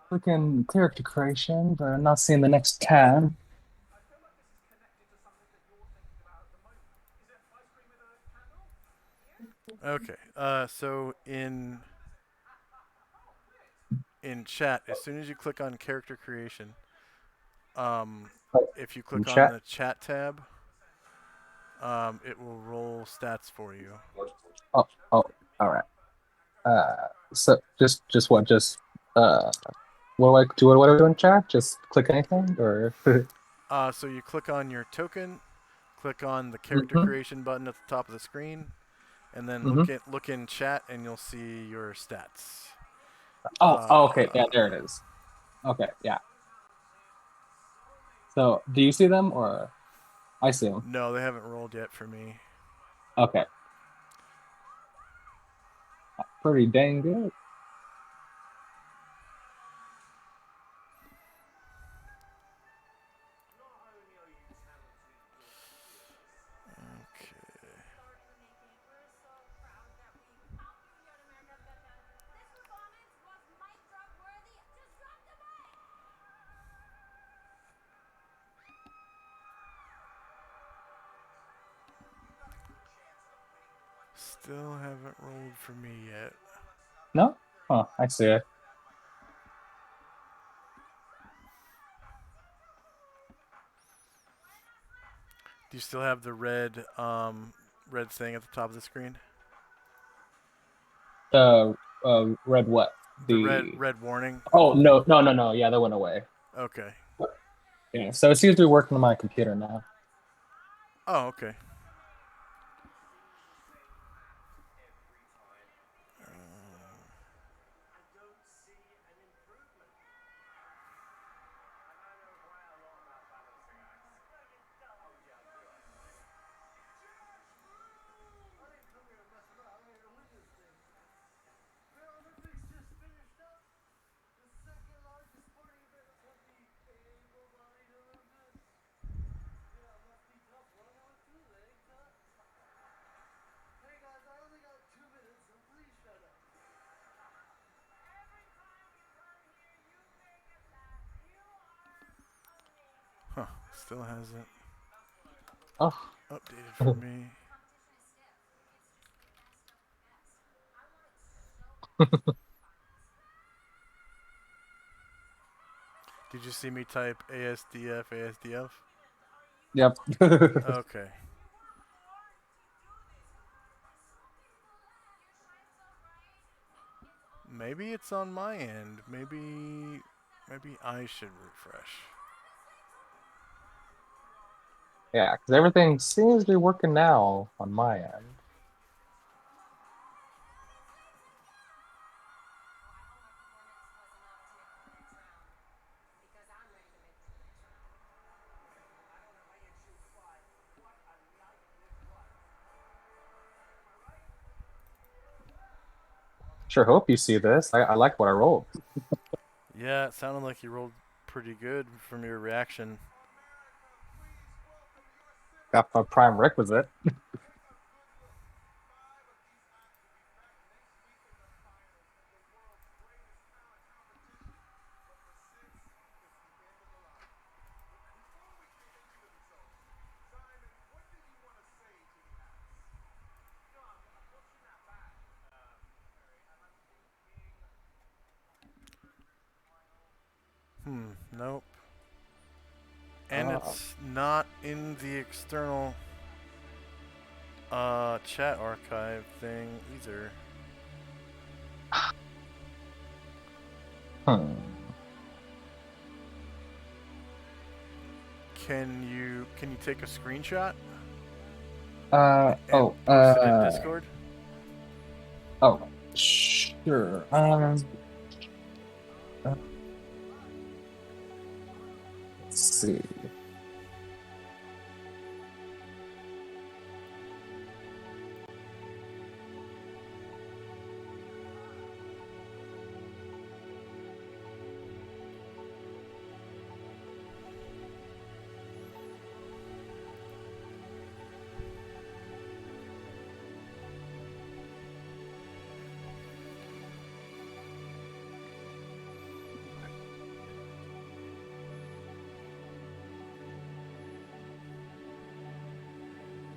Clicking character creation, but I'm not seeing the next tab. Okay. So in chat, as soon as you click on character creation, um, Oh, if you in click on chat. the chat tab, it will roll stats for you. Oh, oh, all right. So just what? Just uh, what do I do? What do I do in chat? Just click anything or? So you click on your token, click on the character hmm creation button at the top of the screen, and then hmm look in chat, and you'll see your stats. Oh, okay. Yeah, there it is. Okay, yeah. So, do you see them or I see them? No, they haven't rolled yet for me. Okay, pretty dang good. Okay. Still haven't rolled for me yet. No? Huh, I see it. Do you still have the red thing at the top of the screen? Uh, Red what? The The red warning. Oh no, no, no, no. Yeah, that went away. Okay. Yeah, so it seems to be working on my computer now. Oh, okay. Huh. Still hasn't Oh, updated for me. Did you see me type ASDF ASDF? yep. Okay. Maybe it's on my end. Maybe I should refresh. Yeah, because everything seems to be working now on my end. Sure hope you see this. I like what I rolled. Yeah, it sounded like you rolled pretty good from your reaction. Got my prime requisite. Nope. And Uh, it's not in the external chat archive thing either. hmm. Can you take a screenshot Uh, and oh, post it in uh, Discord? oh, sure. Let's see.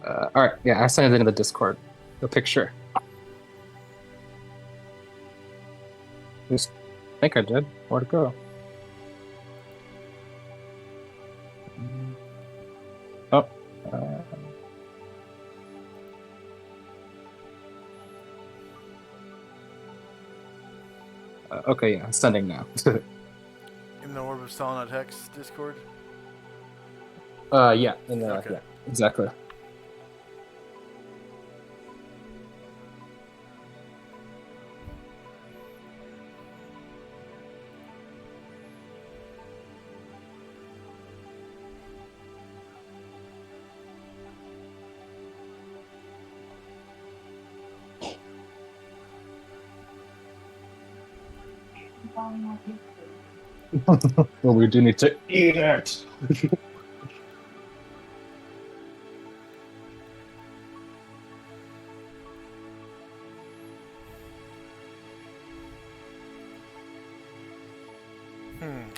All right, yeah, I sent it into the Discord. The picture. Just think I did. Where'd it go? Oh, uh, okay, yeah, sending now. In the Orb of Solid Hex Discord? Yeah, Okay. yeah, exactly. Well, we do need to eat it.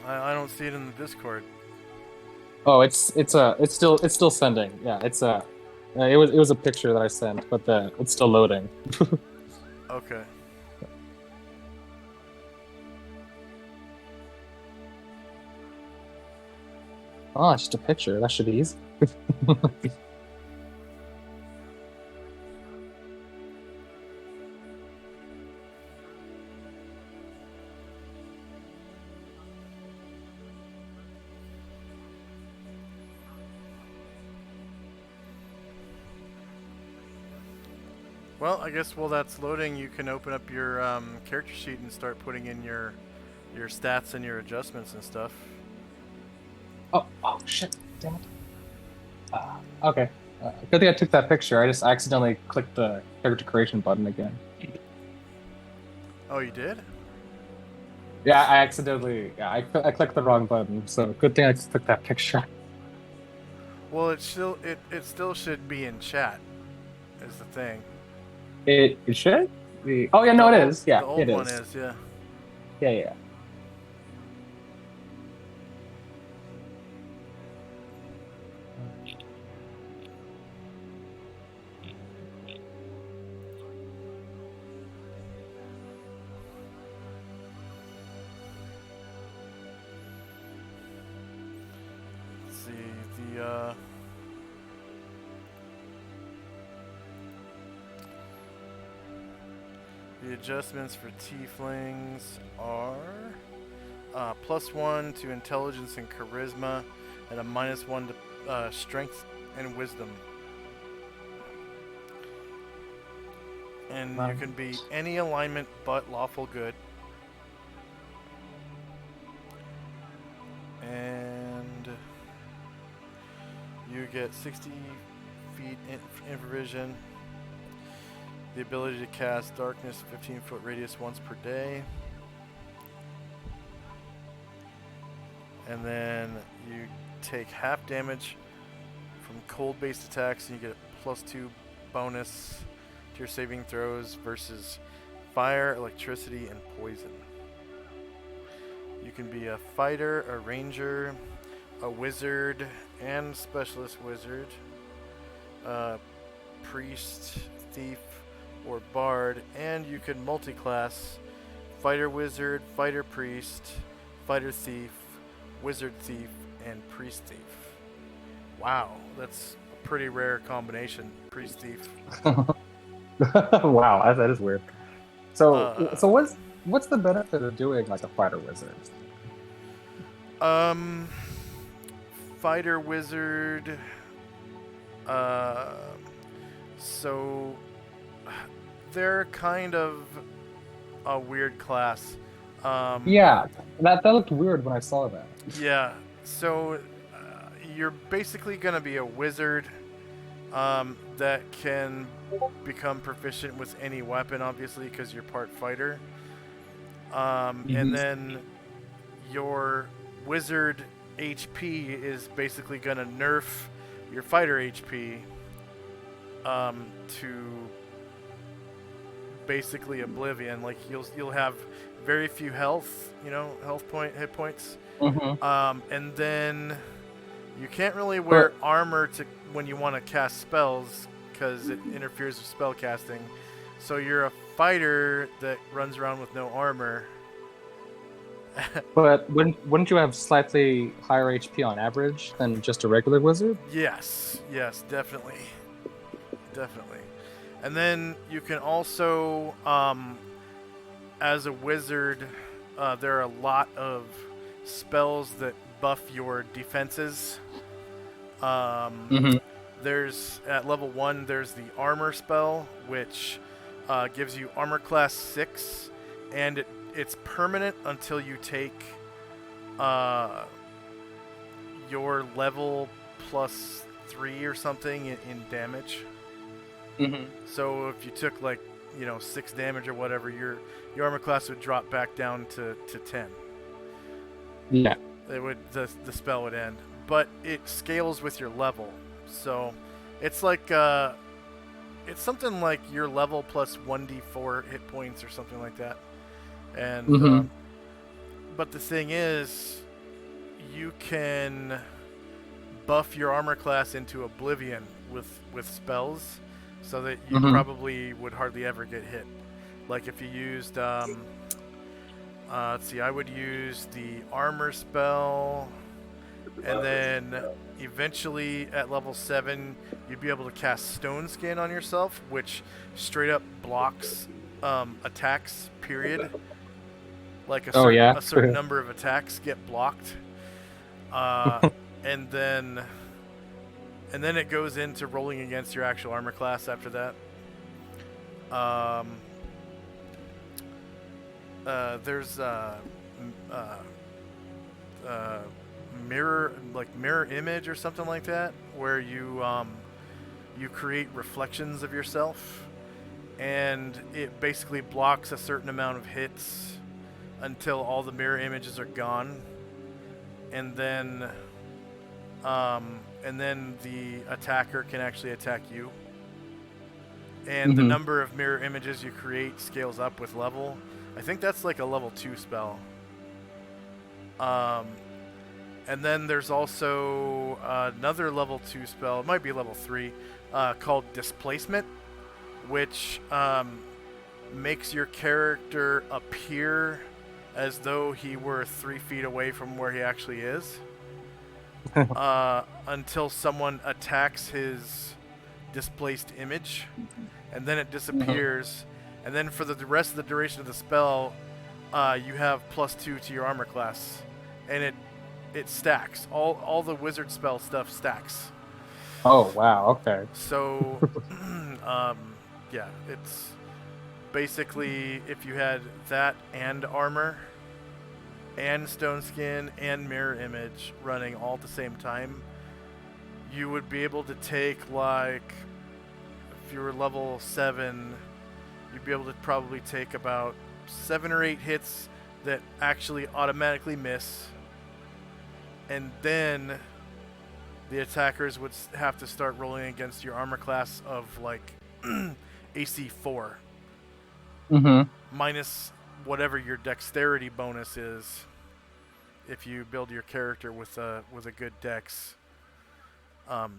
I don't see it in the Discord. Oh, it's still sending. Yeah, it was a picture that I sent, but it's still loading. Okay. Oh, it's just a picture. That should be easy. Well, I guess while that's loading, you can open up your character sheet and start putting in your stats and your adjustments and stuff. Oh shit! Damn it. Okay. Good thing I took that picture. I just accidentally clicked the character creation button again. Oh, you did? Yeah, I clicked the wrong button. So good thing I just took that picture. Well, it still should be in chat. Is the thing. It should be. Oh yeah, no, it is. The Yeah, old it one is. is, yeah. Yeah, yeah. Let's see the the adjustments for tieflings are +1 to intelligence and charisma, and a -1 to strength and wisdom. And you can be any alignment but lawful good. And you get 60 feet infravision, the ability to cast darkness 15-foot radius once per day, and then you take half damage from cold-based attacks, and you get a +2 bonus to your saving throws versus fire, electricity, and poison. You can be a fighter, a ranger, a wizard, and specialist wizard, priest, thief, or bard, and you can multi-class fighter wizard, fighter priest, fighter thief, wizard thief, and priest thief. Wow, that's a pretty rare combination, priest thief. Wow, that is weird. So Uh, what's the benefit of doing like a fighter wizard? um, fighter wizard. Uh, so they're kind of a weird class. Yeah, that looked weird when I saw that. Yeah. So you're basically gonna be a wizard that can become proficient with any weapon, obviously, because you're part fighter. And Mhm. then your wizard HP is basically gonna nerf your fighter HP to basically oblivion. Like you'll have very few health, hit points. Mhm. And then You can't really wear But armor to when you want to cast spells because it interferes with spell casting. So you're a fighter that runs around with no armor. but wouldn't you have slightly higher HP on average than just a regular wizard? Yes, definitely, definitely. And then you can also, as a wizard, there are a lot of spells that buff your defenses. Um, Hmm. there's at level 1. There's the armor spell, which gives you armor class 6, and it's permanent until you take uh, your level plus 3 or something in damage. Hmm. So if you took like 6 damage or whatever, your armor class would drop back down to 10. Yeah. The spell would end, but it scales with your level. So it's like it's something like your level plus 1d4 hit points or something like that. And Hmm. but the thing is, you can buff your armor class into oblivion with spells, so that you Hmm. probably would hardly ever get hit. Like if you used, let's see, I would use the armor spell, and then eventually at level 7, you'd be able to cast Stone Skin on yourself, which straight up blocks attacks. Period. Like Oh yeah. a certain number of attacks get blocked, uh, and then it goes into rolling against your actual armor class after that. Um, there's uh, uh, mirror image or something like that, where you create reflections of yourself, and it basically blocks a certain amount of hits until all the mirror images are gone, and then the attacker can actually attack you. And the Hmm. number of mirror images you create scales up with level. I think that's like a level 2 spell. Um, and then there's also another level 2 spell, it might be level 3, called Displacement, which makes your character appear as though he were 3 feet away from where he actually is, until someone attacks his displaced image, and then it Hmm. disappears. And then for the rest of the duration of the spell, you have +2 to your armor class, and it stacks. All the wizard spell stuff stacks. Oh wow. Okay. So, yeah, it's basically if you had that and armor and stone skin and mirror image running all at the same time, you would be able to take, like, if you were level 7, you'd be able to probably take about 7 or 8 hits that actually automatically miss, and then the attackers would have to start rolling against your armor class of like AC 4 Hmm. minus whatever your dexterity bonus is if you build your character with a good dex.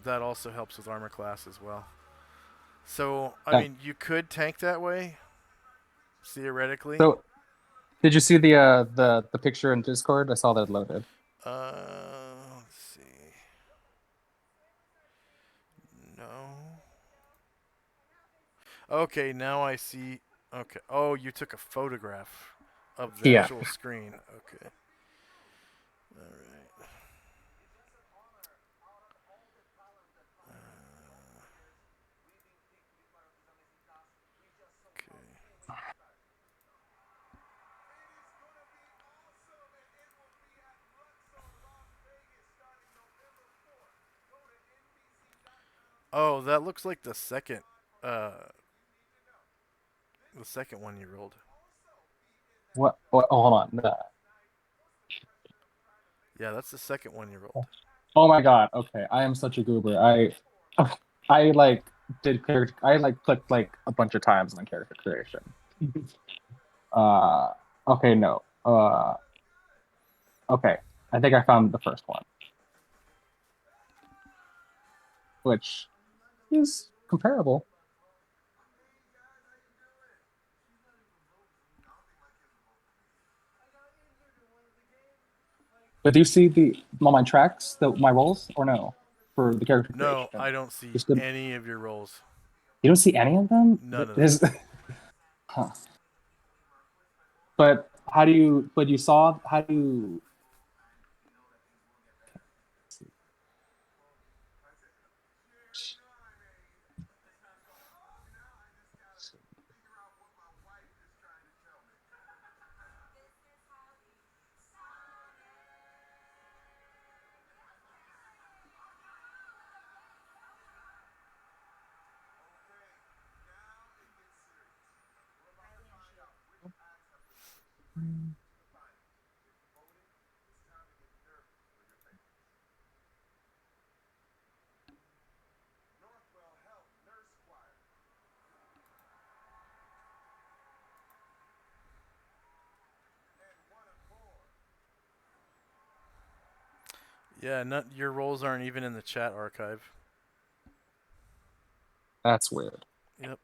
That also helps with armor class as well. So I That, mean, you could tank that way theoretically. so did you see the picture in Discord? I saw that loaded. Let's see. No. Okay, now I see. Okay. Oh, you took a photograph of the Yeah. actual screen. Okay. All right. Okay. Oh, that looks like uh, the second one you rolled. What? Oh, hold on. Yeah, that's the second one you rolled. Oh my God. Okay. I am such a goober. I like did character. I like clicked like a bunch of times on character creation. Uh. Okay. No. Okay. I think I found the first one. which is comparable. But do you see the all my tracks, my roles, or no, for the character No, creation? I don't see Just the, any of your rolls. you don't see any of them. None of them. There's, huh. But how do you? But you saw how do you? Yeah, not, your rolls aren't even in the chat archive. That's weird. Yep.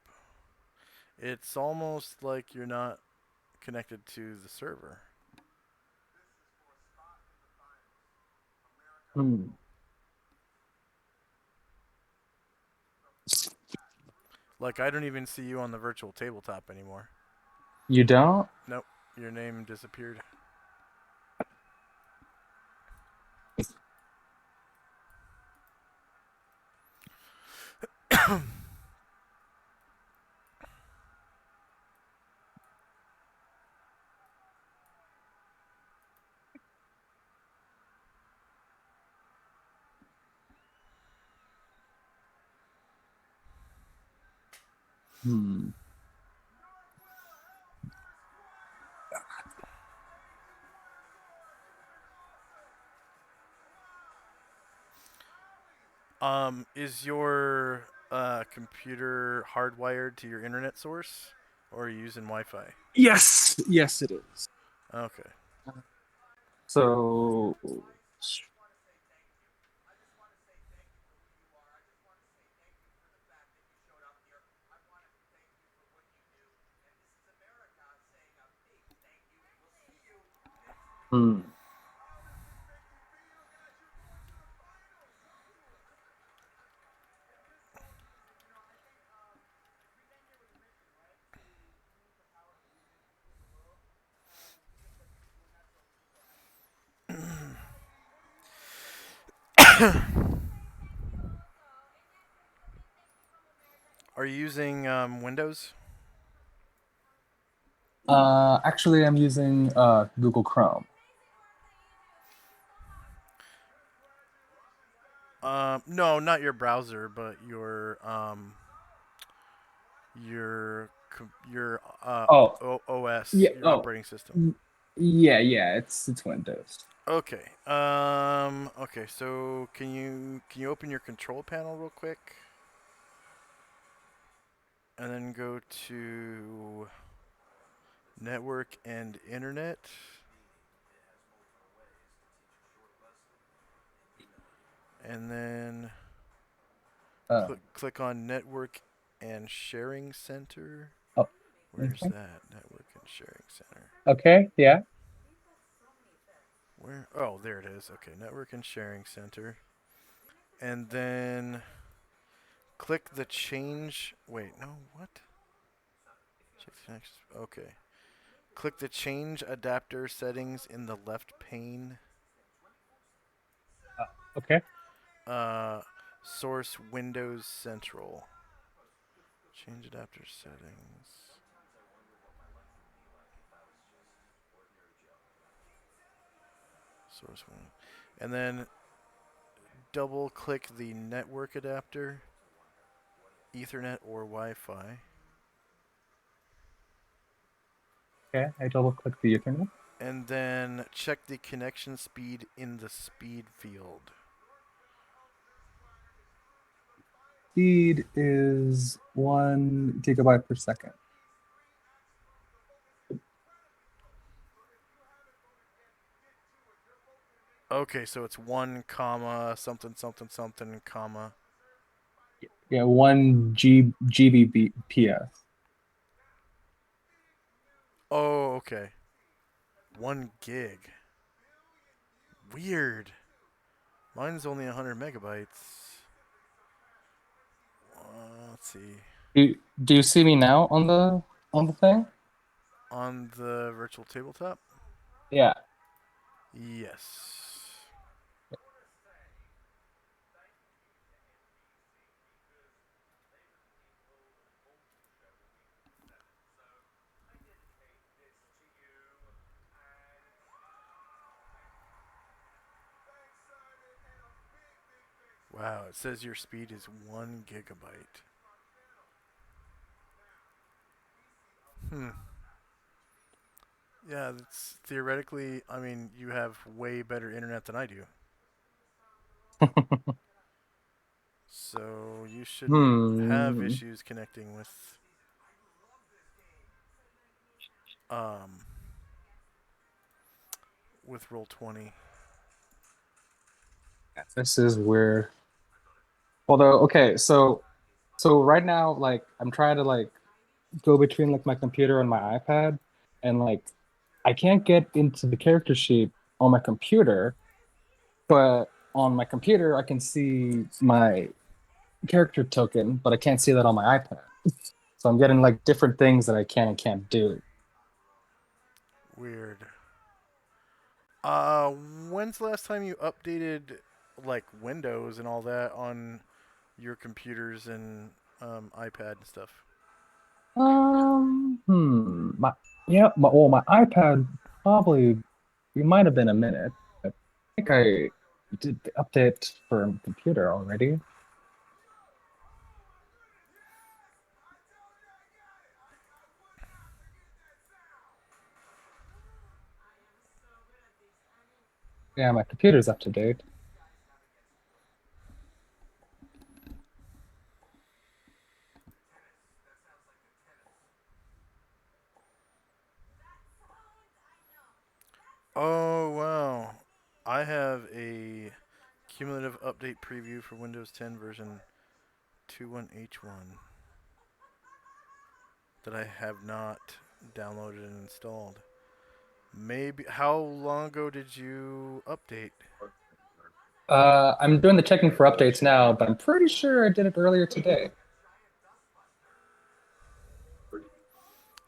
It's almost like you're not connected to the server. Hmm. Like, I don't even see you on the virtual tabletop anymore. You don't? Nope. Your name disappeared. Hmm. Is your computer hardwired to your internet source, or are you using Wi-Fi? Yes, yes, it is. Okay. So, hmm. Are you using Windows? Actually, I'm using Google Chrome. No, not your browser, but your Oh, OS, yeah. your Oh, operating system. yeah, yeah. It's Windows. Okay. Okay. So can you open your control panel real quick, and then go to network and internet, and then Uh, click on network and sharing center. oh, Where's okay. that network and sharing center? Okay, yeah. Where? Oh, there it is. Okay, network and sharing center. And then click the change. Wait, no, what? Check the next. Okay. Click the change adapter settings in the left pane. Uh, okay. Uh, source Windows Central. Change adapter settings. Source Windows. And then double click the network adapter, Ethernet or Wi-Fi. Okay. I double click the Ethernet. And then check the connection speed in the speed field. Speed is 1 gigabyte per second. Okay, so it's 1 comma something something something comma. Yeah, 1 GBps. Oh, okay. 1 gig. Weird. Mine's only 100 megabytes. Let's see. Do you see me now on the thing? On the virtual tabletop? Yeah. Yes. Wow, it says your speed is 1 gigabyte. Hmm. Yeah, that's theoretically. I mean, you have way better internet than I do, so you shouldn't have Hmm. issues connecting um with Roll 20. This is weird. Although, okay, so right now, like I'm trying to like go between like my computer and my iPad, and like I can't get into the character sheet on my computer, but on my computer I can see my character token, but I can't see that on my iPad. So I'm getting like different things that I can and can't do. Weird. Uh, when's the last time you updated like Windows and all that on your computers and iPad and stuff? My yeah, my iPad probably it might have been a minute. I think I did the update for computer already. Yeah, my computer's up to date. Oh wow, I have a cumulative update preview for Windows 10 version 21H1 that I have not downloaded and installed. Maybe how long ago did you update? I'm doing the checking for updates now, but I'm pretty sure I did it earlier today.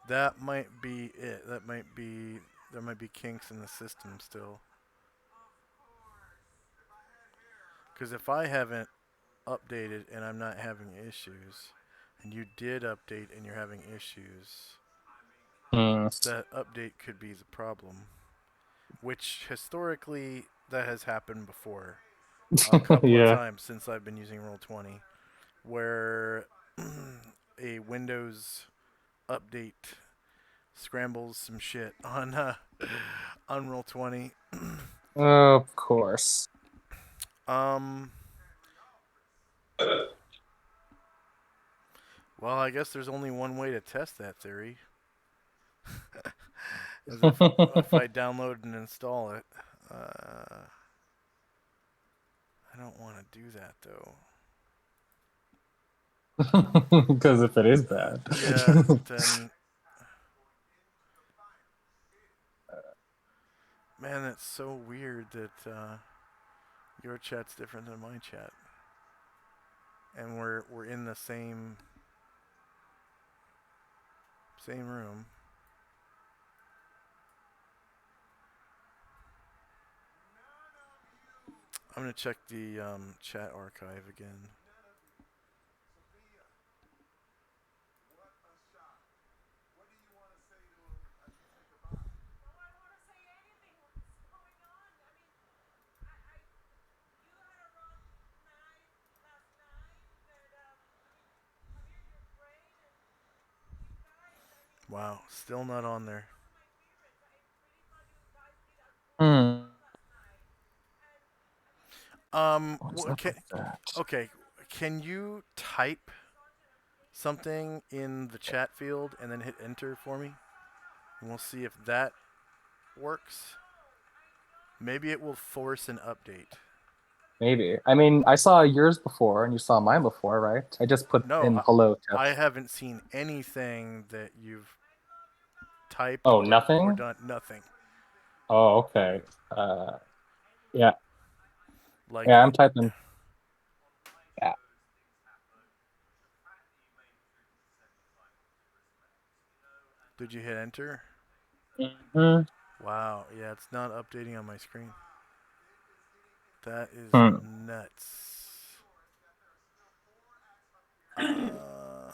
That might be it. That might be there might be kinks in the system still. Because if I haven't updated and I'm not having issues, and you did update and you're having issues, Hmm. that update could be the problem. Which historically that has happened before a couple of Yeah. times since I've been using Roll 20, where a Windows update scrambles some shit on Roll 20. Of course. um, well, I guess there's only one way to test that theory, is if I download and install it. Uh, I don't want to do that though. Because if it is bad. Yeah, then man, that's so weird that your chat's different than my chat, and we're in the same room. I'm gonna check the chat archive again. Wow, still not on there. Hmm. What's up Can, with that? okay, can you type something in the chat field and then hit enter for me? And we'll see if that works. Maybe it will force an update. Maybe. I mean, I saw yours before and you saw mine before, right? I just put No, in hello I tips. haven't seen anything that you've typed Oh, or nothing? done. Nothing. Oh, okay. Uh, yeah. Like Yeah, I'm it. typing. Yeah. Did you hit enter? Hmm. Wow. Yeah, it's not updating on my screen. That is Hmm. nuts. Uh,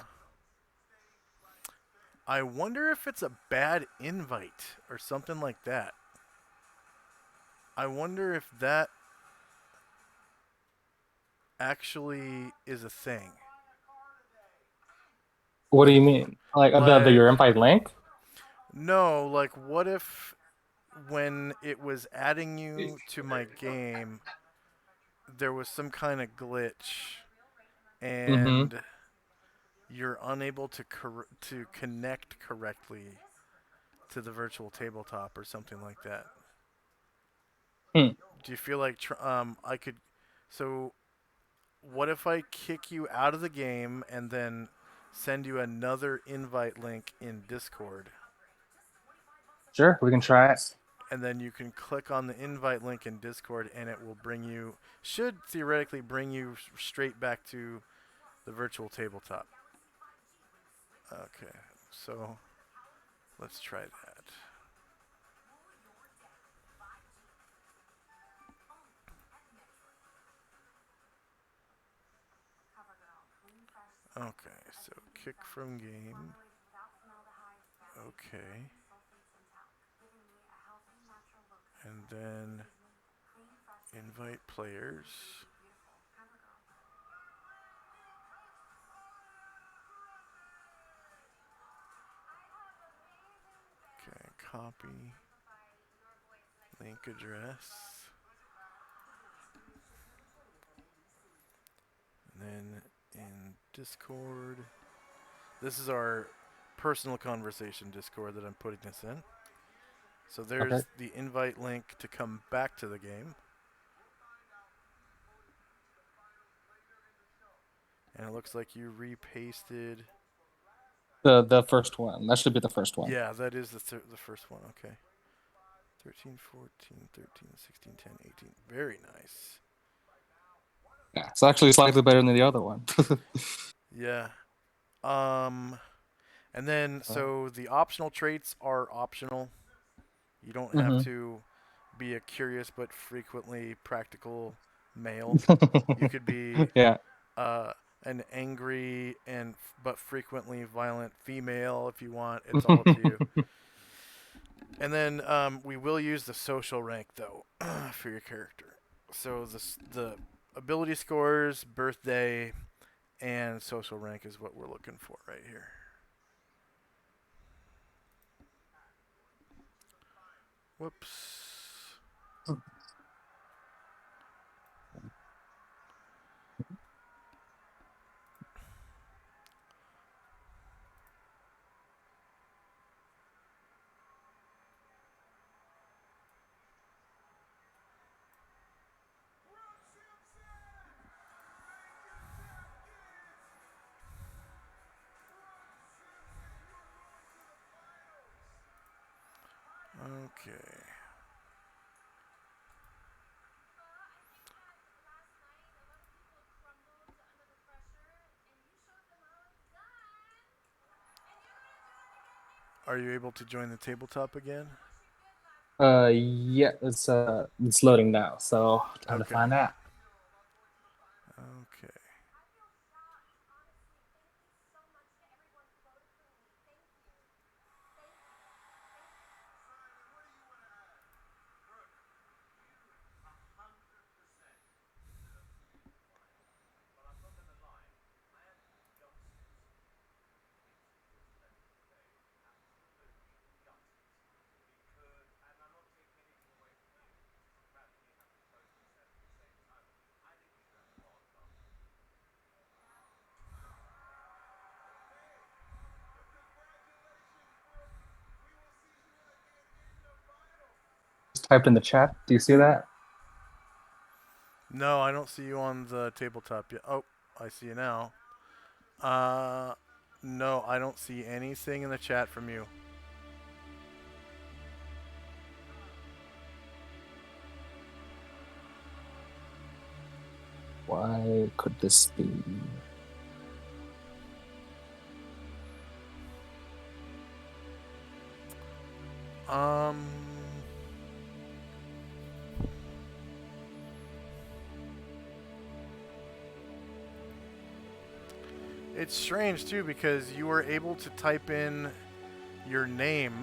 I wonder if it's a bad invite or something like that. I wonder if that actually is a thing. What do you mean? Like the Like, your invite link? no, like, what if when it was adding you to my game, there was some kind of glitch Mm-hmm. and you're unable to connect correctly to the virtual tabletop or something like that? Hmm. Do you feel like I could? So what if I kick you out of the game and then send you another invite link in Discord? Sure, we can try it. And then you can click on the invite link in Discord, and it will bring you, should theoretically bring you straight back to the virtual tabletop. Okay, so let's try that. Okay, so kick from game. Okay. And then invite players. Okay, copy link address. And then in Discord, this is our personal conversation Discord that I'm putting this in. So Okay. there's the invite link to come back to the game. And it looks like you repasted. The first one. That should be the first one. Yeah, that is the first one. Okay. 13, 14, 13, 16, 10, 18. Very nice. Yeah, it's actually slightly better than the other one. Yeah. Um, and then so the optional traits are optional. You don't have Mm-hmm. to be a curious but frequently practical male. You could be Yeah. uh, an angry and but frequently violent female if you want. It's all up to you. And then we will use the social rank though for your character. So the ability scores, birthday, and social rank is what we're looking for right here. Whoops. Okay. Are you able to join the tabletop again? Yeah, it's loading now, so time to Okay. find out. Okay. Just typed in the chat. Do you see that? No, I don't see you on the tabletop yet. Oh, I see you now. Uh, no, I don't see anything in the chat from you. Why could this be? Um, it's strange too because you were able to type in your name.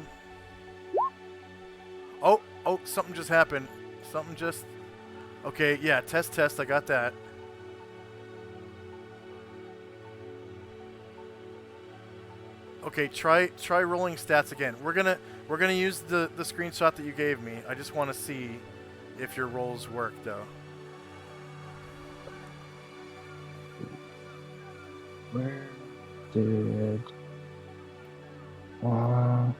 Oh, oh, something just happened. Something just. Okay, yeah, test. I got that. Okay, try rolling stats again. We're gonna use the screenshot that you gave me. I just want to see if your rolls work though. Where did uh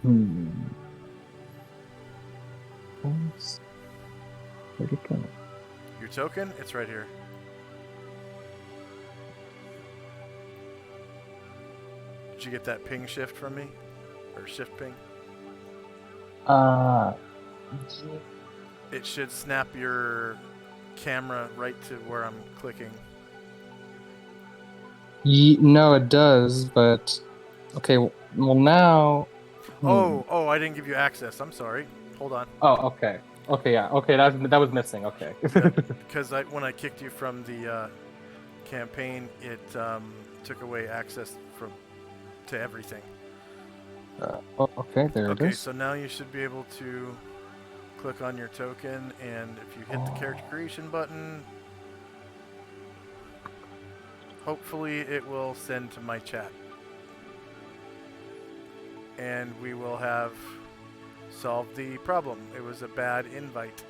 hmm where'd it go? Your token, it's right here. Did you get that ping shift from me, or shift ping? Uh It should snap your camera right to where I'm clicking. no, it does, but okay. Well, now. Oh, I didn't give you access. I'm sorry. Hold on. Oh, okay. Okay, yeah. Okay, that was missing. Okay. Yeah, because when I kicked you from the campaign, it took away access to everything. Okay, there it Okay, is. so now you should be able to click on your token, and if you hit the character creation button, hopefully it will send to my chat. And we will have solved the problem. It was a bad invite.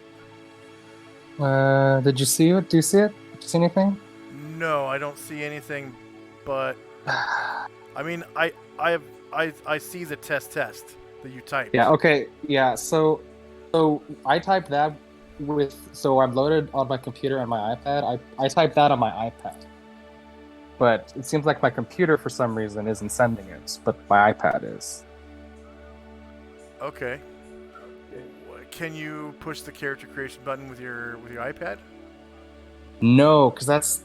Did you see it? Do you see it? Did you see anything? No, I don't see anything, but I mean, I see the test that you typed. Yeah. Okay. Yeah. So I typed that so I'm loaded on my computer and my iPad. I typed that on my iPad, but it seems like my computer for some reason isn't sending it, but my iPad is. Okay. Can you push the character creation button with your iPad? No, because that's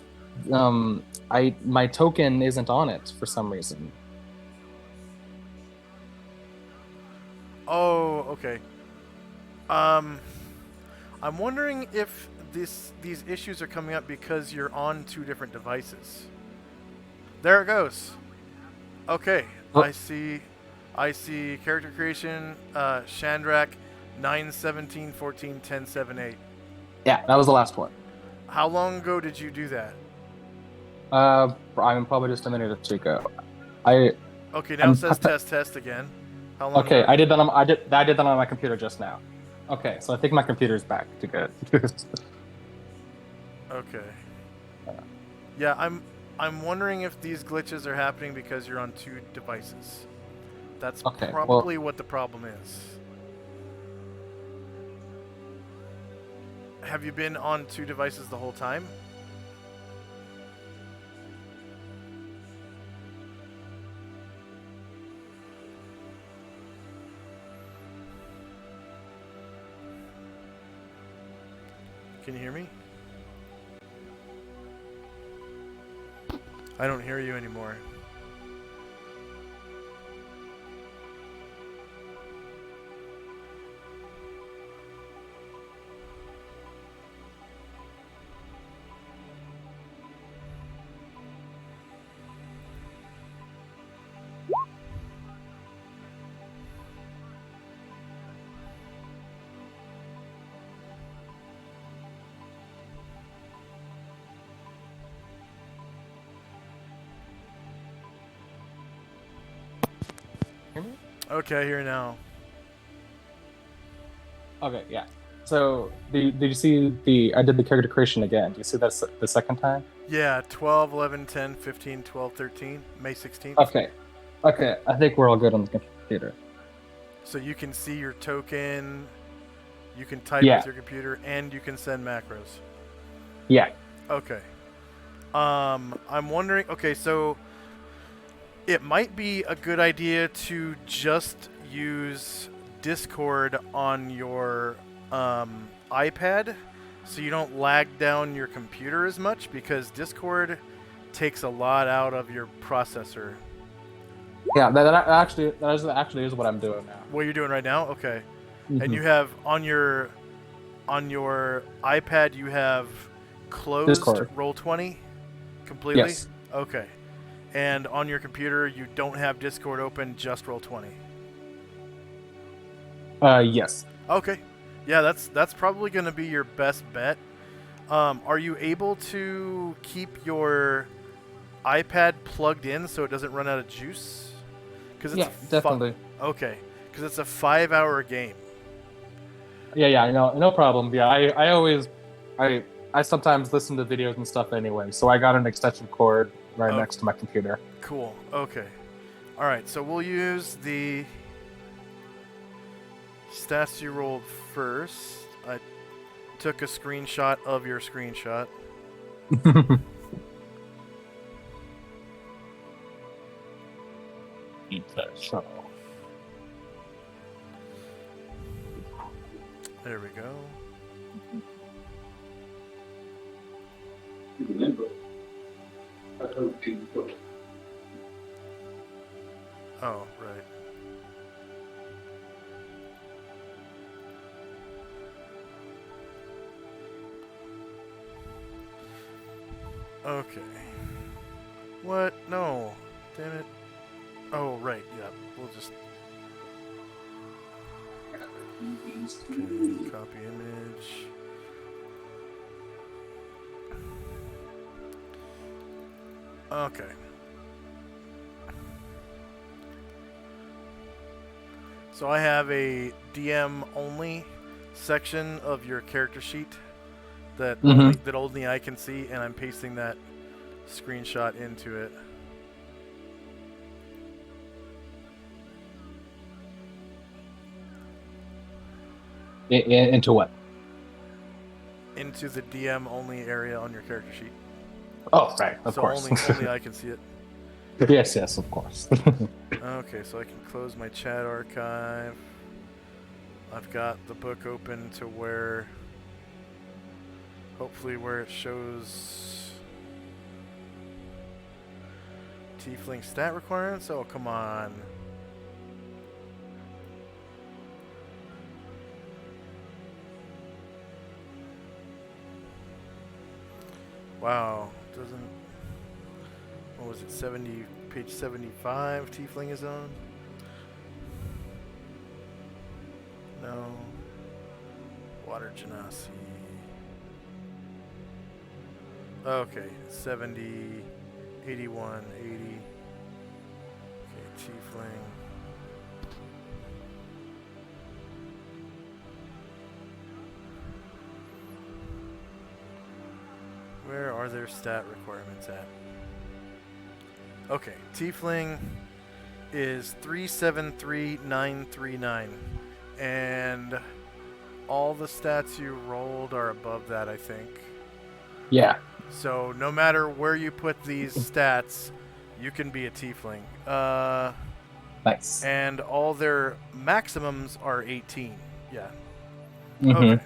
my token isn't on it for some reason. Oh, okay. I'm wondering if these issues are coming up because you're on two different devices. There it goes. Okay, Oh, I see character creation, Shandrak, 9/17/14/10/7/8. yeah, that was the last one. How long ago did you do that? I'm probably just a minute or two ago. I Okay, now it I'm says test again. How long okay. ago? I did that on my computer just now. Okay, so I think my computer's back to good. Okay. Yeah, I'm wondering if these glitches are happening because you're on two devices. That's Okay, probably well, what the problem is. Have you been on two devices the whole time? Can you hear me? I don't hear you anymore. hear me? Okay, I hear now. Okay, yeah. So did you see I did the character creation again? Do you see that the second time? Yeah, 12, 11, 10, 15, 12, 13, May 16th. Okay, okay. I think we're all good on the computer. So you can see your token. You can type with Yeah, your computer and you can send macros. yeah. Okay. I'm wondering. Okay, so it might be a good idea to just use Discord on your iPad so you don't lag down your computer as much because Discord takes a lot out of your processor. Yeah, that actually is what I'm doing now. What you're doing right now? Okay. And Hmm. you have on your iPad you have closed Discord. Roll20 completely? Yes. Okay. And on your computer you don't have Discord open, just Roll20. Yes. Okay. Yeah, that's probably going to be your best bet. Are you able to keep your iPad plugged in so it doesn't run out of juice? Because it's Yeah, definitely. okay. Because it's a 5-hour game. Yeah, yeah, I know, no problem. Yeah, I always, I sometimes listen to videos and stuff anyway, so I got an extension cord right Oh, next to my computer. cool. Okay. All right. So we'll use the stats you rolled first. I took a screenshot of your screenshot. So, There we go. Oh, right. Okay. What? No. Damn it. Oh, right. Yeah. We'll just okay, copy image. Okay. So I have a DM only section of your character sheet that hmm only I can see, and I'm pasting that screenshot into it. into what? Into the DM only area on your character sheet. Oh, right, of So course. only I can see it. Yes, yes, of course. Okay, so I can close my chat archive. I've got the book open to where hopefully where it shows Tiefling stat requirements. Oh, come on. Wow, doesn't. What was it? Page 75. Tiefling is on. No. Water Genasi. Okay, 70, 81, 80. Okay, Tiefling. Where are their stat requirements at? Okay, Tiefling is 373939. And all the stats you rolled are above that, I think. Yeah. So no matter where you put these stats, you can be a Tiefling. Nice. And all their maximums are 18. Yeah. hmm Okay.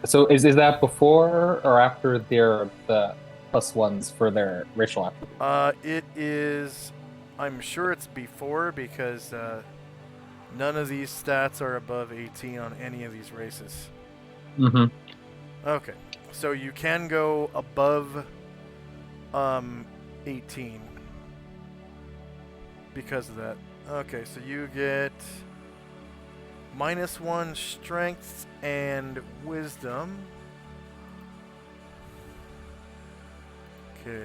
So is that before or after the plus ones for their racial attribute? It is. I'm sure it's before because none of these stats are above 18 on any of these races. hmm Okay. So you can go above 18 because of that. Okay, so you get -1 strength and wisdom. Okay.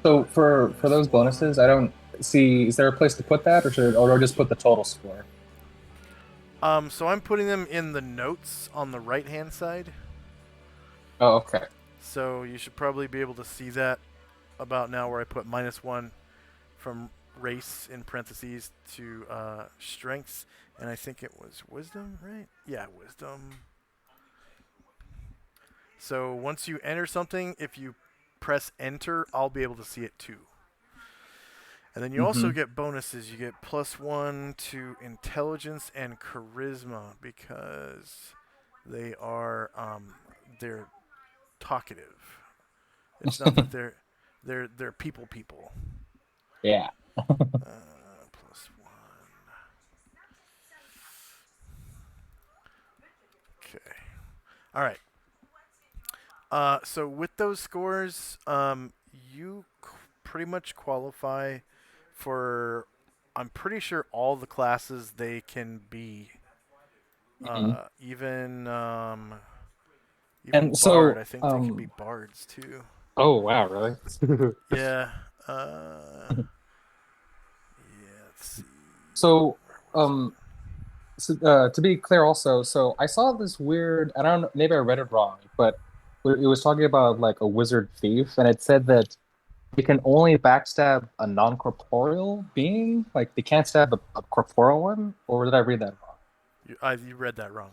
So for those bonuses, I don't see. Is there a place to put that, or do I just put the total score? So I'm putting them in the notes on the right-hand side. Oh, okay. So you should probably be able to see that about now where I put -1 from race in parentheses to strengths, and I think it was wisdom, right? Yeah, wisdom. So once you enter something, if you press enter, I'll be able to see it too. And then you also Mm-hmm. get bonuses. You get +1 to intelligence and charisma because they're talkative. It's not that they're people. Yeah. +1. Okay. All right. So with those scores, you pretty much qualify for. I'm pretty sure all the classes they can be. Mhm. Even even And bard. so, I think they can be bards too. oh wow, really? Yeah. Yeah. Let's see. So, Where was it? um, to be clear, also, so I saw this weird. I don't know, maybe I read it wrong, but it was talking about like a wizard thief, and it said that they can only backstab a non-corporeal being. Like they can't stab a corporeal one, or did I read that You read that wrong.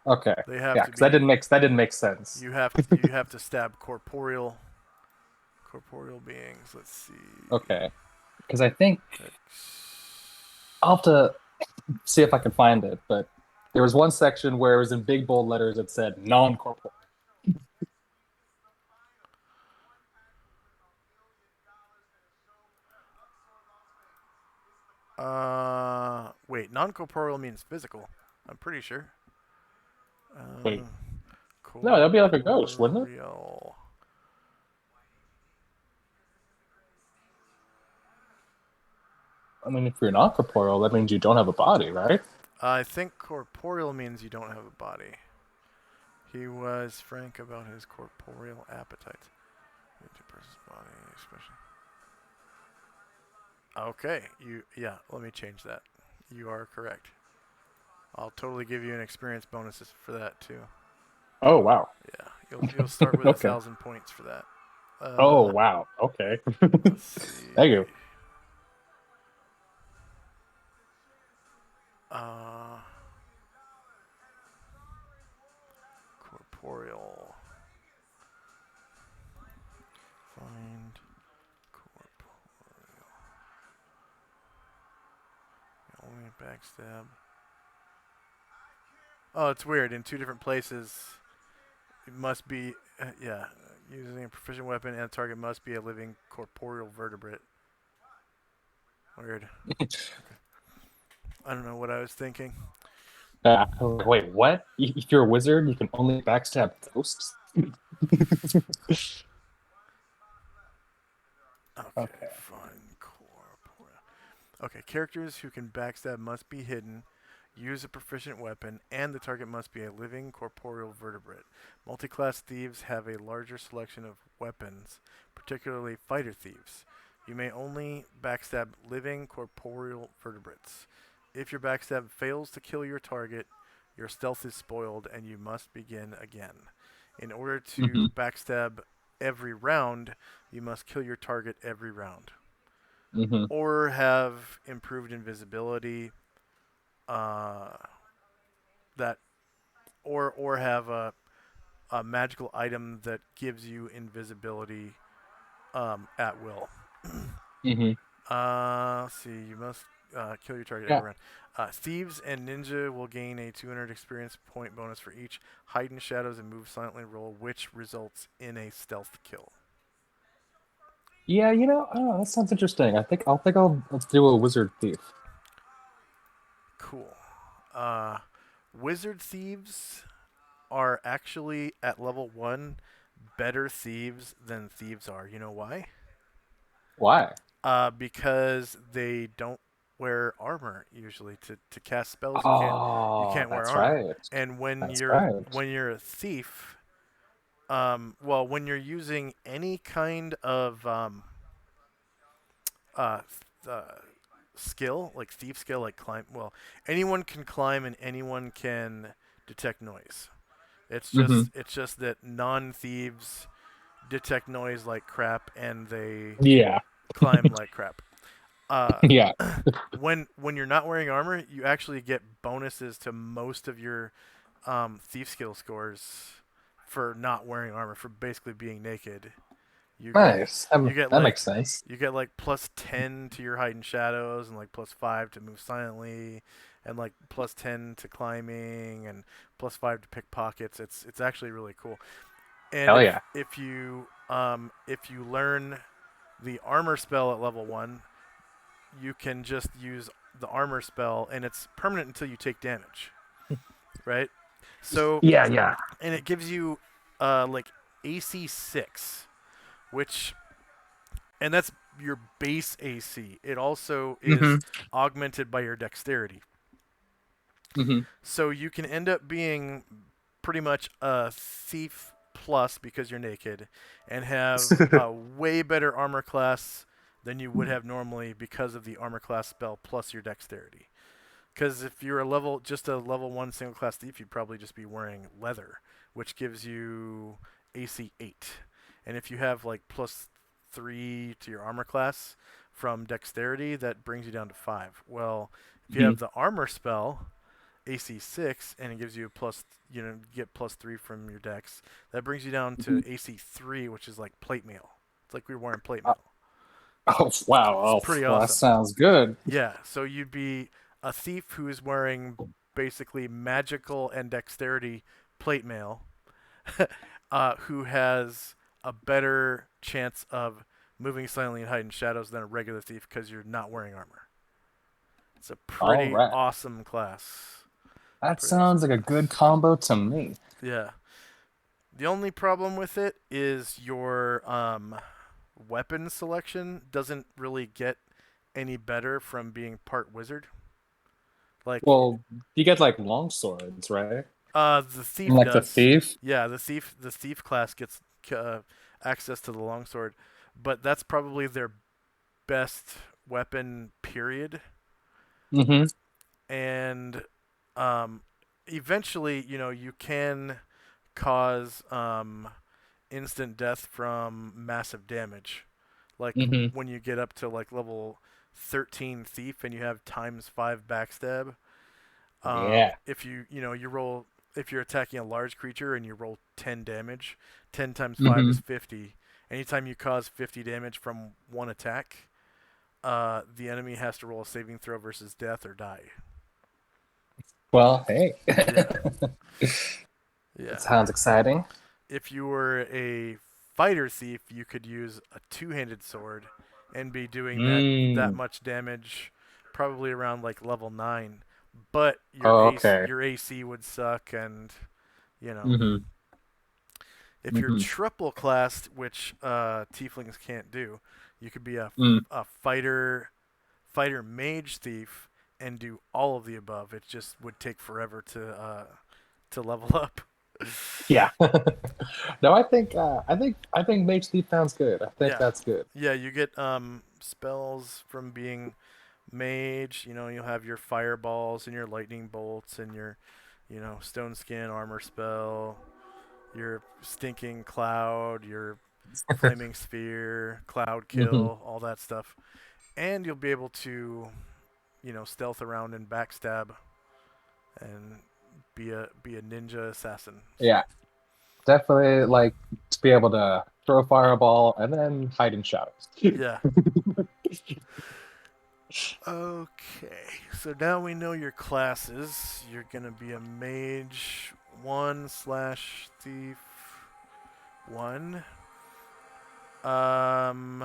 wrong? Okay, They have yeah, to because be. that didn't make sense. You have to stab corporeal beings. Let's see. Okay, because I think Hex. I'll have to see if I can find it, but there was one section where it was in big bold letters that said non-corporeal. Wait. Non-corporeal means physical. I'm pretty sure. Wait, Uh, no, that'd be like a ghost, wouldn't it? corporeal. I mean, if you're not corporeal, that means you don't have a body, right? I think corporeal means you don't have a body. He was frank about his corporeal appetites. Into a person's body, especially. Okay, yeah. Let me change that. You are correct. I'll totally give you an experience bonus for that too. Oh wow. Yeah, you'll start with a Okay. 1,000 points for that. Oh wow. Okay. Let's Thank see. you. Uh, corporeal. Find corporeal. Only a backstab. Oh, it's weird. In two different places, it must be. Yeah, using a proficient weapon and a target must be a living corporeal vertebrate. Weird. I don't know what I was thinking. Wait, what? If you're a wizard, you can only backstab ghosts? Okay, Okay. fine. Corporeal. Okay, characters who can backstab must be hidden, use a proficient weapon, and the target must be a living corporeal vertebrate. Multiclass thieves have a larger selection of weapons, particularly fighter thieves. You may only backstab living corporeal vertebrates. If your backstab fails to kill your target, your stealth is spoiled and you must begin again. In order Hmm. to backstab every round, you must kill your target every round Hmm. or have improved invisibility, uh, that or have a magical item that gives you invisibility at will. Hmm. Let's see. You must kill your target every Yeah. round. Thieves and ninja will gain a 200 experience point bonus for each hide in shadows and move silently roll, which results in a stealth kill. Yeah, oh, that sounds interesting. I'll let's do a wizard thief. Cool. Uh, Wizard thieves are actually at level 1 better thieves than thieves are. You know why? Why? Because they don't wear armor usually to cast spells. You Oh, can't wear that's armor, right. and That's right. when you're a thief, well, when you're using any kind of uh, uh, skill, like thief skill, like climb, well, anyone can climb and anyone can detect noise. Hmm. It's just that non thieves detect noise like crap and they Yeah. climb like crap. Uh, Yeah. when you're not wearing armor, you actually get bonuses to most of your thief skill scores for not wearing armor, for basically being naked. You get Nice. you get That like makes sense. you get like +10 to your height and shadows, and like +5 to move silently, and like +10 to climbing, and +5 to pickpockets. It's actually really cool. And Hell yeah. if you learn the armor spell at level 1, you can just use the armor spell, and it's permanent until you take damage, right? So, Yeah, yeah. and it gives you like AC 6, which, and that's your base AC. It also is Mm-hmm. augmented by your dexterity. Mm-hmm. So you can end up being pretty much a thief plus because you're naked, and have a way better armor class than you would have normally because of the armor class spell plus your dexterity. Because if you're just a level 1 single class thief, you'd probably just be wearing leather, which gives you AC 8. And if you have like +3 to your armor class from dexterity, that brings you down to 5. Well, if you Mm-hmm. have the armor spell, AC 6, and it gives you a get +3 from your dex, that brings you down Mm-hmm. to AC 3, which is like plate mail. It's like we were wearing plate Uh, mail. So oh wow. it's Oh, pretty well, that awesome. sounds good. Yeah, so you'd be a thief who's wearing basically magical and dexterity plate mail, who has a better chance of moving silently and hiding shadows than a regular thief because you're not wearing armor. It's a All pretty right. awesome class. That Pretty awesome sounds like a good class. combo to me. Yeah. The only problem with it is your weapon selection doesn't really get any better from being part wizard. Like, Well, you get like long swords, right? the And thief like the does. thief. Yeah, the thief class gets uh, access to the longsword, but that's probably their best weapon. Period. Mm-hmm. And um, eventually, you can cause instant death from massive damage. Like Mm-hmm. when you get up to like level 13 thief and you have ×5 backstab. Yeah. If you roll, if you're attacking a large creature and you roll 10 damage, 10 times 5 is Mm-hmm. 50. Anytime you cause 50 damage from one attack, the enemy has to roll a saving throw versus death or die. Well, hey. Yeah, That yeah. sounds exciting. If you were a fighter thief, you could use a two-handed sword and be doing that Mm. much damage, probably around like level 9. But Oh, okay. your AC would suck, and you know Mm-hmm. if you're Mm-hmm. triple classed, which tieflings can't do, you could be Mm. a fighter mage thief and do all of the above. It just would take forever to level up. Yeah. No, I think Mage Thief sounds good. I think Yeah, that's good. yeah. You get spells from being mage. You'll have your fireballs and your lightning bolts and your stone skin armor spell, your stinking cloud, your flaming sphere, cloud Mm-hmm. kill, all that stuff. And you'll be able to, stealth around and backstab and be a ninja assassin. So Yeah. Definitely like to be able to throw a fireball and then hide in shadows. yeah. Okay. So now we know your classes. You're gonna be a mage 1/thief 1. Um,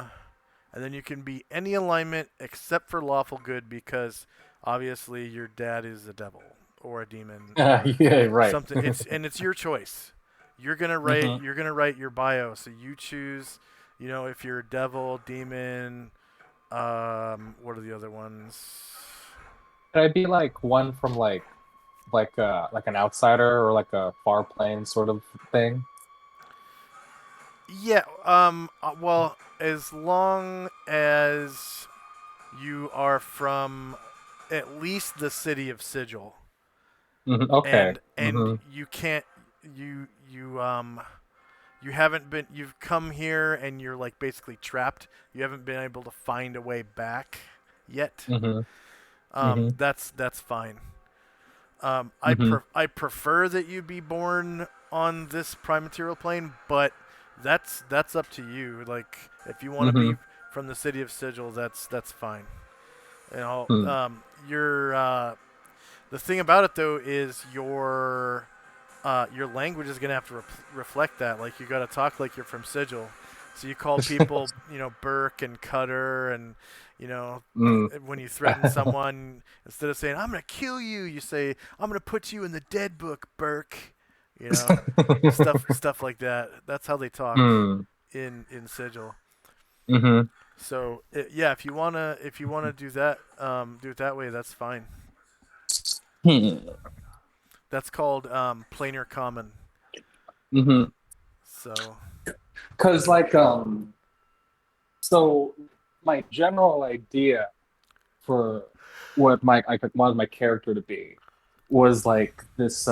and then you can be any alignment except for lawful good because obviously your dad is a devil or a demon or Yeah, right. something. It's your choice. You're gonna write Hmm. you're gonna write your bio, so you choose. If you're a devil, demon. What are the other ones? Could I be like one from like an outsider or like a far plane sort of thing? Yeah. Well, as long as you are from at least the city of Sigil, Okay. and you can't you haven't been you've come here and you're like basically trapped. You haven't been able to find a way back yet. Mm-hmm. Mm-hmm. That's fine. Mm-hmm. I prefer that you be born on this prime material plane, but that's up to you. Like if you want to Mm-hmm. be from the city of Sigil, that's fine. You know, Hmm. your the thing about it though is your language is gonna have to reflect that. Like you got to talk like you're from Sigil. So you call people, Burke and Cutter, and Mm. when you threaten someone, instead of saying "I'm gonna kill you," you say "I'm gonna put you in the dead book, Burke." You know, stuff like that. That's how they talk Hmm. in Sigil. Mm-hmm. So yeah, if you wanna do it that way. That's fine. Hmm. That's called planar common. Mm-hmm. So Because so my general idea for what I could want my character to be was like this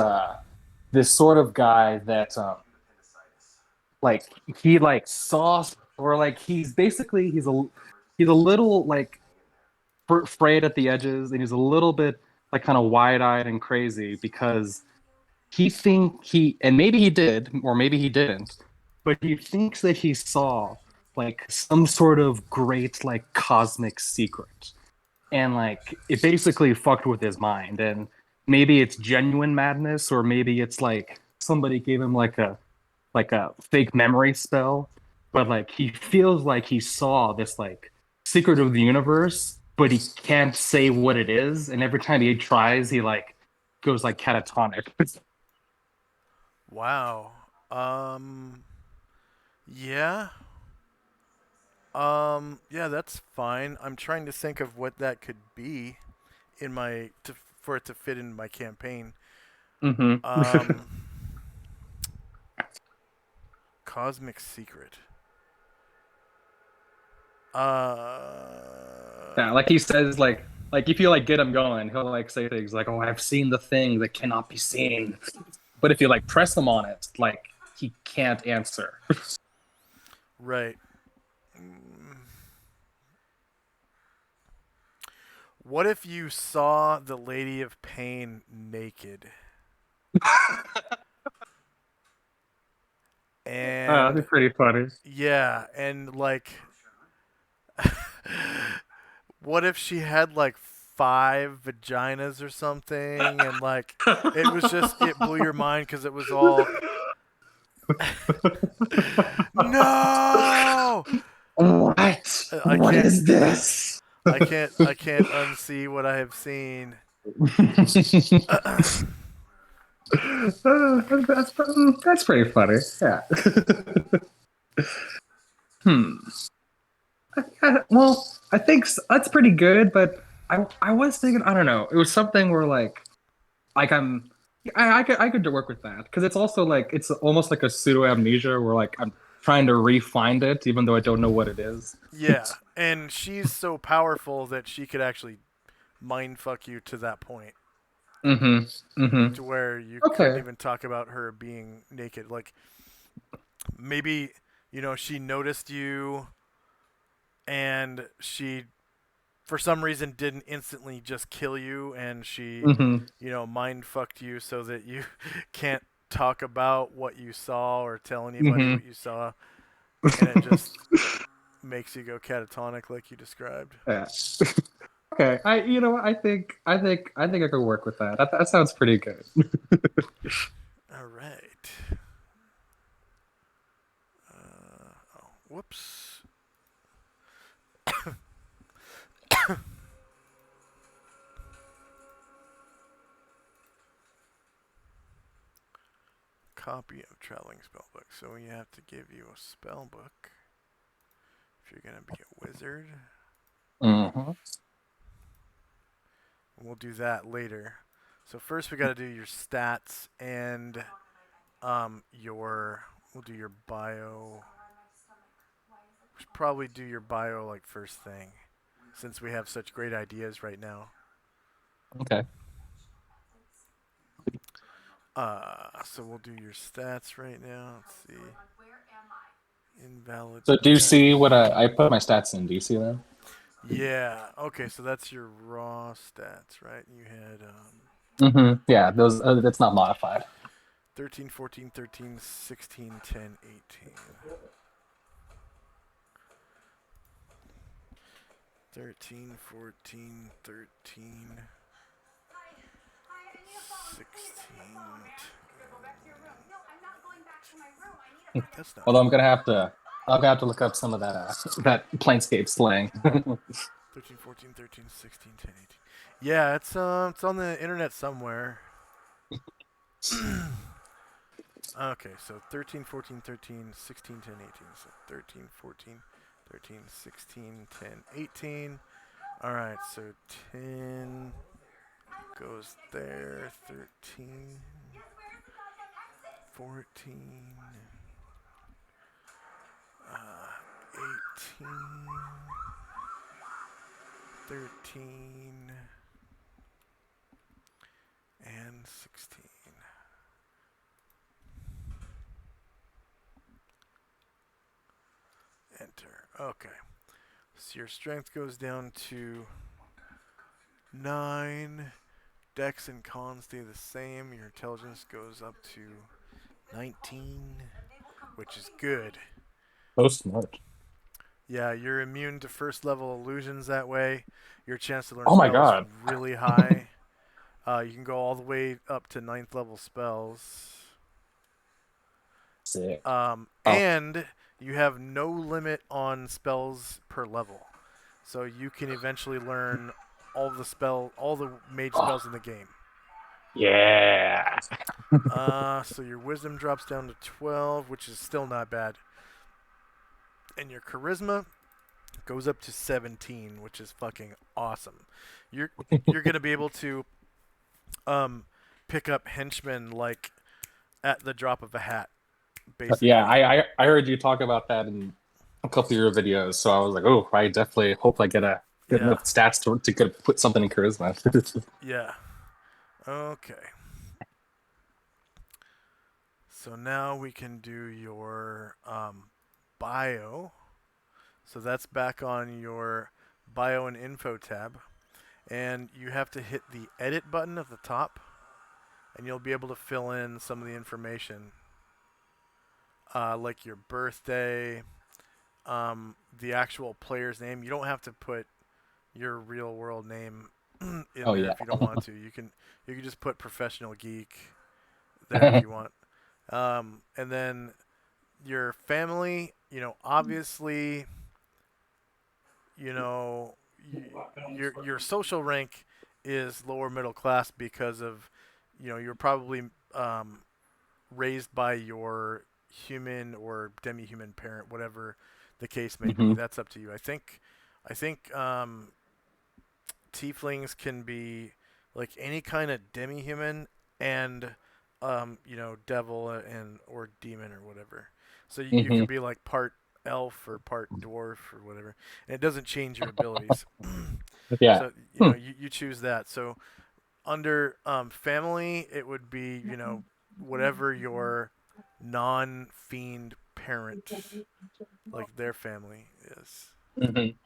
sort of guy that like he like saw or like he's a little like frayed at the edges, and he's a little bit like kind of wide-eyed and crazy because and maybe he did or maybe he didn't, but he thinks that he saw like some sort of great like cosmic secret, and like it basically fucked with his mind. And maybe it's genuine madness, or maybe it's like somebody gave him like a fake memory spell, but like he feels like he saw this like secret of the universe, but he can't say what it is, and every time he tries he like goes like catatonic. wow. Yeah. Yeah, that's fine. I'm trying to think of what that could be for it to fit in my campaign. Hmm. Um, Cosmic Secret. Yeah, like he says, like if you like get him going, he'll like say things like, "Oh, I've seen the thing that cannot be seen," but if you like press him on it, like he can't answer. Right. Mm, What if you saw the Lady of Pain naked? And That's pretty funny. yeah, and like what if she had like five vaginas or something, and like it blew your mind because it was all no. What? I What can't is this? I can't unsee what I have seen. That's pretty funny. Yeah. Hmm. Well, I think that's pretty good, but I was thinking I don't know. It was something where like I could work with that because it's also like it's almost like a pseudo amnesia where like I'm trying to re-find it even though I don't know what it is. Yeah, and she's so powerful that she could actually mind fuck you to that point, Mm-hmm. Mm-hmm. to where you couldn't Okay. even talk about her being naked. Like maybe she noticed you, and she for some reason didn't instantly just kill you, and she Mm-hmm. mind fucked you so that you can't talk about what you saw or tell anybody Mm-hmm. what you saw, and it just makes you go catatonic like you described. Yeah. Okay. I think I could work with that. That sounds pretty good. All right. Oh, whoops. Copy of traveling spellbook. So we have to give you a spell book if you're gonna be a wizard. Mm-hmm. We'll do that later. So first we got to do your stats and your. We'll do your bio. We should probably do your bio like first thing, since we have such great ideas right now. Okay. So we'll do your stats right now. Let's see. Invalid So do you text. see what I put my stats in? Do you see them? Yeah. Okay, so that's your raw stats, right? You had Yeah, those that's not modified. 13, 14, 13, 16, 10, 18. 13, 14, 13, 16. That's not Although right. I'm gonna have to look up some of that that Planescape slang. 13, 14, 13, 16, 10, 18. Yeah, it's on the internet somewhere. Okay, so 13, 14, 13, 16, 10, 18. So 13, 14, 13, 16, 10, 18. All right, so 10 goes there, 13, 14, 18, 13, and 16. Enter. Okay. So your strength goes down to 9. Dex and con stay the same. Your intelligence goes up to 19, which is good. So smart. Yeah, you're immune to first level illusions that way. Your chance to learn Oh my spell is god. really high. You can go all the way up to ninth level spells. Sick. Oh, And you have no limit on spells per level. So you can eventually learn all the mage oh spells in the game. yeah. So your wisdom drops down to 12, which is still not bad. And your charisma goes up to 17, which is fucking awesome. You're you're gonna be able to um, pick up henchmen like at the drop of a hat, Yeah, basically. I heard you talk about that in a couple of your videos, so I was like, oh, I definitely hope I get a good Yeah, enough stats to get, put something in charisma. yeah. Okay. So now we can do your bio. So that's back on your bio and info tab. And you have to hit the edit button at the top, and you'll be able to fill in some of the information, like your birthday, the actual player's name. You don't have to put your real world name in Oh there yeah. if you don't want to. You can just put professional geek there if you want. And then your family, obviously, you know, your social rank is lower middle class because of, you're probably um, raised by your human or demi-human parent, whatever the case may be. hmm That's up to you. I think tieflings can be like any kind of demi-human and devil and or demon or whatever. So you hmm can be like part elf or part dwarf or whatever, and it doesn't change your abilities. Yeah. So Hmm. you choose that. So under family, it would be whatever your non-fiend parent, like their family is, hmm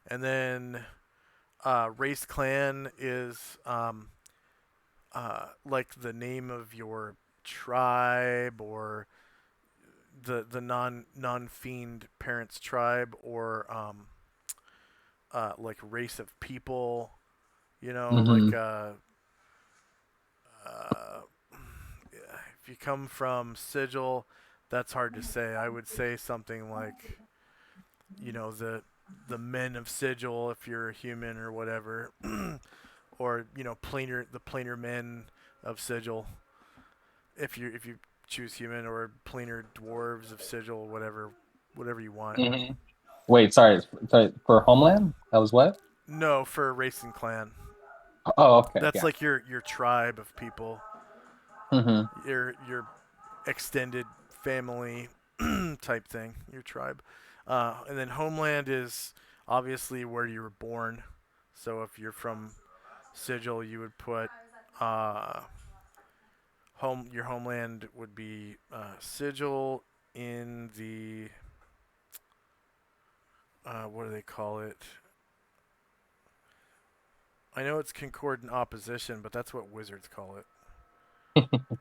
and then race clan is like the name of your tribe or the non fiend parents tribe or like race of people. Like hmm uh, if you come from sigil, that's hard to say. I would say something like the men of sigil if you're a human or whatever, or the planar men of sigil if you choose human, or planar dwarves of sigil, whatever you want. hmm Wait, sorry. For Homeland, that was what? No, for a racing clan, Oh, okay, that's yeah. like your tribe of people, hmm your extended family type thing, your tribe. And then homeland is obviously where you were born. So if you're from sigil, you would put uh, your homeland would be sigil in the what do they call it? I know it's concordant opposition, but that's what wizards call it.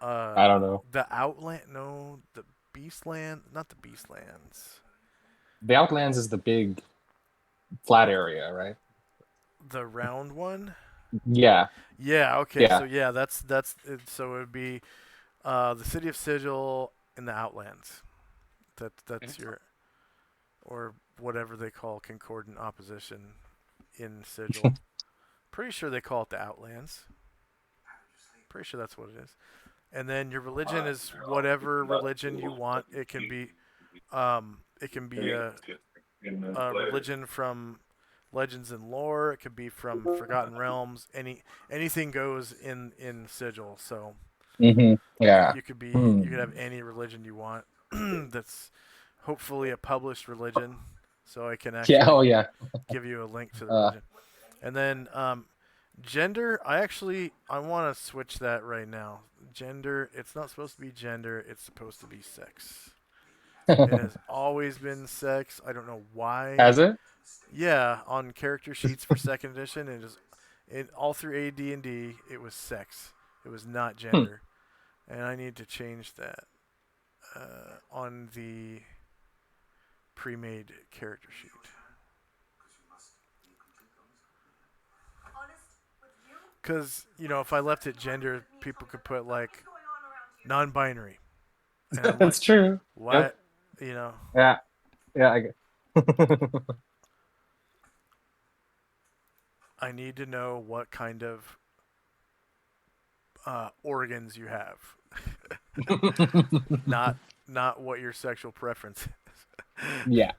I don't know. The Outland, no, the Beastland, not the Beastlands. The Outlands is the big flat area, right? The round one. Yeah, Yeah. Okay. So yeah. yeah, so it would be the city of Sigil in the Outlands. That's your or whatever they call concordant opposition in Sigil. Pretty sure they call it the Outlands. Pretty sure that's what it is. And then your religion is whatever religion you want. It can be a religion from Legends and Lore. It could be from Forgotten Realms. Anything goes in Sigil. So Yeah. you Hmm. could have any religion you want. That's hopefully a published religion, so I can Yeah. actually Oh, yeah. give you a link to the Uh, religion. And then gender. I want to switch that right now. Gender. It's not supposed to be gender. It's supposed to be sex. It has always been sex. I don't know why. has it? Yeah, on character sheets for second edition, all through AD and D, it was sex. It was not Hmm. gender, and I need to change that on the pre-made character sheet. Because if I left it gender, people could put like non-binary, and I'm like, That's true. Yep. what? You know, Yeah. Yeah. I get. I need to know what kind of organs you have, not not what your sexual preference is. Yeah.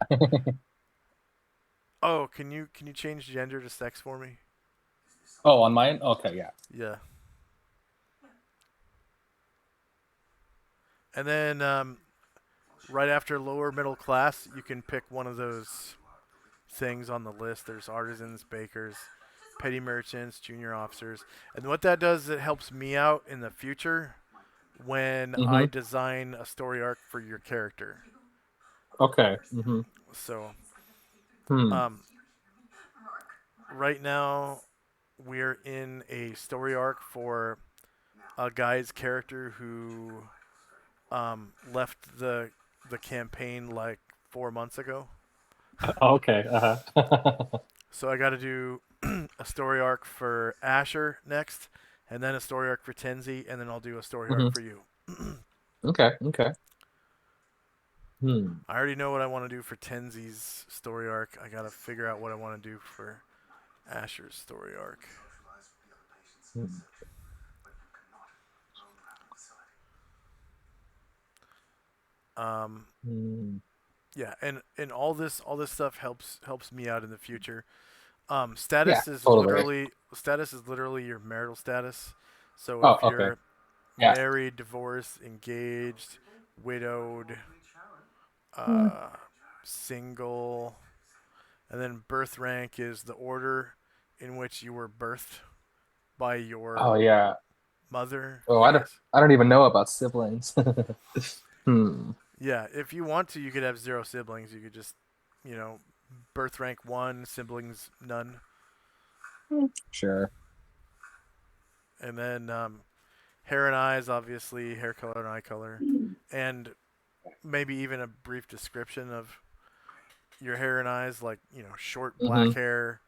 Oh, can you change gender to sex for me? Oh, on mine? Okay, yeah. Yeah. And then right after lower middle class, you can pick one of those things on the list. There's artisans, bakers, petty merchants, junior officers. And what that does, it helps me out in the future when I Mm-hmm. design a story arc for your character. Okay. Mm-hmm. So, Hmm. um, right now, we're in a story arc for a guy's character who left the campaign like 4 months ago. Okay. Uh-huh. So I got to do a story arc for Asher next, and then a story arc for Tenzi, and then I'll do a story arc Hmm. for you. Okay. Okay. Hmm. I already know what I want to do for Tenzi's story arc. I got to figure out what I want to do for Asher's story arc. Hmm. Um, Hmm. yeah, and all this stuff helps me out in the future. Yeah, totally. Status is literally your marital status. So Oh, if okay. you're Yeah. married, divorced, engaged, widowed, Hmm. uh, single, and then birth rank is the order in which you were birthed by Oh, your yeah. mother, Oh, I I don't. guess. I don't even know about siblings. Hmm. Yeah, if you want to, you could have zero siblings. You could just, you know, birth rank one, siblings none, Sure. and then hair and eyes, obviously hair color and eye color, and maybe even a brief description of your hair and eyes, like short black Mm-hmm. hair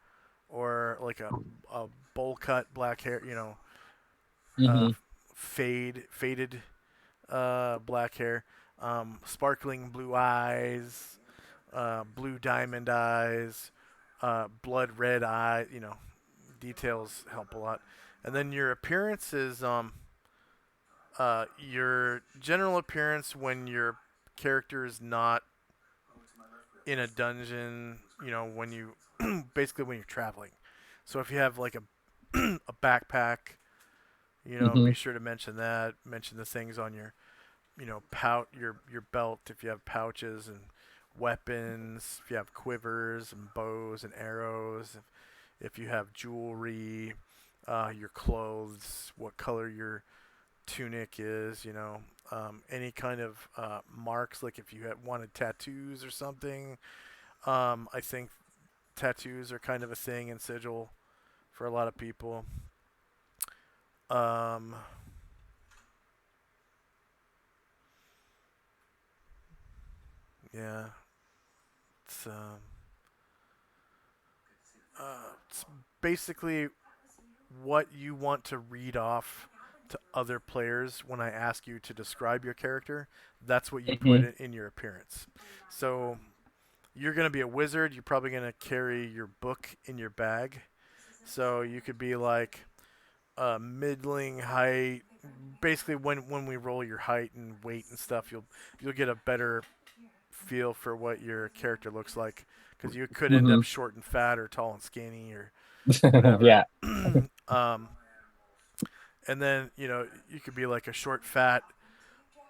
or like a bowl cut black hair, uh, Mm-hmm. faded black hair, sparkling blue eyes, blue diamond eyes, blood red eye. Details help a lot. And then your appearance is your general appearance when your character is not in a dungeon. When you basically when you're traveling. So if you have like a a backpack, Mm-hmm. be sure to mention that. Mention the things on your your belt if you have pouches and weapons, if you have quivers and bows and arrows, if you have jewelry, your clothes, what color your tunic is, any kind of marks, like if you wanted tattoos or something, I think tattoos are kind of a thing in Sigil for a lot of people. Um, yeah, it's, um, it's basically what you want to read off to other players when I ask you to describe your character. That's what you put Hmm. in your appearance. So you're going to be a wizard. You're probably going to carry your book in your bag. So you could be like a middling height. Basically, when we roll your height and weight and stuff, you'll get a better feel for what your character looks like because you could end up Hmm. short and fat or tall and skinny or whatever. Yeah. And then you could be like a short, fat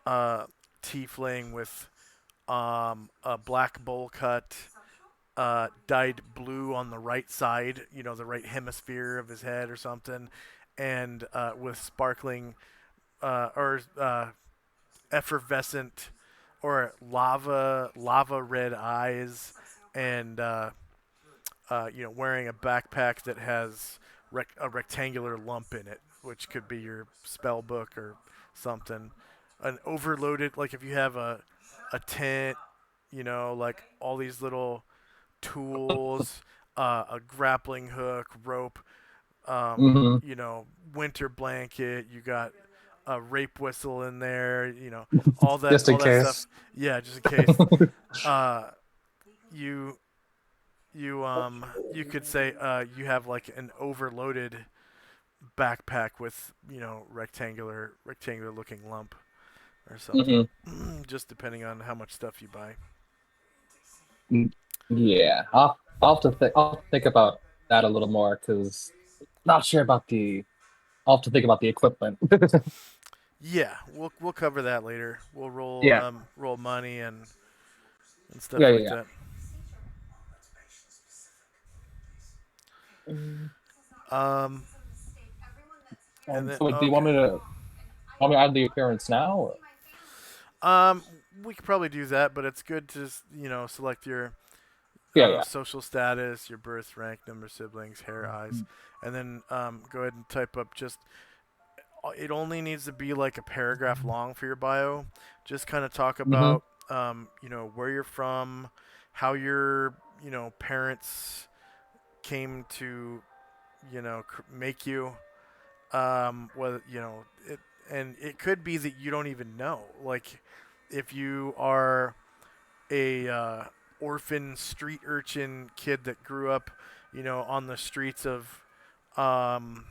uh, tiefling with a black bowl cut, dyed blue on the right side, the right hemisphere of his head or something, and with sparkling or effervescent or lava red eyes, and wearing a backpack that has a rectangular lump in it, which could be your spell book or something. An overloaded, like if you have a tent, like all these little tools, a grappling hook, rope, Hmm. you know, winter blanket. You got a rape whistle in there. All that, Just in all that stuff. case. Yeah, just in case. Uh, you you could say you have like an overloaded backpack with rectangular looking lump or something. Hmm. Just depending on how much stuff you buy. Yeah, I'll have to think about that a little more because not sure about the. I'll have to think about the equipment. Yeah, we'll cover that later. We'll Yeah. roll money and Yeah, stuff like yeah, that. yeah. Um, and then So do you okay. want me to add the appearance now? Or? Um, we could probably do that, but it's good to select your Yeah, yeah. social status, your birth, rank, number, siblings, hair, eyes, and then go ahead and type up just. It only needs to be like a paragraph long for your bio. Just kind of talk Hmm. about where you're from, how your parents came to make you. Whether it, and it could be that you don't even know. Like if you are a orphan street urchin kid that grew up, on the streets um,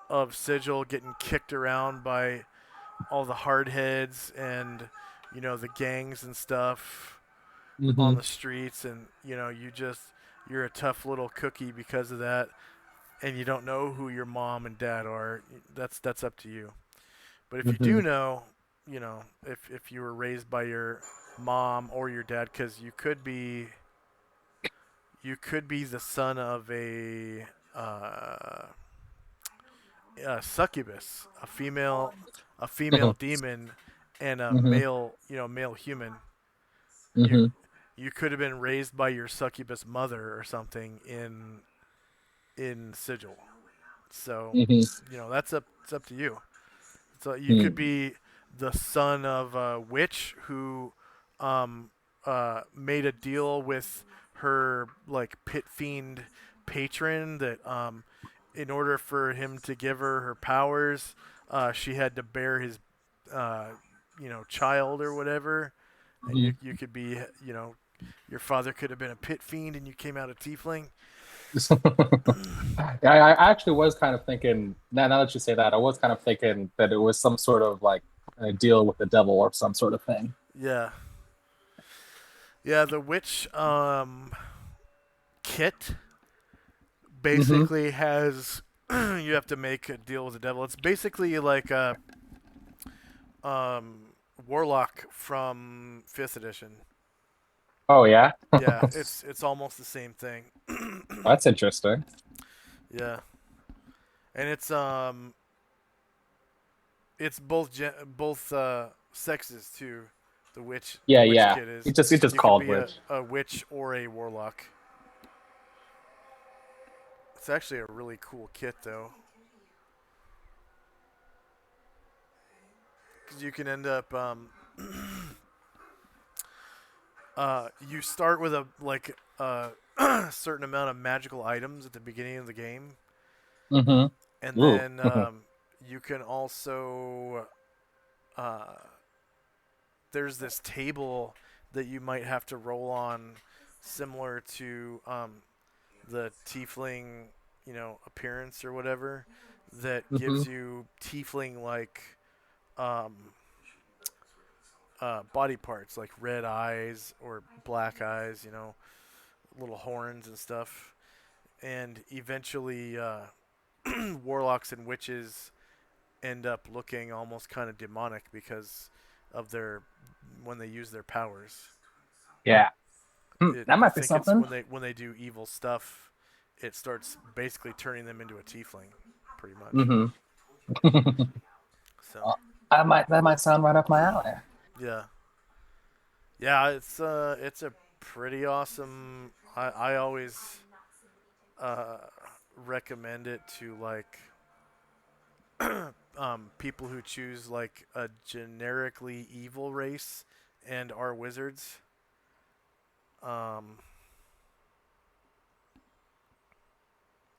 of Sigil, getting kicked around by all the hardheads and the gangs and stuff on Hmm. the streets, and you're a tough little cookie because of that, and you don't know who your mom and dad are. That's up to you. But if you Hmm. do know, if you were raised by your mom or your dad, because you could be the son of uh, a succubus, a female Hmm. demon, and a Hmm. male human. You Hmm. you could have been raised by your succubus mother or something in Sigil. So Hmm. that's up it's up to you. So you could Hmm. be the son of a witch who um, made a deal with her like pit fiend patron that in order for him to give her powers, she had to bear his uh, child or whatever. And you Hmm. you could be your father could have been a pit fiend and you came out a tiefling. Yeah, I actually was kind of thinking, now that you say that, I was kind of thinking that it was some sort of like a deal with the devil or some sort of thing. Yeah, yeah. The witch kit Hmm. basically has you have to make a deal with the devil. It's basically like a warlock from fifth edition. Oh, yeah. Yeah, it's almost the same thing. That's interesting. Yeah, and it's both sexes too. The Yeah, witch yeah. kit is. It just You can called be witch. a witch or a warlock. It's actually a really cool kit though, because you can end up you start with a certain amount of magical items at the beginning of the game, and Mm-hmm. Ooh. then you can also uh, there's this table that you might have to roll on, similar to the tiefling, appearance or whatever, that Mm-hmm. gives you tiefling like um, body parts like red eyes or black eyes, little horns and stuff. And eventually, warlocks and witches end up looking almost kind of demonic because of their when they use their powers. Yeah. That I might be think it's something. when they do evil stuff, it starts basically turning them into a tiefling, pretty much. Mm-hmm. So That might sound right up my alley. yeah, yeah, it's a pretty awesome. I always uh, recommend it to like people who choose like a generically evil race and are wizards. Um,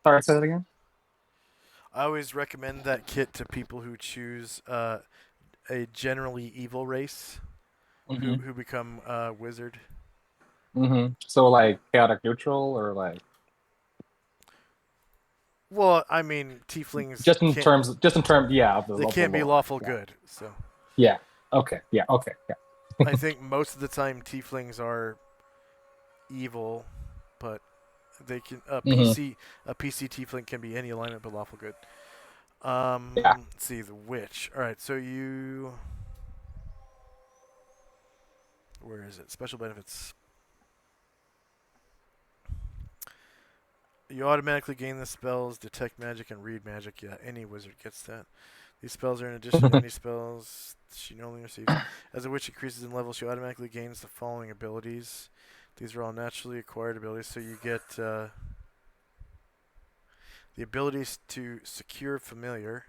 Sorry, say that again. I always recommend that kit to people who choose a generally evil race Mm-hmm. who become wizard. Mm-hmm. So like chaotic neutral or like Well, I mean, tieflings can't just in terms, yeah, they of the can't be lore. lawful Yeah. good. So Yeah. Okay. Yeah. Okay. Yeah. I think most of the time tieflings are evil, but they can Mm-hmm. a PC tiefling can be any alignment but lawful good. Yeah. Let's see the witch. All right, so where is it? Special benefits. You automatically gain the spells Detect Magic and Read Magic. Yeah, any wizard gets that. These spells are in addition to any spells she normally receives. As a witch increases in level, she automatically gains the following abilities. These are all naturally acquired abilities, so you get the abilities to Secure Familiar.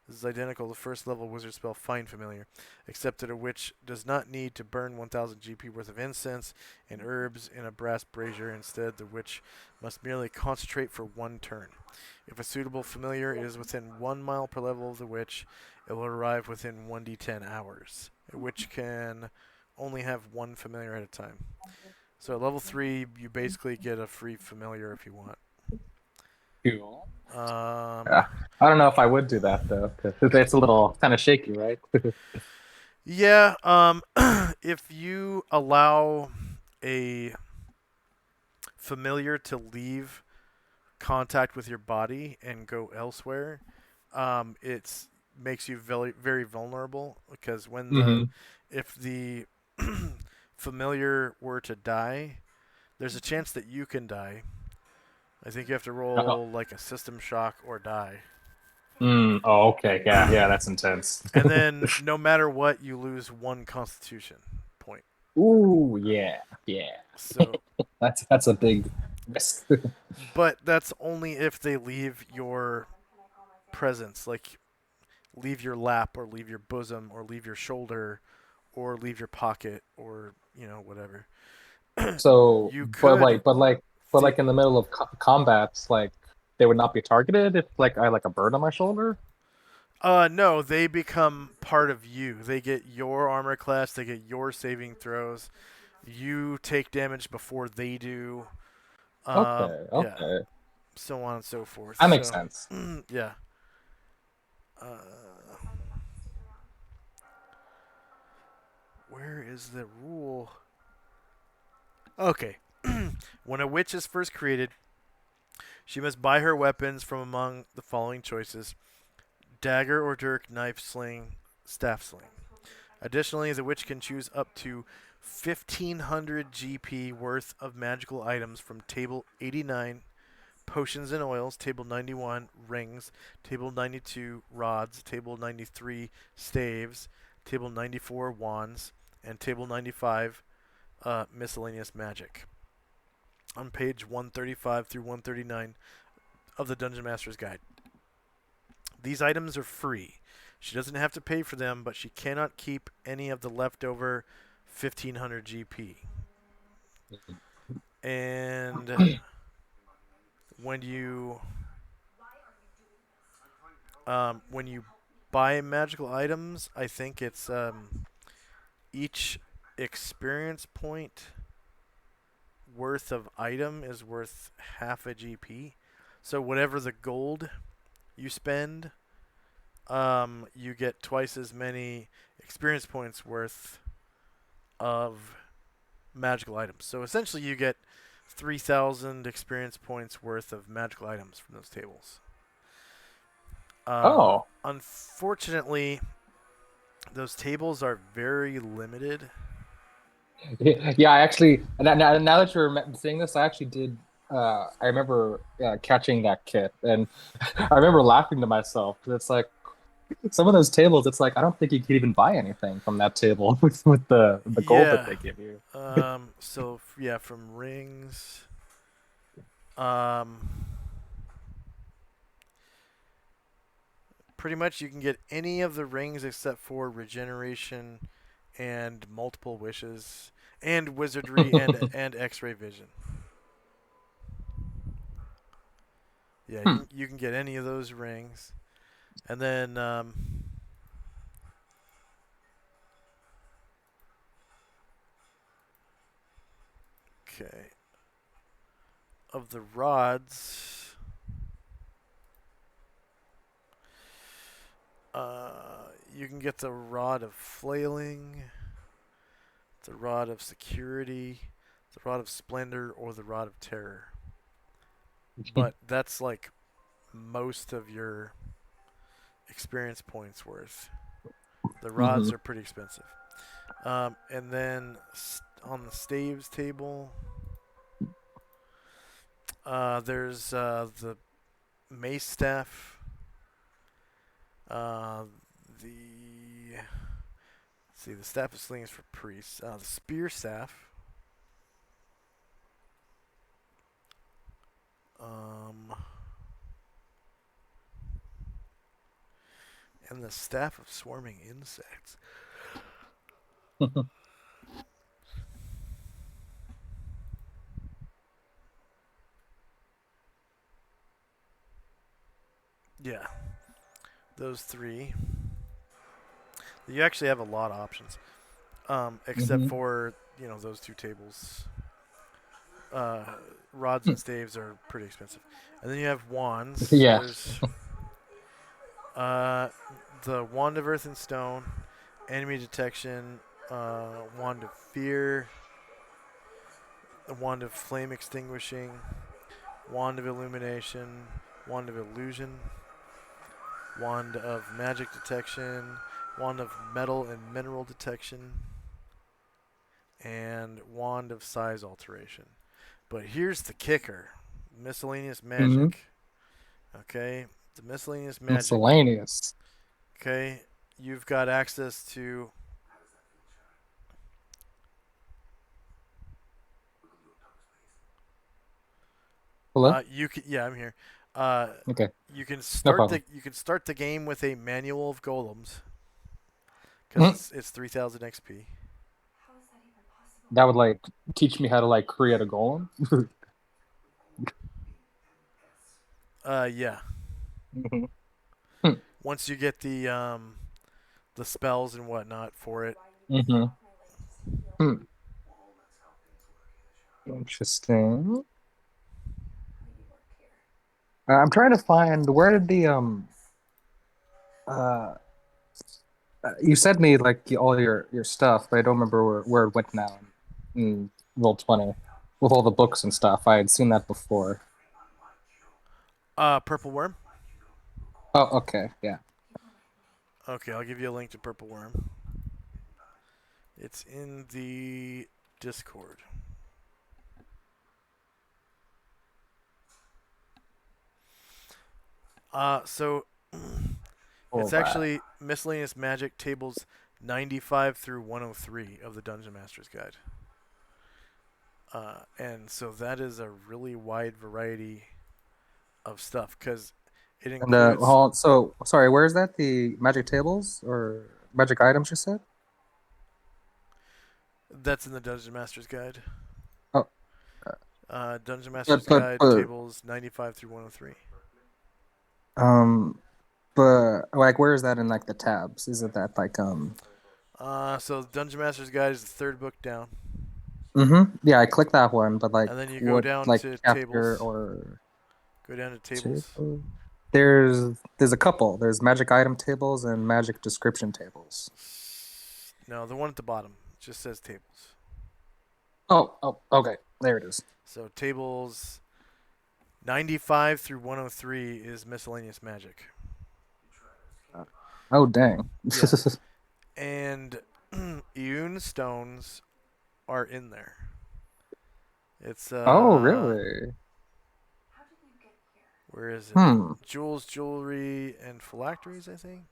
This is identical to first level wizard spell Find Familiar, except that a witch does not need to burn 1000 GP worth of incense and herbs in a brass brazier. Instead, the witch must merely concentrate for one turn. If a suitable familiar is within 1 mile per level of the witch, it will arrive within 1d10 hours. A witch can only have one familiar at a time. So at level 3, you basically get a free familiar if you want. Cool. Um, Yeah. I don't know if I would do that though, because it's a little kind of shaky, right? yeah, if you allow a familiar to leave contact with your body and go elsewhere, it's makes you very very vulnerable because Mm-hmm. if the familiar were to die, there's a chance that you can die. I think you have to Oh. roll like a system shock or die. Oh, okay. Yeah, yeah, that's intense. And then no matter what, you lose one constitution point. Ooh, yeah, yeah. So, That's a big risk. but that's only if they leave your presence, like leave your lap or leave your bosom or leave your shoulder or leave your pocket or, whatever. So, You but could like, but like, but the like in the middle of combats, like they would not be targeted if like I had, like a bird on my shoulder. no, they become part of you. They get your armor class, they get your saving throws. You take damage before they do. Okay, Yeah, okay, so on and so forth. that makes So, sense. yeah. Uh, where is the rule? Okay. When a witch is first created, she must buy her weapons from among the following choices: dagger or dirk, knife, sling, staff sling. Additionally, the witch can choose up to 1500 GP worth of magical items from table 89, potions and oils, table 91, rings, table 92, rods, table 93, staves, table 94, wands, and Table 95, Miscellaneous Magic, on page 135 through 139 of the Dungeon Master's Guide. These items are free. She doesn't have to pay for them, but she cannot keep any of the leftover 1500 GP. And when you buy magical items, I think it's each experience point worth of item is worth half a GP. So whatever the gold you spend, you get twice as many experience points worth of magical items. So essentially, you get 3,000 experience points worth of magical items from those tables. Oh, Unfortunately, those tables are very limited. yeah. I actually now that you're saying this, I actually did. I remember catching that kit, and I remember laughing to myself because it's like some of those tables. It's like I don't think you could even buy anything from that table with the gold that Yeah. they give you. So yeah, from rings. Um, Pretty much you can get any of the rings except for regeneration and multiple wishes and wizardry and X-ray vision. Yeah, Hmm. you can get any of those rings, and then okay, of the rods, you can get the rod of flailing, the rod of security, the rod of splendor, or the rod of terror. But that's like most of your experience points worth. The rods Mhm. are pretty expensive. And then on the staves table, there's the mace staff, uh, the let's see, the staff of sling is for priests. The spear staff, um, and the staff of swarming insects. Yeah, those three. You actually have a lot of options, except Mhm. for those two tables. Uh, Rods and staves are pretty expensive, and then you have wands. So Yeah. there's uh, the wand of earth and stone, enemy detection, wand of fear, the wand of flame extinguishing, wand of illumination, wand of illusion, wand of magic detection, wand of metal and mineral detection, and wand of size alteration. But here's the kicker: miscellaneous Hmm. magic. Okay, the miscellaneous magic. Miscellaneous. Okay, you've got access to. Hello? You can, yeah, I'm here. Uh, Okay, you can no start problem. the game with a manual of golems because Mhm. it's 3,000 XP. That would like teach me how to like create a golem. Yeah. Mhm. Once you get the spells and whatnot for it. Mhm. Hmm. Interesting. I'm trying to find where did the uh you sent me like all your stuff, but I don't remember where it went now in Roll 20 with all the books and stuff. I had seen that before. Purple worm. Oh, okay, yeah. Okay, I'll give you a link to purple worm. It's in the Discord. So All it's that. actually miscellaneous magic tables 95 through 103 of the Dungeon Master's Guide. And so that is a really wide variety of stuff because it And includes. so sorry, where is that? The magic tables or magic items you said? That's in the Dungeon Master's Guide. Oh, Dungeon but Master's but Guide but tables 95 through 103. um but like where is that in like the tabs? Is it that like So Dungeon Master's Guide is the third book down, yeah, I clicked that one, but like and then you go what down like to chapter tables. or Go down to tables. table? There's a couple. There's magic item tables and magic description tables. No, the one at the bottom just says tables. Oh, okay. There it is. So tables 95 through 103 is miscellaneous magic. Oh, dang. Yeah, and Ioun stones are in there. It's Oh, really? where is it? Hmm. Jewels, jewelry, and phylacteries, I think.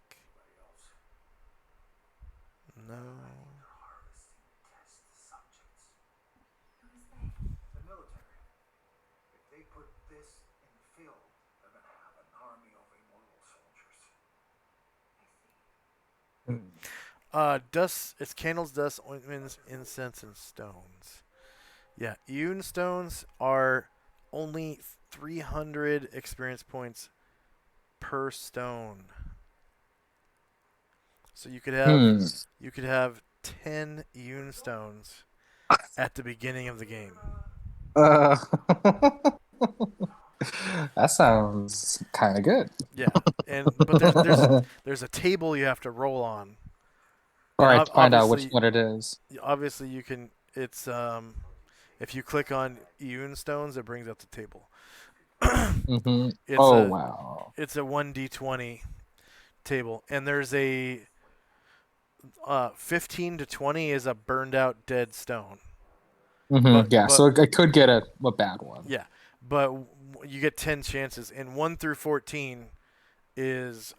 No. Dust. It's candles, dust, ointments, incense, and stones. Yeah, Ioun stones are only 300 experience points per stone. So Hmm. you could have 10 Ioun stones at the beginning of the game. Uh, that sounds kind of good. Yeah, and but there's a table you have to roll on, All and right, to find out which obviously what it is. you can. It's if you click on Ioun stones, it brings up the table. it's Oh, a wow. it's a 1d20 table, and there's a 15 to 20 is a burned out dead stone. Yeah, But so it could get a bad one. yeah, but you get 10 chances, and 1 through 14 is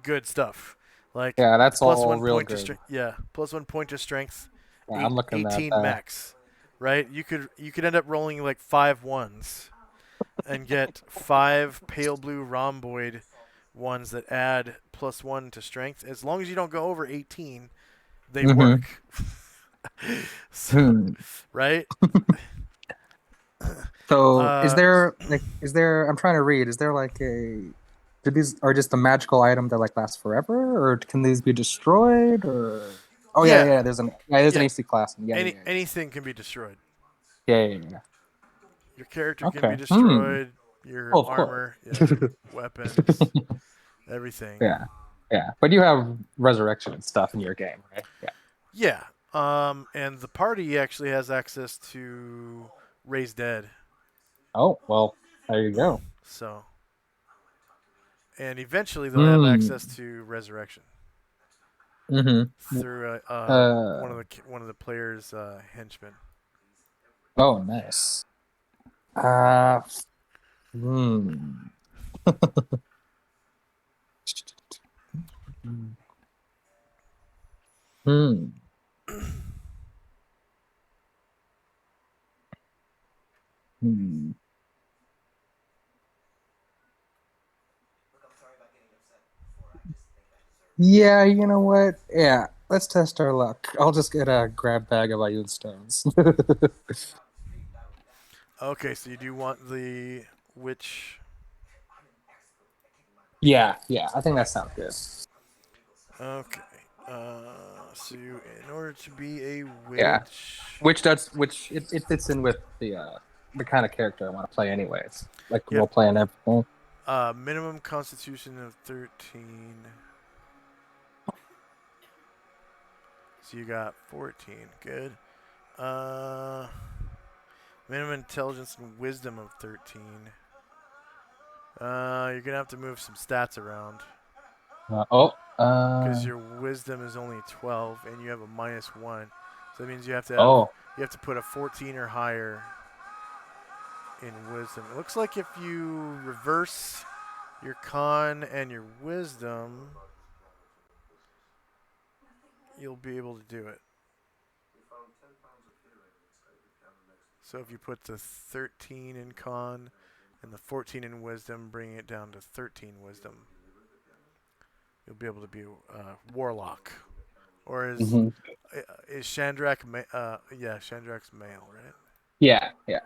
good stuff. Like Yeah, that's plus all one real point to good. strength. Yeah, plus 1 point to strength. Yeah, I'm looking at 18 that. max. Right? You could end up rolling like 5 1s and get 5 pale blue rhomboid ones that add +1 to strength. As long as you don't go over 18, they hmm work. So, Hmm. right? So Uh, is there I'm trying to read, is there like a do these are just a magical item that like lasts forever or can these be destroyed or oh yeah, there's an yeah. AC class. Anything can be destroyed. Yeah. Your character can be Okay. Hmm. destroyed. Your Oh, of course. armor, yeah, weapons, everything. Yeah. Yeah. But you have resurrection and stuff in your game, right? Yeah. Yeah. And the party actually has access to raise dead. Oh, well, there you go. So, and eventually they'll have access Hmm. to resurrection Mm-hmm. through Uh one of the players' henchmen. oh, nice. Uh hmm. Hmm. Hmm. Yeah, you know what? Yeah, let's test our luck. I'll just get a grab bag of Ioun stones. Okay, so you do want the witch. Yeah, I think that sounds good. Okay. So in order to be a Yeah, witch, it fits in with the kind of character I want to play anyways, like yep. role play and everything. Minimum Constitution of 13. So you got 14. Good. Uh, minimum intelligence and wisdom of 13. You're gonna have to move some stats around Uh, oh, because uh, your wisdom is only 12 and you have a -1. So that means oh, you have to put a 14 or higher in wisdom. It looks like if you reverse your con and your wisdom, you'll be able to do it. So if you put the 13 in con and the 14 in wisdom, bringing it down to 13 wisdom, you'll be able to be warlock. Or Hmm. is Shandrak? Yeah, Shandrak's male, right? Yeah, yeah.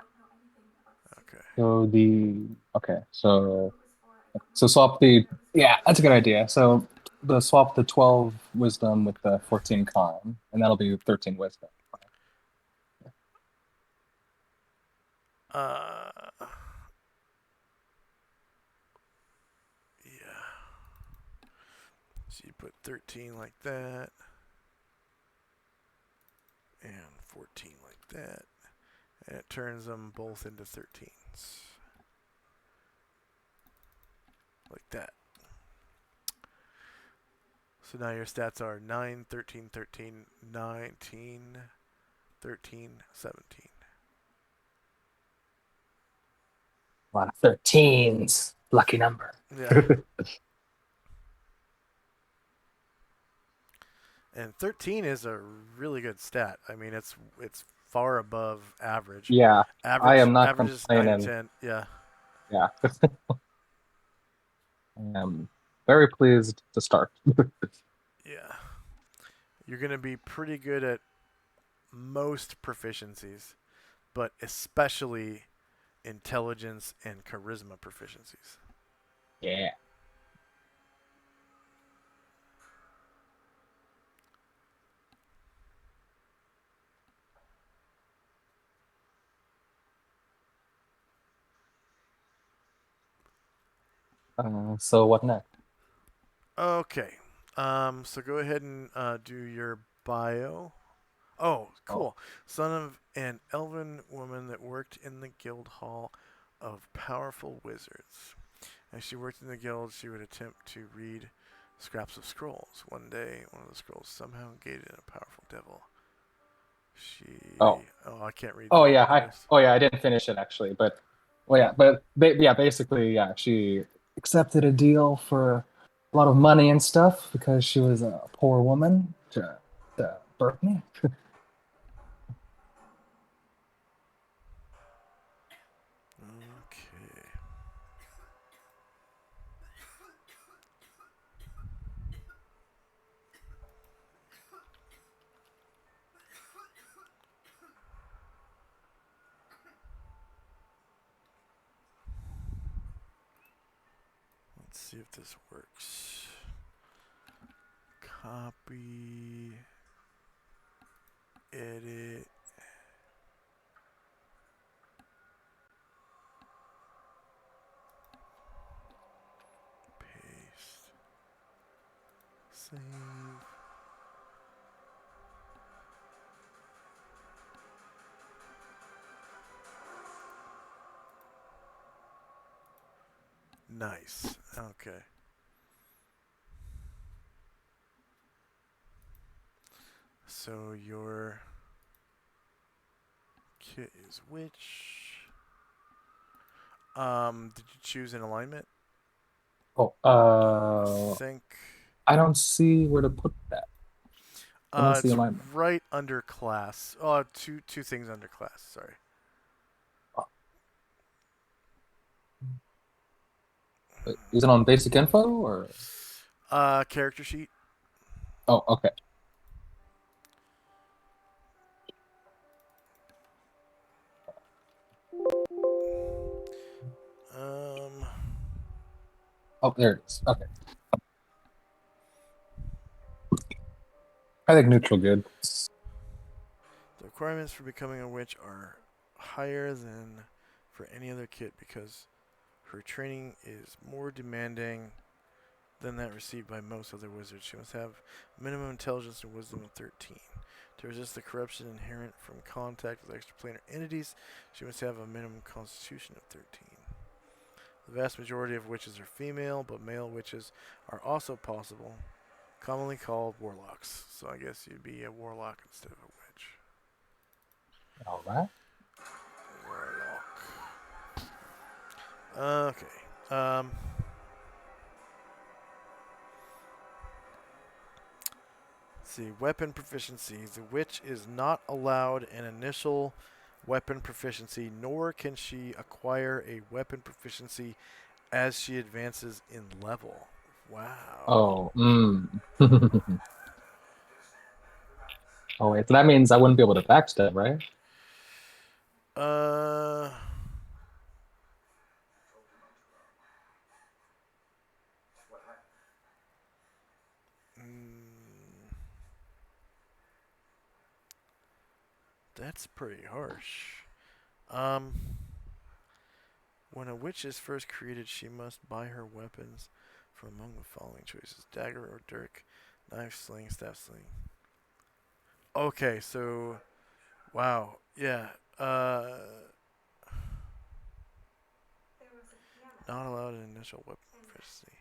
Okay. So the okay, so swap the yeah, that's a good idea. So the swap the 12 wisdom with the 14 con, and that'll be 13 wisdom. Uh, yeah. So you put 13 like that, and 14 like that, and it turns them both into 13s. Like that. So now your stats are 9, 13, 13, 19, 13, 17. A lot of 13s. Lucky number. Yeah. And 13 is a really good stat. I mean, it's far above average. Yeah, I am not Average is 9 to complaining. 10. Yeah. Yeah, I am very pleased to start. Yeah. You're going to be pretty good at most proficiencies, but especially intelligence and charisma proficiencies. Yeah. So what next? Okay. So go ahead and do your bio. Oh, Oh, cool. Son of an elven woman that worked in the guild hall of powerful wizards. As she worked in the guild, she would attempt to read scraps of scrolls. One day, one of the scrolls somehow gated in a powerful devil. oh, I can't read oh through yeah. all this. I didn't finish it actually, but well, yeah, but yeah, basically, yeah, she accepted a deal for a lot of money and stuff because she was a poor woman to birth me. Okay. Let's see if this works. Copy. Edit. Paste. Save. Nice. Okay. So your kit is which? Did you choose an alignment? Oh, I think I don't see where to put that. I don't see it's alignment. right under class. Oh, two things under class. Sorry. Oh, wait, is it on basic info or? Character sheet. Oh, okay. Um, Oh, there it is. Okay. I think neutral good. the requirements for becoming a witch are higher than for any other kit because her training is more demanding than that received by most other wizards. She must have minimum intelligence and wisdom of 13. To resist the corruption inherent from contact with extraplanar entities, she must have a minimum constitution of 13. The vast majority of witches are female, but male witches are also possible, commonly called warlocks. So I guess you'd be a warlock instead of a witch. All right. Warlock. Okay. see. Weapon proficiency. The witch is not allowed an initial weapon proficiency, nor can she acquire a weapon proficiency as she advances in level. Wow. Oh, Oh wait, so that means I wouldn't be able to backstab, right? Uh, mm, that's pretty harsh. Um, when a witch is first created, she must buy her weapons from among the following choices: dagger or dirk, knife, sling, staff, sling. Okay, so wow, yeah. Not allowed an initial weapon proficiency,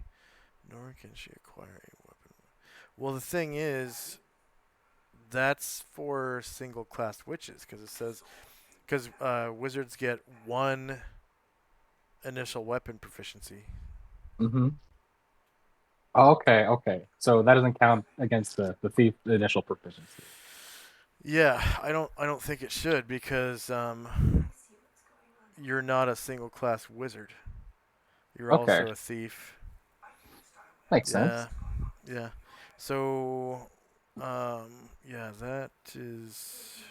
nor can she acquire a weapon. Well, the thing is, that's for single class witches because it says because wizards get one initial weapon proficiency. Mm-hmm. Okay, okay. So that doesn't count against the thief initial proficiency. Yeah, I don't think it should because you're not a single class wizard. You're Okay, also a thief. makes Yeah, sense. yeah. So, yeah, that is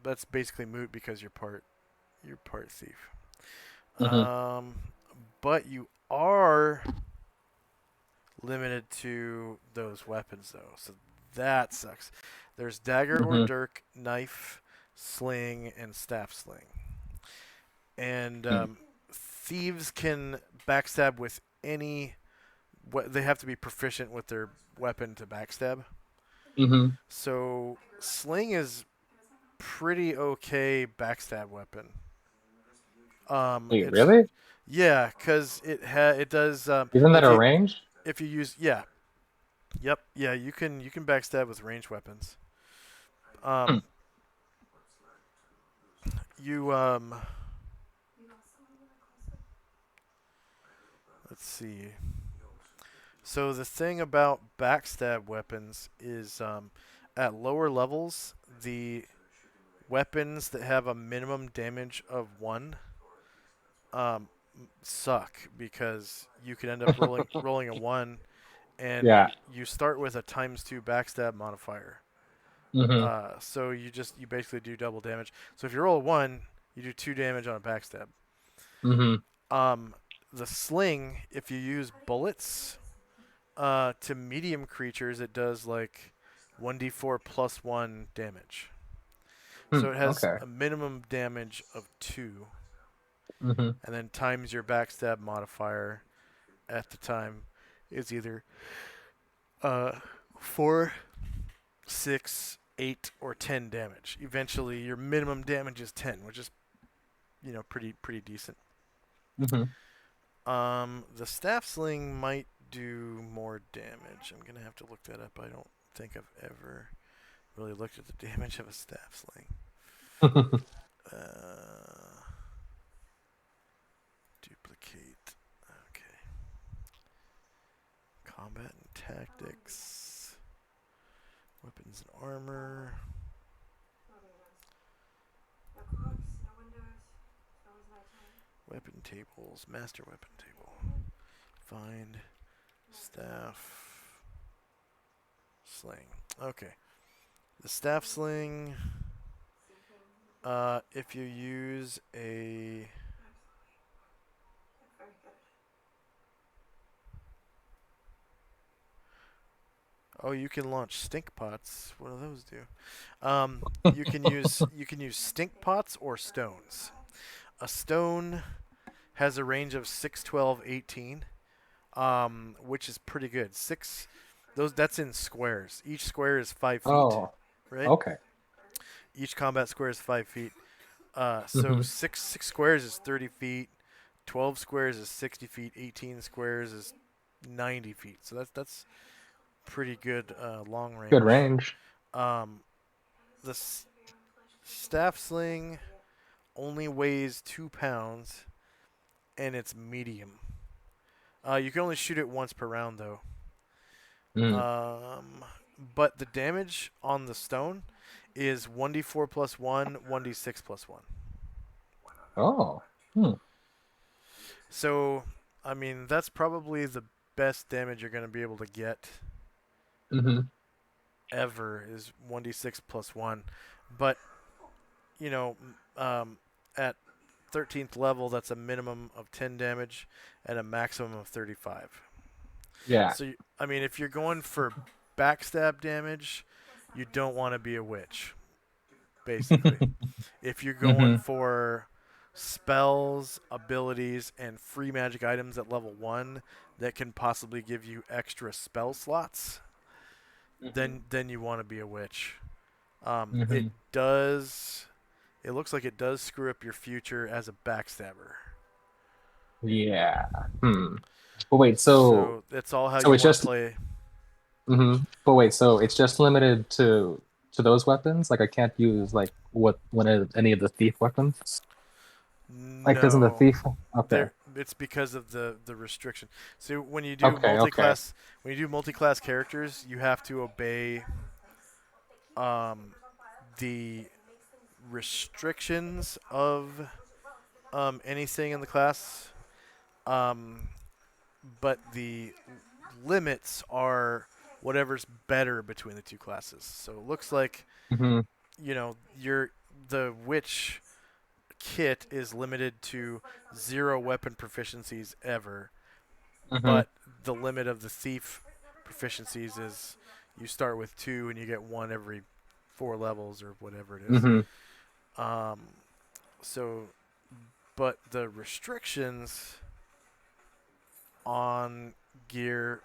that's basically moot because you're part thief. Mm-hmm. Um, but you are limited to those weapons though, so that sucks. There's dagger or Mm-hmm. dirk, knife, sling, and staff sling. And thieves can backstab with any. They have to be proficient with their weapon to backstab. Mm-hmm. So sling is pretty okay backstab weapon. Wait, It's really? yeah, cause it does. Isn't that If a you range? if you use yeah, yep, yeah, you can backstab with ranged weapons. Hmm. Um, you let's see. So the thing about backstab weapons is at lower levels, the weapons that have a minimum damage of one um, suck because you could end up rolling a one, and Yeah. you start with a times two backstab modifier. Mm-hmm. So you basically do double damage. So if you roll a one, you do two damage on a backstab. Mm-hmm. Um, the sling, if you use bullets to medium creatures, it does like 1d4 plus 1 damage. Hmm. So it has Okay. a minimum damage of 2, Mm-hmm. and then times your backstab modifier at the time is either uh, 4, 6, 8, or 10 damage. Eventually, your minimum damage is 10, which is pretty decent. Mm-hmm. The staff sling might do more damage. I'm gonna have to look that up. I don't think I've ever really looked at the damage of a staff sling. Uh, duplicate. Okay. Combat and tactics. Weapons and armor. Weapon tables. Master weapon table. Find staff sling. Okay. The staff sling. If you use a Oh, you can launch stink pots. What do those do? You can use stink pots or stones. A stone has a range of 6, 12, 18, which is pretty good. That's in squares. Each square is 5 feet, Oh, right? okay. Each combat square is 5 feet. So Mm-hmm. six squares is 30 feet. 12 squares is 60 feet. 18 squares is 90 feet. So that's pretty good long Good range. range. Um, the staff sling only weighs 2 pounds, and it's medium. You can only shoot it once per round, though. Mm. Um, but the damage on the stone is 1d4 plus 1, 1d6 plus 1. Oh. Hmm. So, I mean, that's probably the best damage you're going to be able to get Mm-hmm. ever is 1d6 plus 1. But, you know, at 13th level, that's a minimum of 10 damage and a maximum of 35. Yeah. So, I mean, if you're going for backstab damage, you don't want to be a witch, basically. If you're going Mm-hmm. for spells, abilities, and free magic items at level 1 that can possibly give you extra spell slots, Mm-hmm. then you want to be a witch. It Mm-hmm. does. It looks like it does screw up your future as a backstabber. Yeah. Hmm. But wait, So that's all how so you it's want to just play. But wait, so it's just limited to those weapons? Like I can't use like what one of any of the thief weapons? Like doesn't the No, thief? Okay. there. It's because of the restriction. So when you do Okay, okay. multi-class characters, you have to obey um, the restrictions of anything in the class, um, but the limits are whatever's better between the two classes. So it looks like Mm-hmm. your the witch kit is limited to 0 weapon proficiencies ever, Mm-hmm. but the limit of the thief proficiencies is you start with 2 and you get 1 every 4 levels or whatever it is. Mm-hmm. Um, so, but the restrictions on gear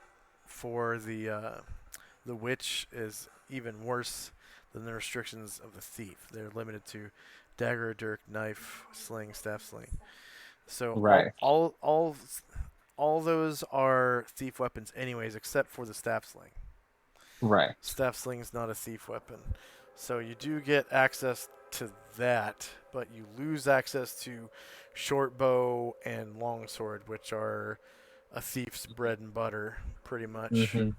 for the witch is even worse than the restrictions of the thief. They're limited to dagger, dirk, knife, sling, staff, sling. So Right. all those are thief weapons anyways, except for the staff sling. Right. Staff sling is not a thief weapon. So you do get access to that, but you lose access to short bow and longsword, which are a thief's bread and butter, pretty much. Mm-hmm.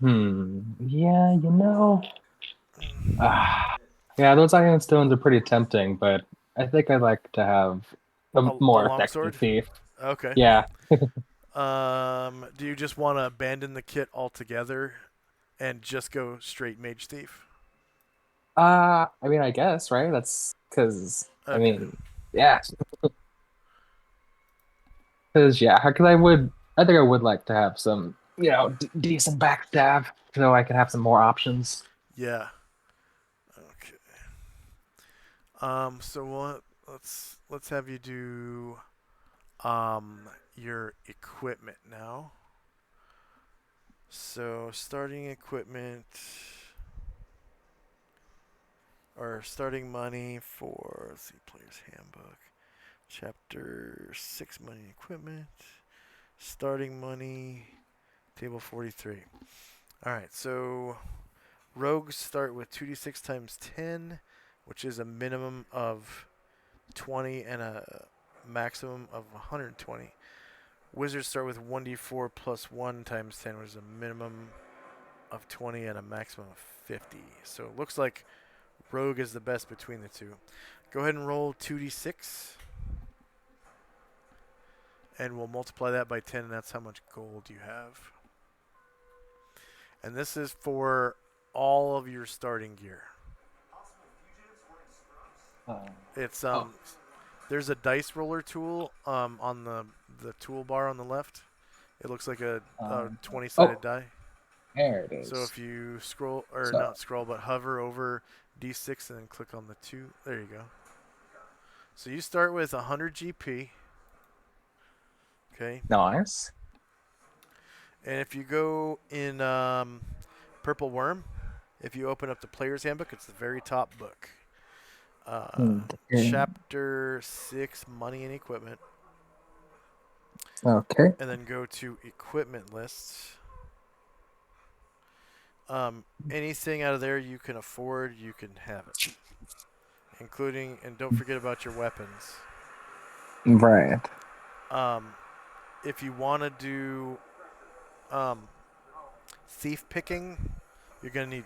Hmm. Yeah, yeah, those iron stones are pretty tempting, but I think I'd like to have a A more effective longsword? thief. Okay. Yeah. Do you just want to abandon the kit altogether and just go straight mage thief? I mean, I guess, right? That's because I Okay. mean, yeah, because I think I would like to have some, d decent backstab, so I can have some more options. Yeah. Okay. So let's have you do your equipment now. So starting equipment or starting money for, let's see, player's handbook, chapter 6, money and equipment, starting money, table 43. All right, so rogues start with 2d6 times 10, which is a minimum of 20 and a maximum of 120. Wizards start with 1d4 plus 1 times 10, which is a minimum of 20 and a maximum of 50. So it looks like rogue is the best between the two. Go ahead and roll 2d6, and we'll multiply that by 10, and that's how much gold you have. And this is for all of your starting gear. It's Oh, there's a dice roller tool on the toolbar on the left. It looks like a um, 20-sided oh, die. there it So is. if you scroll, or So not scroll, but hover over D6 and then click on the 2, there you go. So you start with 100 GP, okay? nice. And if you go in Purple Worm, if you open up the Player's Handbook, it's the very top book. Uh, Hmm. Chapter 6, Money and Equipment. Okay. And then go to Equipment Lists. Anything out of there you can afford, you can have it. Including, and don't forget about your weapons. Right. Um, if you want to do um, thief picking. You're gonna need,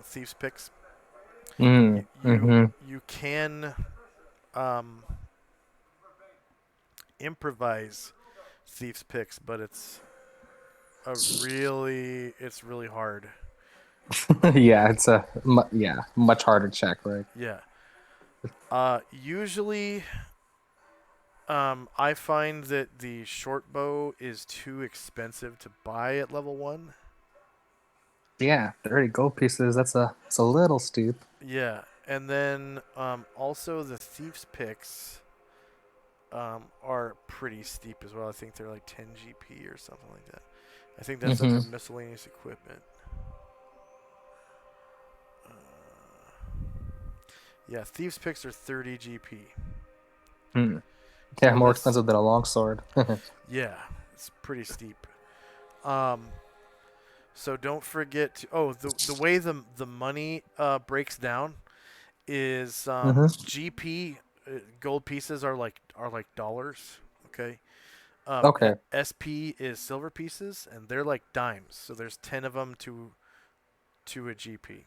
thieves picks. You Mm, you, mm-hmm. you can um, improvise thieves picks, but it's really hard. Yeah, it's yeah, much harder check, right? Yeah. Usually, I find that the short bow is too expensive to buy at level 1. Yeah, 30 gold pieces. It's a little steep. Yeah, and then also the thieves picks are pretty steep as well. I think they're like 10 GP or something like that. I think that's under Mm-hmm. miscellaneous equipment. Uh, yeah, thieves picks are 30 GP. Mm. Yeah, So more this, expensive than a longsword. yeah, it's pretty steep. Um, so don't forget to. Oh, the way the money breaks down is Mm-hmm. GP gold pieces are like dollars. Okay. Okay, SP is silver pieces, and they're like dimes. So there's 10 of them to a GP.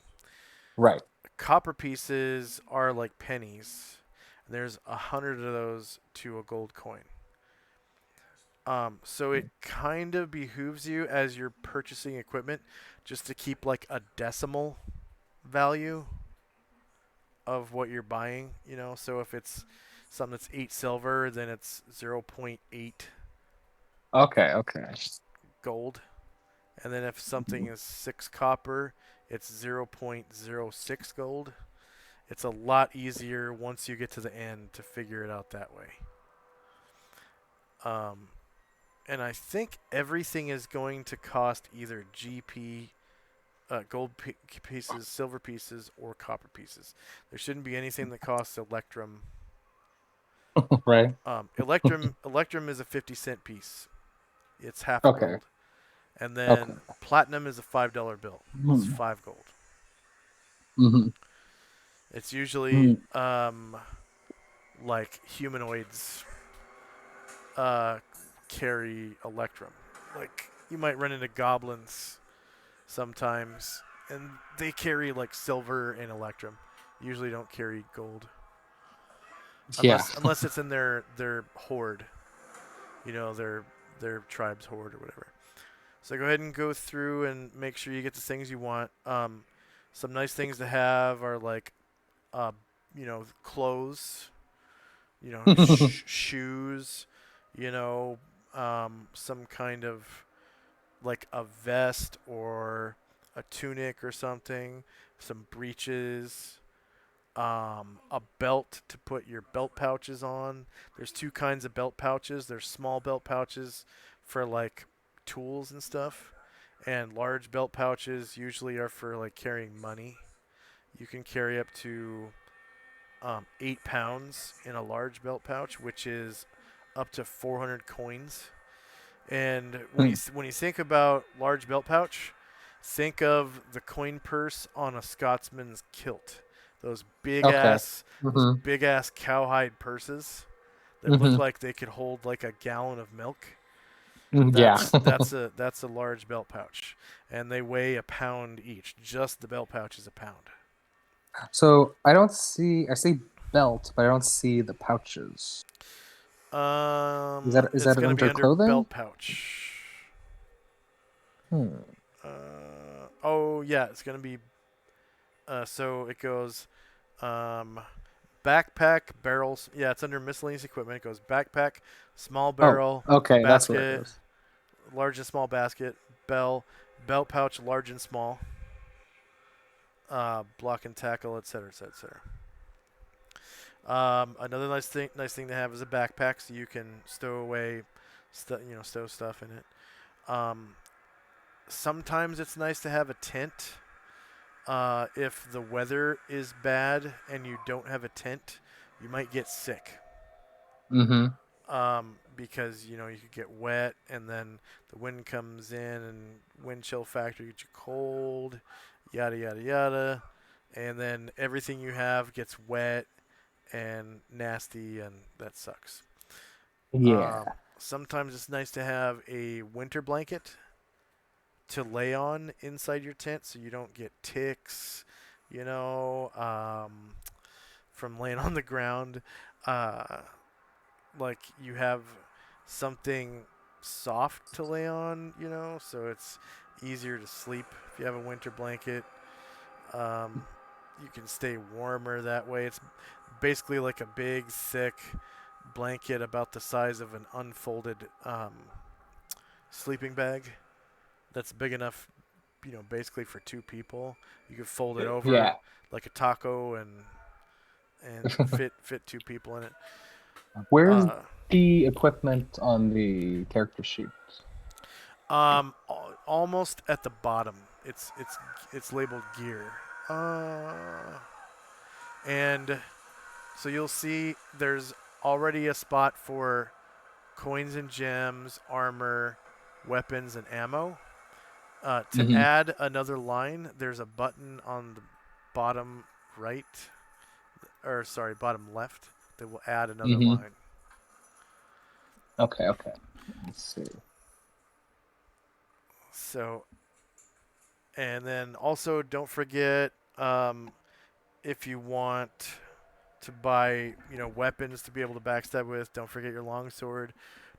right. Copper pieces are like pennies. And there's 100 of those to a gold coin. So it kind of behooves you as you're purchasing equipment just to keep like a decimal value of what you're buying. So if it's something that's 8 silver, then it's 0.8 Okay, okay. gold. And then if something is 6 copper, it's 0.06 gold. It's a lot easier once you get to the end to figure it out that way. Um, and I think everything is going to cost either GP, gold pieces, silver pieces, or copper pieces. There shouldn't be anything that costs electrum. Right. Electrum is a 50-cent piece. It's half a Okay. gold. And Okay. then platinum is a $5 bill. It's Mm-hmm. 5 gold. Mm-hmm. It's usually Mm. like humanoids uh, carry electrum. Like you might run into goblins sometimes, and they carry like silver and electrum. Usually don't carry gold Yeah. unless it's in their horde. Their tribe's horde or whatever. So go ahead and go through and make sure you get the things you want. Some nice things to have are like, clothes, shoes, you know, some kind of like a vest or a tunic or something, some breeches, a belt to put your belt pouches on. There's two kinds of belt pouches. There's small belt pouches for like tools and stuff, and large belt pouches usually are for like carrying money. You can carry up to 8 pounds in a large belt pouch, which is up to 400 coins. And when you think about large belt pouch, think of the coin purse on a Scotsman's kilt. Those big Okay. ass those Mm-hmm. big ass cowhide purses that look Mm-hmm. like they could hold like a gallon of milk. Yeah. That's a large belt pouch, and they weigh a pound each. Just the belt pouch is a pound. So I see belt, but I don't see the pouches. Is It's that gonna be under under clothing? belt pouch. Hmm. Oh yeah, it's gonna be. So it goes um, backpack, barrels. Yeah, it's under miscellaneous equipment. It goes backpack, small Oh, barrel, okay, that's where it basket, goes. large and small basket, belt pouch, large and small, block and tackle, etc., etc., etc. Another nice thing to have is a backpack, so you can stow away, stow stuff in it. Um, Sometimes it's nice to have a tent. If the weather is bad and you don't have a tent, you might get sick. Mm-hmm. Because you could get wet, and then the wind comes in, and wind chill factor gets you cold, yada yada yada, and then everything you have gets wet and nasty, and that sucks. Yeah. Sometimes it's nice to have a winter blanket. to lay on inside your tent, so you don't get ticks, you know, from laying on the ground. Uh, like you have something soft to lay on, you know, so it's easier to sleep if you have a winter blanket. Um, you can stay warmer that way. It's basically like a big, thick blanket about the size of an unfolded sleeping bag that's big enough, you know, basically for two people. You could fold it over Yeah. like a taco and fit two people in it. Where's Uh, the equipment on the character sheet? Almost at the bottom. It's labeled gear. Uh, and so you'll see there's already a spot for coins and gems, armor, weapons, and ammo. To Hmm. add another line, there's a button on the bottom right, or sorry, bottom left, that will add another Hmm. line. Okay, okay. Let's see. So, and then also don't forget, if you want to buy, you know, weapons to be able to backstab with, don't forget your longsword.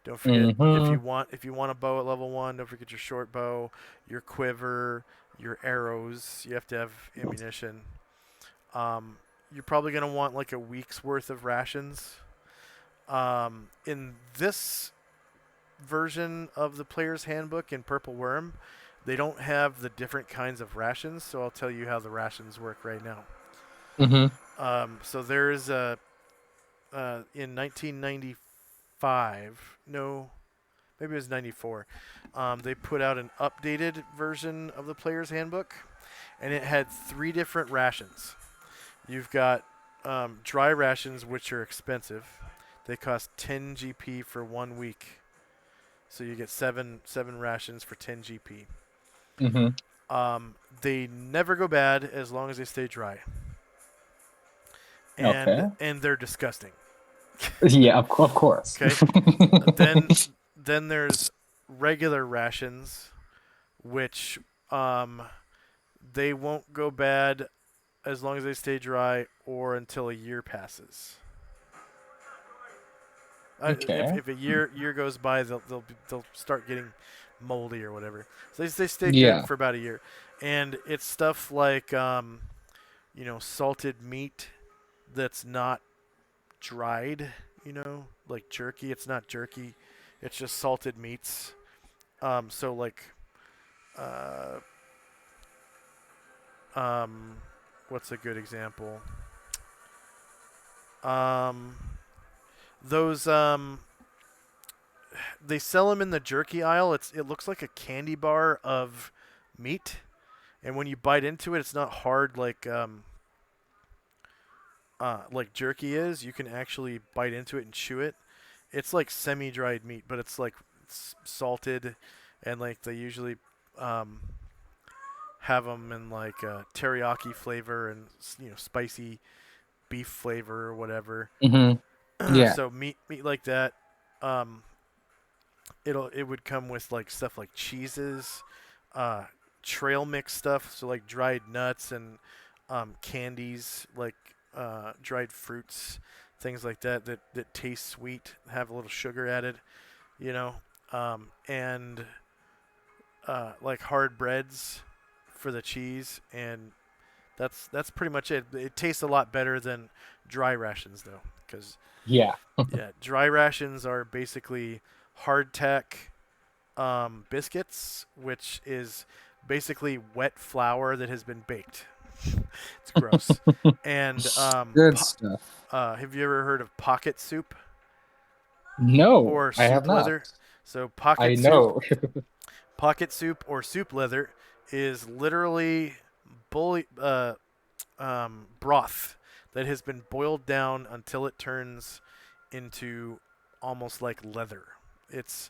Don't forget Hmm. if you want a bow at level 1, don't forget your short bow, your quiver, your arrows. You have to have ammunition. Um, you're probably going to want like a week's worth of rations. In this version of the player's handbook in Purple Worm, they don't have the different kinds of rations, so I'll tell you how the rations work right now. Hmm. So there is a in 1995, no, maybe it was 94. They put out an updated version of the player's handbook, and it had 3 different rations. You've got dry rations, which are expensive. They cost 10 GP for 1 week, so you get seven rations for 10 GP. Hmm. They never go bad as long as they stay dry, and Okay. they're disgusting. Yeah, of course. Okay, then then there's regular rations, which um, they won't go bad as long as they stay dry or until a year passes. Okay. If a year goes by, they'll start getting moldy or whatever. So they stay good Yeah. for about a year, and it's stuff like you know, salted meat that's not dried. You know, like jerky. It's not jerky. It's just salted meats. So like uh, um, what's a good example? Um, those they sell them in the jerky aisle. It looks like a candy bar of meat, and when you bite into it, it's not hard like jerky is. You can actually bite into it and chew it. It's like semi-dried meat, but it's like salted, and like they usually um, have them in like teriyaki flavor and, you know, spicy beef flavor or whatever. Hmm. Yeah. So meat like that. Um, it would come with like stuff like cheeses, uh, trail mix stuff, so like dried nuts and candies, like dried fruits, things like that that taste sweet, have a little sugar added, you know, and like hard breads for the cheese, and that's pretty much it. It tastes a lot better than dry rations though, because Yeah. yeah, dry rations are basically hardtack biscuits, which is basically wet flour that has been baked. It's gross. And Good stuff. have you ever heard of pocket soup No, or I have soup not. leather? So I know. pocket soup or soup leather is literally bully, broth that has been boiled down until it turns into almost like leather.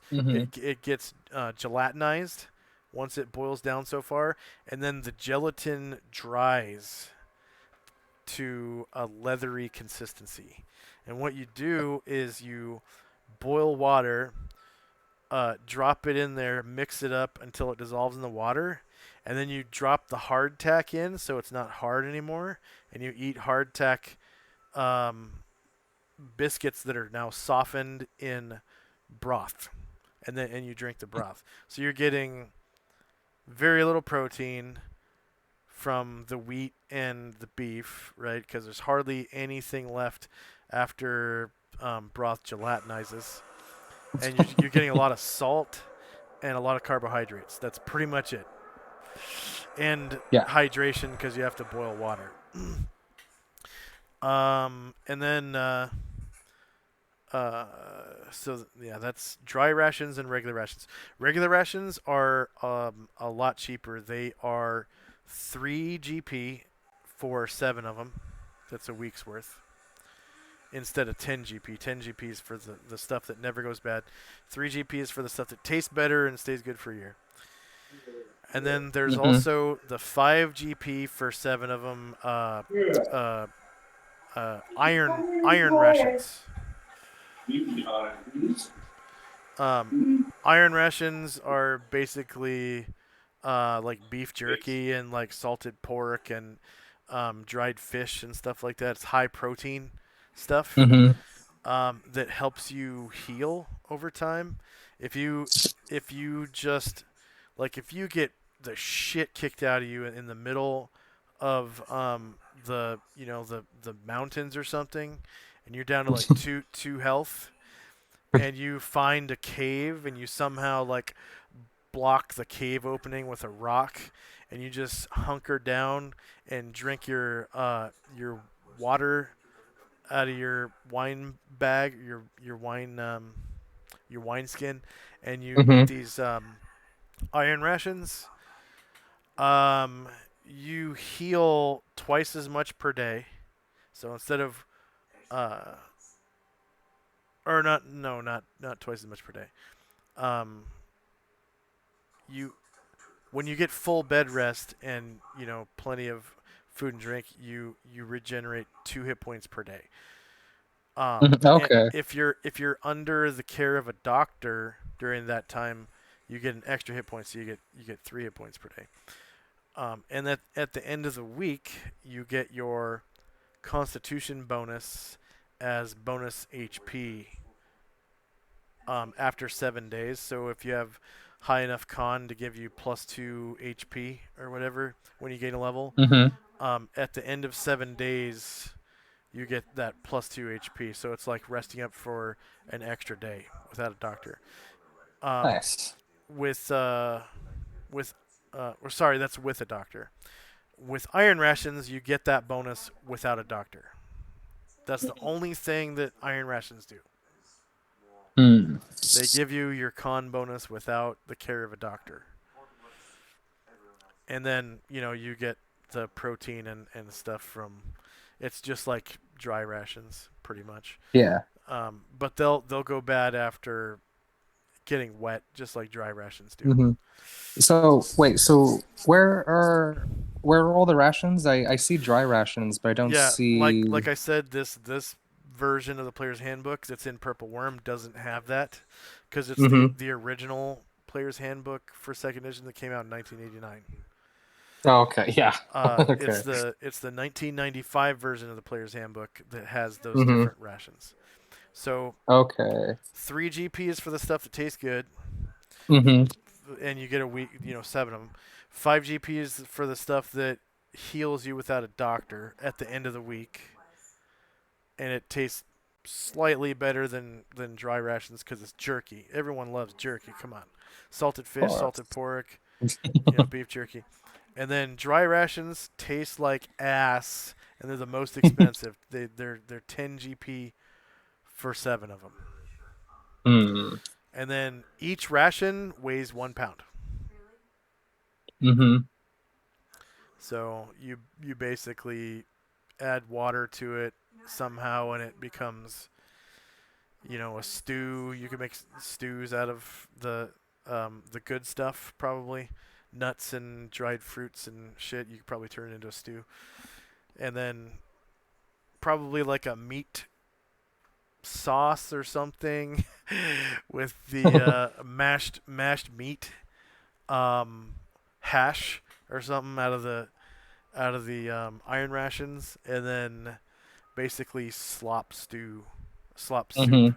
Hmm. It gets gelatinized once it boils down so far, and then the gelatin dries to a leathery consistency. And what you do is you boil water drop it in there, mix it up until it dissolves in the water, and then you drop the hardtack in so it's not hard anymore, and you eat hardtack um, biscuits that are now softened in broth, and you drink the broth. So you're getting very little protein from the wheat and the beef, right? Because there's hardly anything left after broth gelatinizes, and you're getting a lot of salt and a lot of carbohydrates. That's pretty much it. And Yeah. hydration because you have to boil water. And then uh, so yeah, that's dry rations and regular rations. Regular rations are a lot cheaper. They are 3 GP for 7 of them. That's a week's worth. Instead of 10 GP. 10 GP is for the stuff that never goes bad. 3 GP is for the stuff that tastes better and stays good for a year. And then there's Hmm. also the 5 GP for 7 of them. Uh, iron rations. Um, iron rations are basically like beef jerky and like salted pork and dried fish and stuff like that. It's high protein stuff Hmm. that helps you heal over time. If you if you just like if you get the shit kicked out of you in the middle of the mountains or something, and you're down to like two health, and you find a cave and you somehow like block the cave opening with a rock, and you just hunker down and drink your water out of your wine bag, your wine skin, and you eat Hmm. these iron rations. You heal twice as much per day. So instead of uh, or not no not twice as much per day. Um, you when you get full bed rest and plenty of food and drink, you regenerate 2 hit points per day. And Okay. if you're under the care of a doctor during that time, you get an extra hit point, so you get 3 hit points per day. And at the end of the week, you get your Constitution bonus as bonus HP after 7 days. So if you have high enough con to give you +2 HP or whatever when you gain a level, Hmm. at the end of 7 days, you get that +2 HP. So it's like resting up for an extra day without a doctor. Um, Nice. with or sorry, that's with a doctor. With iron rations, you get that bonus without a doctor. That's the only thing that iron rations do. Hmm. They give you your con bonus without the care of a doctor. And then, you get the protein and stuff from it's just like dry rations pretty much. Yeah. But they'll go bad after getting wet just like dry rations do. Hmm. So wait, so where are all the rations? I see dry rations, but I don't Yeah, like see. I said, this version of the player's handbook that's in Purple Worm doesn't have that because it's Hmm. the original player's handbook for second edition that came out in 1989. Oh, okay. Yeah. It's Okay. the 1995 version of the player's handbook that has those Hmm. different rations. So Okay. 3 GP is for the stuff that tastes good, Hmm. and you get a week, 7 of them. 5 GP is for the stuff that heals you without a doctor at the end of the week, and it tastes slightly better than dry rations because it's jerky. Everyone loves jerky. Come on, salted Of fish, salted course. pork, beef jerky. And then dry rations taste like ass, and they're the most expensive. They're 10 GP for 7 of them. Hmm. And then each ration weighs 1 pound. Hmm. So you basically add water to it somehow, and it becomes a stew. You can make stews out of the good stuff probably. Nuts and dried fruits and shit. You could probably turn it into a stew, and then probably like a meat sauce or something with the mashed meat, um, hash or something out of the iron rations, and then basically slop soup Mm-hmm.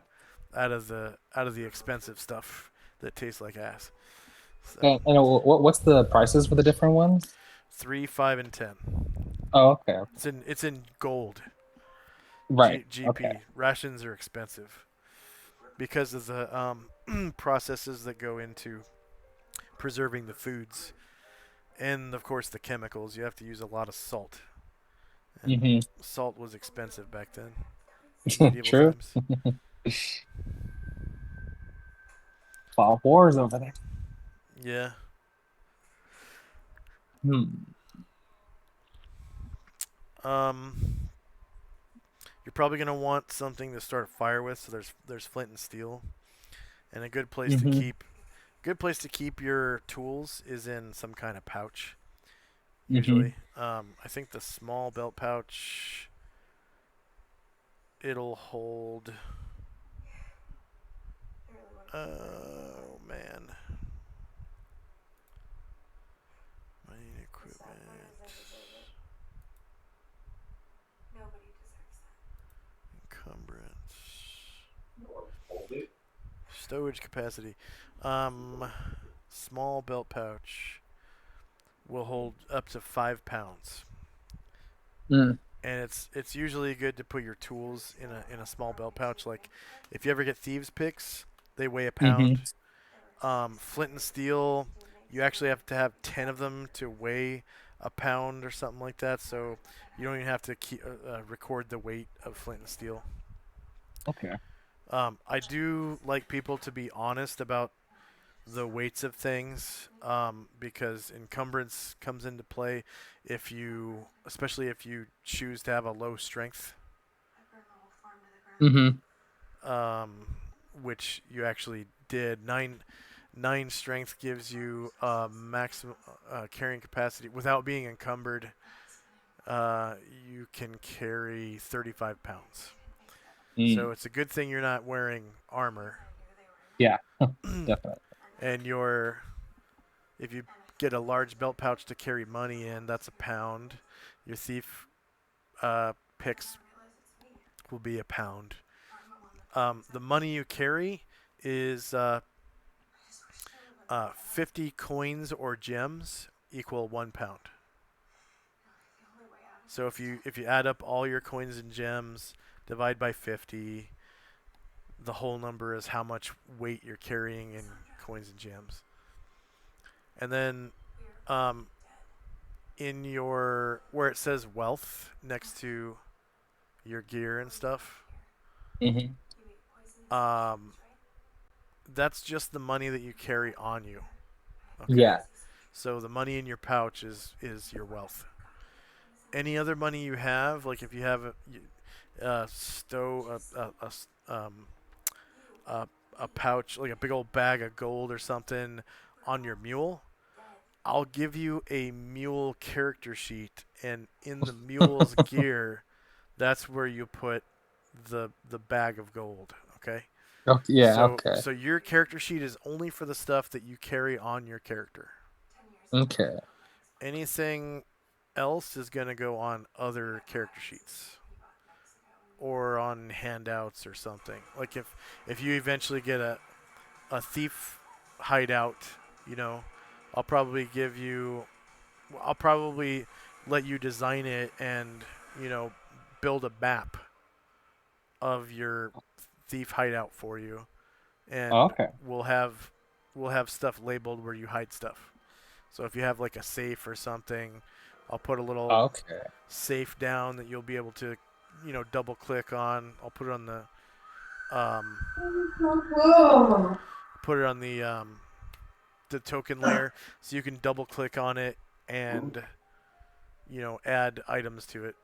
out of the expensive stuff that tastes like ass. So And what's the prices for the different ones? 3, 5, and 10. Oh, okay. It's in gold. Right. Okay. GP rations are expensive because of the processes that go into preserving the foods, and of course the chemicals. You have to use a lot of salt, and Mm-hmm. salt was expensive back then in medieval True. times. A lot of wars over there. Yeah. Hmm. Um, you're probably gonna want something to start a fire with. So there's flint and steel, and a Mm-hmm. good place to keep your tools is in some kind of pouch. Mm-hmm. Usually, I think the small belt pouch it'll hold. Oh man, mining equipment, encumbrance, stowage capacity. Um, small belt pouch will hold up to 5 pounds, Mm. and it's usually good to put your tools in a small belt pouch. Like if you ever get thieves picks, they weigh a Mm-hmm. pound. Flint and steel, you actually have to have 10 of them to weigh a pound or something like that. So you don't even have to record the weight of flint and steel. Okay. I do like people to be honest about the weights of things because encumbrance comes into play if you, especially if you choose to have a low strength, Mm-hmm. um, which you actually did. Nine strength gives you maximum carrying capacity without being encumbered. You can carry 35 pounds. Mm. So it's a good thing you're not wearing armor. Yeah. Definitely. And if you get a large belt pouch to carry money in, that's a pound. Your thief picks will be a pound. The money you carry is 50 coins or gems equal 1 pound. So if you add up all your coins and gems, divide by 50, the whole number is how much weight you're carrying in coins and gems. And then um, in your where it says wealth next to your gear and stuff, Mm-hmm. um, that's just the money that you carry on you. Okay, Yeah. so the money in your pouch is your wealth. Any other money you have, like if you have a stow a, a pouch, like a big old bag of gold or something on your mule, I'll give you a mule character sheet, and in the mule's gear, that's where you put the bag of gold. Okay. Okay. Yeah. Okay. So your character sheet is only for the stuff that you carry on your character. Okay. Anything else is gonna go on other character sheets or on handouts or something. Like if you eventually get a thief hideout, you know, I'll probably give you I'll probably let you design it and, you know, build a map of your thief hideout for you, and Okay. we'll have stuff labeled where you hide stuff. So if you have like a safe or something, I'll put a little Okay. safe down that you'll be able to, you know, double click on. I'll put it on um, put it on the token layer, so you can double click on it and, you know, add items to it.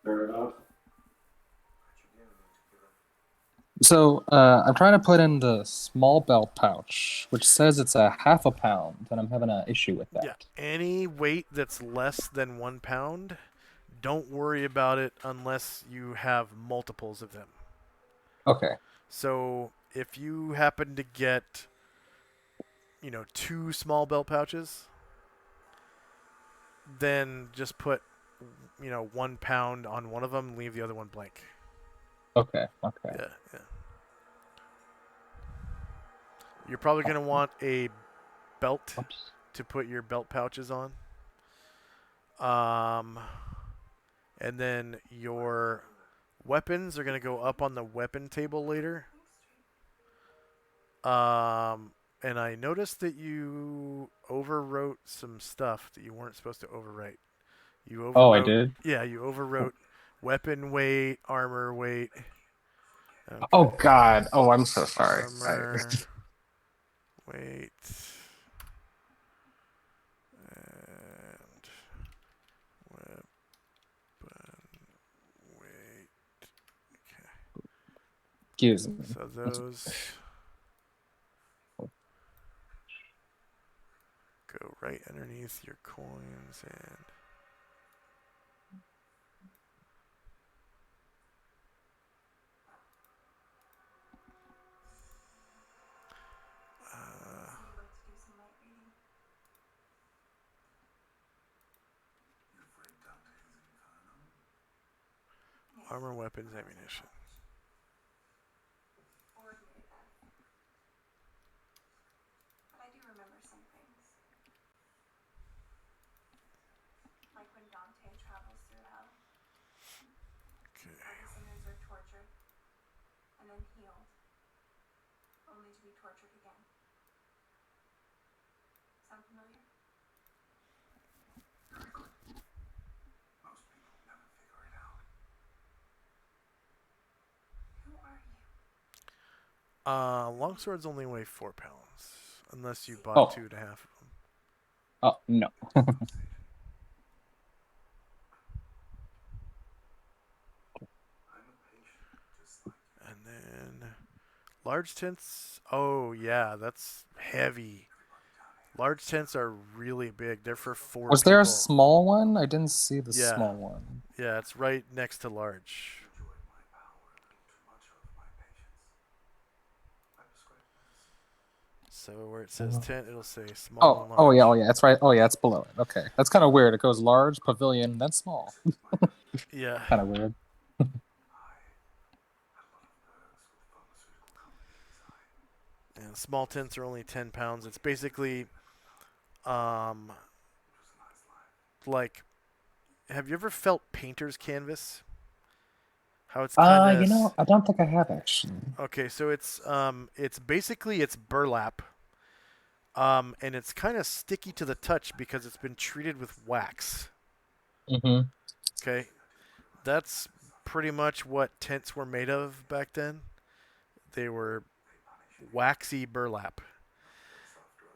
Fair enough. So I'm trying to put in the small belt pouch, which says it's a half a pound, and I'm having an issue with Yeah, that. any weight that's less than 1 pound don't worry about it unless you have multiples of them. Okay. So if you happen to get, two small belt pouches, then just put, 1 pound on one of them and leave the other one blank. Okay. Okay. Yeah, yeah. You're probably going to want a belt Oops. to put your belt pouches on. Um, and then your weapons are going to go up on the weapon table later. And I noticed that you overwrote some stuff that you weren't supposed to overwrite. You Oh, I overwrote, did. yeah, you overwrote weapon weight, armor weight. Oh Okay, God. Oh, I'm so sorry. armor weight and weapon weight. Okay, Excuse me. so those go right underneath your coins and. Armor, weapons, ammunition. Okay. Longswords only weigh 4 pounds, unless you bought Oh. 2.5 of them. Oh no. And then large tents. Oh yeah, that's heavy. Large tents are really big. They're for four Was there a people. small one? I didn't see the Yeah, small one. yeah, it's right next to large. So where it says tent, it'll say small Oh, and oh yeah, large. oh yeah, that's right. Oh yeah, it's below it. Okay, that's kind of weird. It goes large, pavilion, then small. Yeah, Kind of weird. and small tents are only 10 pounds. It's basically, um, like, have you ever felt painter's canvas? How it's kind of I don't think I have actually. okay. So it's basically it's burlap, and it's kind of sticky to the touch because it's been treated with wax. Mm-hmm. Okay, that's pretty much what tents were made of back then. They were waxy burlap,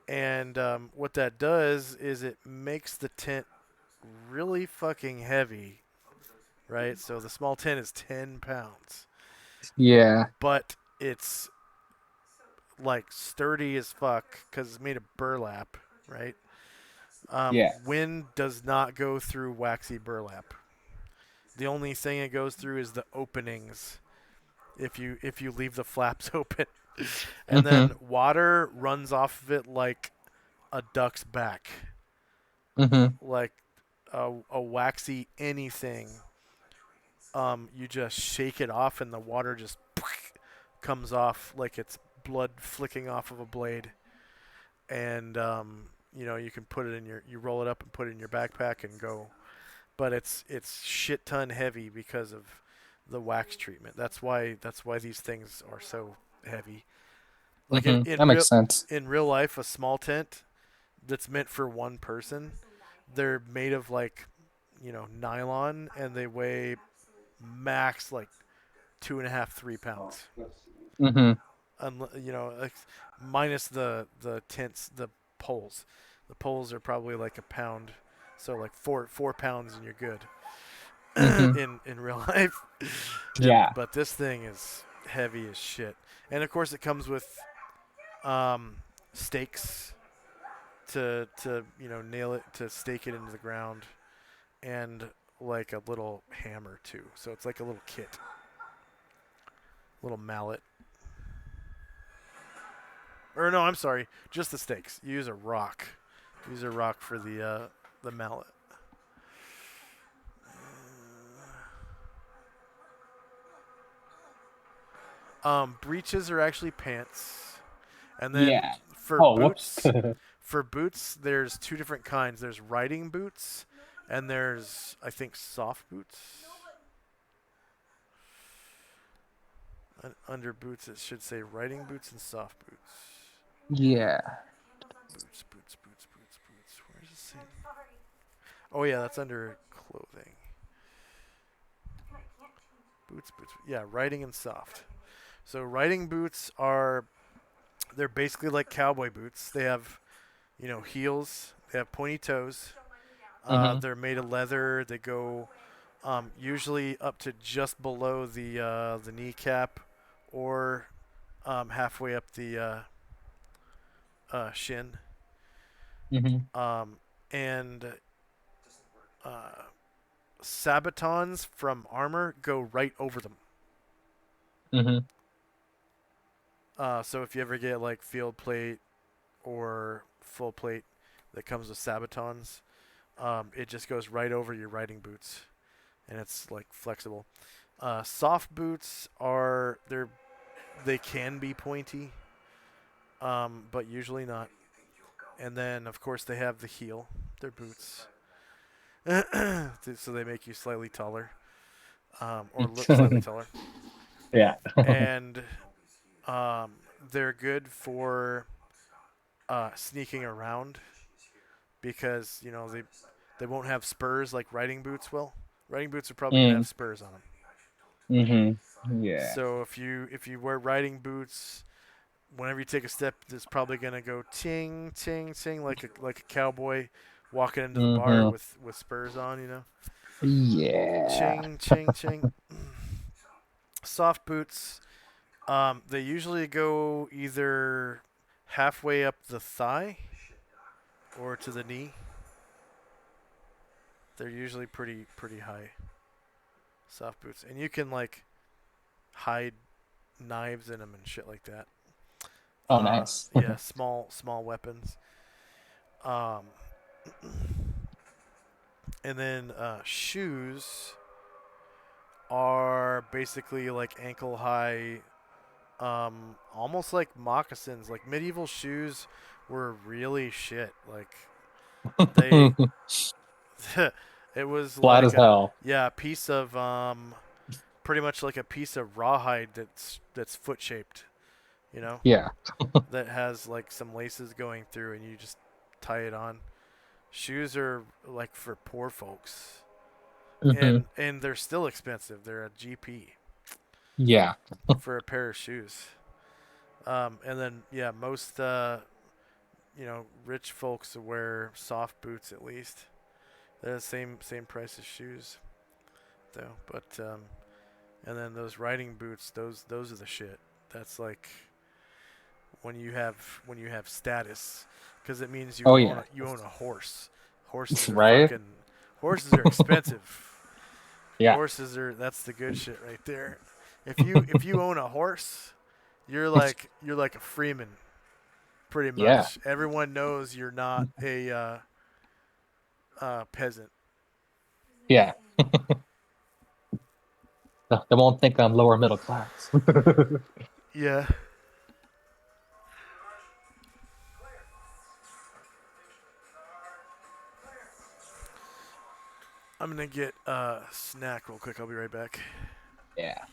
and what that does is it makes the tent really fucking heavy, right? So the small tent is 10 pounds, Yeah. but it's like sturdy as fuck because it's made of burlap, right? Yeah. Wind does not go through waxy burlap. The only thing it goes through is the openings if you leave the flaps open. And then Mm-hmm. water runs off of it like a duck's back. Mm-hmm. Like a waxy anything. You just shake it off and the water just comes off like it's blood flicking off of a blade. And you can put it in you roll it up and put it in your backpack and go. But it's shit ton heavy because of the wax treatment. That's why these things are so heavy. Like Mm-hmm. That makes sense. in real life, a small tent that's meant for one person, they're made of like nylon and they weigh max like 2.5 3 pounds. Mm-hmm. Like, minus the tents, the poles. The poles are probably like a pound, so like 4 pounds and you're good. Mm-hmm. in real life. Yeah. But this thing is heavy as shit. And of course, it comes with stakes to nail it, to stake it into the ground, and like a little hammer too. So it's like a little kit, little mallet. Or no, I'm sorry, just the stakes. You use a rock. Use a rock for the mallet. Breeches are actually pants, and then Yeah. for Oh, whoops. boots, there's two different kinds. There's riding boots, and there's I think soft boots. Under boots, it should say riding boots and soft boots. Yeah. Boots. Where does it say? Oh yeah, that's under clothing. Boots. Yeah, riding and soft. So riding boots are they're basically like cowboy boots. They have heels. They have pointy toes. Mm-hmm. They're made of leather. They go usually up to just below the kneecap, or halfway up the shin. Mm-hmm. Um, and uh, sabatons from armor go right over them. Mm-hmm. So if you ever get like field plate or full plate that comes with sabatons, it just goes right over your riding boots, and it's like flexible. Soft boots they can be pointy, but usually not. And then of course they have the heel. They're boots, so they make you slightly taller, or look slightly taller. Yeah. And um, they're good for sneaking around because they won't have spurs like riding boots will. Riding boots are probably gonna have Mm. spurs on them. Mm-hmm. Yeah. So if you wear riding boots, whenever you take a step, it's probably gonna go ting ting ting like a cowboy walking into the bar Mm-hmm. with spurs on. Yeah. Ching ching ching. Soft boots. They usually go either halfway up the thigh or to the knee. They're usually pretty high. Soft boots, and you can like hide knives in them and shit like that. Oh, nice. Yeah, small weapons. Um, and then shoes are basically like ankle high, almost like moccasins. Like medieval shoes were really shit. Like they, it was Flat like as hell. a piece of pretty much like a piece of rawhide that's foot shaped. You know, Yeah. that has like some laces going through, and you just tie it on. Shoes are like for poor folks, Mm-hmm. and they're still expensive. They're a GP Yeah. for a pair of shoes. And then yeah, most rich folks wear soft boots at least. They're the same price as shoes though. But and then those riding boots, those are the shit. That's like when you have status, because it means Oh, yeah. you own a horse. Horses are Right? fucking horses are expensive. Yeah. Horses are that's the good shit right there. If you own a horse, you're like a freeman, pretty Yeah. much. Everyone knows you're not a peasant. Yeah. They won't think I'm lower middle class. Yeah. I'm gonna get a snack real quick. I'll be right back. Yeah.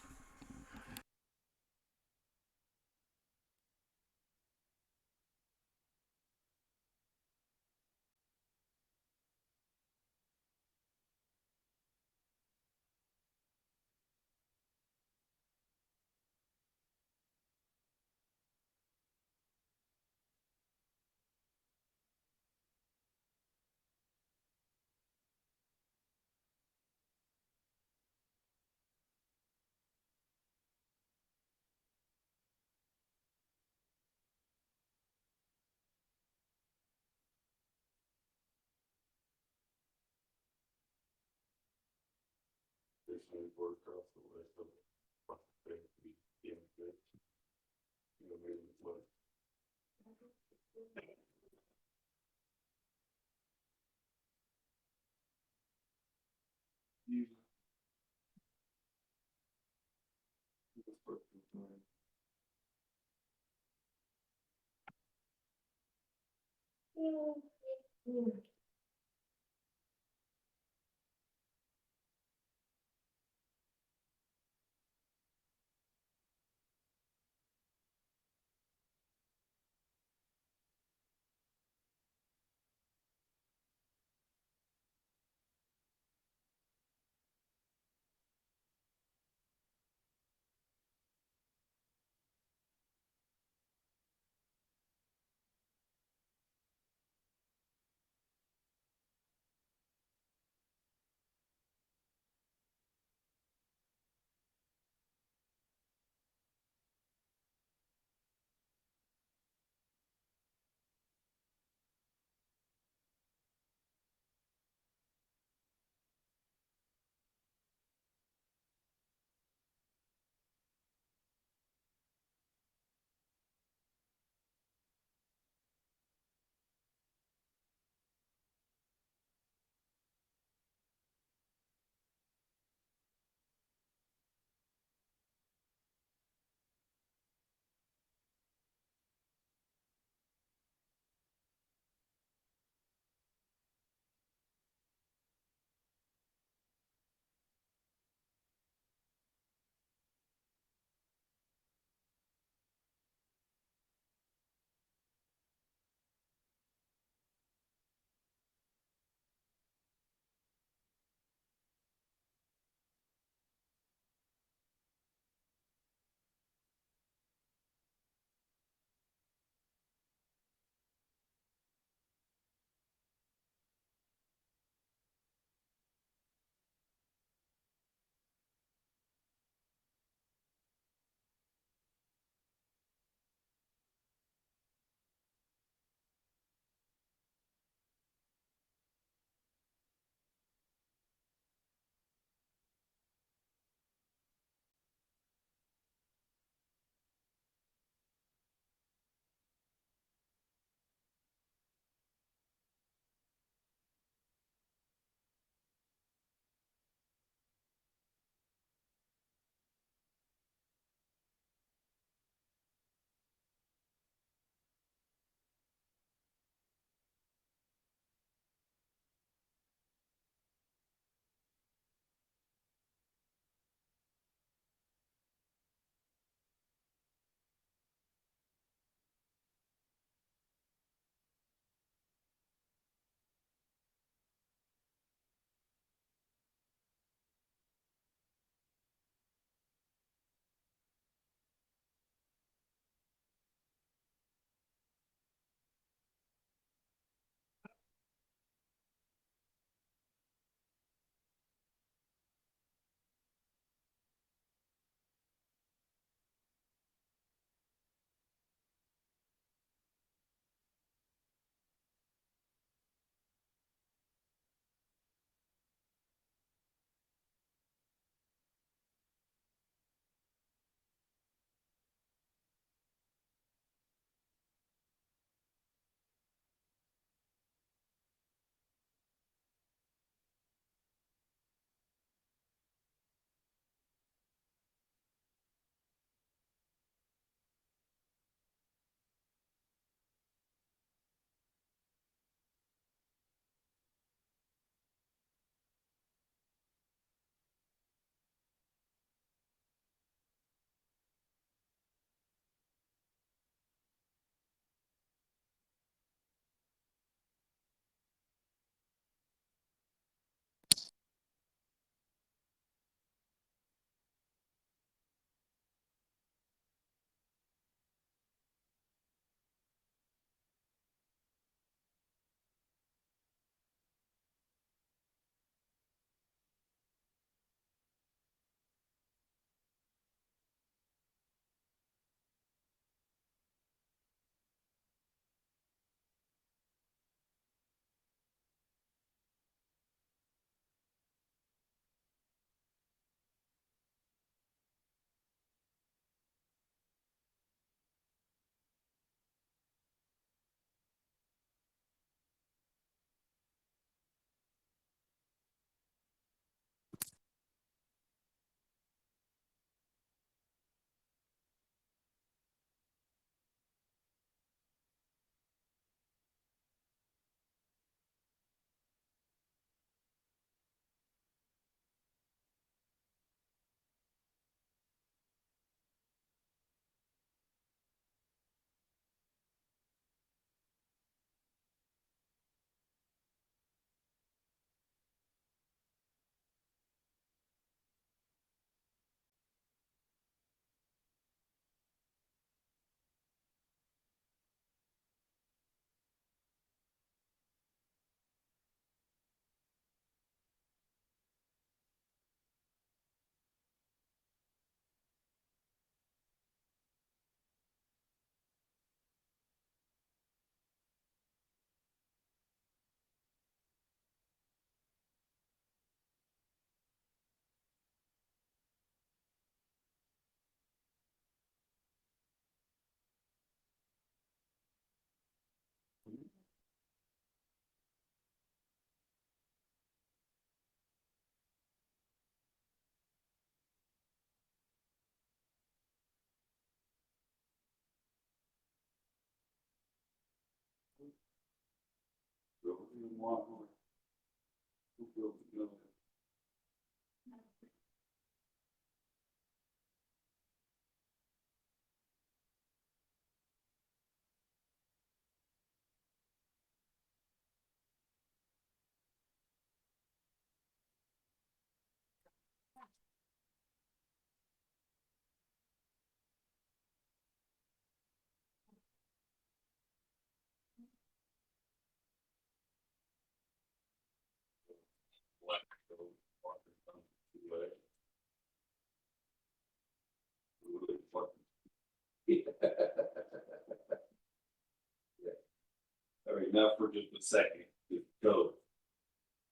All right, now for just a second, just go.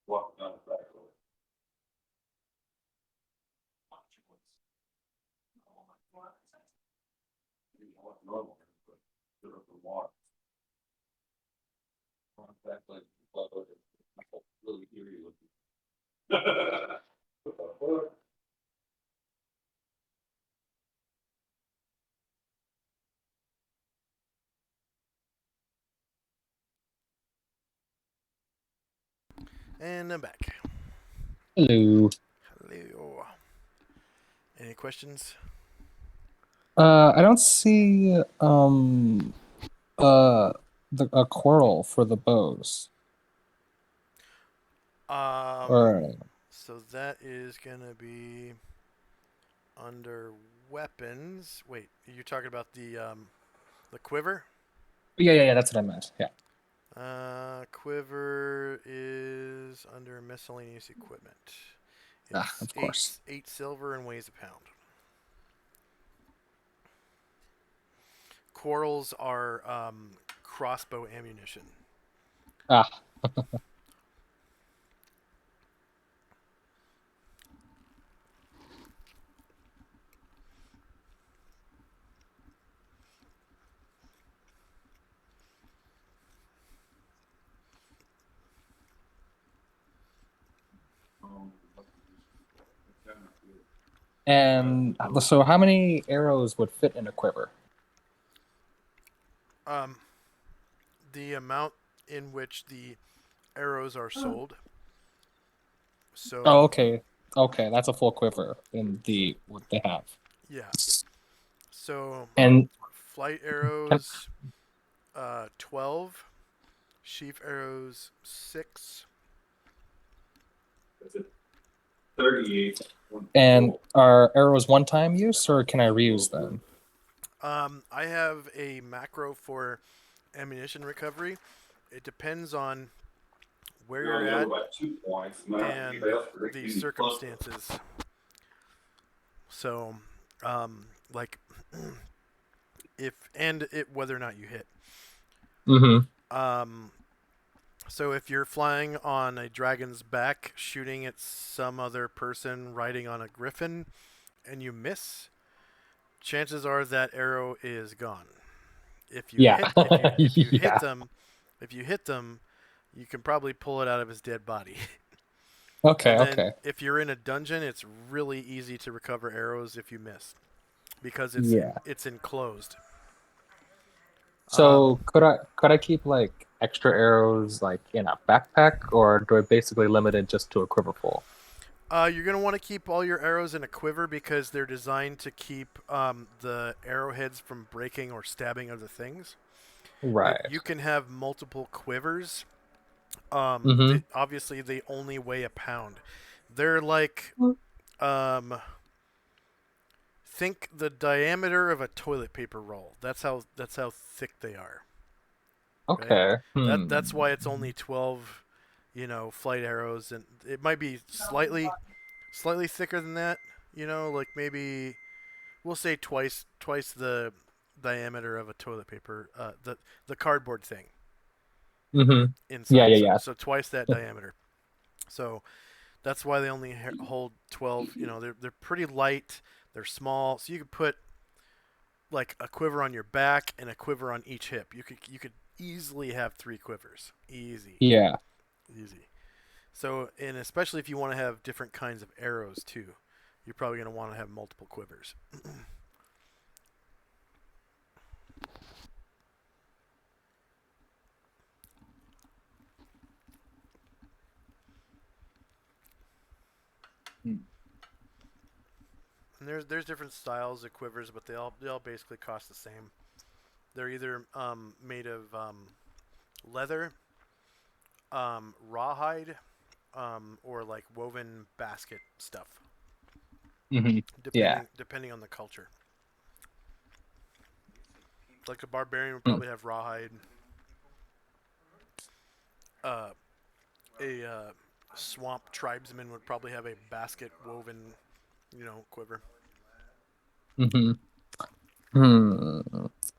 Walk down the back road. Normal, but put up the water. Back like, really eerie looking. And I'm back. Hello. Hello. Any questions? I don't see a coral for the bows. Um, Or so that is gonna be under weapons. Wait, you're talking about the quiver? yeah, that's what I meant. Yeah. Quiver is under miscellaneous equipment. Ah, It's of course. eight silver and weighs a pound. Quarrels are crossbow ammunition. Ah. And so how many arrows would fit in a quiver? Um, the amount in which the arrows are sold. So Oh, okay. Okay, that's a full quiver in the what they have. yeah. So And flight can, arrows, 12. Sheaf arrows, 6. That's it. 38. and are arrows one-time use or can I reuse them? I have a macro for ammunition recovery. It depends on where you're at By 2 points. and the circumstances. So, like, if and it whether or not you hit. Mm-hmm. Um, so if you're flying on a dragon's back, shooting at some other person riding on a griffin, and you miss, chances are that arrow is gone. If you Yeah. hit if you hit Yeah. them, you can probably pull it out of his dead body. Okay, And then okay. if you're in a dungeon, it's really easy to recover arrows if you miss because Yeah. it's enclosed. So could I keep like extra arrows like in a backpack or do I basically limit it just to a quiver full? You're gonna want to keep all your arrows in a quiver because they're designed to keep the arrowheads from breaking or stabbing other things. Right. You can have multiple quivers. Mm-hmm. Obviously, they only weigh a pound. They're like um, think the diameter of a toilet paper roll. That's how thick they are. Okay, Okay. that's why it's only 12, flight arrows, and it might be slightly thicker than that. Like maybe we'll say twice the diameter of a toilet paper, the cardboard thing Mm-hmm. Yeah, inside. yeah, So yeah. so twice that diameter. So that's why they only hold 12. They're pretty light. They're small, so you could put like a quiver on your back and a quiver on each hip. You could easily have 3 quivers. Yeah. Easy. So, and especially if you want to have different kinds of arrows too, you're probably going to want to have multiple quivers. Mm. And there's different styles of quivers, but they all basically cost the same. They're either made of leather, rawhide, or like woven basket stuff, Hmm. Yeah. depending on the culture. Like a barbarian would Mm. probably have rawhide. Uh, a swamp tribesman would probably have a basket woven, quiver. Hmm. Hmm.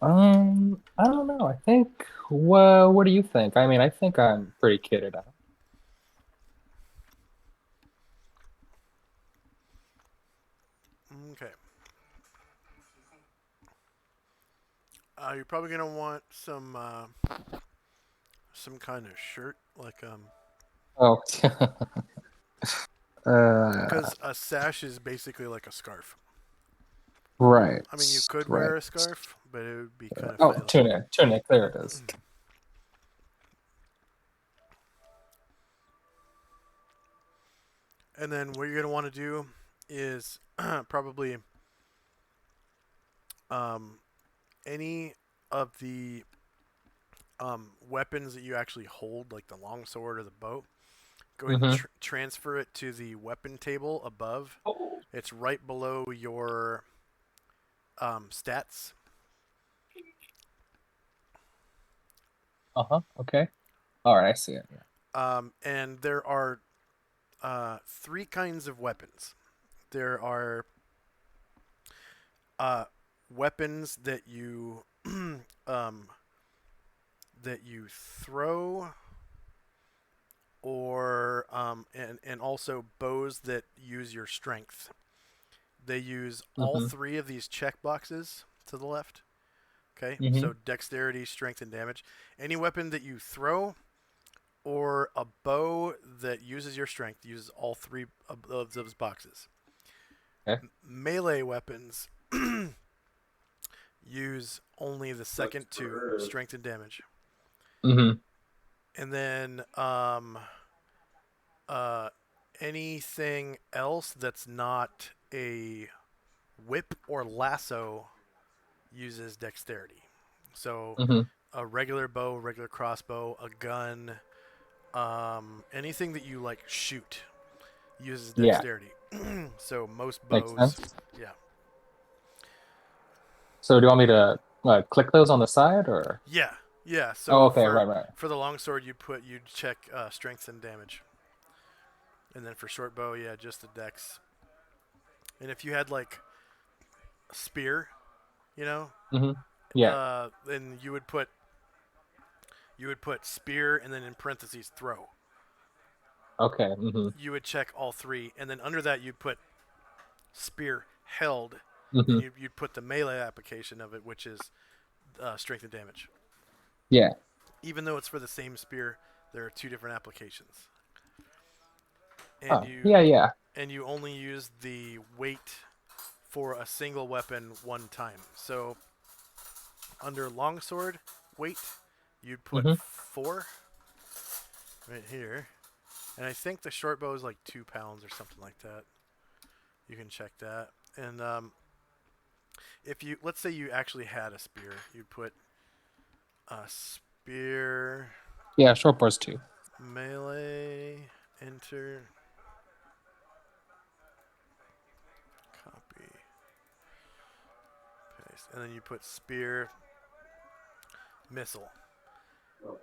I don't know. I think. Well, what do you think? I mean, I think I'm pretty kitted out. Okay. You're probably gonna want some kind of shirt, like Oh. Uh, because a sash is basically like a scarf. right. I mean, you could Right. wear a scarf, but it would be kind of Oh, fail. tunic. Tunic. There it is. And then what you're gonna want to do is probably um, any of the weapons that you actually hold, like the longsword or the bow. Go ahead and Hmm. transfer it to the weapon table above. It's right below your stats. Uh-huh. Okay. All right. I see it. Yeah. And there are three kinds of weapons. There are uh, weapons um, that you throw, or and also bows that use your strength. They use all Hmm. three of these check boxes to the left. Okay, Hmm. so dexterity, strength, and damage. Any weapon that you throw or a bow that uses your strength uses all three of those boxes. Okay. Melee weapons use only the second two, strength and damage. Hmm. And then uh, anything else that's not a whip or lasso uses dexterity. So Hmm. a regular bow, regular crossbow, a gun, anything that you like shoot uses Yeah. dexterity. So most Makes bows, sense. yeah, So do you want me to click those on the side or? yeah, yeah. Oh, So okay. for Right. Right. for the longsword, you'd check strength and damage, and then for short bow, yeah, just the dex. And if you had like a spear, you know, Hmm. Yeah. then you would put spear and then in parentheses throw. Okay. Hmm. You would check all three, and then under that you'd put spear held, and Hmm. you'd put the melee application of it, which is strength and damage. Yeah. Even though it's for the same spear, there are two different applications, and Oh, you yeah. Yeah. and you only use the weight for a single weapon one time. So under longsword weight, you'd put Hmm. 4 right here, and I think the short bow is like 2 pounds or something like that. You can check that. And if you let's say you actually had a spear, you'd put a spear Yeah. Short bows too. melee enter copy paste, and then you put spear missile.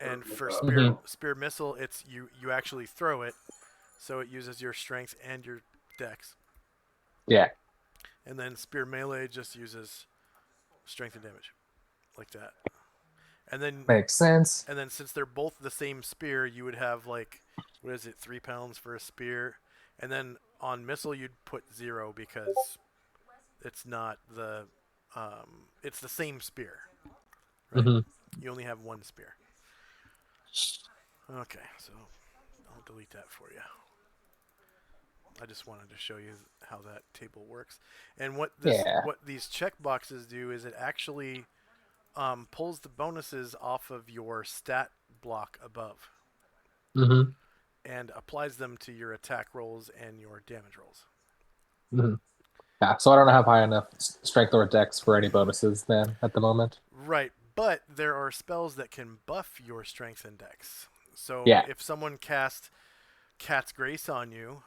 And for spear Hmm. spear missile, it's you actually throw it, so it uses your strength and your dex. Yeah. And then spear melee just uses strength and damage, like that. And then Makes sense. and then since they're both the same spear, you would have like, what is it, 3 pounds for a spear, and then on missile you'd put 0 because it's not it's the same spear, right? Hmm. You only have one spear. Okay, so I'll delete that for you. I just wanted to show you how that table works, and Yeah. what these check boxes do is it actually pulls the bonuses off of your stat block above Hmm. and applies them to your attack rolls and your damage rolls. Mhm. Yeah, so I don't have high enough strength or dex for any bonuses then at the moment. Right, but there are spells that can buff your strength and dex. So Yeah. if someone casts Cat's Grace on you,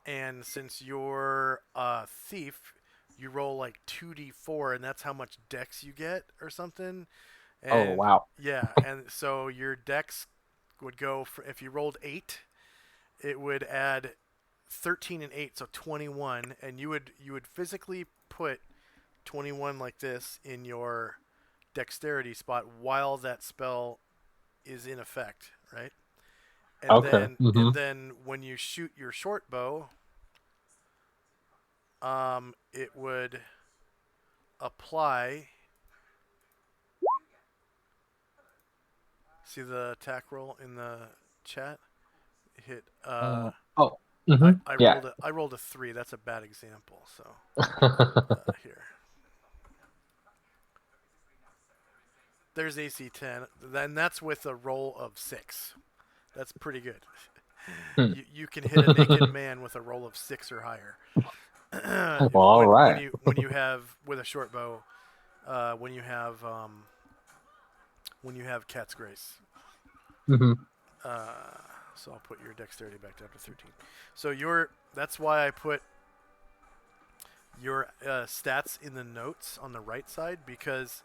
and since you're a thief, you roll like 2d4, and that's how much dex you get or something. Oh And wow. yeah, and so your dex would go for, if you rolled 8, it would add 13 and 8, so 21, and you would physically put 21 like this in your dexterity spot while that spell is in effect, right? And Okay. then Hmm. and then when you shoot your short bow, it would apply. See the attack roll in the chat? Hit. Oh. Hmm. I Yeah. rolled a 3. That's a bad example. So here, there's AC 10. Then that's with a roll of 6. That's pretty good. Hmm. You can hit a naked man with a roll of 6 or higher. Well, all when right. you have with a short bow, when you have Cat's Grace. Hmm. Uh, so I'll put your dexterity back down to 13. So your that's why I put your stats in the notes on the right side, because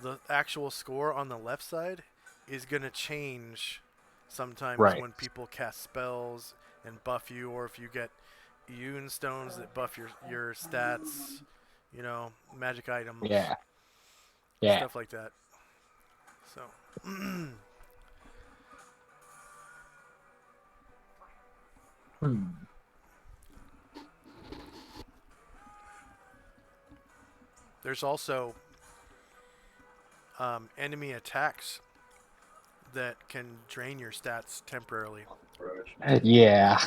the actual score on the left side is going to change sometimes Right. when people cast spells and buff you, or if you get Iune stones that buff your stats, magic items, Yeah. Yeah. stuff like that. So Hmm. there's also enemy attacks that can drain your stats temporarily. Yeah.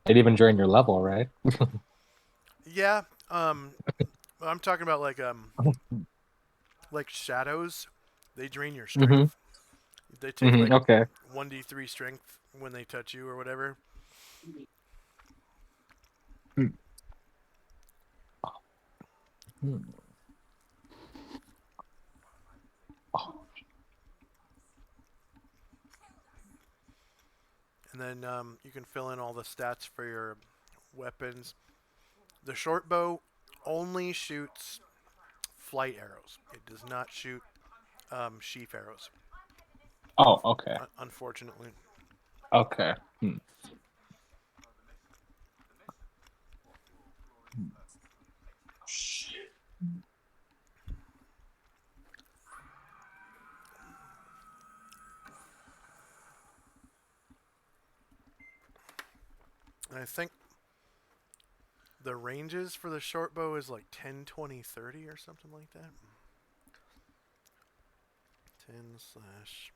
It even drain your level, right? Yeah, I'm talking about like shadows. They drain your Hmm. strength. They take like Okay. 1d3 strength when they touch you or whatever. Hmm. Hmm. Oh. And then you can fill in all the stats for your weapons. The short bow only shoots flight arrows. It does not shoot sheaf arrows, Oh, okay. unfortunately. Okay. Hmm. And I think the ranges for the short bow is like 10, 20, 30 or something like that. 10/20/30.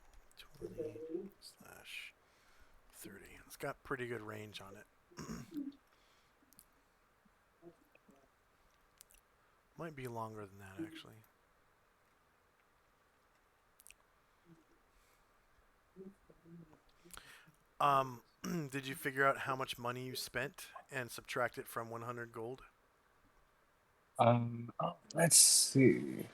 It's got pretty good range on it. Might be longer than that, actually. Did you figure out how much money you spent and subtract it from 100 gold? Let's see.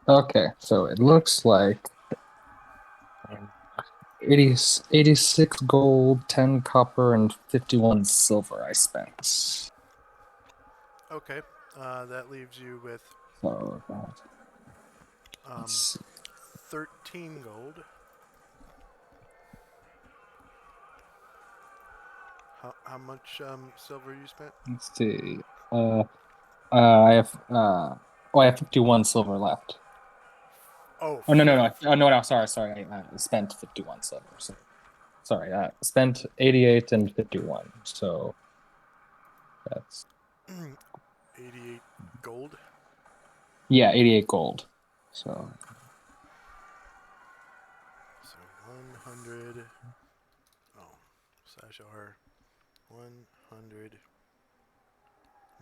Okay, so it looks like 80, 86 gold, 10 copper, and 51 silver I spent. Okay, that leaves you with So let's um, see. 13 gold. How much silver you spent? Let's see. I have I have 51 silver left. Oh, Oh, no, no, no. Oh, no, no, sorry. I spent 51 silver. So sorry, I spent 88 and 51. So that's 88 gold. yeah, 88 gold. So So 100. Oh, slash R. 100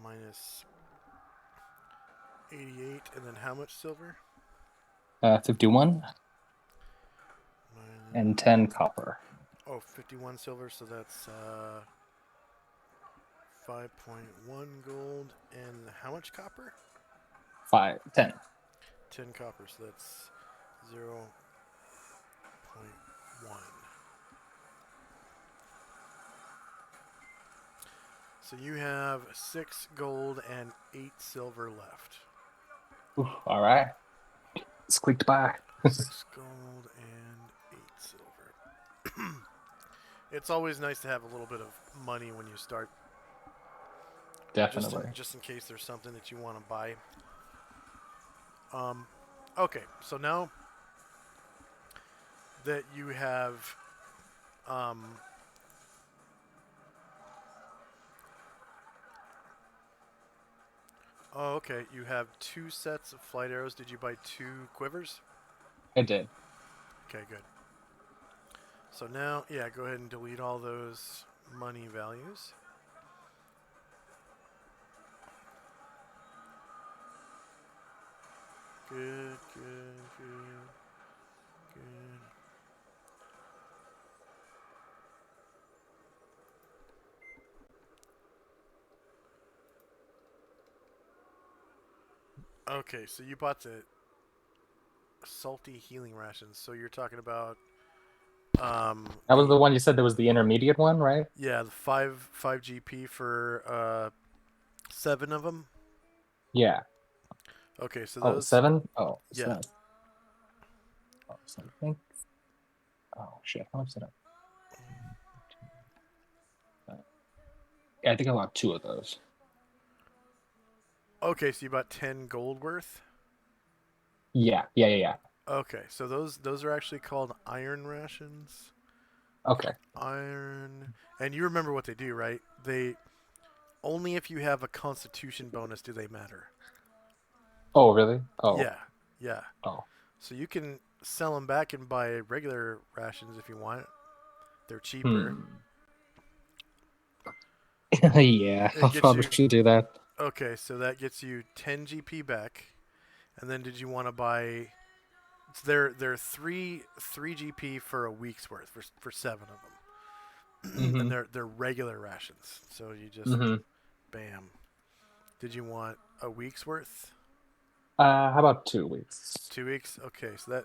minus 88, and then how much silver? 51 and 10 copper. Oh, 51 silver, so that's 5.1 gold, and how much copper? 10. 10 copper, so that's 0.1. So you have 6 gold and 8 silver left. Oof, all right. Squeaked by. 6 gold and 8 silver. It's always nice to have a little bit of money when you start, Definitely. just in case there's something that you want to buy. Okay, so now that you have oh, okay, you have 2 sets of flight arrows. Did you buy 2 quivers? I did. Okay, good. So now, yeah, go ahead and delete all those money values. Good, good, good, good. Okay, so you bought the salty healing rations. So you're talking about That was the one you said there was the intermediate one, right? yeah, the 5 GP for 7 of them. Yeah. Okay, so Oh, those, 7? Oh, yeah. 7. Oh, so I think. Oh, shit. How much did yeah, I think I bought 2 of those. Okay, so you bought 10 gold worth. Yeah. Okay, so those are actually called iron rations. Okay. Iron, and you remember what they do, right? They only if you have a constitution bonus do they matter. Oh, really? Oh, Yeah, yeah. oh. So you can sell them back and buy regular rations if you want. They're cheaper. Hmm. Yeah, I'll It gets you probably do that. okay. So that gets you 10 GP back, and then did you want to buy? They're three GP for a week's worth for 7 of them, and Mm-hmm. they're regular rations. So you just Mm-hmm. bam. Did you want a week's worth? How about 2 weeks? 2 weeks? Okay, so that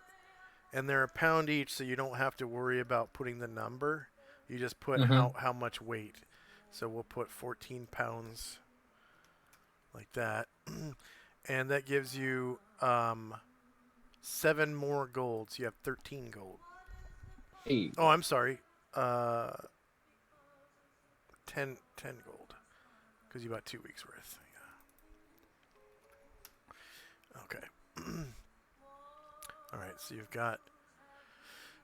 and they're a pound each, so you don't have to worry about putting the number. You just put Mm-hmm. how much weight. So we'll put 14 pounds like that, and that gives you 7 more gold. So you have 13 gold. Hey. Oh, I'm sorry, uh, 10 gold because you bought 2 weeks worth. Yeah. Okay. All right, so you've got.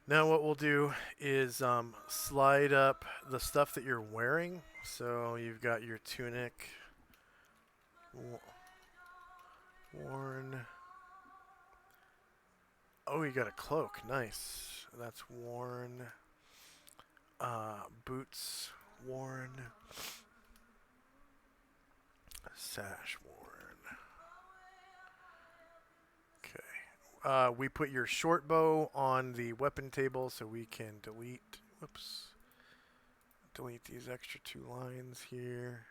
Now what we'll do is slide up the stuff that you're wearing. So you've got your tunic worn. Oh, you got a cloak. Nice. That's worn. Boots worn. Sash worn. We put your short bow on the weapon table so we can delete. Whoops. Delete these extra 2 lines here.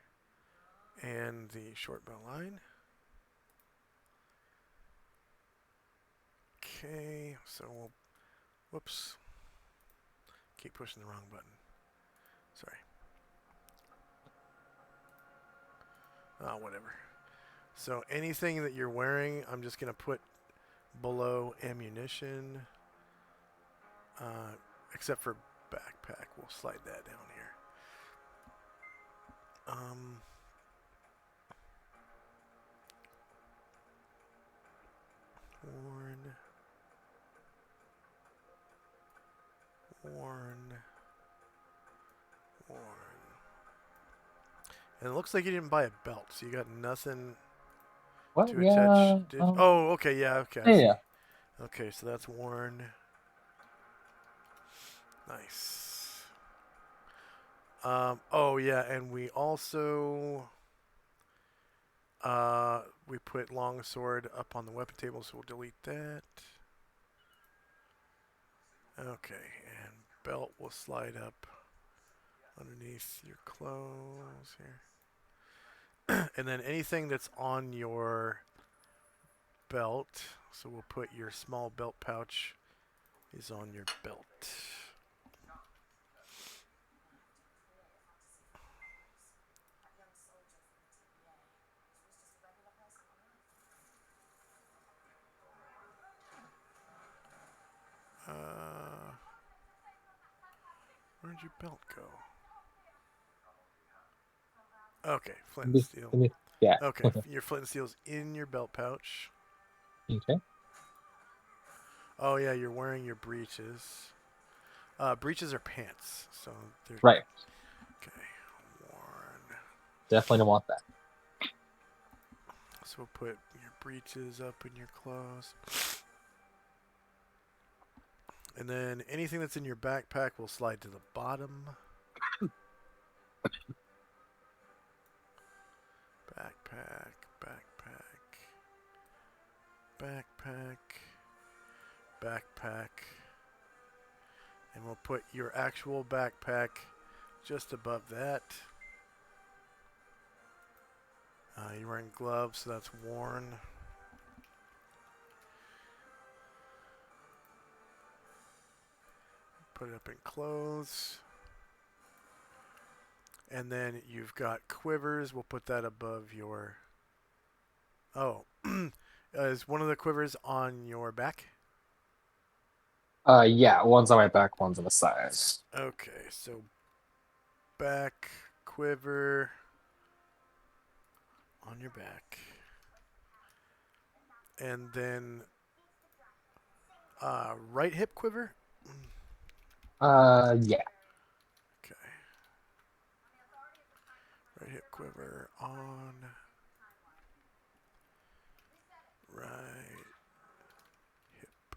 And the short bow line. Okay, so we'll. Whoops. Keep pushing the wrong button. Sorry. Oh, whatever. So anything that you're wearing, I'm just going to put below ammunition. Except for backpack. We'll slide that down here. Worn. And it looks like you didn't buy a belt, so you got nothing What? to attach. Yeah. Oh, okay, yeah, okay, I Yeah. see. Yeah. Okay, so that's worn. Nice. Oh yeah, and we also we put longsword up on the weapon table, so we'll delete that. Okay, and belt will slide up underneath your clothes here. And then anything that's on your belt, so we'll put your small belt pouch is on your belt. Where'd your belt go? Okay, flint and steel. Yeah. Okay, your flint and steel's in your belt pouch. Okay. Oh yeah, you're wearing your breeches. Breeches are pants, so they're Right. okay. Worn. Definitely don't want that. So we'll put your breeches up in your clothes. And then anything that's in your backpack will slide to the bottom. Backpack, backpack. And we'll put your actual backpack just above that. You're wearing gloves, so that's worn. Put it up in clothes. And then you've got quivers. We'll put that above your... Oh. Is one of the quivers on your back? Yeah, one's on my back, one's on the side. Okay, so back quiver on your back. And then right hip quiver? Yeah. Okay. Right hip quiver on. Right hip.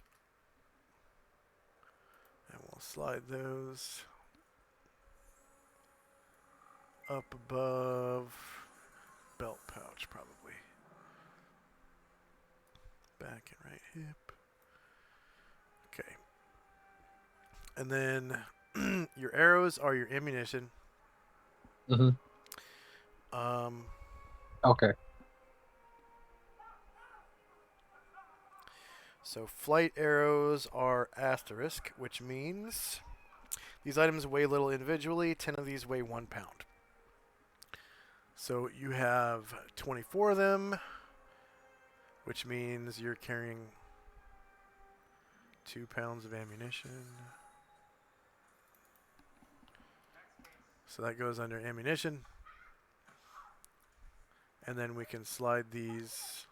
And we'll slide those up above belt pouch, probably. Back and right hip. Okay. And then your arrows are your ammunition. Mm-hmm. Okay. So flight arrows are asterisk, which means these items weigh little individually. 10 of these weigh 1 pound. So you have 24 of them, which means you're carrying 2 pounds of ammunition. So that goes under ammunition. And then we can slide these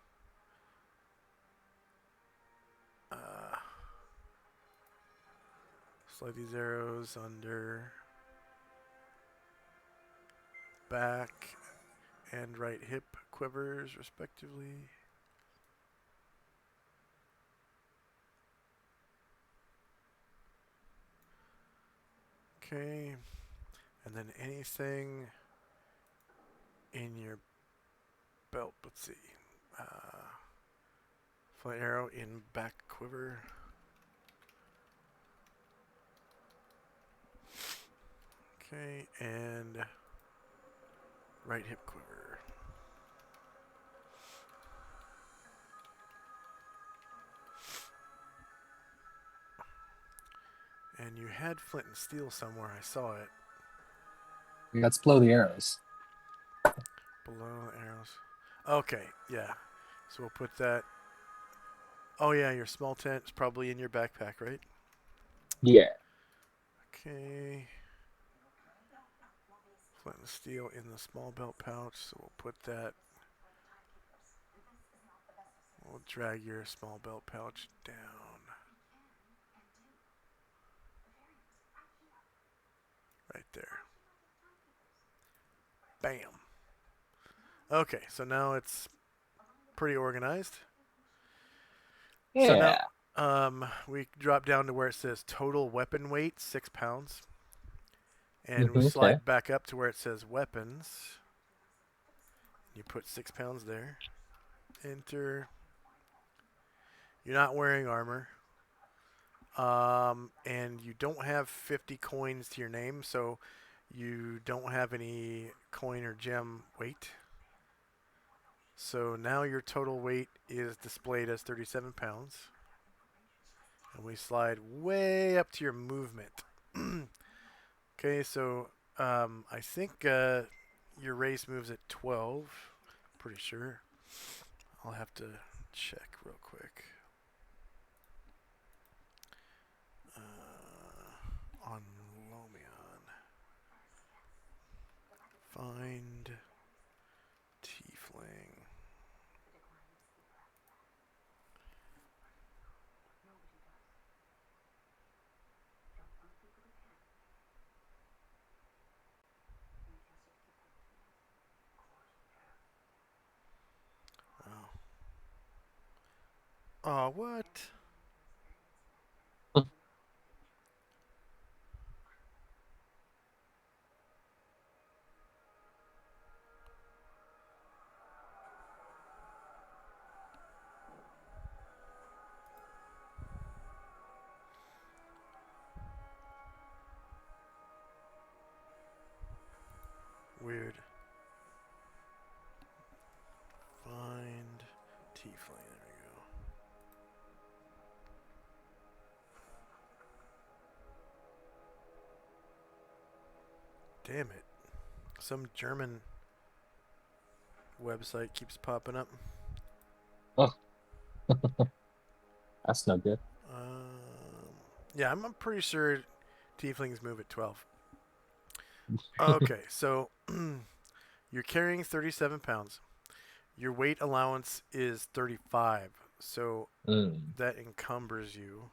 arrows under back and right hip quivers, respectively. Okay. And then anything in your belt. Let's see. Flight arrow in back quiver. Okay, and right hip quiver. And you had flint and steel somewhere. I saw it. Let's blow the arrows. Below the arrows. Okay, yeah. So we'll put that. Oh, yeah, your small tent is probably in your backpack, right? Yeah. Okay. Flint and steel in the small belt pouch. So we'll put that. We'll drag your small belt pouch down. Right there. Bam. Okay, so now it's pretty organized. So now Yeah. we drop down to where it says total weapon weight, 6 pounds. And we Okay. slide back up to where it says weapons. You put 6 pounds there. Enter. You're not wearing armor. And you don't have 50 coins to your name, so you don't have any coin or gem weight. So now your total weight is displayed as 37 pounds. And we slide way up to your movement. Okay, so I think your race moves at 12. Pretty sure. I'll have to check real quick. On Lomion. Find Tiefling. Oh, what? Weird. Find Tiefling. There we go. Damn it. Some German website keeps popping up. Oh, that's no good. Yeah, I'm pretty sure Tieflings move at 12. Okay, so you're carrying 37 pounds. Your weight allowance is 35, so Mm. that encumbers you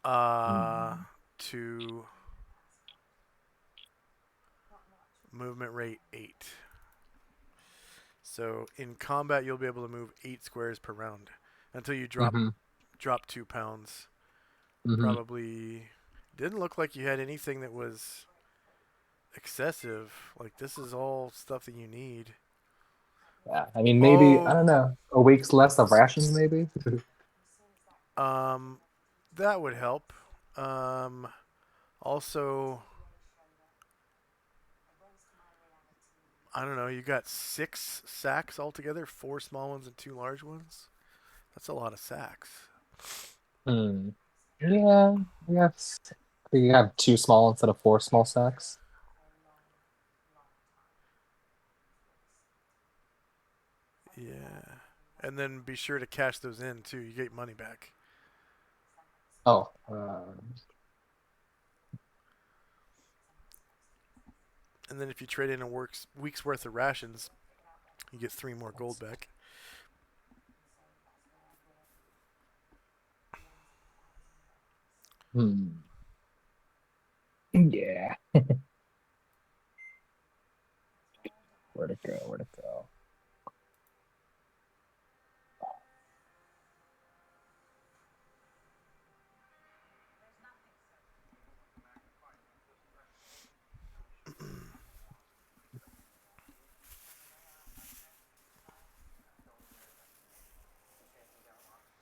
Mm. to movement rate 8. So in combat, you'll be able to move 8 squares per round until you drop Mm-hmm. 2 pounds. Mm-hmm. Probably didn't look like you had anything that was excessive. Like this is all stuff that you need. Yeah. I mean, maybe, I Oh, don't know, a week's less of rations, maybe? um, that would help. Um, also, I don't know. You got 6 sacks altogether, 4 small ones and 2 large ones. That's a lot of sacks. Hmm. Yeah. Yes. You have 2 small instead of 4 small sacks. Yeah, and then be sure to cash those in too. You get money back. Oh. And then if you trade in a week's worth of rations, you get 3 more gold back. Hmm. Yeah. Where'd it go? Where'd it go?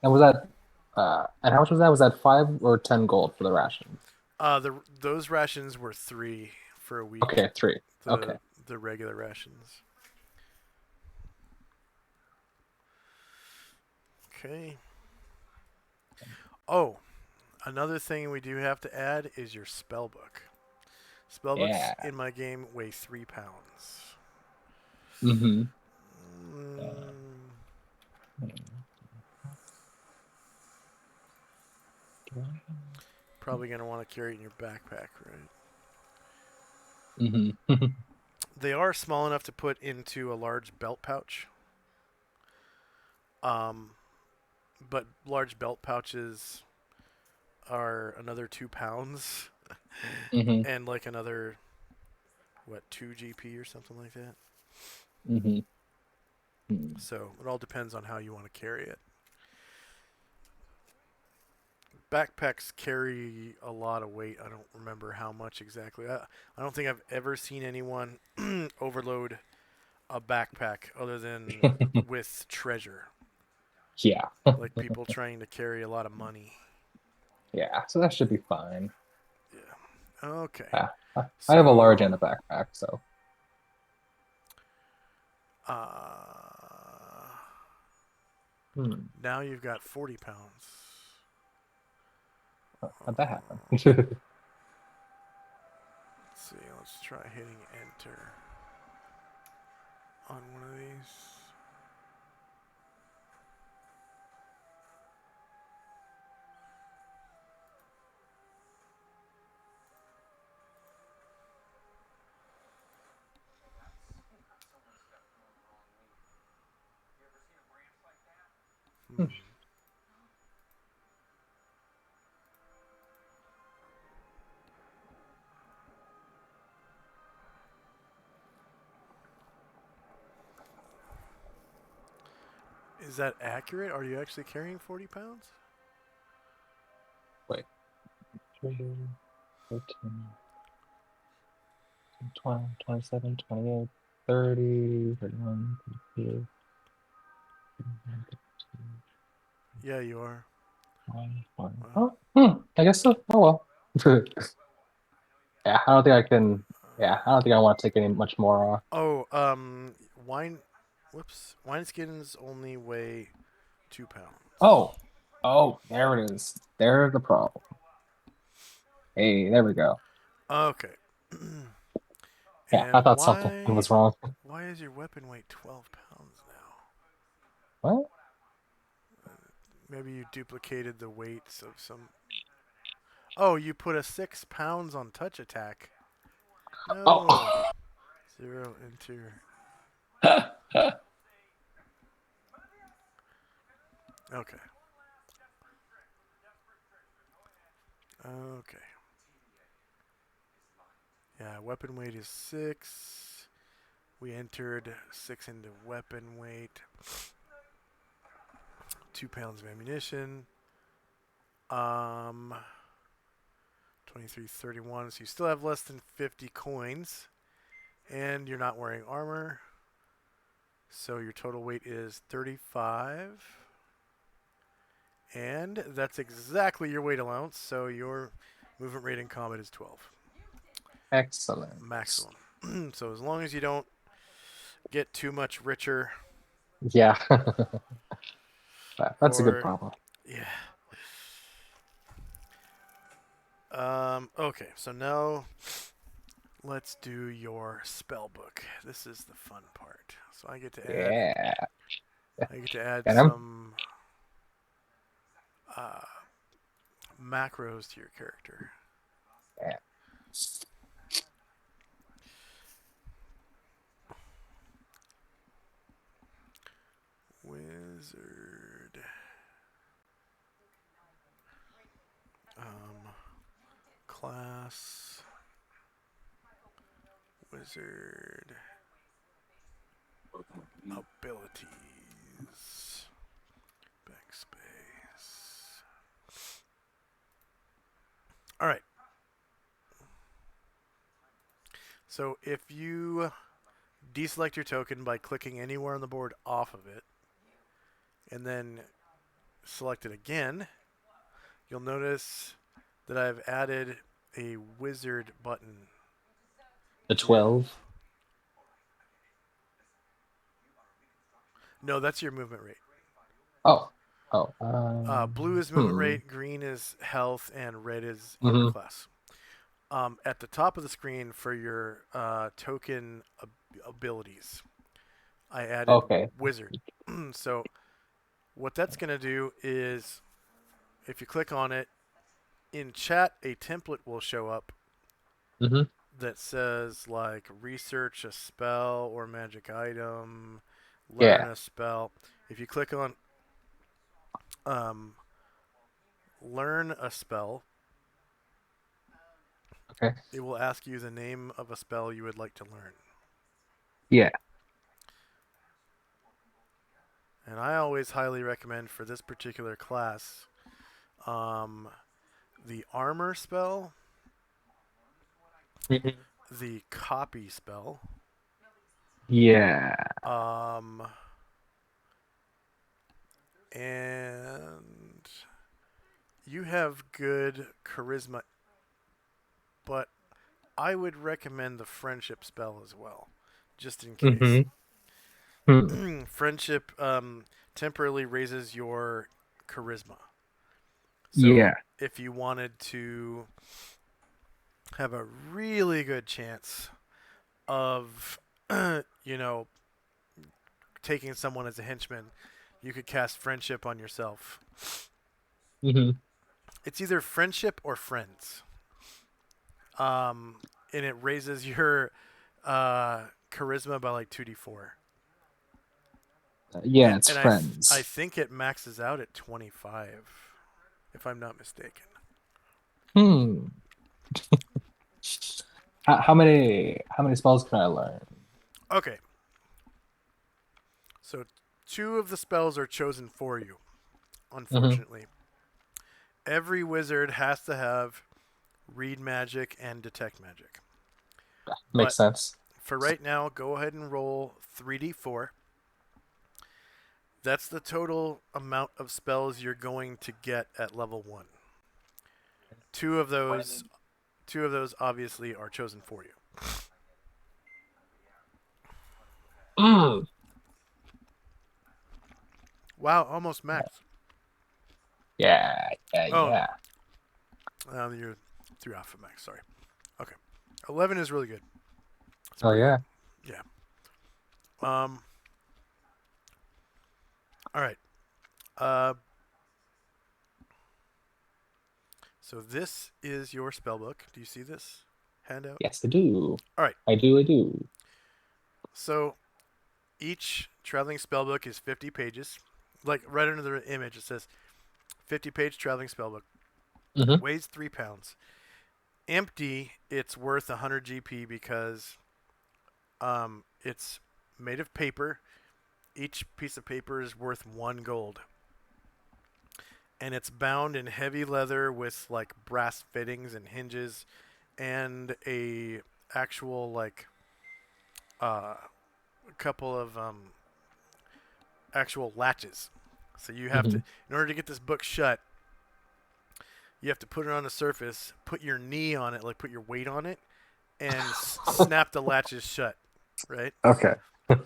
And was that and how much was that? Was that 5 or 10 gold for the ration? Those rations were 3 for a week. Okay, 3. Okay. The the regular rations. Okay. Oh, another thing we do have to add is your spell book. Spellbooks Yeah. in my game weigh 3 pounds. Mm-hmm. Mm, probably gonna want to carry it in your backpack, right? Mm-hmm. They are small enough to put into a large belt pouch. Um, but large belt pouches are another 2 pounds Mm-hmm. and like another what 2 GP or something like that. Mm-hmm. So it all depends on how you want to carry it. Backpacks carry a lot of weight. I don't remember how much exactly. I don't think I've ever seen anyone overload a backpack other than with treasure. Yeah. Like people trying to carry a lot of money. Yeah. So that should be fine. Yeah. Okay. Yeah. I have a large and So a backpack, so uh, hmm. now you've got 40 pounds. How'd that happen? Let's see. Let's try hitting enter on one of these. Hmm. Is that accurate? Are you actually carrying 40 pounds? Wait. 13, 20, 27, 28, 30, 31, 32, Yeah, you are. 21. Wow. Oh, I guess so. Oh well. Yeah, I don't think I can. Yeah, I don't think I want to take any much more off. Oh, wine. Whoops. Wineskins only weigh 2 pounds. Oh, oh, there it is. There's the problem. Hey, there we go. Okay. Yeah, I And thought something why was wrong. why is your weapon weight 12 pounds now? What? Maybe you duplicated the weights of some. Oh, you put a 6 pounds on touch attack. No. Oh. 0 enter. Okay. Okay. Yeah, weapon weight is 6. We entered 6 into weapon weight. 2 pounds of ammunition. Um, 23.31. So you still have less than 50 coins, and you're not wearing armor. So your total weight is 35, and that's exactly your weight allowance. So your movement rate in combat is 12, Excellent. maximum. So as long as you don't get too much richer, Yeah, that's a good or problem. yeah. Okay, so now let's do your spell book. This is the fun part. So Yeah. I get to add Get him? some uh, macros to your character. Yeah. Wizard. Class. Wizard. Abilities. Backspace. All right. So if you deselect your token by clicking anywhere on the board off of it, and then select it again, you'll notice that I've added a wizard button The here. 12. No, that's your movement rate. Oh. Oh. Blue is movement rate, green is health, and red is armor class. At the top of the screen for your token abilities, I added Okay. wizard. So what that's going to do is if you click on it, in chat a template will show up Mm-hmm. that says like research a spell or magic item, learn Yeah. a spell. If you click on learn a spell, Okay. it will ask you the name of a spell you would like to learn. Yeah. And I always highly recommend for this particular class the armor spell, Mhm. the copy spell, Yeah. and you have good charisma, but I would recommend the friendship spell as well, just in case. Mm-hmm. Hmm. Friendship temporarily raises your charisma. So Yeah. if you wanted to have a really good chance of, you know, taking someone as a henchman, you could cast friendship on yourself. Mm-hmm. It's either friendship or friends. And it raises your charisma by like 2d4. Yeah, it's And I friends. think it maxes out at 25, if I'm not mistaken. Hmm. How many spells can I learn? Okay. So 2 of the spells are chosen for you, Mm-hmm. unfortunately. Every wizard has to have read magic and detect magic. Makes But sense. for right now, go ahead and roll 3d4. That's the total amount of spells you're going to get at level 1. Two of those obviously are chosen for you. Mm. Wow, almost max. Yeah. Yeah. Oh, Yeah. you're through alpha max. Sorry. Okay, 11 is really good. It's Oh pretty yeah. good. Yeah. Um. All right. Uh. So this is your spell book. Do you see this handout? Yes, I do. All right. I do. I do. So each traveling spell book is 50 pages. Like right under the image, it says 50-page traveling spell book. Mm-hmm. Weighs 3 pounds. Empty, it's worth 100 GP because it's made of paper. Each piece of paper is worth 1 gold. And it's bound in heavy leather with like brass fittings and hinges and a actual like a couple of actual latches. So you have to, Mm-hmm. in order to get this book shut, you have to put it on a surface, put your knee on it, like put your weight on it, and snap the latches shut, right? Okay.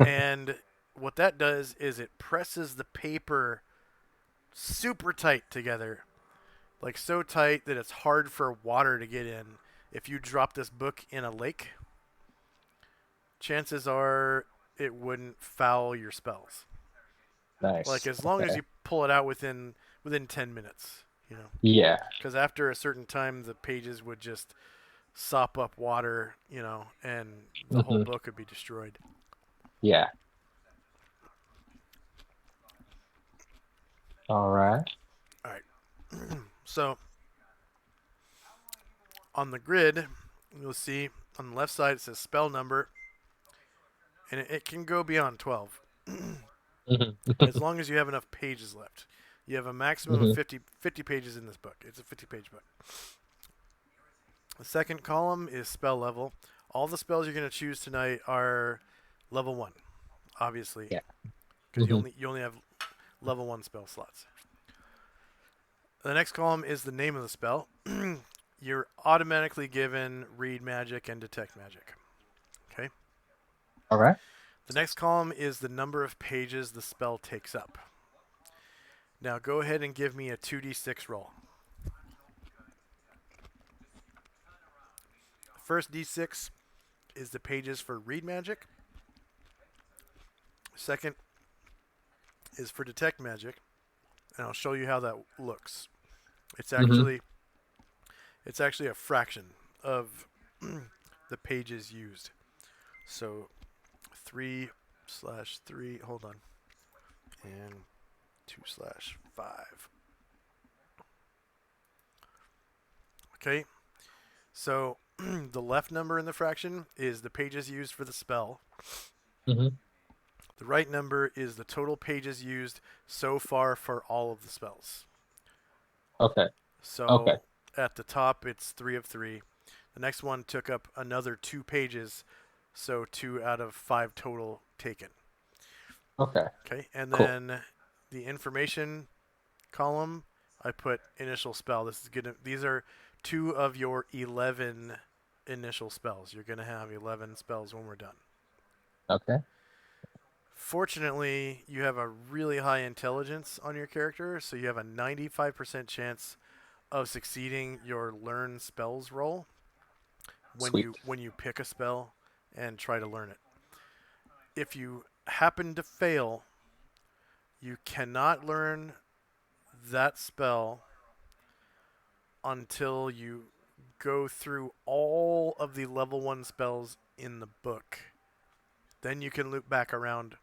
And what that does is it presses the paper super tight together, like so tight that it's hard for water to get in. If you drop this book in a lake, chances are it wouldn't foul your spells. Like Nice. as long as Okay. you pull it out within 10 minutes, you know. Yeah. Because after a certain time, the pages would just sop up water, you know, and the whole Mm-hmm. book would be destroyed. Yeah. All right. All right. So on the grid, you'll see on the left side it says spell number, and it can go beyond 12 as Mm-hmm. long as you have enough pages left. You have a maximum of Mm-hmm. 50 pages in this book. It's a 50-page book. The second column is spell level. All the spells you're going to choose tonight are level 1, obviously, Yeah. because Mm-hmm. you only have level 1 spell slots. The next column is the name of the spell. You're automatically given read magic and detect magic. Okay. All right. The next column is the number of pages the spell takes up. Now go ahead and give me a 2d6 roll. The first d6 is the pages for read magic. Second is for detect magic, and I'll show you how that looks. It's Mm-hmm. actually it's actually a fraction of the pages used. So 3/3. Hold on, and 2/5. Okay, so the left number in the fraction is the pages used for the spell. Mm-hmm. The right number is the total pages used so far for all of the spells. Okay. Okay. So at the top, it's 3/3. The next one took up another 2 pages, so 2 out of 5 total taken. Okay. Okay, and Cool. then the information column, I put initial spell. This is gonna. These are 2 of your 11 initial spells. You're gonna have 11 spells when we're done. Okay. Fortunately, you have a really high intelligence on your character, so you have a 95% chance of succeeding your learn spells roll when Sweet. you pick a spell and try to learn it. If you happen to fail, you cannot learn that spell until you go through all of the level 1 spells in the book. Then you can loop back around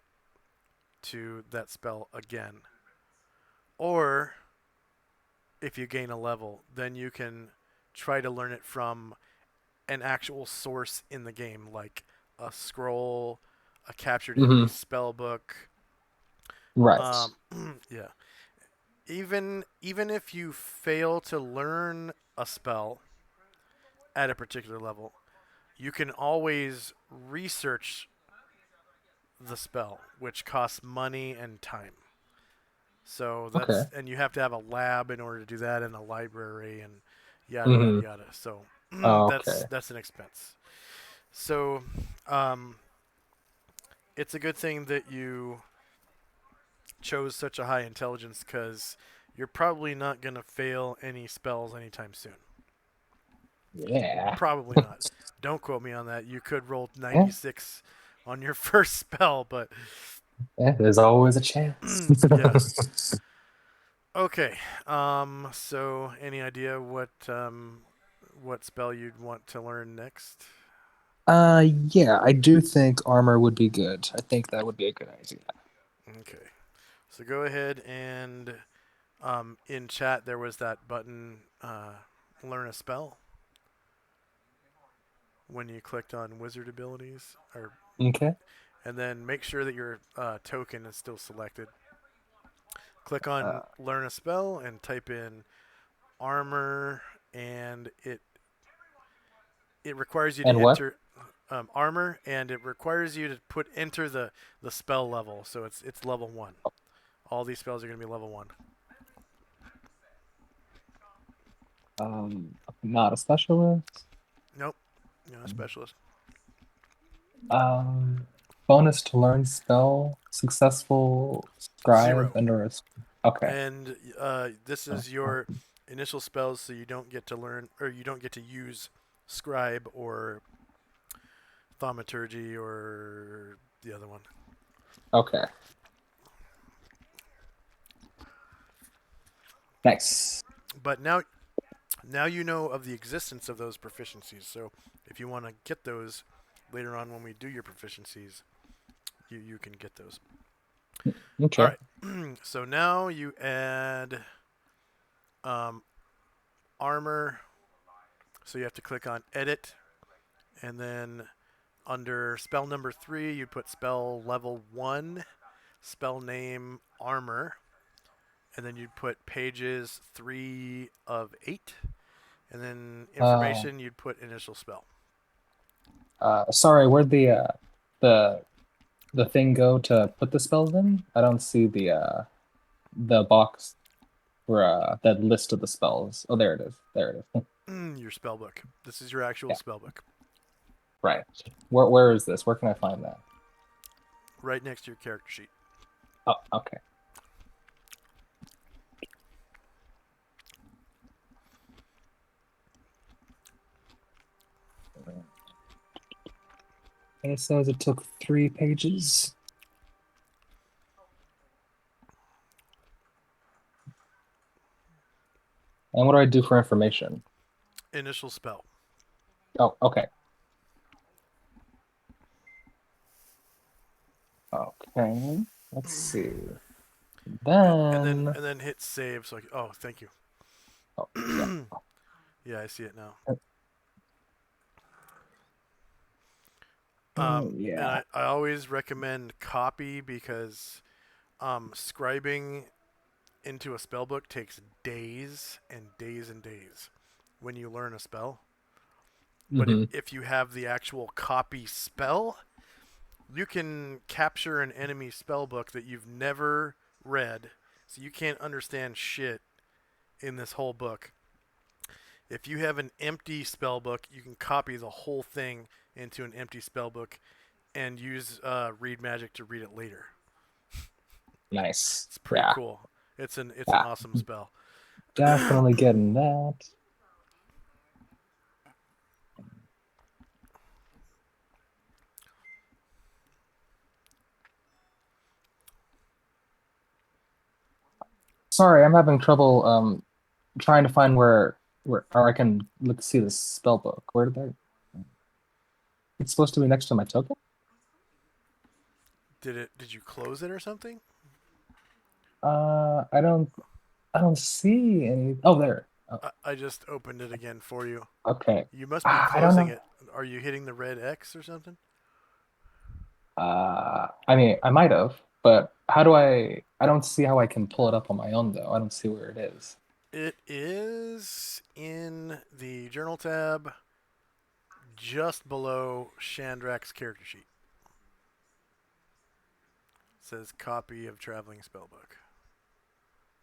to that spell again. Or if you gain a level, then you can try to learn it from an actual source in the game, like a scroll, a captured enemy Mm-hmm. spell book. Right. Um, yeah. Even if you fail to learn a spell at a particular level, you can always research the spell, which costs money and time. So Okay. you have to have a lab in order to do that, and a library, and yada yada Mm-hmm. yada. So Okay. that's an expense. So um, it's a good thing that you chose such a high intelligence, because you're probably not gonna fail any spells anytime soon. Yeah. Probably not. Don't quote me on that. You could roll Yeah. 96 on your first spell, but Yeah. There's always a chance. yeah. Okay. So any idea what spell you'd want to learn next? Yeah, I do think armor would be good. I think that would be a good idea. Okay. So go ahead and in chat there was that button, learn a spell, when you clicked on wizard abilities, or Okay. and then make sure that your token is still selected. Click Uh, on learn a spell and type in armor, and it requires you to and what? enter armor, and it requires you to enter the spell level. So it's level 1. All these spells are going to be level 1. Not a specialist. Nope, you're not a specialist. Um, bonus to learn spell, successful scribe, 0. and or okay. And this is your initial spells, so you don't get to learn, or you don't get to use scribe or thaumaturgy or the other one. Okay. Nice. But now you know of the existence of those proficiencies. So if you want to get those later on when we do your proficiencies, you can get those. All Okay. right. So now you add um, armor. So you have to click on edit, and then under spell number 3, you put spell level 1, spell name armor, and then you'd put pages 3 of 8, and then Uh, information you'd put initial spell. sorry, where'd the thing go to put the spells in? I don't see the box. that list of the spells. Oh, there it is. There it is. Your spell book. This is your actual Yeah, spell book. right. Where is this? Where can I find that? Right next to your character sheet. Oh, okay. It says it took 3 pages. And what do I do for information? Initial spell. Oh, okay. Okay. Let's see. And then Then, and then hit save. So oh, thank you. oh, yeah. Yeah, I see it now. And Yeah. I always recommend copy because scribing into a spell book takes days and days and days when you learn a spell. But Hmm. if you have the actual copy spell, you can capture an enemy spell book that you've never read, so you can't understand shit in this whole book. If you have an empty spell book, you can copy the whole thing into an empty spell book and use read magic to read it later. Nice. It's pretty Yeah. cool. It's an Yeah. awesome spell. Definitely getting that. Sorry, I'm having trouble trying to find where or I can look see the spell book. Where did that? It's supposed to be next to my token? Did you close it or something? I don't see any. Oh, there. Oh, I just opened it again for you. okay. You must be I don't closing know. it. Are you hitting the red X or something? I mean, I might have, but how do I don't see how I can pull it up on my own though. I don't see where it is. It is in the journal tab just below Shandrak's character sheet. It says copy of traveling spellbook.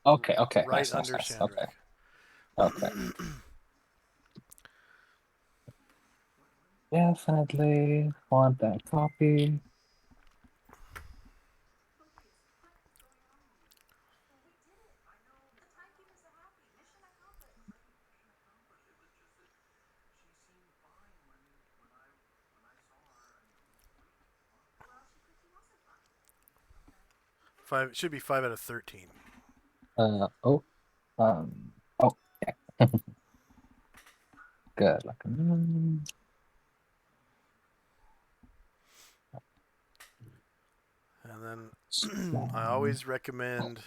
Okay, okay. Right Nice, nice, under nice. Okay. Shandrak. Okay. Definitely want that copy. 5 it should be 5 out of 13. Oh, oh, yeah. Good. Like, And then I always recommend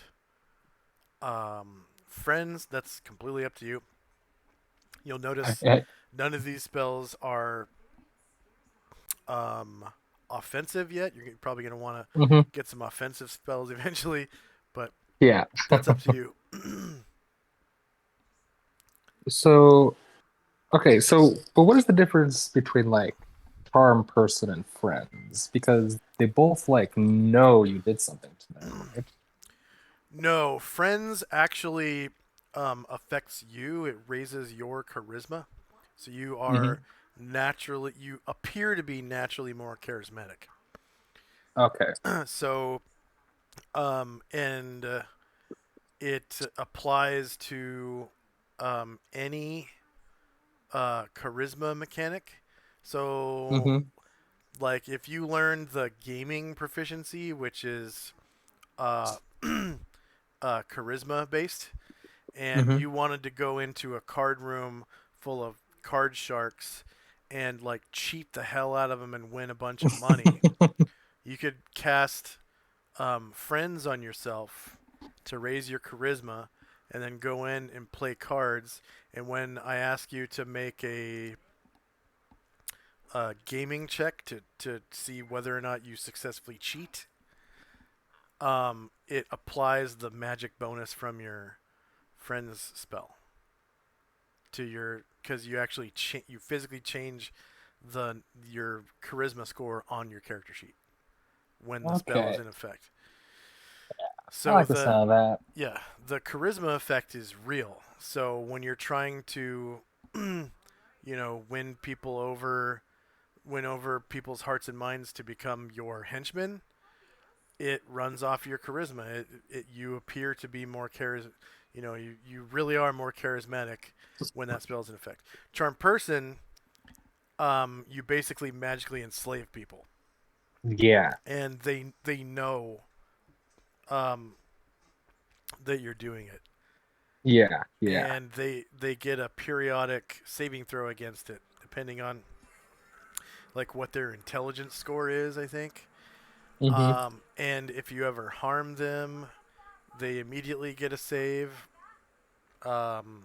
friends. That's completely up to you. You'll notice yeah. none of these spells are um, offensive yet. You're probably going to want to Hmm. get some offensive spells eventually, but Yeah. that's up to you. So, okay, so, but what is the difference between like charm person and friends? Because they both like know you did something to them, right? No, friends actually affects you. It raises your charisma, so Hmm. you appear to be naturally more charismatic. Okay. So, and it applies to any charisma mechanic. So, Hmm. like if you learn the gaming proficiency, which is uh, charisma based, and Hmm. you wanted to go into a card room full of card sharks and like cheat the hell out of them and win a bunch of money, you could cast friends on yourself to raise your charisma and then go in and play cards. And when I ask you to make a gaming check to see whether or not you successfully cheat, it applies the magic bonus from your friend's spell to your, because you actually you physically change your charisma score on your character sheet when the spell is Okay. in effect. I So like the sound of that. the charisma effect is real. So when you're trying to, win people over, win over people's hearts and minds to become your henchmen, it runs off your charisma. You appear to be more you really are more charismatic when that spell's in effect. Charm person, you basically magically enslave people, Yeah, and they know um, that you're doing it, yeah, yeah. and they get a periodic saving throw against it, depending on like what their intelligence score is, I think. Mm-hmm. And if you ever harm them, they immediately get a save. Um,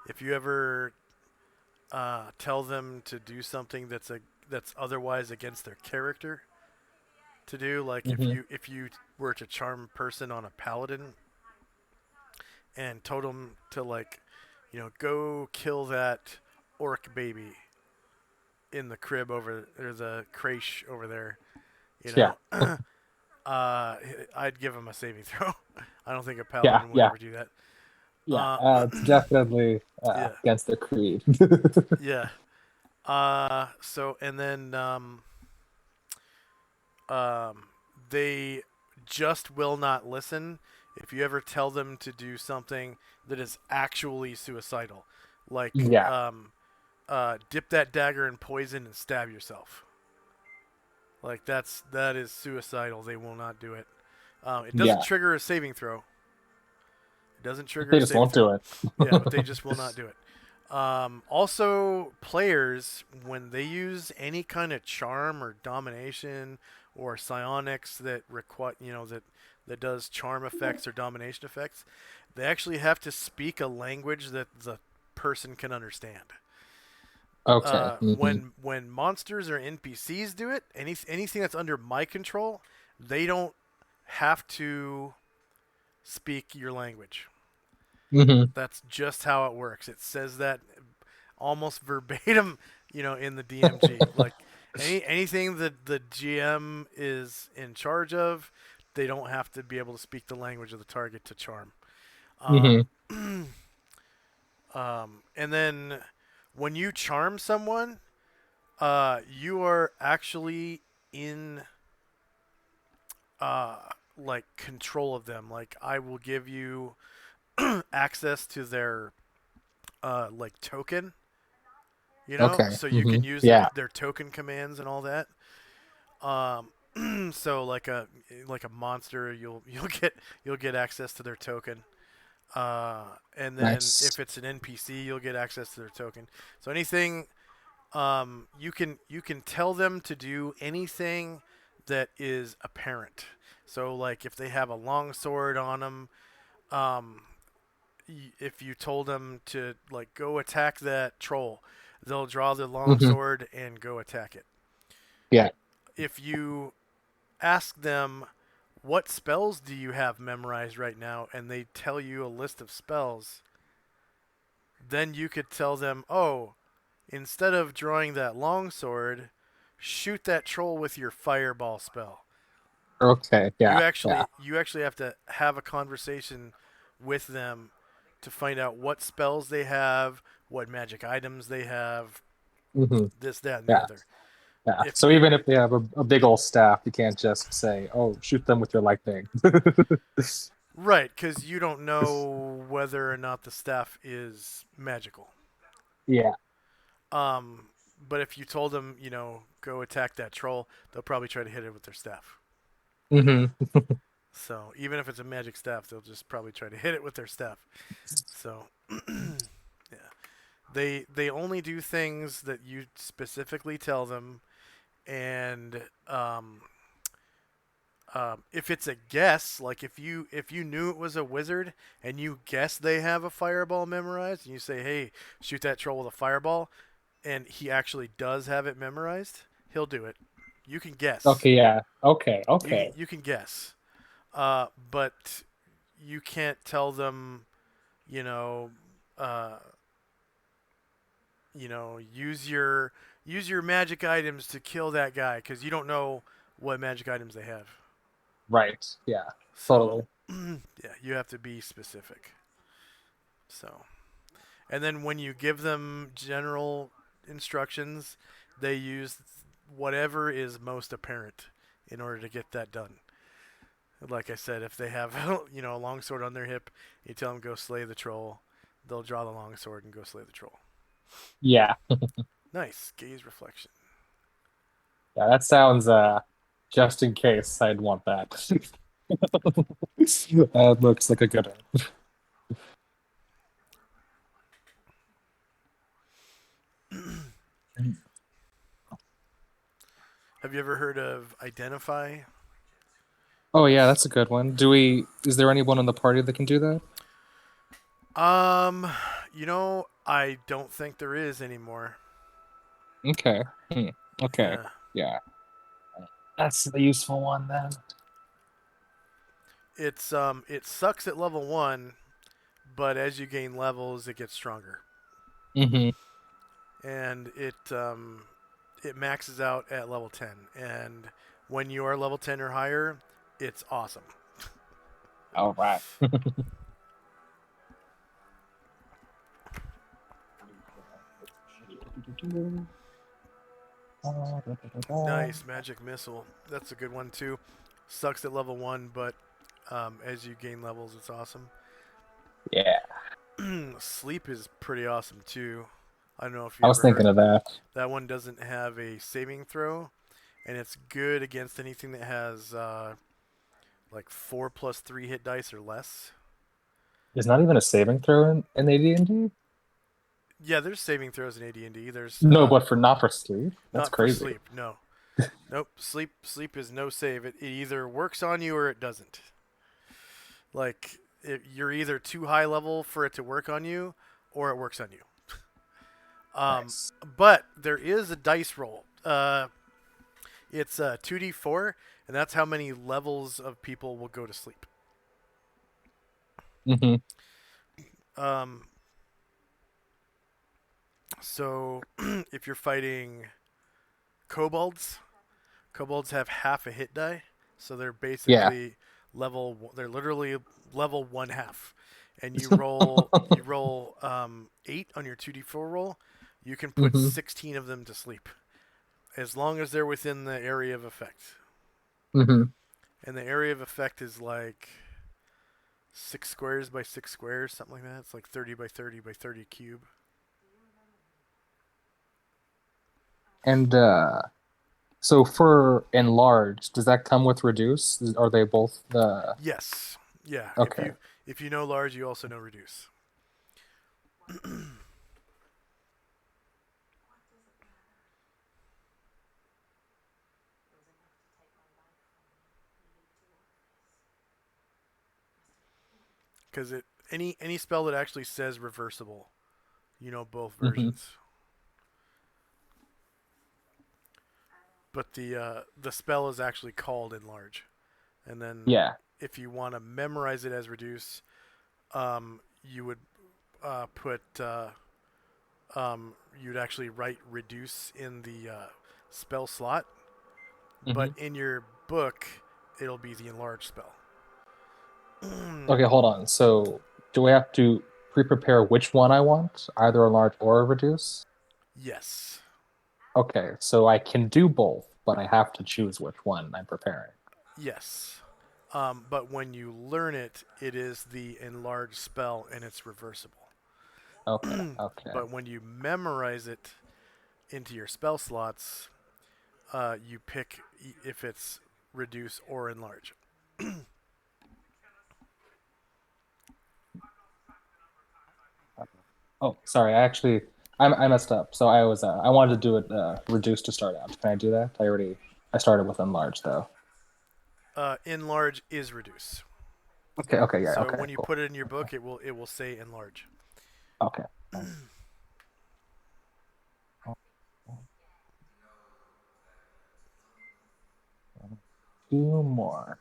if you ever tell them to do something that's otherwise against their character to do, like Mm-hmm. if you were to charm a person on a paladin and told them to like, go kill that orc baby in the crib over or the creche over there, you Yeah, know, I'd give him a saving throw. I don't think a yeah, paladin would yeah, ever do that. yeah. Uh, It's definitely yeah, against the creed. yeah. So and then um, they just will not listen if you ever tell them to do something that is actually suicidal, like Yeah, dip that dagger in poison and stab yourself. Like that is suicidal. They will not do it. It doesn't yeah. trigger a saving throw. It doesn't trigger They a just saving won't throw. do it. Yeah, but they just will not do it. Also, players, when they use any kind of charm or domination or psionics that require, that does charm effects or domination effects, they actually have to speak a language that the person can understand. Okay. Hmm. When monsters or NPCs do it, anything that's under my control, they don't have to speak your language. Hmm. That's just how it works. It says that almost verbatim, in the DMG. Like anything that the GM is in charge of, they don't have to be able to speak the language of the target to charm. Hmm. Um, and then when you charm someone, you are actually in uh, like control of them. Like I will give you access to their like token, Okay. so you Hmm. can use Yeah. their token commands and all that. So like a monster, you'll get access to their token. And then Nice. if it's an NPC, you'll get access to their token. So anything, you can tell them to do anything that is apparent. So like if they have a long sword on them, um, if you told them to like go attack that troll, they'll draw their long Hmm. sword and go attack it. Yeah. If you ask them what spells do you have memorized right now and they tell you a list of spells, then you could tell them, "Oh, instead of drawing that long sword, shoot that troll with your fireball spell." Okay. You Yeah. Yeah. actually you actually have to have a conversation with them to find out what spells they have, what magic items they have, Hmm. this, that, and the Yeah. other. Yeah. If So you even if they have a big old staff, you can't just say, "Oh, shoot them with your lightning." Right, because you don't know whether or not the staff is magical. Yeah. Um, but if you told them, go attack that troll, they'll probably try to hit it with their staff. Hmm. So even if it's a magic staff, they'll just probably try to hit it with their staff. So yeah, they only do things that you specifically tell them, and if it's a guess, like if you knew it was a wizard and you guess they have a fireball memorized, and you say, "Hey, shoot that troll with a fireball," and he actually does have it memorized, he'll do it. You can guess. Okay. Yeah. Okay. You can Okay. you can guess, but you can't tell them, you know, uh, use your magic items to kill that guy because you don't know what magic items they have. Right. Yeah. So Totally. yeah, you have to be specific. So, and then when you give them general instructions, they use whatever is most apparent in order to get that done. Like I said, if they have a longsword on their hip, you tell them go slay the troll. They'll draw the longsword and go slay the troll. Yeah. Nice gaze reflection. Yeah. That sounds. Just in case, I'd want that. That looks like a good one. Have you ever heard of identify? Oh yeah, that's a good one. Is there anyone in the party that can do that? Um, I don't think there is anymore. Okay. Hmm. Okay. Yeah, Yeah. That's the useful one then. it sucks at level 1, but as you gain levels, it gets stronger, Hmm. and it maxes out at level 10. And when you are level 10 or higher, it's awesome. All right. Nice magic missile. That's a good one too. Sucks at level 1, but as you gain levels, it's awesome. Yeah, Sleep is pretty awesome too. I don't know if you I was ever heard. thinking of that. That one doesn't have a saving throw, and it's good against anything that has like 4+3 hit dice or less. There's not even a saving throw in AD&D? Yeah, there's saving throws in AD&D. There's No, but for not for sleep. That's not for crazy. sleep. No, nope. Sleep is no save. It either works on you or it doesn't. Like you're either too high level for it to work on you, or it works on you. Nice. But there is a dice roll. It's 2d4, and that's how many levels of people will go to sleep. Hmm. Um, so if you're fighting kobolds, kobolds have half a hit die, so they're Yeah. basically level. They're literally level one half, and you roll 8 on your 2d4 roll. You can put Hmm. 16 of them to sleep as long as they're within the area of effect. Hmm. And the area of effect is like 6 squares by 6 squares, something like that. It's like 30 by 30 by 30 cube. And so for enlarge, does that come with reduce? Are they both the Yes. Yeah. okay? If you know large, you also know reduce. Because it any spell that actually says reversible, you know both Hmm. versions. But the spell is actually called enlarge, and then Yeah. if you want to memorize it as reduce, you would put you'd actually write reduce in the spell slot, but Hmm. in your book, it'll be the enlarge spell. Okay, hold on. So do I have to pre-prepare which one I want, either a large or a reduce? Yes. Okay, so I can do both, but I have to choose which one I'm preparing. Yes. But when you learn it, it is the enlarged spell and it's reversible. Okay, okay. But when you memorize it into your spell slots, you pick if it's reduce or enlarge. Oh, sorry. I messed up. So I wanted to do it reduced to start out. Can I do that? I started with enlarged though. Enlarge is reduce. Okay, okay, yeah, So okay, when you cool. put it in your book, it will say enlarge. Okay. Nice. Two more.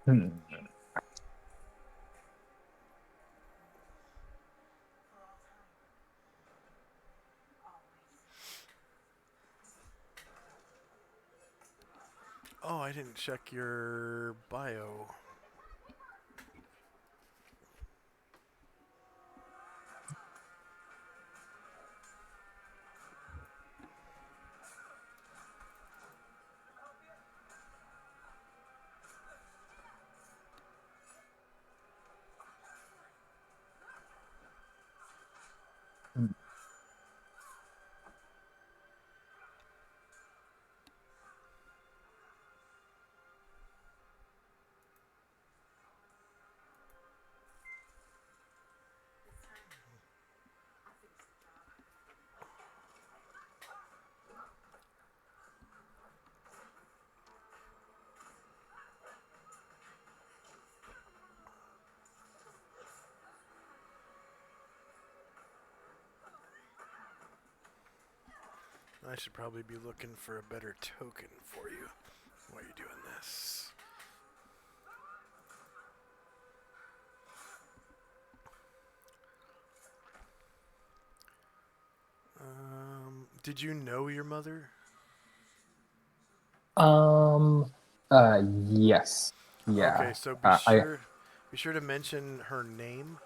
Hmm. Oh, I didn't check your bio. Mm. I should probably be looking for a better token for you while you're doing this. Did you know your mother? Um. Yes. Okay, Yeah. so I. be sure to mention her name.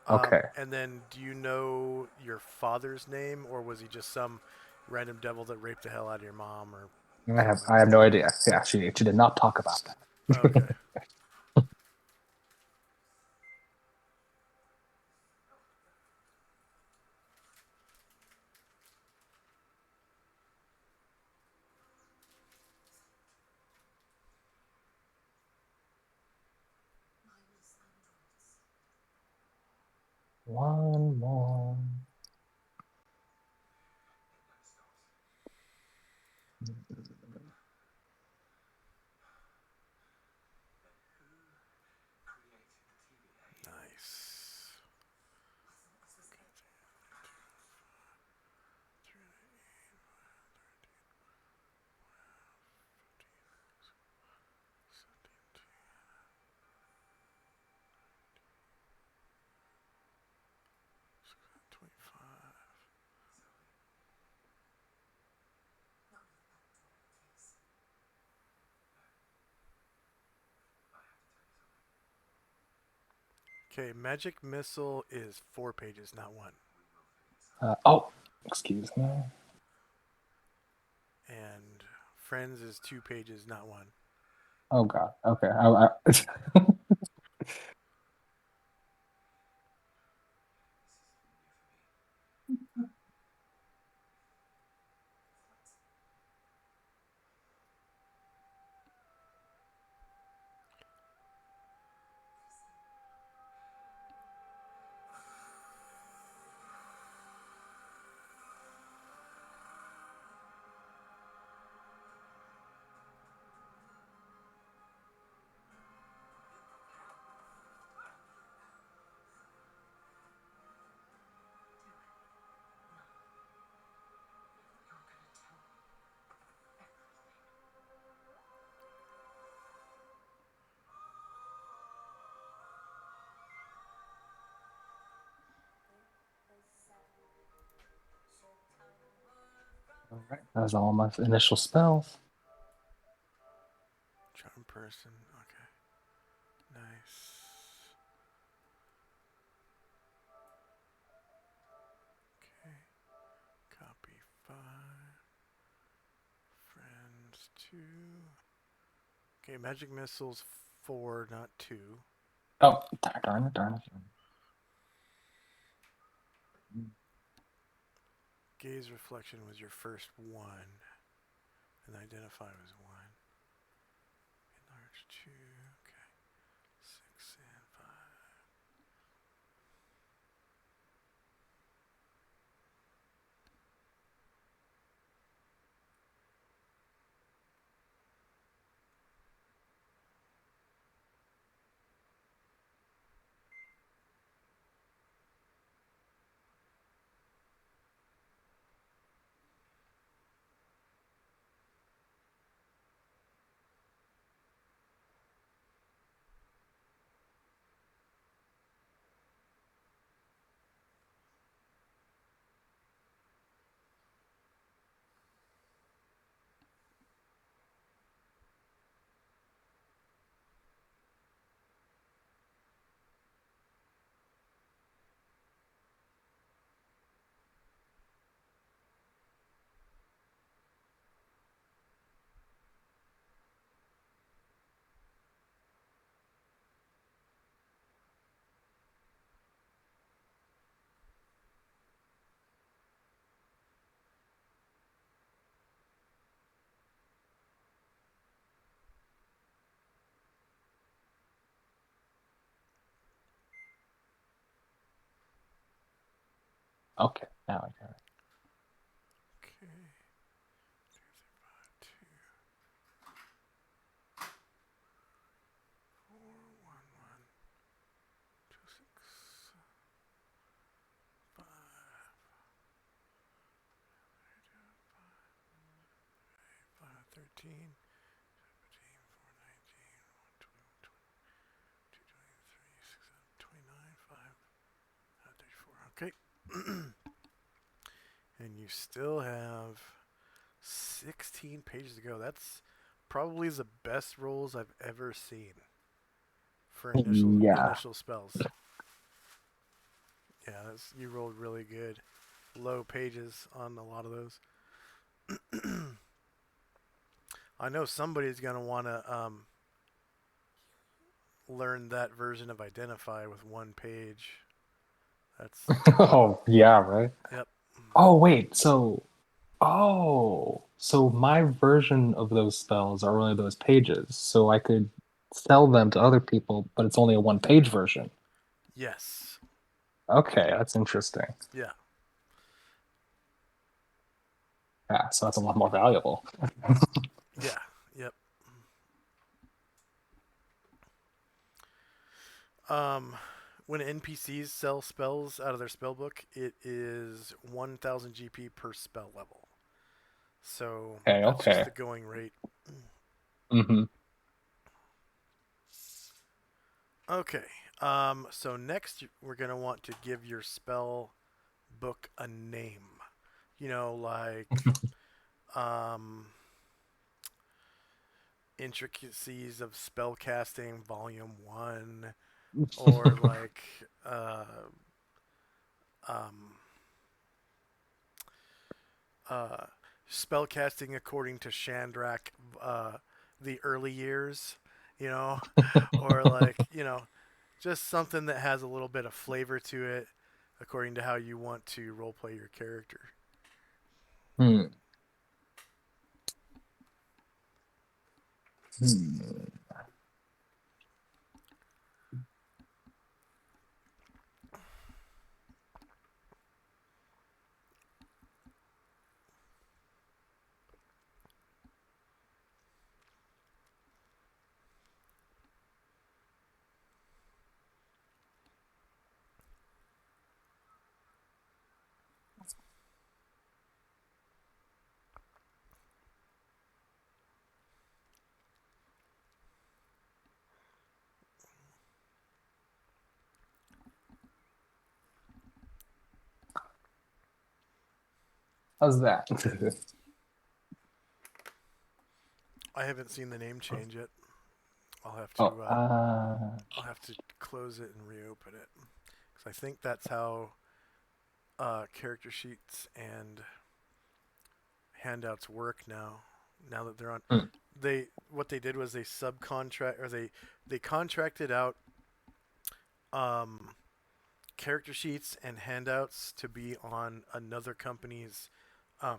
Okay. And then, do you know your father's name, or was he just some random devil that raped the hell out of your mom, or I have. something I like have no idea. Yeah. She did not talk about that? Okay. that. One more. Nice. Okay, magic missile is 4 pages, not 1. Oh, excuse me. And friends is 2 pages, not 1. Oh God. Okay. All right. That was all my initial spells. Charm person. Okay. Nice. Okay. Copy 5. Friends 2. Okay, magic missiles 4, not 2. Oh, darn it, darn it. Gaze reflection was your first 1. And identify was 1. Enlarge 2. Okay. 6 and 5. Okay, now I got it. Okay. 2, 4, 1, 1, 2, 6, 5, 5, 13, 17, 4, 19, 1, 20, 2, 23, 6, 29, 5, 34. Okay. And you still have 16 pages to go. That's probably the best rolls I've ever seen for Yeah. initial spells. Yeah, you rolled really good. Low pages on a lot of those. I know somebody's gonna want to learn that version of identify with one page. That's Oh, yeah, right. yep. Oh, wait. So my version of those spells are only those pages. So I could sell them to other people, but it's only a one-page version. Yes. Okay, that's interesting. Yeah. Yeah, so that's a lot more valuable. Yeah. Yep. Um, when NPCs sell spells out of their spell book, it is 1,000 GP per spell level. So Okay, that's just okay. the going rate. Mm-hmm. Okay. So next we're gonna want to give your spell book a name. You know, like um, intricacies of spellcasting, Volume One, or like um, uh, spellcasting according to Shandrak, the early years, you know, or like just something that has a little bit of flavor to it, according to how you want to roleplay your character. Hmm. Hmm. How's that? I haven't seen the name change yet. I'll have Oh, to I'll have to close it and reopen it because I think that's how character sheets and handouts work now. Now that they're on, hmm. they what they did was they contracted out um, character sheets and handouts to be on another company's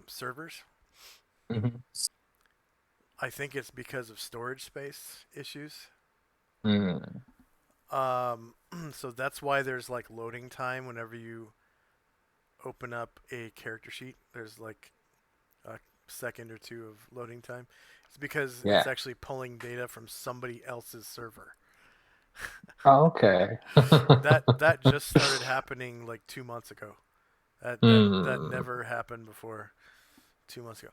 servers. Mhm. I think it's because of storage space issues. Hmm. So that's why there's like loading time whenever you open up a character sheet. There's like a second or two of loading time. It's because it's Yeah. actually pulling data from somebody else's server. Oh, okay. That just started happening like 2 months ago. That Hmm. never happened before 2 months ago.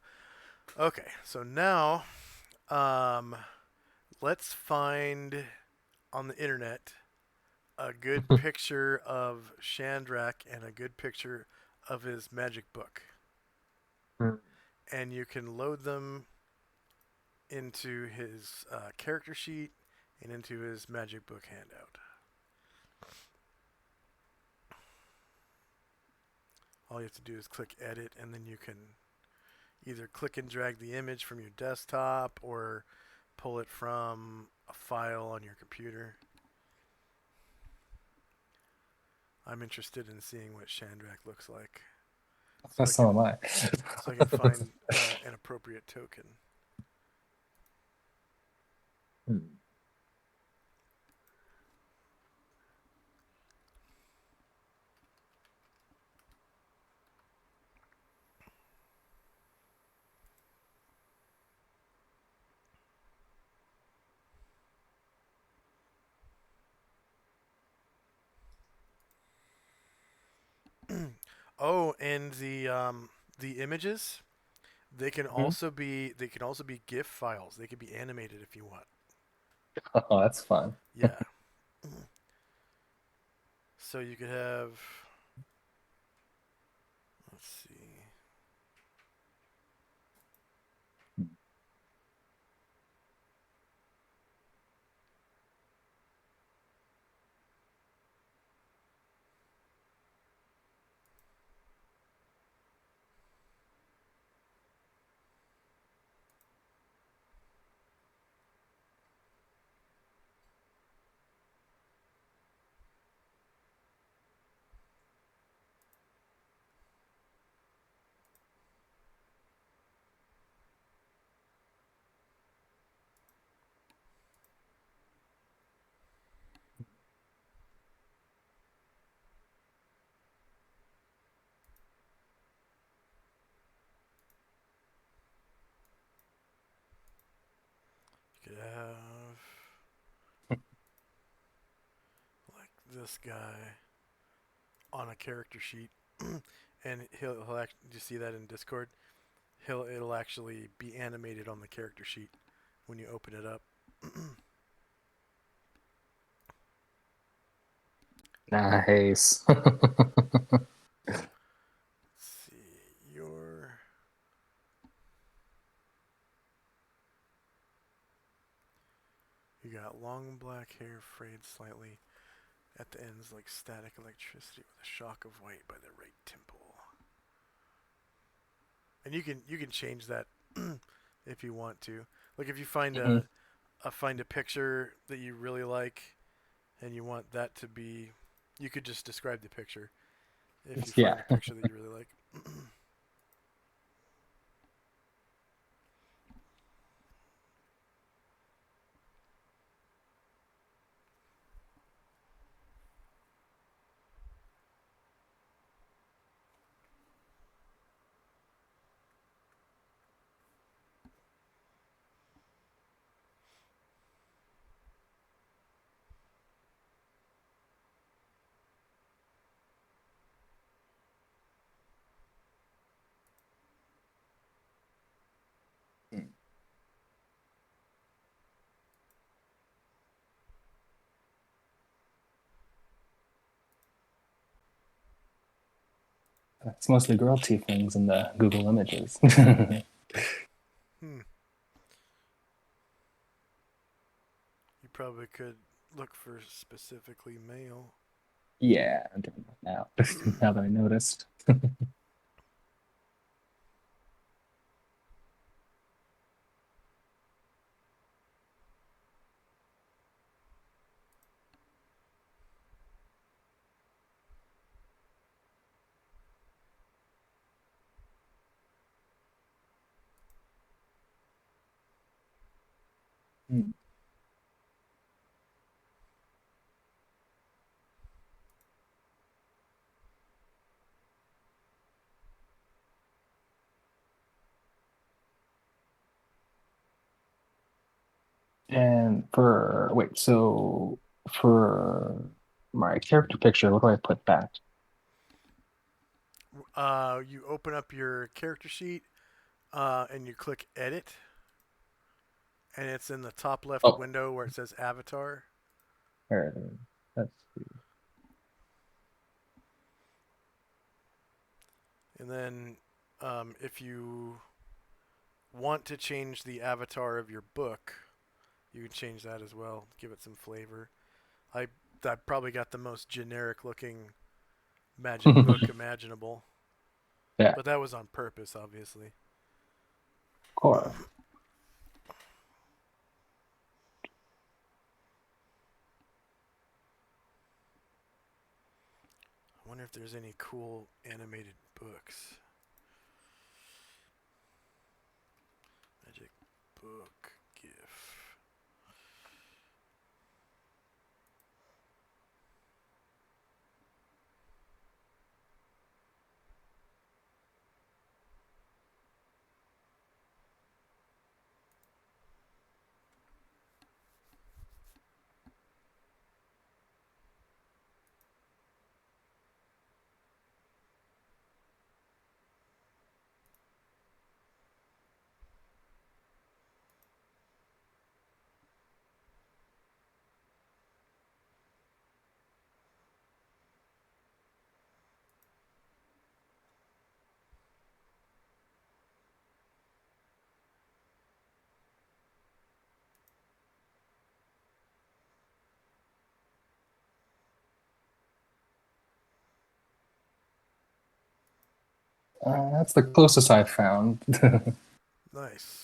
Okay, so now um, let's find on the internet a good picture of Shandrak and a good picture of his magic book, and you can load them into his character sheet and into his magic book handout. All you have to do is click edit, and then you can either click and drag the image from your desktop or pull it from a file on your computer. I'm interested in seeing what Shandrak looks like, so I So can am I. find an appropriate token. Hmm. Oh, and the images, Mhm. they can also be GIF files. They can be animated if you want. Oh, that's fun. Yeah. So you could have, let's see. You could have like this guy on a character sheet, and he'll actually. Do you see that in Discord? It'll actually be animated on the character sheet when you open it up. Nice. See your. You got long black hair frayed slightly at the ends like static electricity with a shock of white by the right temple. And you can change that if you want to. Like if you find Mhm. a picture that you really like and you want that to be, you could just describe the picture if you find Yeah. a picture that you really like. It's mostly girl tieflings in the Google images. Hmm. You probably could look for specifically male. Yeah, I'm doing that now. Now that I noticed. Hmm. And for wait, so for my character picture, what do I put that? You open up your character sheet and you click edit, and it's in the top left Oh, window where it says avatar. there it is. Let's see. And then if you want to change the avatar of your book, you can change that as well. Give it some flavor. I I probably got the most generic looking magic book imaginable, Yeah, but that was on purpose, obviously. of course. I wonder if there's any cool animated books. Magic book GIF. That's the closest I've found. Nice.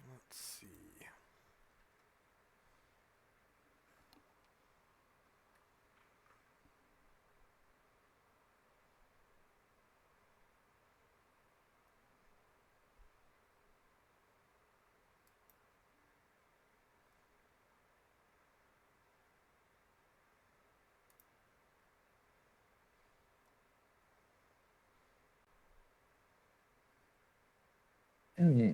Let's see. Hmm.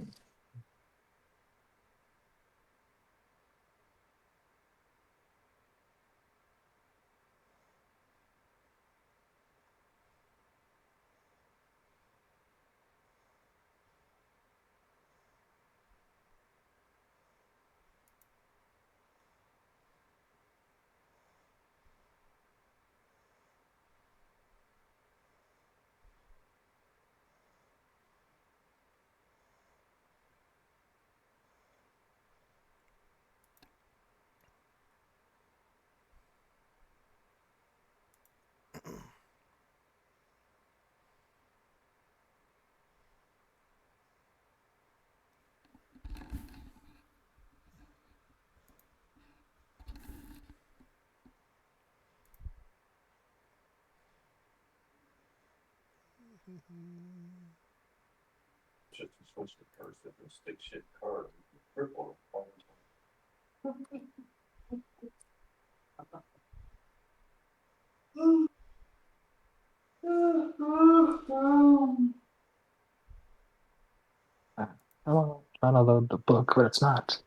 Just a switch the cards that will stick shit card. Triple. I'm trying to load the book, but it's not.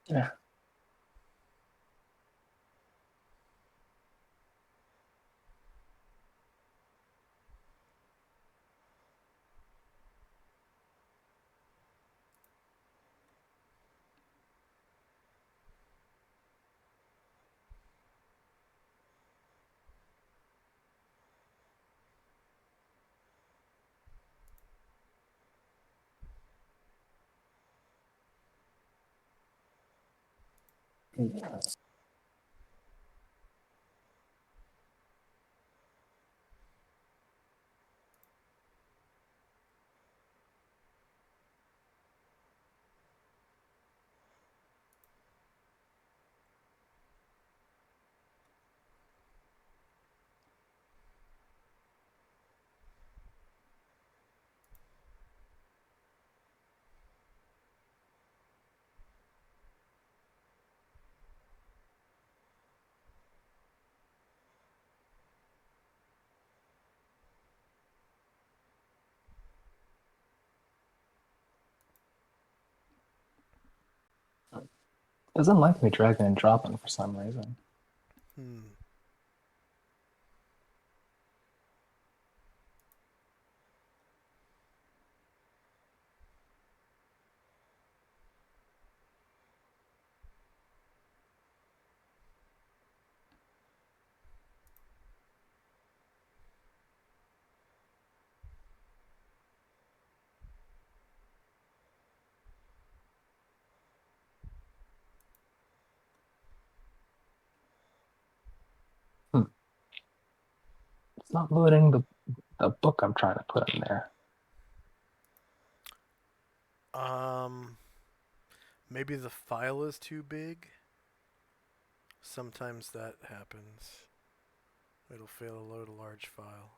Yeah. Doesn't like me dragging and dropping for some reason. Hmm. Hmm. It's not loading the book I'm trying to put in there. Um, Maybe the file is too big. Sometimes that happens. It'll fail to load a large file.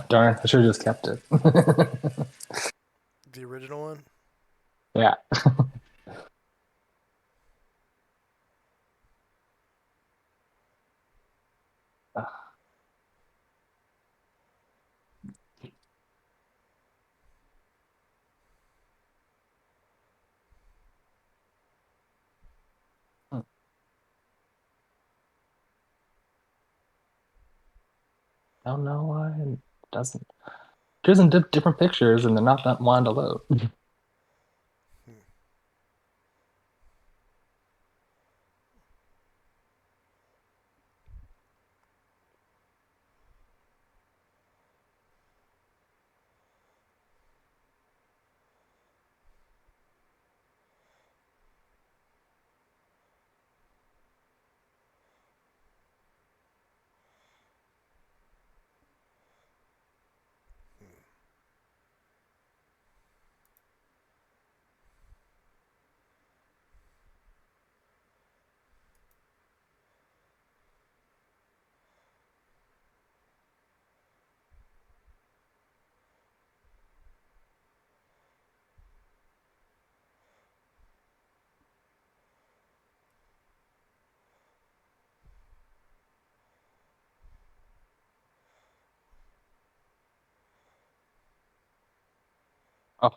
Darn, I should have just kept it. The original one? Yeah. I don't know why it doesn't. There's in different pictures and they're not that wanting to load. Hmm.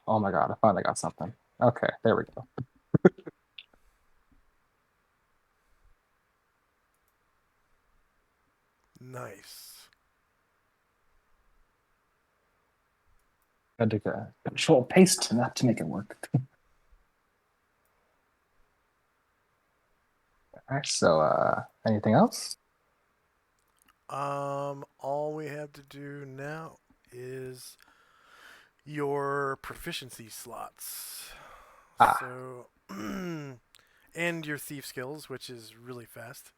Oh my God, I finally got something. Okay, there we go. Nice. Had to control paste not to make it work. All right, so anything else? All we have to do now is your proficiency slots. Ah, So, and your thief skills, which is really fast.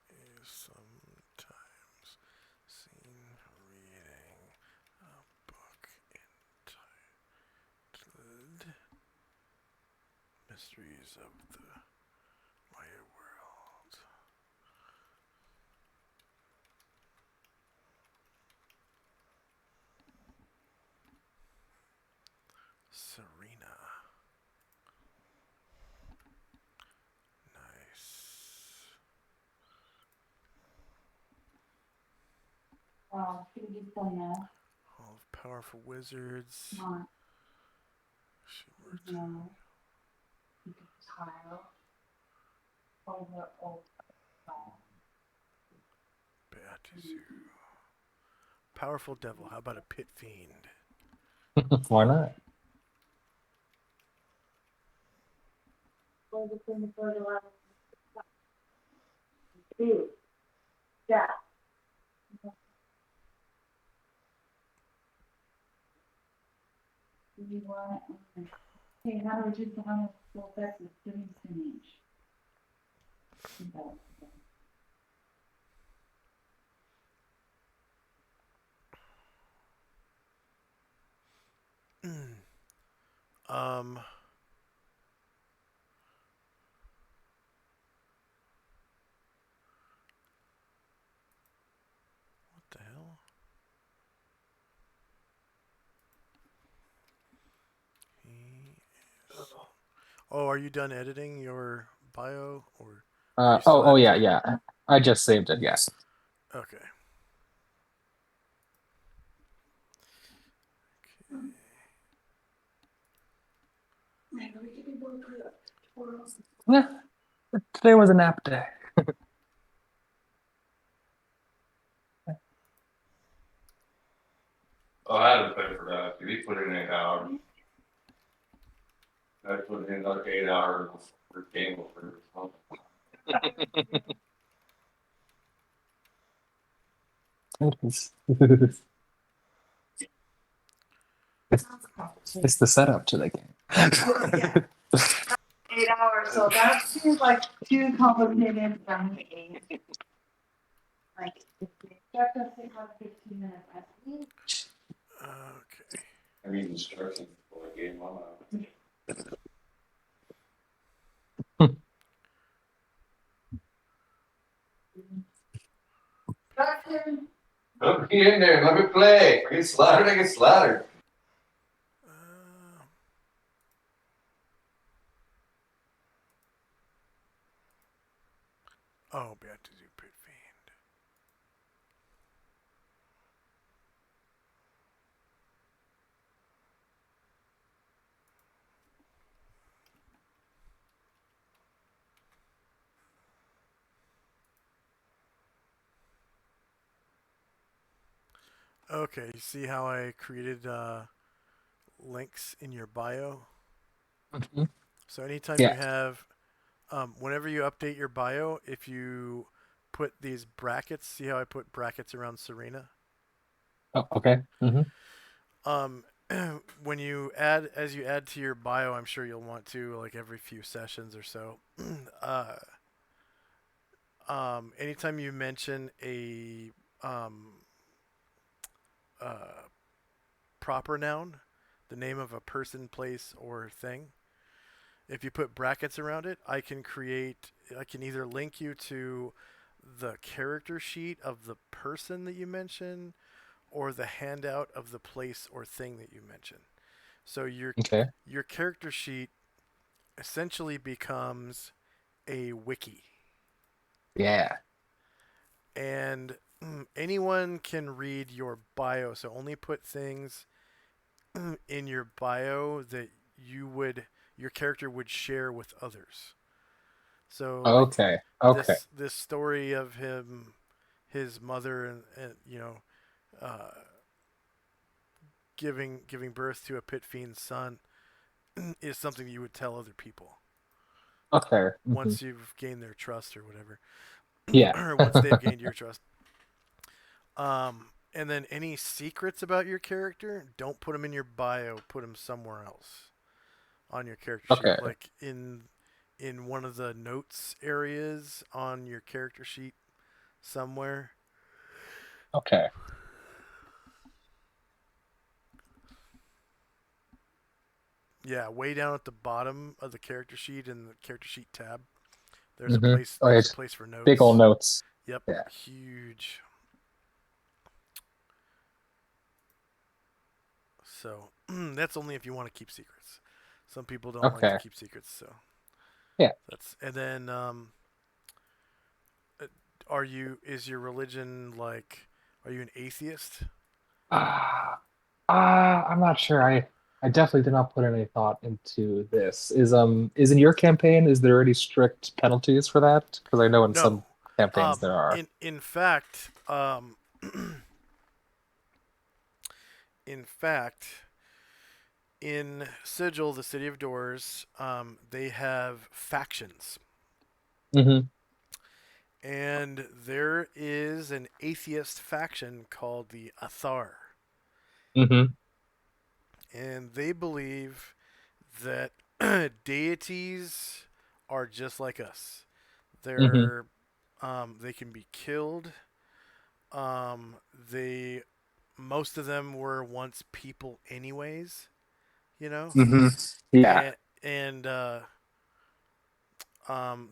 He is sometimes seen reading a book entitled Mysteries of the Wider World. Serena. Nice. All of powerful wizards. She worked. Batizu. Powerful devil. How about a pit fiend? why not? um. What the hell? He is. Oh, are you done editing your bio, or you still Oh have yeah, to? yeah. I just saved it. Yes. Okay. Yeah, today was a nap day. Oh, I had to pay for that. He put in 8 hours. I put in like 8 hours for game over. It's, it's the setup to the game. Yeah. 8 hours, so that seems like too complicated for me. Like, that does take like 15 minutes, I think. Okay. I read instructions before I game on. Let me in there. Let me play. I get slaughtered. I get slaughtered. Oh, we have to do Pit Fiend. Okay, you see how I created links in your bio? Mhm. So anytime you Yeah. have, whenever you update your bio, if you put these brackets, see how I put brackets around Serena? Oh, okay. Mm-hmm. Um, when you add, as you add to your bio, I'm sure you'll want to, like every few sessions or so. uh, anytime you mention a um, uh, proper noun, the name of a person, place, or thing, if you put brackets around it, I can either link you to the character sheet of the person that you mention or the handout of the place or thing that you mention. So Okay. your character sheet essentially becomes a wiki. Yeah. And anyone can read your bio, so only put things in your bio that your character would share with others. So like Okay. Okay. this story of his mother and uh, giving birth to a pit fiend's son is something you would tell other people Okay. Mm-hmm. once you've gained their trust or whatever, Yeah. or once they've gained your trust. And then any secrets about your character, don't put them in your bio. Put them somewhere else on your character sheet, Okay. like in one of the notes areas on your character sheet somewhere. Okay. Yeah, way down at the bottom of the character sheet in the character sheet tab, there's a Mm-hmm. place. Oh, There's a it's place for big old notes. notes. Yep, Yeah. huge. So that's only if you want to keep secrets. Some people don't like to Okay. keep secrets, so Yeah. that's. And then, uh, are you? Is your religion like? Are you an atheist? Ah. I'm not sure. I definitely did not put any thought into this. Is in your campaign, is there any strict penalties for that? Because I know in No. some campaigns there are. In fact, in fact, in Sigil, the City of Doors, they have factions. Mm-hmm. And there is an atheist faction called the Athar. Mm-hmm. And they believe that deities are just like us. Mm-hmm. They're they can be killed. They most of them were once people anyways, you know? Mm-hmm. Yeah. And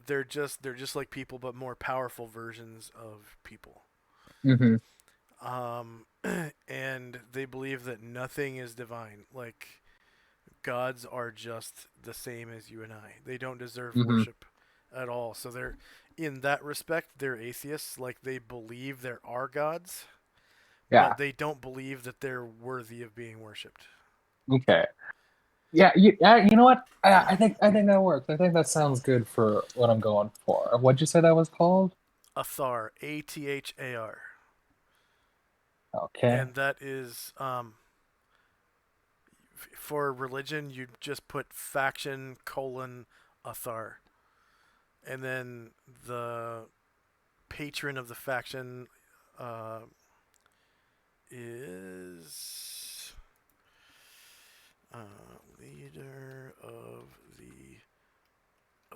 they're just like people but more powerful versions of people. Mm-hmm. And they believe that nothing is divine. Like gods are just the same as you and I. They don't deserve Mm-hmm. worship at all. So they're in that respect they're atheists. Like they believe there are gods, Yeah. but they don't believe that they're worthy of being worshipped. Okay. Yeah. You know what? I think that works. I think that sounds good for what I'm going for. What'd you say that was called? Athar, Athar, Okay. and that is for religion. You just put faction colon Athar, and then the patron of the faction uh, is leader of the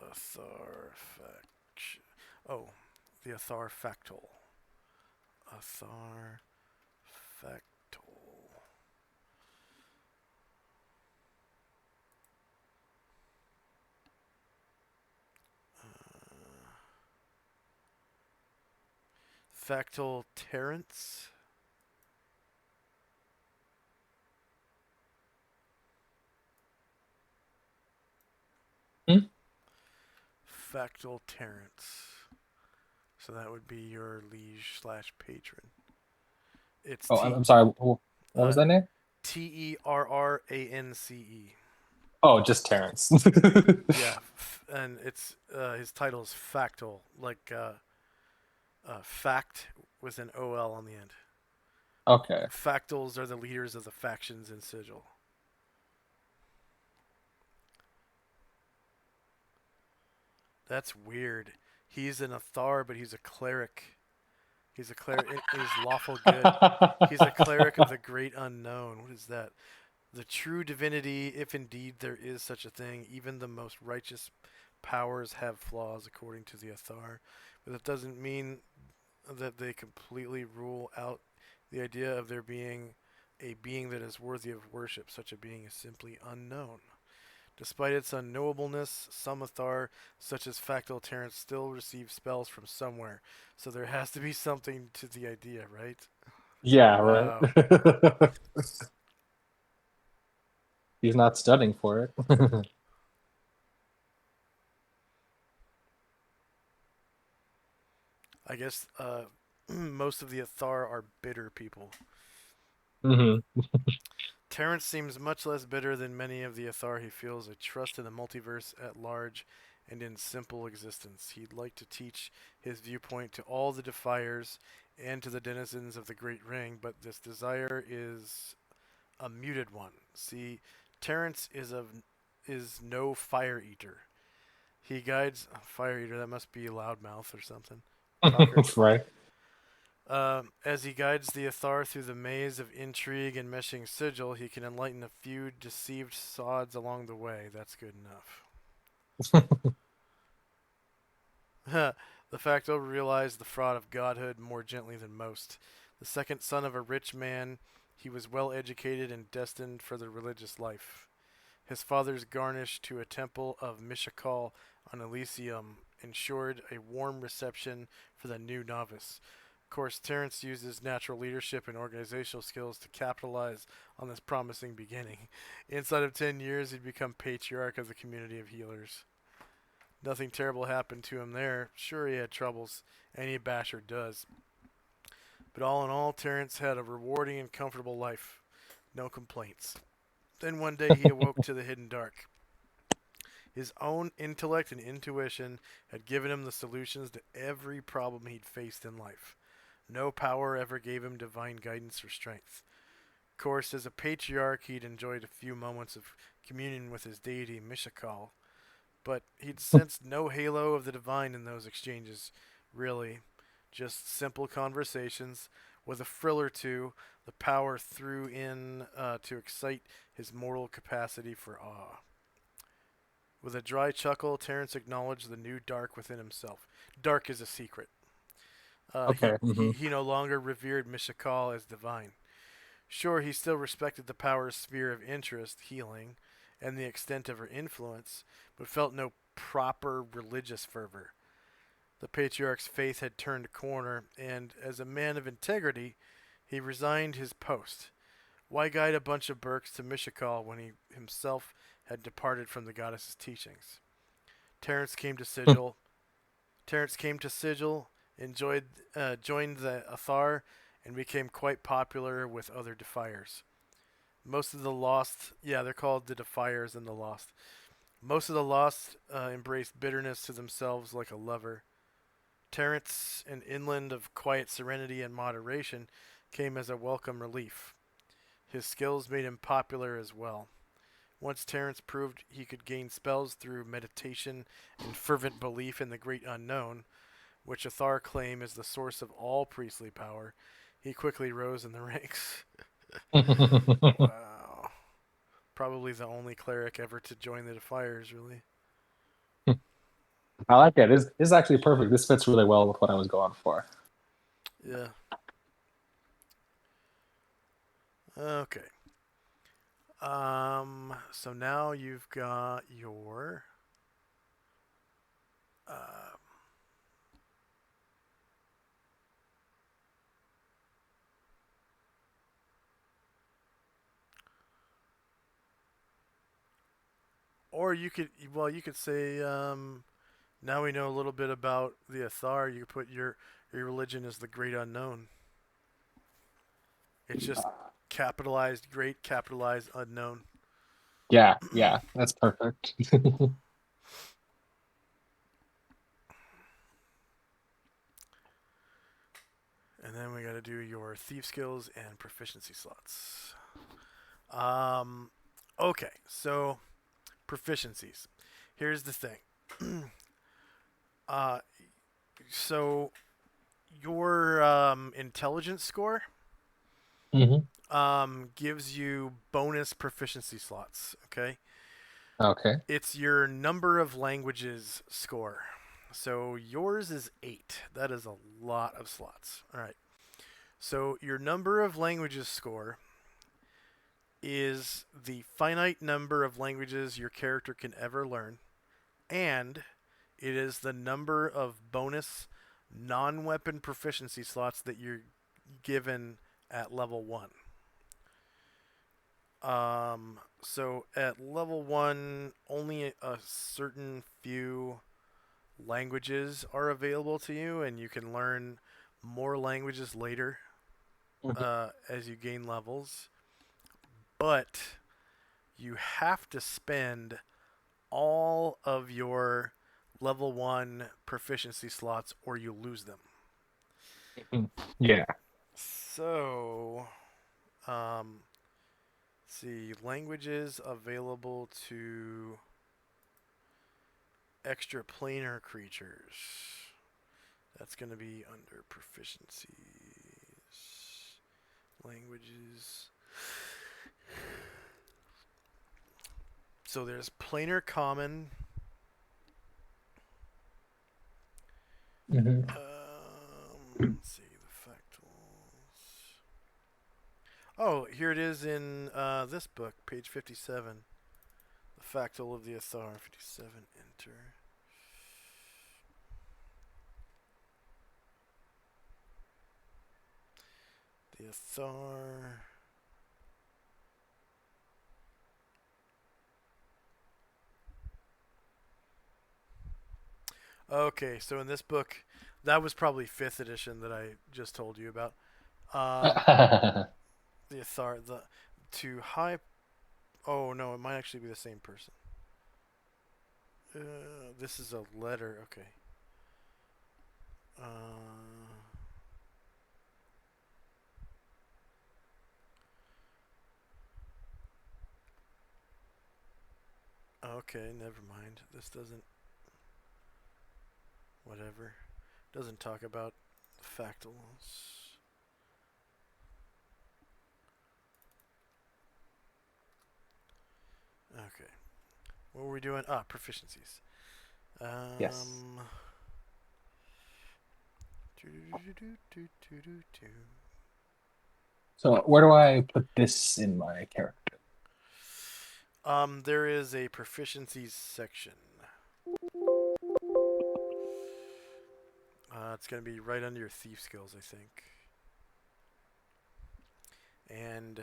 Athar faction. Oh, the Athar factol. Athar factol. Factal Terrence. Hmm? Factal Terrence. So that would be your liege slash patron. It's Oh, I'm sorry. What was that name? Terrance. Oh, just Terrence. Yeah, and it's his title is Factal, like fact with an OL on the end. Okay. Factals are the leaders of the factions in Sigil. That's weird. He's an Athar, but he's a cleric. He's a cleric. Is lawful good. He's a cleric of the great unknown. What is that? The true divinity, if indeed there is such a thing. Even the most righteous powers have flaws, according to the Athar. But that doesn't mean that they completely rule out the idea of there being a being that is worthy of worship. Such a being is simply unknown. Despite its unknowableness, some Athar, such as Factal Terrence, still receive spells from somewhere. So there has to be something to the idea, right? Yeah, right. Wow. He's not studying for it. I guess most of the Athar are bitter people. Hmm. Terrence seems much less bitter than many of the Athar. He feels a trust in the multiverse at large and in simple existence. He'd like to teach his viewpoint to all the Defiers and to the denizens of the Great Ring, but this desire is a muted one. See, Terrence is no fire eater. He guides fire eater. That must be loudmouth or something. Talker. Right. As he guides the Athar through the maze of intrigue and meshing sigil, he can enlighten a few deceived sods along the way. That's good enough. The Facto realized the fraud of godhood more gently than most. The second son of a rich man, he was well educated and destined for the religious life. His father's garnish to a temple of Mishakal on Elysium ensured a warm reception for the new novice. Of course, Terrence used his natural leadership and organizational skills to capitalize on this promising beginning. Inside of 10 years, he'd become patriarch of the community of healers. Nothing terrible happened to him there. Sure, he had troubles. Any basher does. But all in all, Terrence had a rewarding and comfortable life. No complaints. Then one day he awoke to the hidden dark. His own intellect and intuition had given him the solutions to every problem he'd faced in life. No power ever gave him divine guidance or strength. Of course, as a patriarch, he'd enjoyed a few moments of communion with his deity, Mishakal, but he'd sensed no halo of the divine in those exchanges, really. Just simple conversations with a frill or two the power threw in to excite his mortal capacity for awe. With a dry chuckle, Terrence acknowledged the new dark within himself. Dark is a secret. Okay. He no longer revered Mishakal as divine. Sure, he still respected the power's sphere of interest, healing, and the extent of her influence, but felt no proper religious fervor. The patriarch's faith had turned a corner, and as a man of integrity, he resigned his post. Why guide a bunch of Burks to Mishakal when he himself had departed from the goddess's teachings? Terrence came to Sigil. Terrence came to Sigil, joined the Athar, and became quite popular with other Defiers. Most of the Lost, yeah, they're called the Defiers and the Lost. Most of the Lost embraced bitterness to themselves like a lover. Terrence, an inland of quiet serenity and moderation, came as a welcome relief. His skills made him popular as well. Once Terrence proved he could gain spells through meditation and fervent belief in the great unknown, which Athar claim is the source of all priestly power, he quickly rose in the ranks. Wow. Probably the only cleric ever to join the Defiers, really. I like it. This is actually perfect. This fits really well with what I was going for. Yeah. Okay. So now you've got your uh, Or you could say, now we know a little bit about the Athar. You could put your religion as the Great Unknown. It's just capitalized Great, capitalized Unknown. Yeah, that's perfect. And then we got to do your thief skills and proficiency slots. Okay, so proficiencies. Here's the thing. uh, so your intelligence score Hmm. gives you bonus proficiency slots. Okay, Okay. it's your number of languages score. So yours is 8. That is a lot of slots. All right. So your number of languages score is the finite number of languages your character can ever learn, and it is the number of bonus non-weapon proficiency slots that you're given at level 1. So at level 1, only a certain few languages are available to you, and you can learn more languages later Mhm. as you gain levels. But you have to spend all of your level 1 proficiency slots or you lose them. Mhm. Yeah. So, let's see, languages available to extraplanar creatures. That's going to be under proficiencies. Languages. So there's planar common. Hmm. Let's see, the factals. Oh, here it is in this book, page 57. The factal of the Athar, 57, enter. The Athar. Okay, so in this book, that was probably 5th edition that I just told you about. The Athar, the to high. Oh no, it might actually be the same person. This is a letter. Okay. Okay, never mind. This doesn't. Whatever. Doesn't talk about factals. Okay. What were we doing? Ah, proficiencies. Yes. Um. So where do I put this in my character? There is a proficiencies section. It's going to be right under your thief skills, I think. And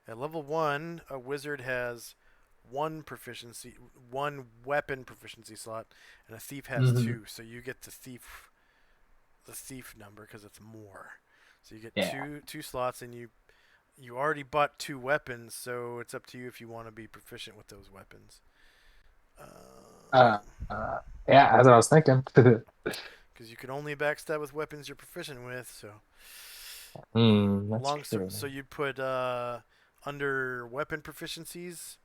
at level 1, a wizard has one weapon proficiency slot, and a thief has Hmm. 2. So you get the thief number because it's more. So you get Yeah. two slots, and you already bought 2 weapons, so it's up to you if you want to be proficient with those weapons. Uh, uh, yeah, that's what I was thinking. Because you can only backstab with weapons you're proficient with. So That's longsword. So true. you'd put under weapon proficiencies,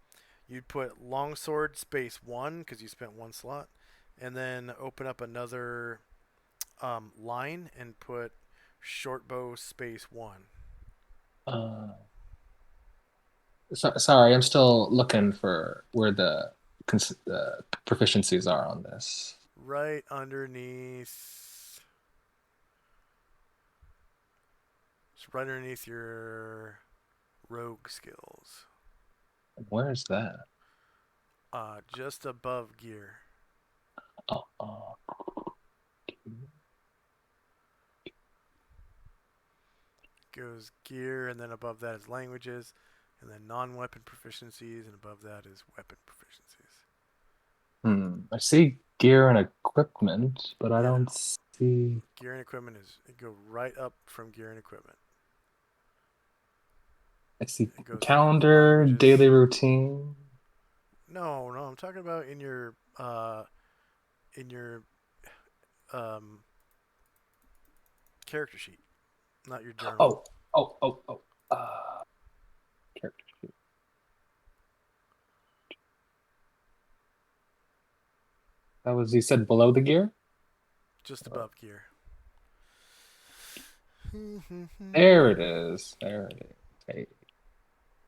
you'd put longsword space 1 because you spent 1 slot, and then open up another line and put shortbow space 1. Uh, sorry, I'm still looking for where the proficiencies are on this. Right underneath. It's right underneath your rogue skills. Where's that? Just above gear. Oh, Goes gear, and then above that is languages, and then non-weapon proficiencies, and above that is weapon proficiencies. I see gear and equipment, but I Yeah. don't see. Gear and equipment is go right up from gear and equipment. I see It goes calendar, languages. daily routine. No, I'm talking about in your um character sheet, not your journal. Oh, oh. Character sheet. That was you said below the gear. Just above gear. There it is. There it is. Hey.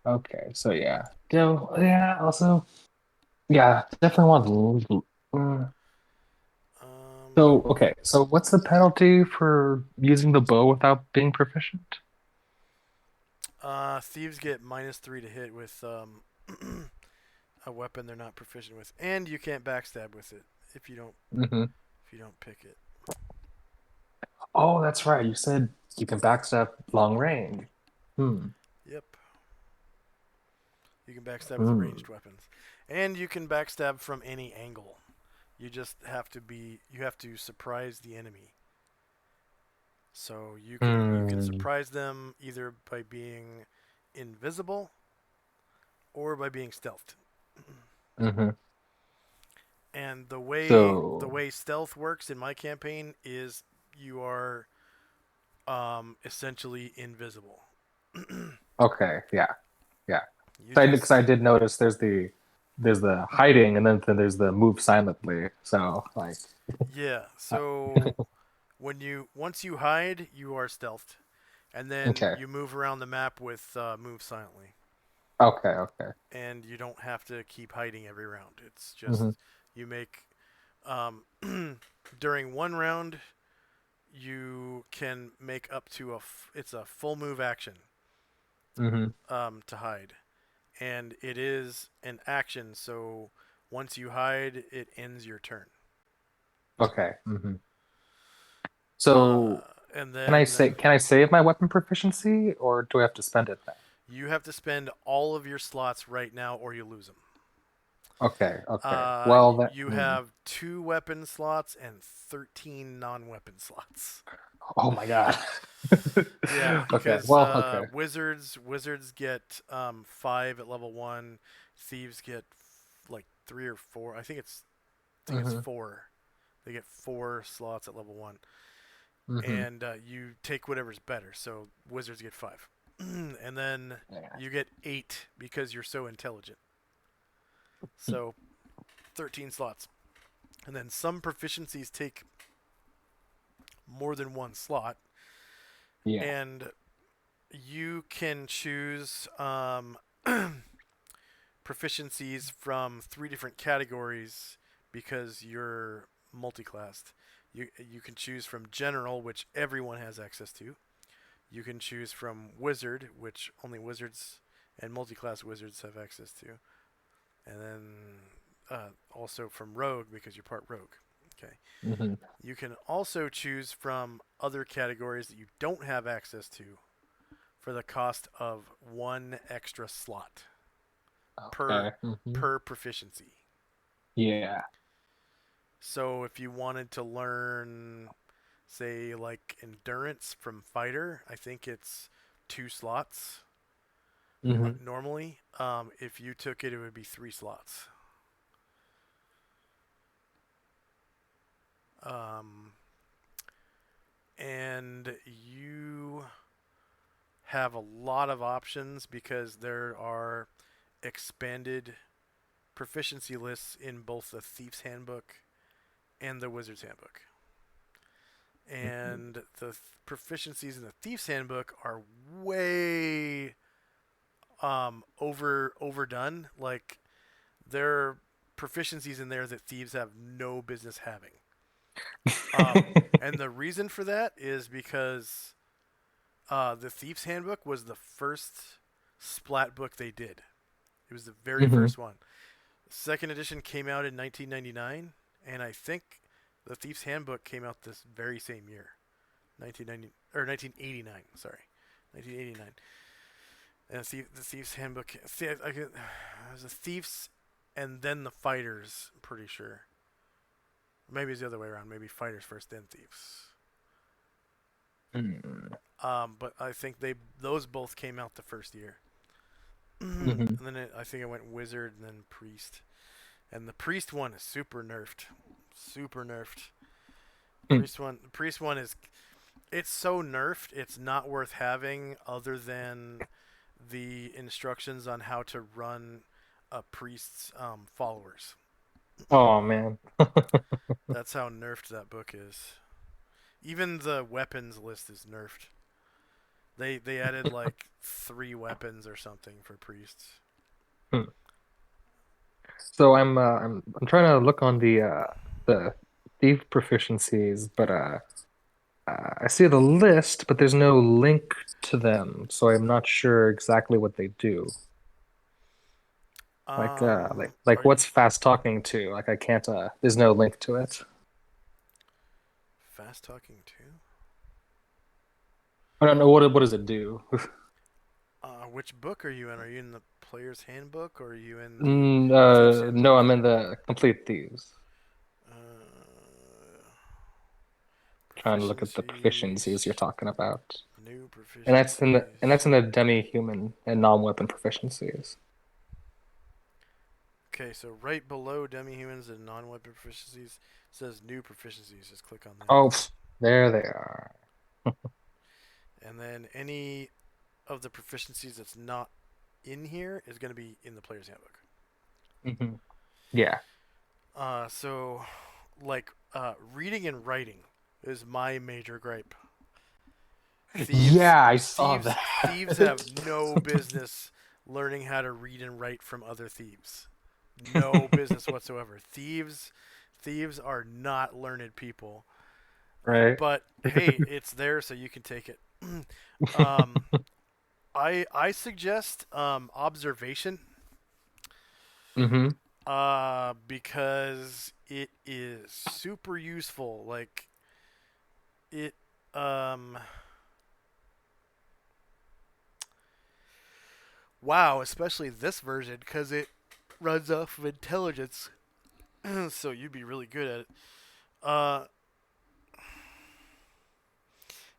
Okay, so yeah. Yeah, also, yeah, definitely want to. um, So, okay, so what's the penalty for using the bow without being proficient? Thieves get -3 to hit with a weapon they're not proficient with, and you can't backstab with it if you don't Hmm. pick it. Oh, that's right. You said you can backstab long range. Hmm. Yep, you can backstab with Hmm. ranged weapons, and you can backstab from any angle. You have to surprise the enemy. So you can Hmm. surprise them either by being invisible or by being stealthed. Hmm. And the So, way stealth works in my campaign is you are essentially invisible. okay, yeah, yeah. You Because I just did notice there's the hiding and then there's the move silently. So, like, yeah. uh, So once you hide, you are stealthed, and then okay, you move around the map with move silently, okay. and you don't have to keep hiding every round. It's just Hmm. you make um, during one round you can make up to it's a full move action Hmm. to hide, and it is an action. So once you hide, it ends your turn. Okay. Hmm. Uh, So, and then can I save my weapon proficiency or do I have to spend it then? you have to spend all of your slots right now, or you lose them. Okay. Well, You have 2 weapon slots and 13 non-weapon slots. oh my God. Yeah, Okay. because Well, okay. wizards get 5 at level 1, thieves get like 3 or 4. I think it's Hmm. 4. They get 4 slots at level 1, Hmm. and you take whatever's better. So wizards get 5, and then Yeah. you get 8 because you're so intelligent. So 13 slots, and then some proficiencies take more than 1 slot, Yeah. and you can choose proficiencies from 3 different categories because you're multi-classed. You can choose from general, which everyone has access to. You can choose from wizard, which only wizards and multi-class wizards have access to, and then also from rogue because you're part rogue. Okay. Hmm. You can also choose from other categories that you don't have access to for the cost of 1 extra slot per Okay. Hmm. per proficiency. Yeah. So if you wanted to learn, say, like endurance from fighter, I think it's 2 slots Hmm. normally. If you took it, it would be 3 slots. Um, and you have a lot of options because there are expanded proficiency lists in both the Thief's Handbook and the Wizard's Handbook. And the proficiencies in the Thief's Handbook are way overdone. Like there are proficiencies in there that thieves have no business having. And the reason for that is because the Thief's Handbook was the first splat book they did. It was the very Hmm. first one. Second edition came out in 1999, and I think the Thief's Handbook came out this very same year, 1990 or 1989. Sorry, 1989. And the Thief's Handbook. It was the Thieves, and then the Fighters. I'm pretty sure. Maybe it's the other way around. Maybe fighters first, then thieves. Mm. But I think those both came out the first year. And Hmm. then I think it went wizard and then priest. And the priest one is super nerfed. Super nerfed. Priest one is it's so nerfed. It's not worth having other than the instructions on how to run a priest's followers. Oh man. That's how nerfed that book is. Even the weapons list is nerfed. They added like 3 weapons or something for priests. Hmm. So I'm trying to look on the thief proficiencies, but I see the list, but there's no link to them, so I'm not sure exactly what they do. Like Are you what's fast talking to? Like I can't there's no link to it. fast talking too? I don't know what does it do? Which book are you in? Are you in the player's handbook or are you in the Thieves No, handbook? I'm in the complete thieves. Uh, Trying to look at the proficiencies you're proficiencies, talking about. new And that's proficiencies. in the demi-human and non-weapon proficiencies. Okay, so right below demi-humans and non-weapon proficiencies says new proficiencies. Just click on that. Oh, there they are. And then any of the proficiencies that's not in here is going to be in the player's handbook. Hmm. Yeah. So like reading and writing is my major gripe. Thieves Yeah, I saw thieves have that. no business learning how to read and write from other thieves. No business whatsoever. Thieves are not learned people. Right. But hey, it's there so you can take it. um, I suggest observation Hmm. because it is super useful. Like it um wow, especially this version because it runs off of intelligence, so you'd be really good at it. Uh,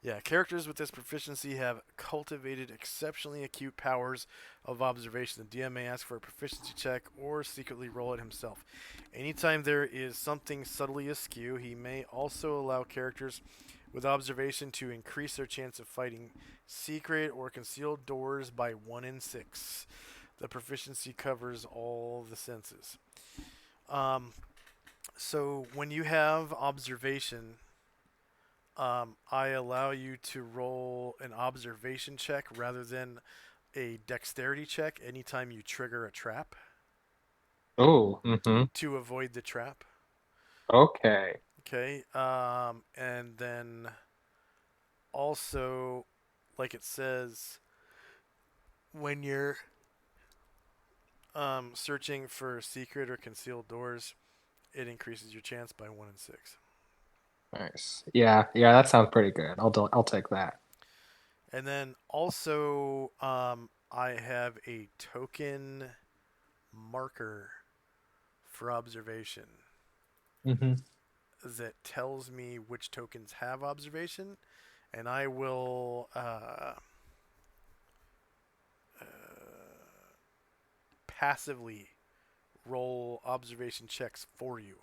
yeah, characters with this proficiency have cultivated exceptionally acute powers of observation. The DM may ask for a proficiency check or secretly roll it himself. Anytime there is something subtly askew, he may also allow characters with observation to increase their chance of fighting secret or concealed doors by 1 in 6. The proficiency covers all the senses. Um, so when you have observation, I allow you to roll an observation check rather than a dexterity check anytime you trigger a trap Oh, hmm. to avoid the trap. Okay. Okay. And then also, like it says, when you're searching for secret or concealed doors, it increases your chance by 1 in 6. Nice. Yeah, yeah, that sounds pretty good. I'll take that. And then also, I have a token marker for observation Hmm. that tells me which tokens have observation, and I will passively roll observation checks for you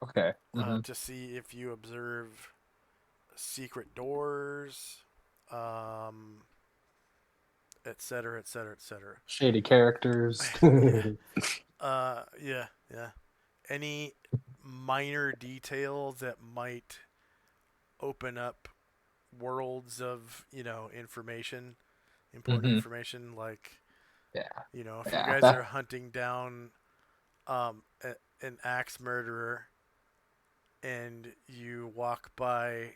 Okay. Hmm. to see if you observe secret doors, um, et cetera, et cetera, et cetera. Shady characters. Yeah. Yeah, yeah. Any minor detail that might open up worlds of information, important Hmm. information, like Yeah. if you Yeah. guys are That. hunting down an axe murderer and you walk by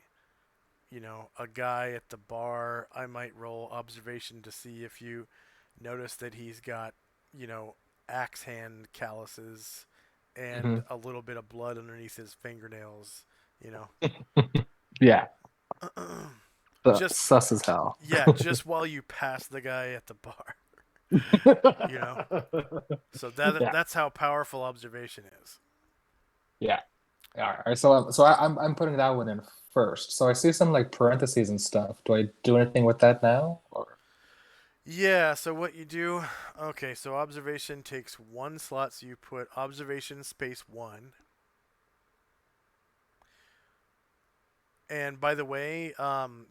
a guy at the bar, I might roll observation to see if you notice that he's got you know axe hand calluses and Hmm. a little bit of blood underneath his fingernails you know Yeah. just Sus as hell. yeah, just while you pass the guy at the bar. you know So Yeah. that's how powerful observation is. Yeah. Yeah, all right. So I'm putting that one in first. So I see some like parentheses and stuff. Do I do anything with that now? Or Yeah, so what you do, okay, so observation takes one slot, so you put observation space 1. And by the way,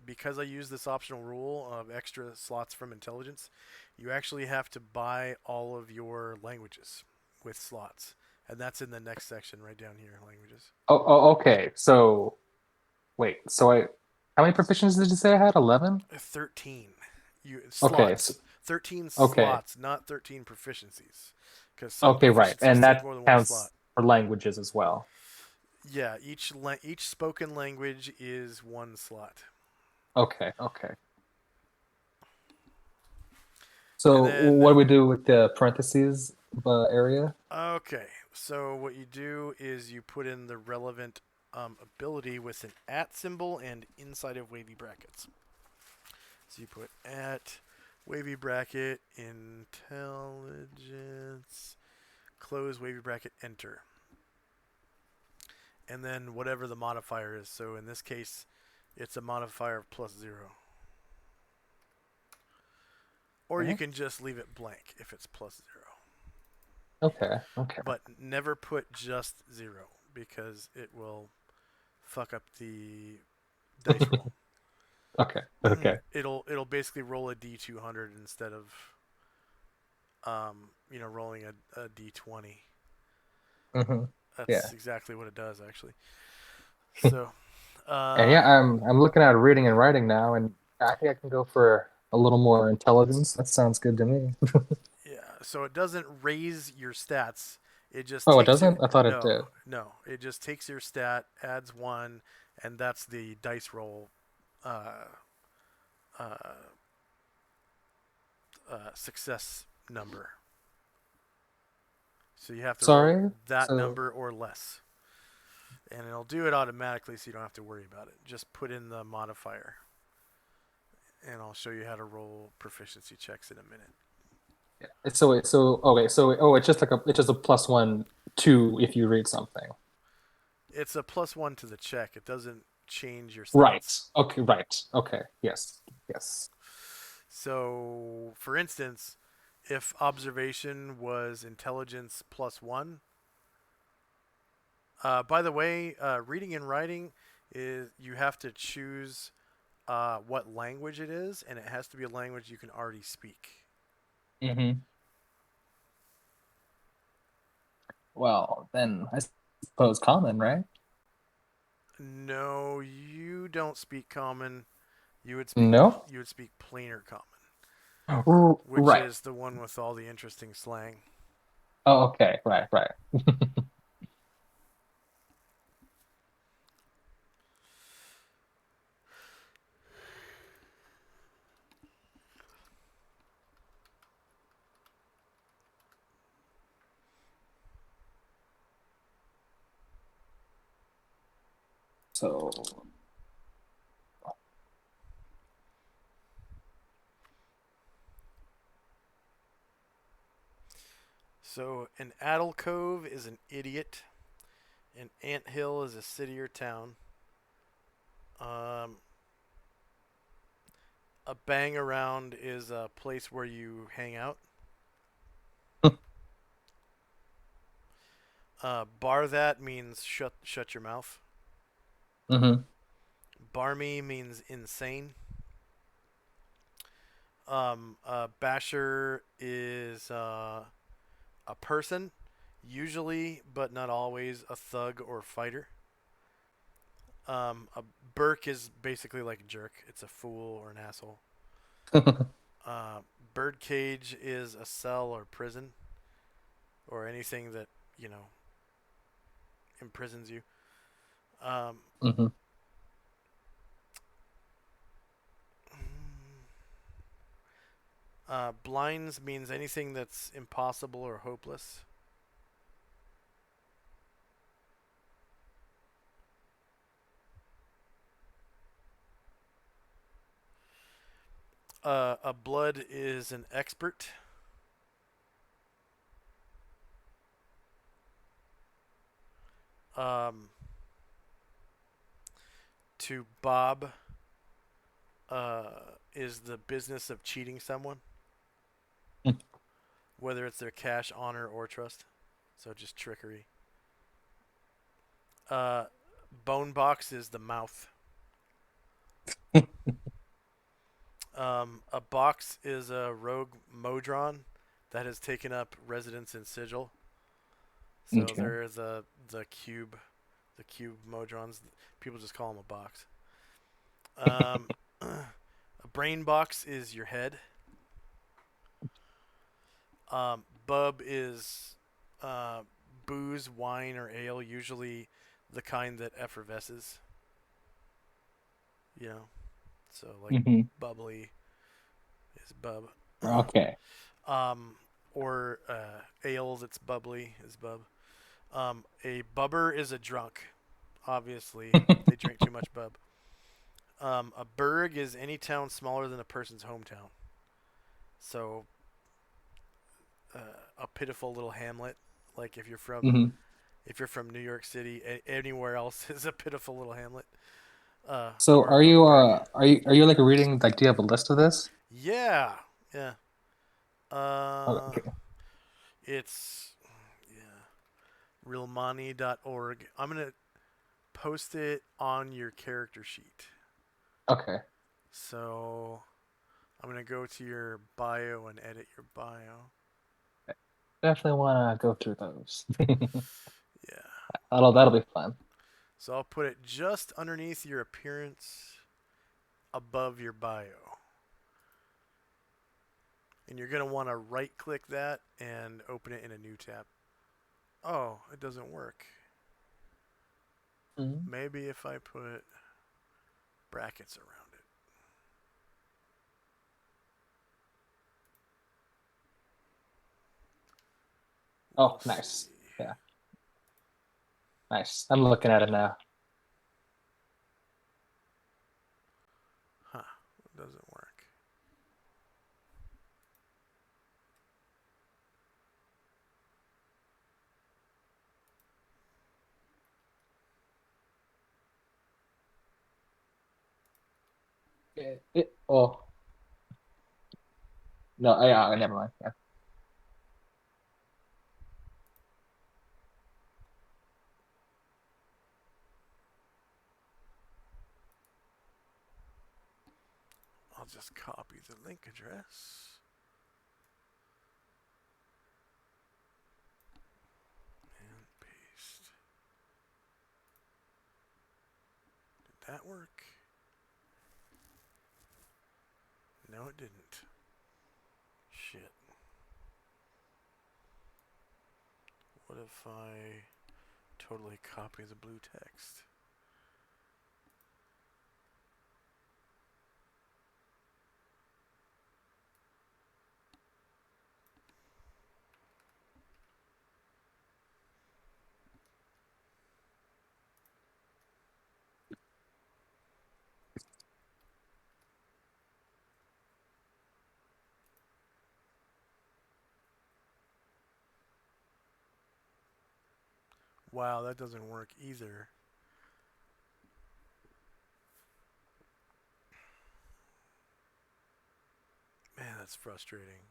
because I use this optional rule of extra slots from intelligence, you actually have to buy all of your languages with slots. And that's in the next section right down here, languages. okay. So wait. How many proficiencies did you say I had? 11? 13 Okay. slots. 13 Okay. slots, not 13 proficiencies. Because some Okay, right. proficiencies And take that more than one slot. counts for languages as well. Yeah, each spoken language is one slot. Okay, okay. And So then, what do we do with the parentheses area? okay, so what you do is you put in the relevant ability with an at symbol and inside of wavy brackets. So you put at wavy bracket intelligence close wavy bracket enter. And then whatever the modifier is. So in this case, it's a modifier of +0. Or you Okay, can just leave it blank if it's +0. okay, okay. But never put just 0 because it will fuck up the dice roll. Okay, okay. It'll basically roll a d200 instead of rolling a d20. Hmm. That's Yeah. exactly what it does actually. So And yeah, I'm looking at reading and writing now, and I think I can go for a little more intelligence. That sounds good to me. yeah, so it doesn't raise your stats. It just Oh, it takes your doesn't? I thought it no, did. no. It just takes your stat, adds 1, and that's the dice roll uh, uh, success number. So you have to roll Sorry. that So number or less. And it'll do it automatically so you don't have to worry about it. Just put in the modifier. And I'll show you how to roll proficiency checks in a minute. yeah. It's just it's just a +1 2 if you read something. It's a +1 to the check. It doesn't change your Right. stats. Okay. Right. Okay. Yes. Yes. So, for instance, if observation was intelligence +1, by the way, reading and writing is you have to choose what language it is, and it has to be a language you can already speak. Hmm. Well, then I suppose common, right? No, you don't speak common. No. You would speak planar common, which Right. is the one with all the interesting slang. Oh, okay. Right. Right. So So an alcove is an idiot. An anthill is a city or town. Um, a bang around is a place where you hang out. Bar that means shut your mouth. hmm. Barmy means insane. Basher is a person, usually but not always a thug or fighter. A Burk is basically like a jerk. It's a fool or an asshole. Uh, Birdcage is a cell or prison or anything that you know imprisons you. Um, Hmm. Blinds means anything that's impossible or hopeless. A blood is an expert. Um, to Bob is the business of cheating someone, whether it's their cash, honor, or trust. So just trickery. Bone box is the mouth. A box is a rogue Modron that has taken up residence in Sigil. So Okay. there is the cube Modrons. People just call them a box. A brain box is your head. Bub is booze, wine, or ale, usually the kind that effervesces. You know, so like bubbly is bub. Okay. Or ale that's bubbly is bub. A bubber is a drunk. Obviously, they drink too much bub. A burg is any town smaller than a person's hometown. So, a pitiful little hamlet. Like if you're from New York City, anywhere else is a pitiful little hamlet. So Or a burg. are you like reading, like, do you have a list of this? Yeah, yeah. Oh, Uh, okay. it's realmoney.org. I'm gonna post it on your character sheet. Okay. So I'm gonna go to your bio and edit your bio. Definitely want to go through those. Yeah. That'll be fun. So I'll put it just underneath your appearance, above your bio. And you're gonna want to right click that and open it in a new tab. Oh, it doesn't work. Mhm. Maybe if I put brackets around it. Oh, We'll nice. see. Yeah, nice. I'm looking at it now. Huh. It doesn't work. Oh no, yeah, never mind. Yeah. I'll just copy the link address. And paste. Did that work? No, it didn't. Shit. What if I totally copy the blue text? Wow, that doesn't work either. Man, that's frustrating.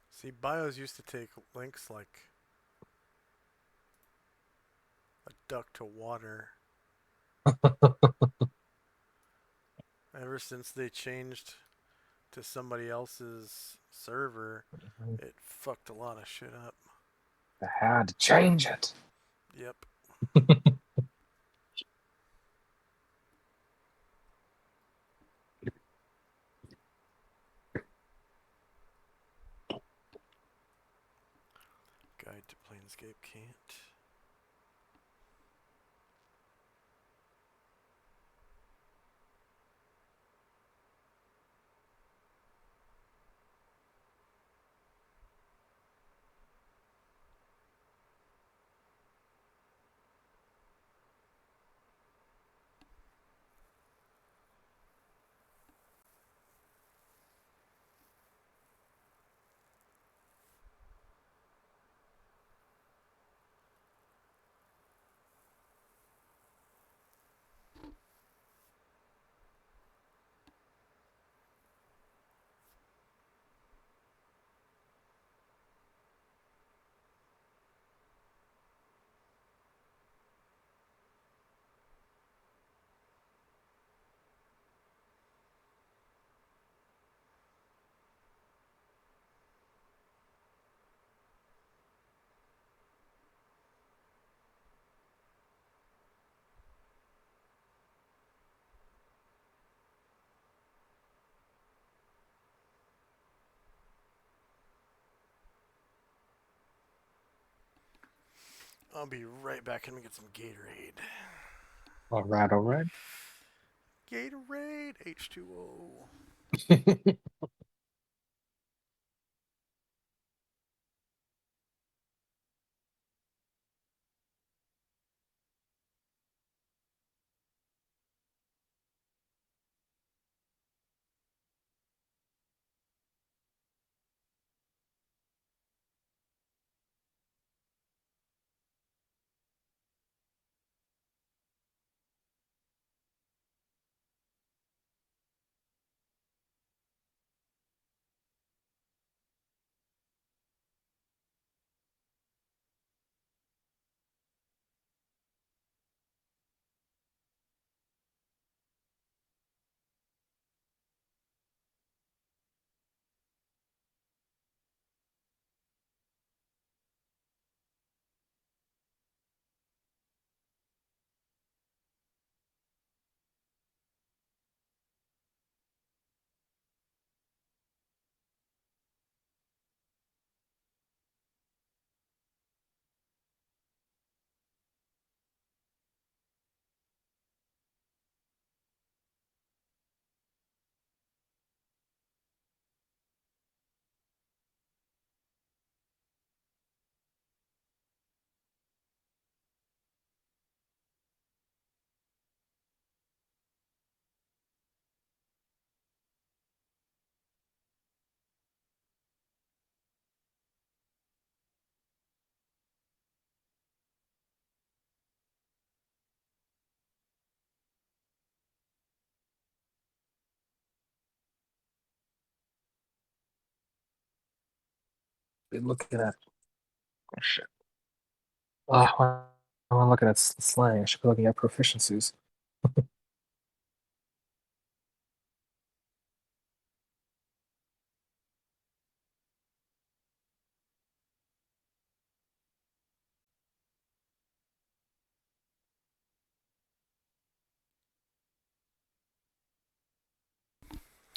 See, bios used to take links like a duck to water. Ever since they changed to somebody else's server, it fucked a lot of shit up. I had to change it. Yep. Tried to Planescape, can't. I'll be right back. Let me get some Gatorade. All right, all right. Gatorade, H2O. Been looking at oh, shit. I'm looking at slang. I should be looking at proficiencies.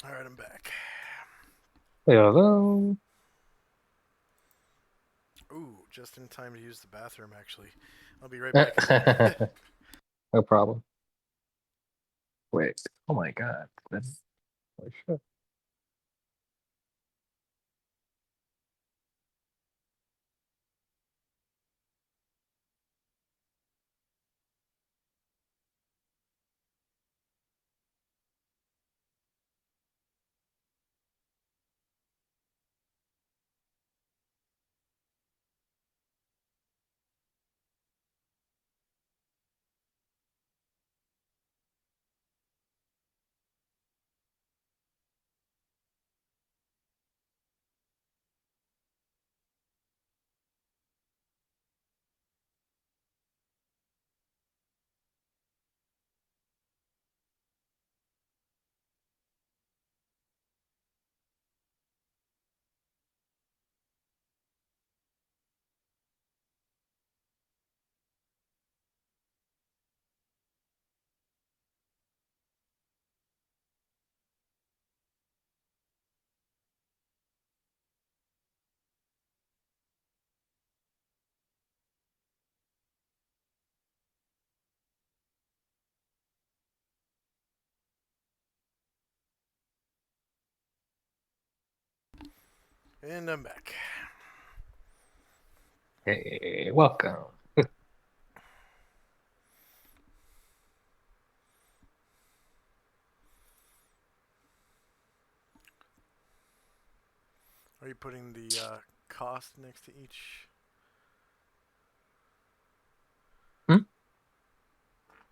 All right, I'm back. Hello. Ooh, just in time to use the bathroom, actually. I'll be right back. No problem. Wait. Oh my god. That's holy shit. And I'm back. Hey, welcome. Are you putting the cost next to each? Hmm?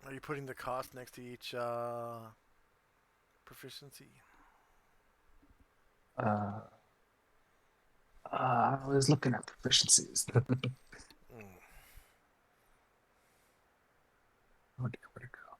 Are you putting the cost next to each proficiency? Uh, I was looking at proficiencies. Mm. Where'd it go?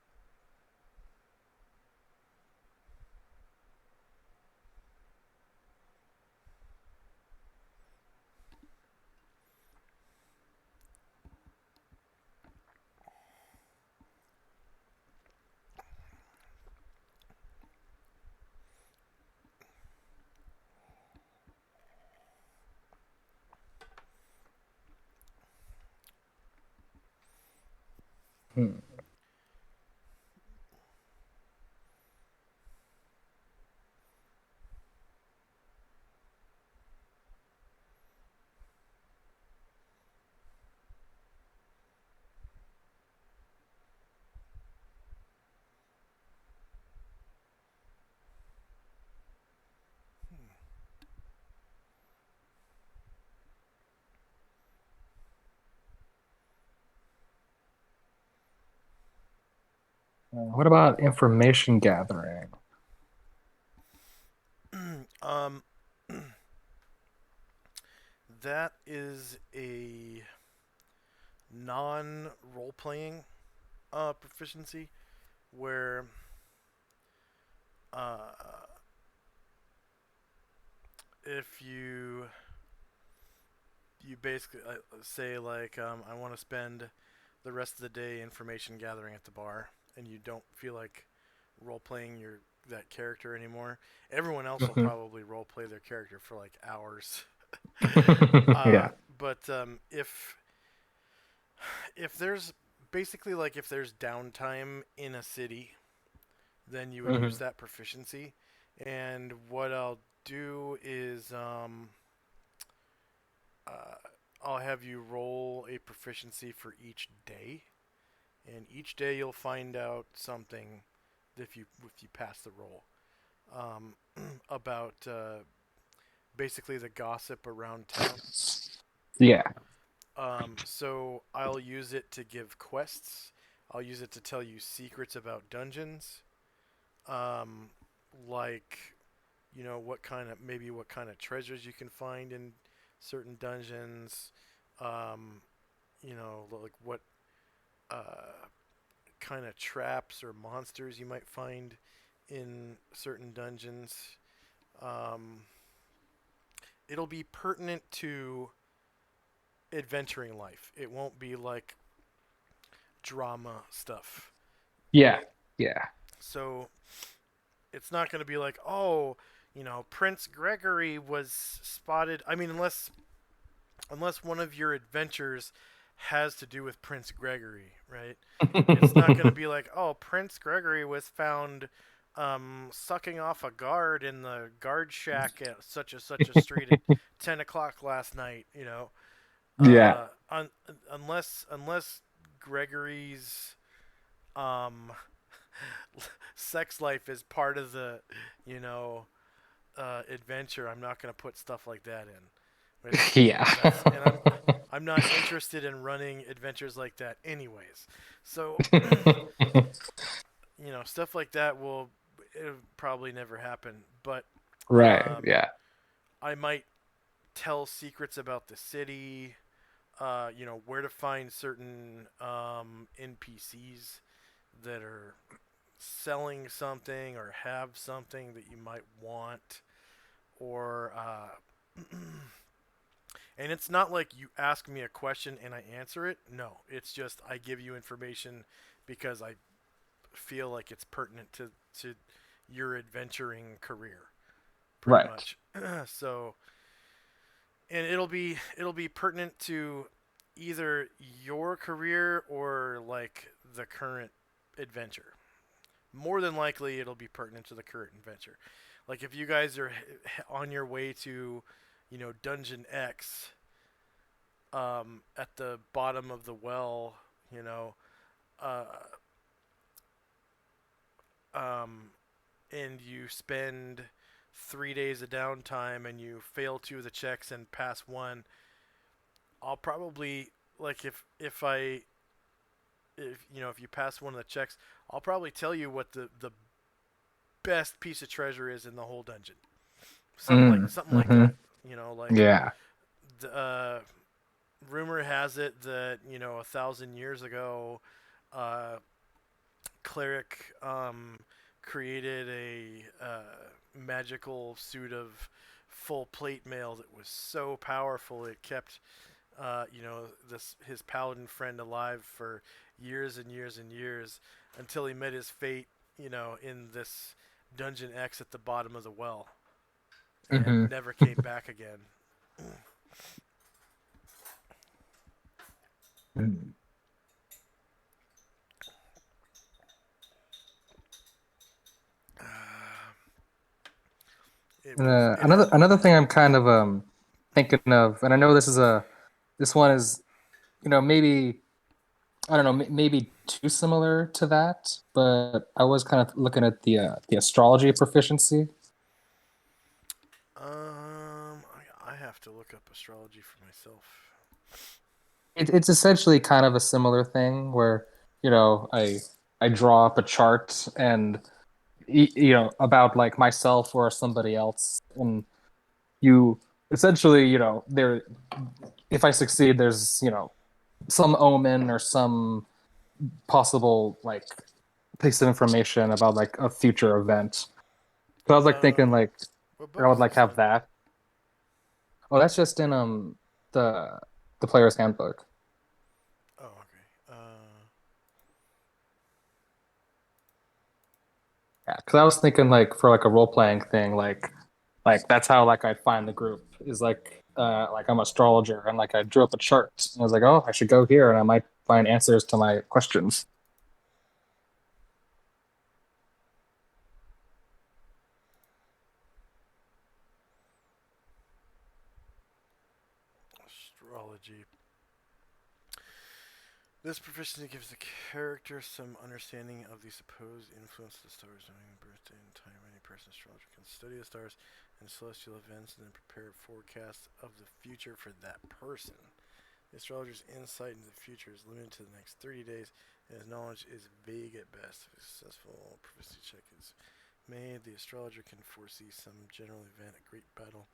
Hmm. What about information gathering? um, that is a non-role playing proficiency where uh, if you basically say like I want to spend the rest of the day information gathering at the bar, and you don't feel like role playing your that character anymore. Everyone else will Mhm. probably role play their character for like hours. uh, Yeah. but if there's basically like if there's downtime in a city, then you would use Hmm. that proficiency. And what I'll do is uh, I'll have you roll a proficiency for each day, and each day you'll find out something if you pass the roll um, about basically the gossip around town. Yeah. So I'll use it to give quests. I'll use it to tell you secrets about dungeons, um, like what kind of treasures you can find in certain dungeons. Um, like what uh, kind of traps or monsters you might find in certain dungeons. Um, it'll be pertinent to adventuring life. It won't be like drama stuff. Yeah. Yeah. So it's not going to be like, oh, Prince Gregory was spotted. I mean, unless one of your adventures has to do with Prince Gregory, right? It's not going to be like, oh, Prince Gregory was found sucking off a guard in the guard shack at such a street at 10 o'clock last night. Yeah. Unless Gregory's um, sex life is part of the you know adventure, I'm not going to put stuff like that in. Right? Yeah. And I'm not interested in running adventures like that anyways. So stuff like that it'll probably never happen. But Right. um, Yeah. I might tell secrets about the city. Where to find certain NPCs that are selling something or have something that you might want, or and it's not like you ask me a question and I answer it. No, it's just I give you information because I feel like it's pertinent to your adventuring career, pretty Right. much. So, and it'll be pertinent to either your career or like the current adventure. More than likely, it'll be pertinent to the current adventure. Like if you guys are on your way to, Dungeon X at the bottom of the well, you know, uh, um, and you spend 3 days of downtime and you fail two of the checks and pass one, I'll probably like if you pass one of the checks, I'll probably tell you what the best piece of treasure is in the whole dungeon. Something like Mm-hmm. that. Like Yeah. the rumor has it that 1,000 years ago, uh, cleric created a magical suit of full plate mail that was so powerful it kept this his paladin friend alive for years and years and years until he met his fate, in this dungeon X at the bottom of the well, and Mm-hmm. never came back again. It was it Another had another thing I'm kind of thinking of, and I know this one is maybe I don't know maybe too similar to that, but I was kind of looking at the astrology proficiency. I have to look up astrology for myself. It's essentially kind of a similar thing where I draw up a chart and about like myself or somebody else, and you essentially there if I succeed, there's some omen or some possible like piece of information about like a future event. So I was like thinking like What I book would is like this have in? that. Oh, that's just in the the player's handbook. Oh, okay. Yeah, because I was thinking like for like a role playing thing, like that's how like I'd find the group is like I'm an astrologer and like I drew up a chart and I was like, oh, I should go here and I might find answers to my questions. Astrology. This proficiency gives the character some understanding of the supposed influence of the stars, knowing the birthday and time. Any person astrologer can study the stars and celestial events and then prepare a forecast of the future for that person. The astrologer's insight into the future is limited to the next 30 days, and his knowledge is vague at best. If a successful proficiency check is made, the astrologer can foresee some general event, a great battle,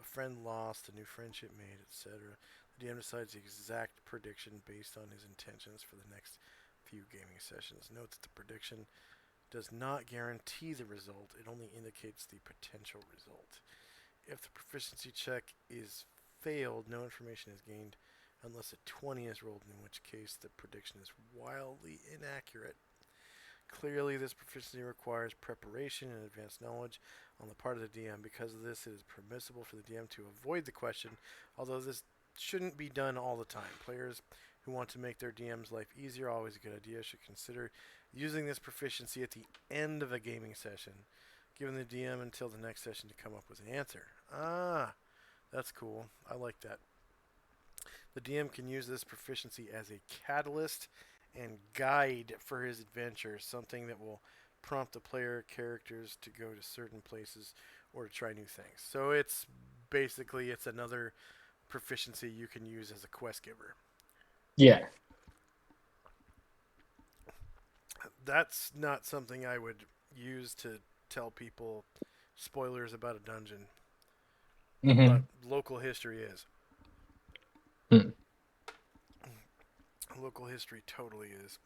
a friend lost, a new friendship made, etc. The DM decides the exact prediction based on his intentions for the next few gaming sessions. Note that the prediction does not guarantee the result, it only indicates the potential result. If the proficiency check is failed, no information is gained unless a 20 is rolled, in which case the prediction is wildly inaccurate. Clearly, this proficiency requires preparation and advanced knowledge on the part of the DM. Because of this, it is permissible for the DM to avoid the question, although this shouldn't be done all the time. Players who want to make their DM's life easier, always a good idea, should consider using this proficiency at the end of a gaming session, giving the DM until the next session to come up with an answer. Ah, that's cool. I like that. The DM can use this proficiency as a catalyst and guide for his adventure, something that will prompt the player characters to go to certain places or to try new things. So it's another proficiency you can use as a quest giver. Yeah. That's not something I would use to tell people spoilers about a dungeon, but Hmm. local history is. Local history totally is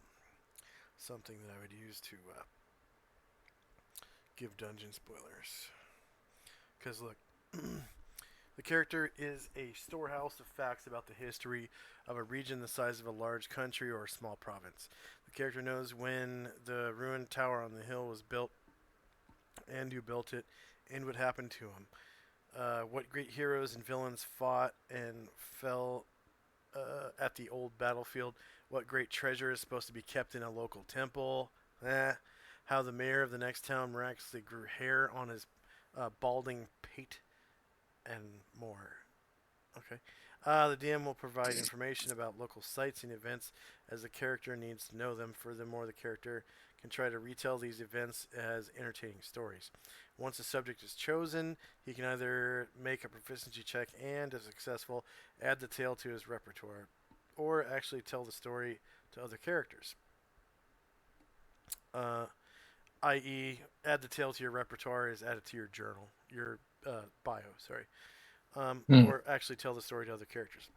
something that I would use to give dungeon spoilers. Because look, the character is a storehouse of facts about the history of a region the size of a large country or a small province. The character knows when the ruined tower on the hill was built and who built it and what happened to him. What great heroes and villains fought and fell at the old battlefield. What great treasure is supposed to be kept in a local temple. How the mayor of the next town miraculously grew hair on his balding pate. and more. Okay. The DM will provide information about local sites and events as the character needs to know them. Furthermore, the character can try to retell these events as entertaining stories. Once a subject is chosen, he can either make a proficiency check and, if successful, add the tale to his repertoire, or actually tell the story to other characters. Uh, i.e., add the tale to your repertoire is add it to your journal, your bio, sorry. Or actually tell the story to other characters.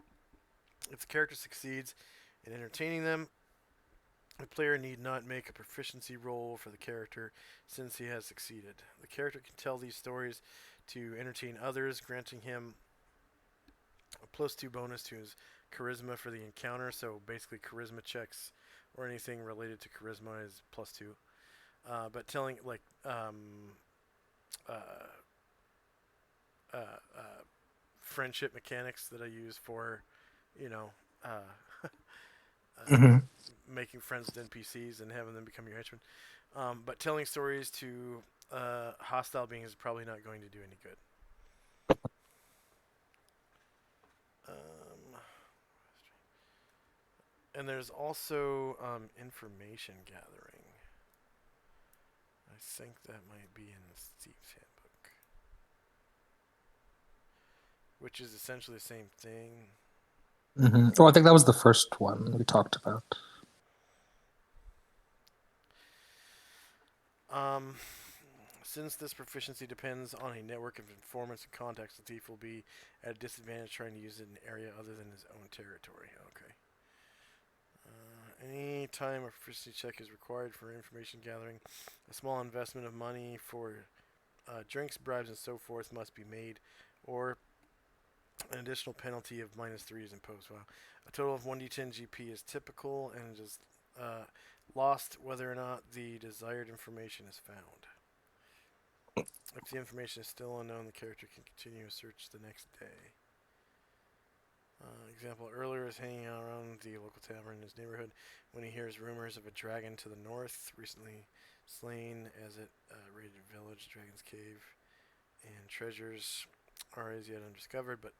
If the character succeeds in entertaining them, the player need not make a proficiency roll for the character since he has succeeded. The character can tell these stories to entertain others, granting him a +2 bonus to his charisma for the encounter. So basically, charisma checks or anything related to charisma is +2. But telling like uh, friendship mechanics that I use for, you know, Mm-hmm. making friends with NPCs and having them become your henchmen. But telling stories to hostile beings is probably not going to do any good. And there's also information gathering. I think that might be in the Steve's Handbook, which is essentially the same thing. Mm-hmm. Oh, I think that was the first one we talked about. Since this proficiency depends on a network of informants and contacts, the thief will be at a disadvantage trying to use it in an area other than his own territory. Okay. Any time a proficiency check is required for information gathering, a small investment of money for drinks, bribes, and so forth must be made, or an additional penalty of -3 is imposed. Wow. A total of 1d10 GP is typical and is lost whether or not the desired information is found. If the information is still unknown, the character can continue a search the next day. Example, earlier is hanging out around the local tavern in his neighborhood when he hears rumors of a dragon to the north, recently slain as it raided a village, Dragon's Cave, and treasures are as yet undiscovered, but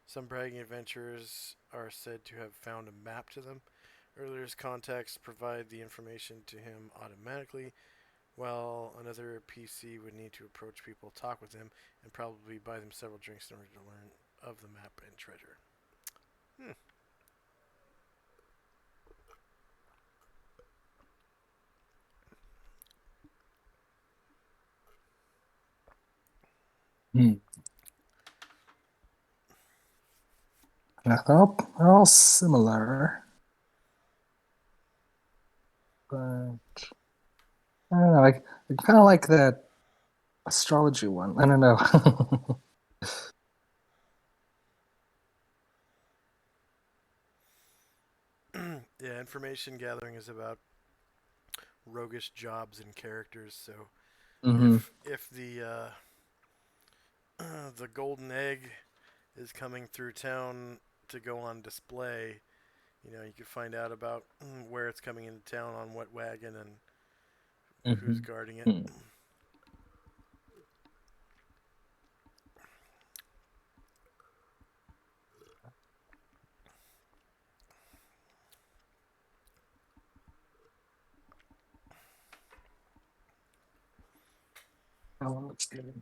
some bragging adventurers are said to have found a map to them. Earlier's contacts provide the information to him automatically, while another PC would need to approach people, talk with them, and probably buy them several drinks in order to learn of the map and treasure. Hmm. Yeah, they're all similar, but I don't know. I kind of like that astrology one. I don't know. Yeah, information gathering is about roguish jobs and characters. So Mm-hmm. if the the golden egg is coming through town to go on display, you know, you can find out about where it's coming into town on what wagon and who's Mm-hmm. guarding it. Hmm. That one looks good.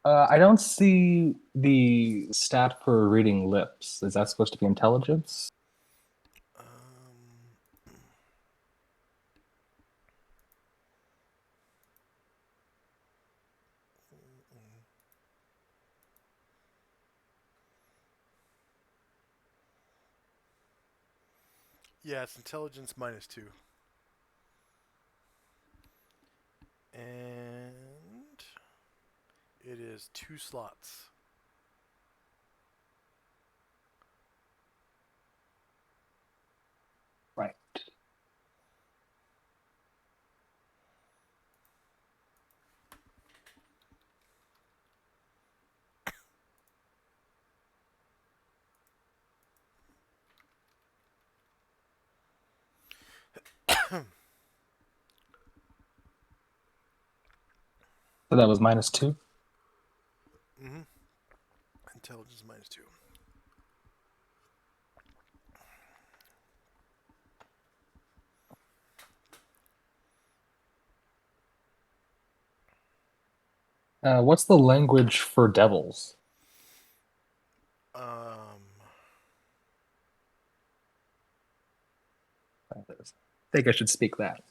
I don't see the stat for reading lips. Is that supposed to be intelligence? Yeah, it's intelligence -2. And it is 2 slots. Right. So that was -2. Mm-hmm. Intelligence -2. What's the language for devils? I think I should speak that.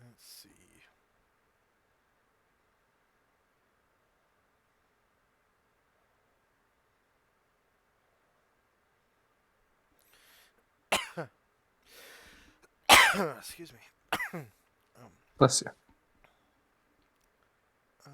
Let's see. Excuse me. Bless you. Uh,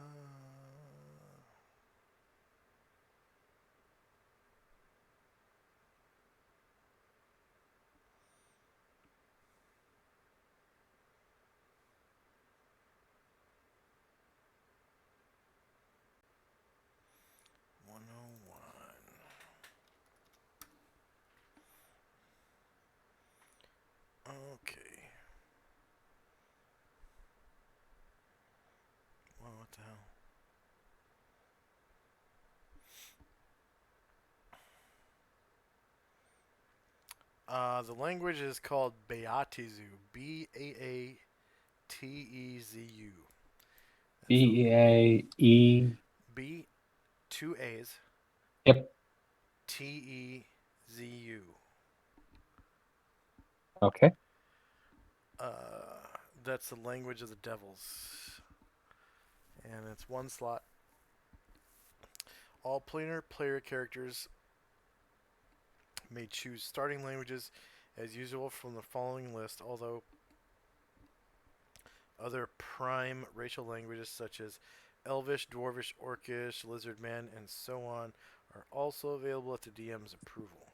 Okay. Well, what the hell? The language is called Beatizu. Beatezu. That's the B-A-E. B, two A's, Yep. Tezu. Okay. That's the language of the devils. And it's one slot. All player characters may choose starting languages as usual from the following list, although other prime racial languages such as Elvish, Dwarvish, Orcish, Lizardman, and so on are also available at the DM's approval.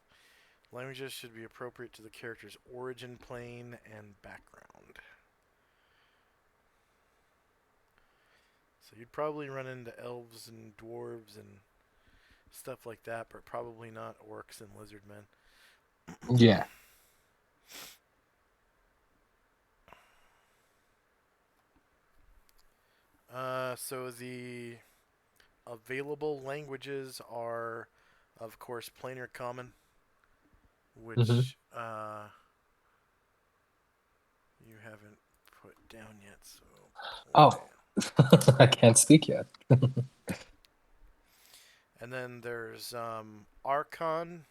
Languages should be appropriate to the character's origin plane and background. So you'd probably run into elves and dwarves and stuff like that, but probably not orcs and lizardmen. Yeah. So the available languages are, of course, Planar Common, which you haven't put down yet. So Oh, I can't speak yet. and then there's Archon,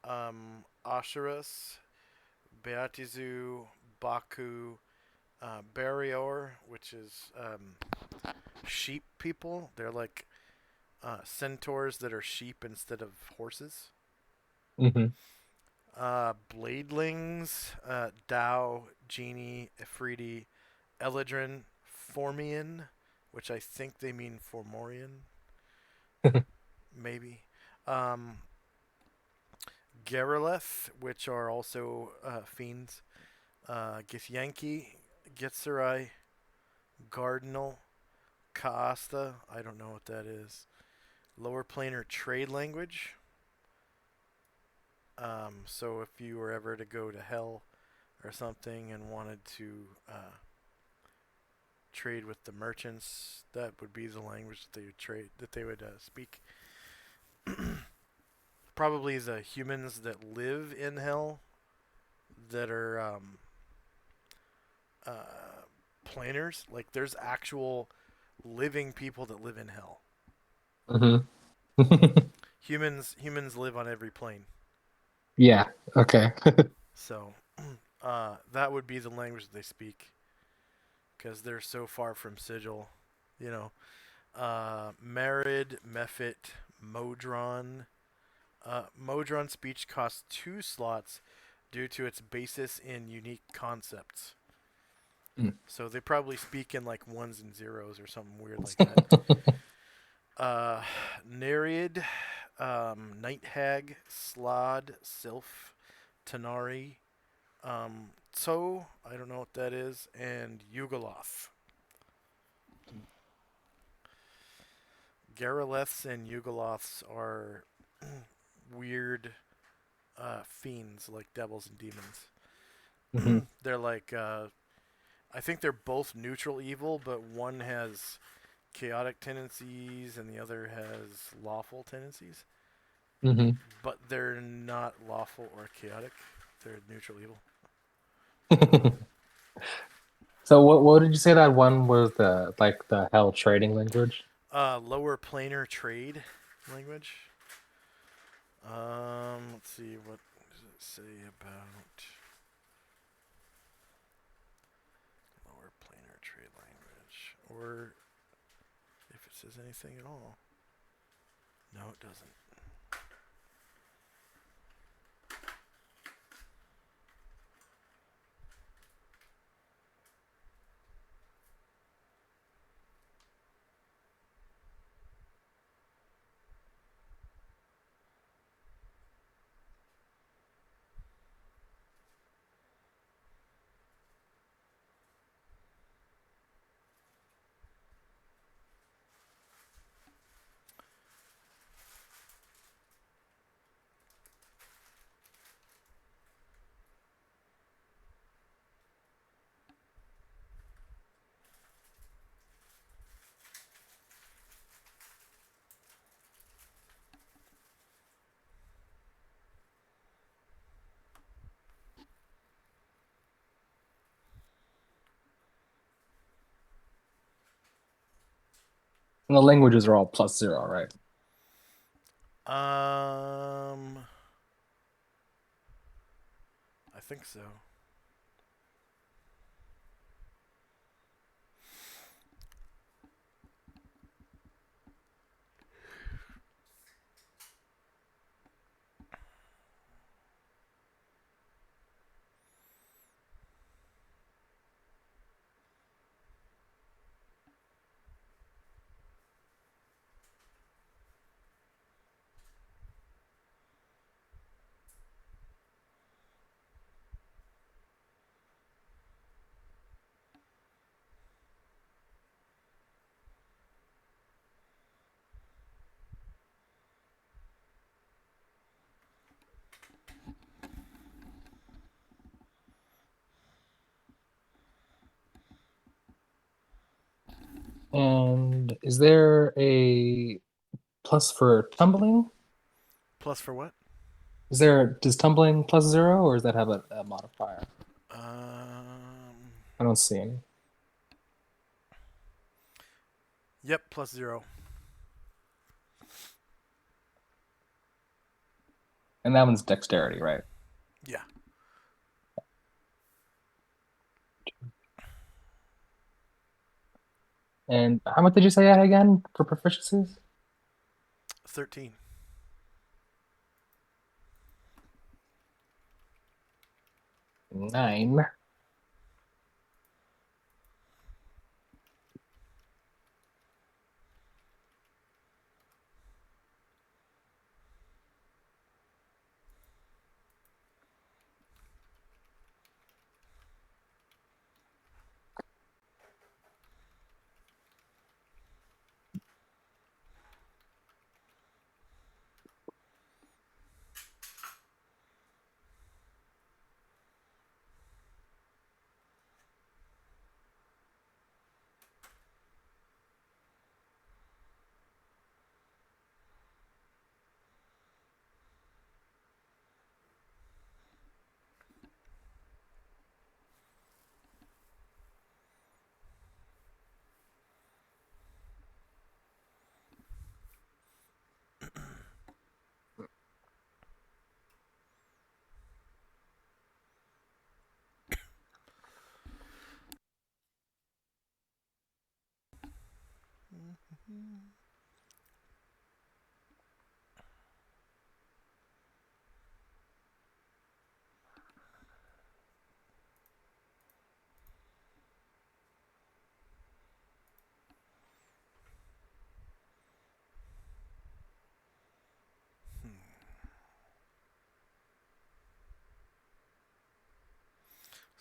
Asherus, Beatizu, Baku, Barrior, which is sheep people. They're like centaurs that are sheep instead of horses. hmm Bladelings, Dao, Genie, Ifriti, Eladrin, Formian, which I think they mean Formorian, maybe. Garreleth, which are also fiends. Githyanki, Gitzerai, Cardinal, Kaasta, I don't know what that is. Lower planar trade language. So if you were ever to go to hell or something and wanted to trade with the merchants, that would be the language that they would speak. Probably the humans that live in hell that are planers. Like there's actual living people that live in hell. hmm Humans live on every plane. Yeah. Okay. So that would be the language that they speak because they're so far from Sigil. You know, Merid, Mephit, Modron. Modron speech costs 2 slots due to its basis in unique concepts. Mm. So they probably speak in like ones and zeros or something weird like that. Nereid, Night Hag, Slod, Sylph, Tanari, Tso, I don't know what that is, and Yugoloth. Garruleths and Yugoloths are weird fiends, like devils and Hmm. demons. They're like, I think they're both neutral evil, but one has chaotic tendencies and the other has lawful tendencies. Hmm. But they're not lawful or chaotic. They're neutral evil. So what did you say that one was the hell trading language? Lower planar trade language. Let's see, what does it say about lower planar trade language, or if it says anything at all. No, it doesn't. And the languages are all +0, right? I think so. And is there a plus for tumbling? Plus for what? Does tumbling +0 or does that have a modifier? Um, I don't see any. yep, +0. And that one's dexterity, right? Yeah, And how much did you say I had again for proficiencies? 13. 9.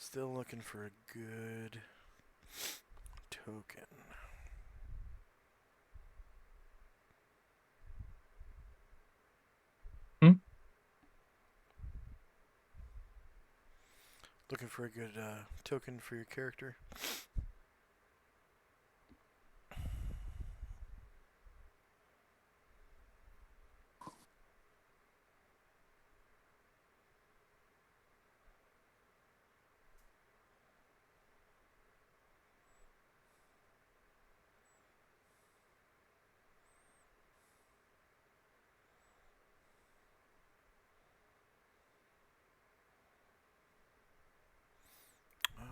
Still looking for a good token. Looking for a good token for your character. Oh.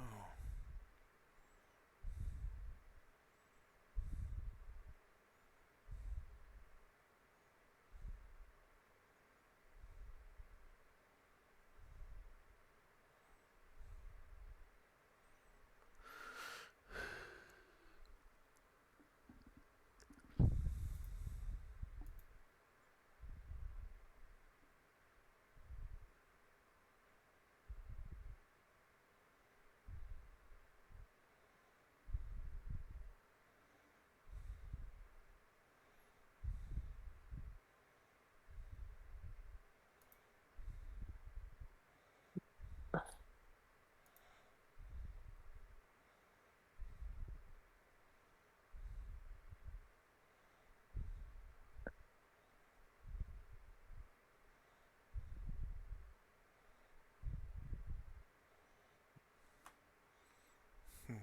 Hmm.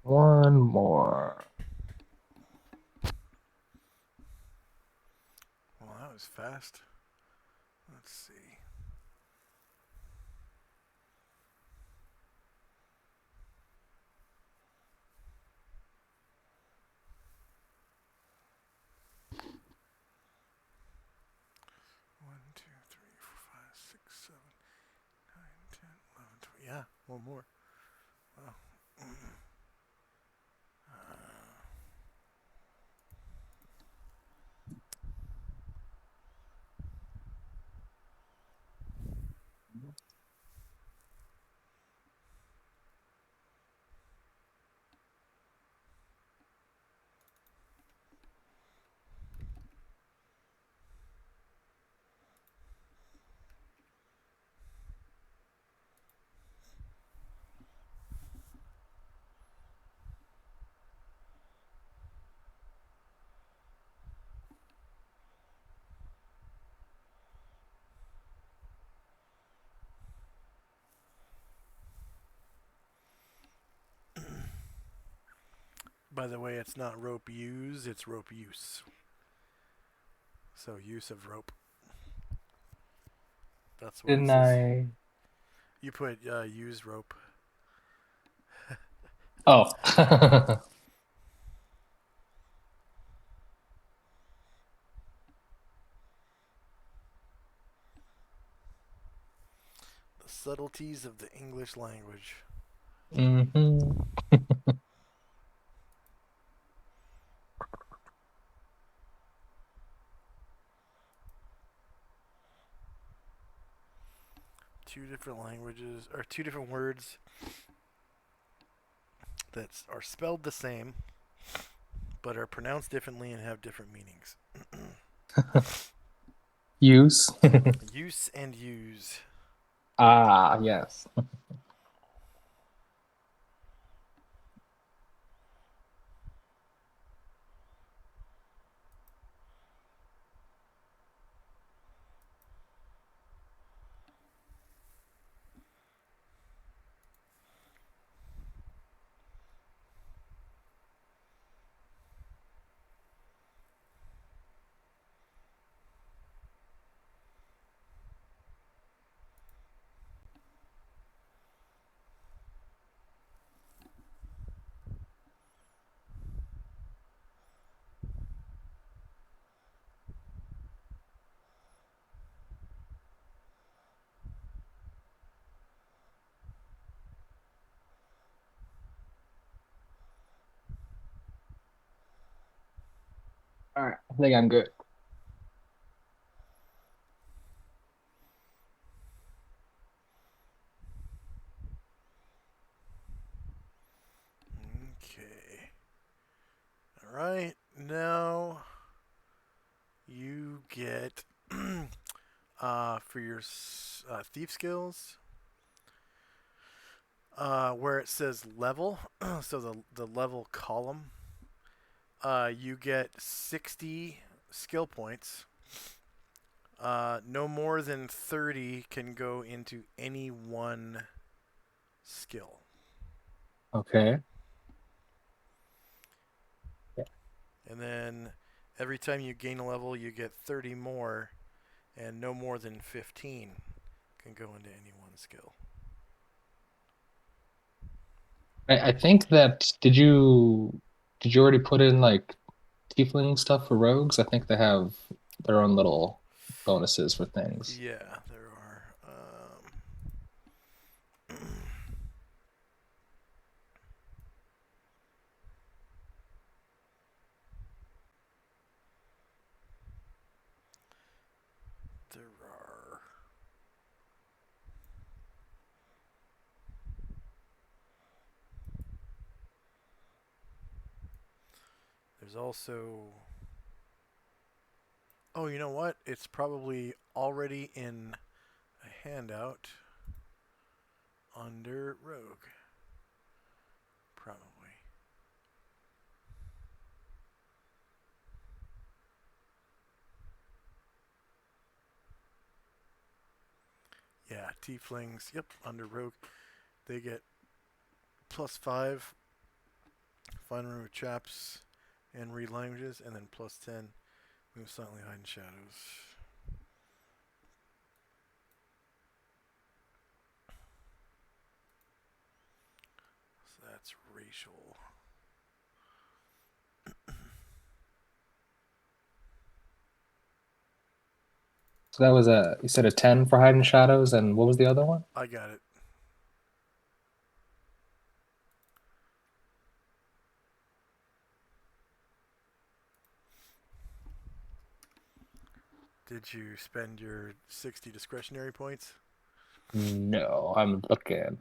One more. Well, that was fast. Let's see. One, two, three, four, five, six, 7, 9, 10, 11, 12. Yeah, one more. Wow. By the way, it's not rope use, it's rope use. So use of rope. That's what it Didn't says. I? You put use rope. Oh. The subtleties of the English language. Mm-hmm. Two different languages, or two different words that are spelled the same, but are pronounced differently and have different meanings. Use. Use and use. Ah, yes. think I'm good. Okay. All right. Now you get for your thief skills, where it says level, so the level column, you get 60 skill points. No more than 30 can go into any one skill. Okay. And then every time you gain a level, you get 30 more, and no more than 15 can go into any one skill. I think that did you already put in like tiefling stuff for rogues? I think they have their own little bonuses for things. Yeah, there are. There are. There's also. Oh, you know what? It's probably already in a handout under Rogue. Probably. Yeah, Tieflings. Yep, under Rogue. They get +5 Find Room Chaps and Read Languages, and then +10 Move Silently, Hide in Shadows. So that's racial. So that was you said a 10 for hiding shadows, and what was the other one? I got it. Did you spend your 60 discretionary points? No, I'm looking.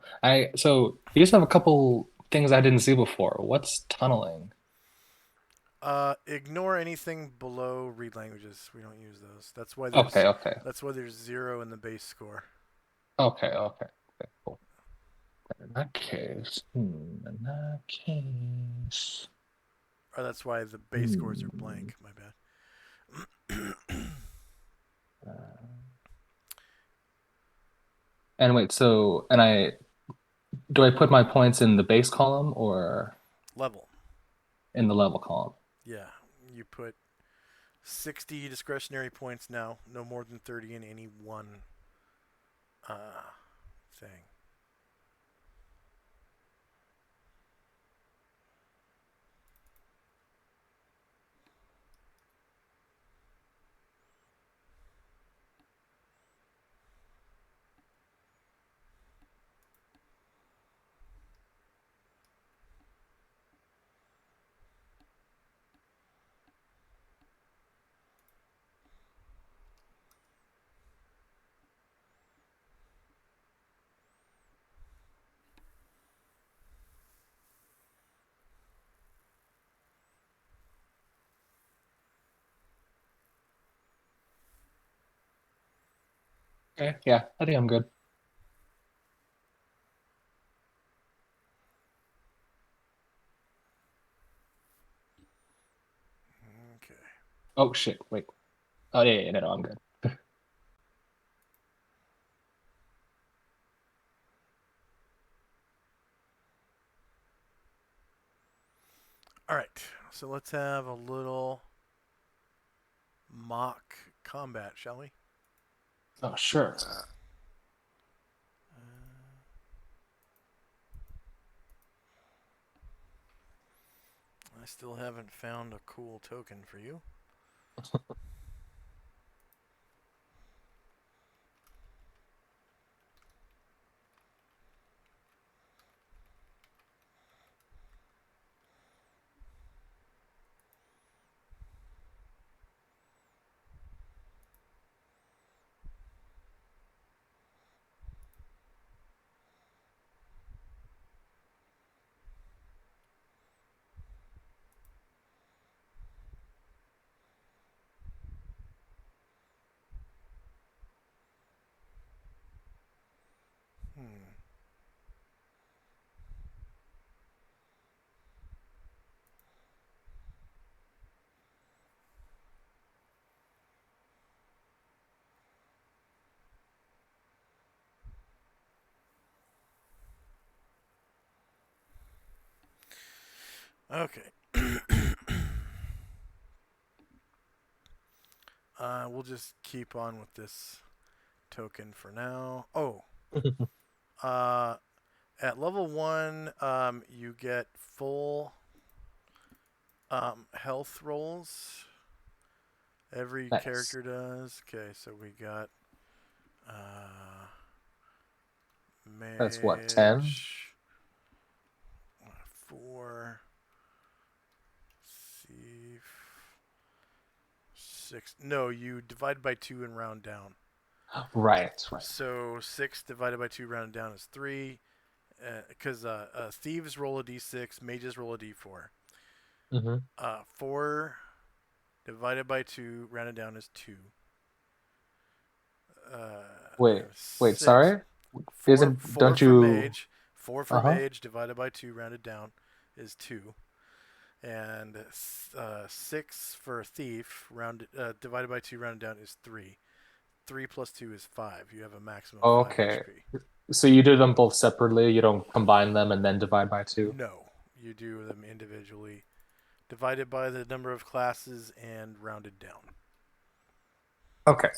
So you just have a couple things I didn't see before. What's tunneling? Ignore anything below read languages. We don't use those. Okay, okay. That's why there's 0 in the base score. Okay, okay. Okay, cool. In that case, Or that's why the base scores are hmm. blank. My bad. Uh, and wait, do I put my points in the base column or Level. in the level column? Yeah. You put 60 discretionary points now. No more than 30 in any one thing. Okay, yeah, I think I'm good. Okay. Oh shit, wait. Oh yeah, yeah, no, I'm good. All right. So let's have a little mock combat, shall we? Oh sure. I still haven't found a cool token for you. Okay. We'll just keep on with this token for now. Oh, uh, at level 1, you get full health rolls. Every Nice. character does. Okay, so we got uh, That's what, 10? mage 4, thief 6. No, you divide by 2 and round down. Right, right. So 6 divided by 2 rounded down is 3. Because thieves roll a d6, mages roll a d4. Mm-hmm. 4 divided by 2 rounded down is 2. Wait, wait, 6. sorry? Four, Isn't, four don't for you, mage. 4 for uh-huh. mage divided by 2 rounded down is 2. And 6 for thief divided by 2 rounded down is 3. 3 plus 2 is 5. You have a maximum of 5 Okay. HP. So you do them both separately, you don't combine them and then divide by 2? No, you do them individually, divided by the number of classes and rounded down. Okay.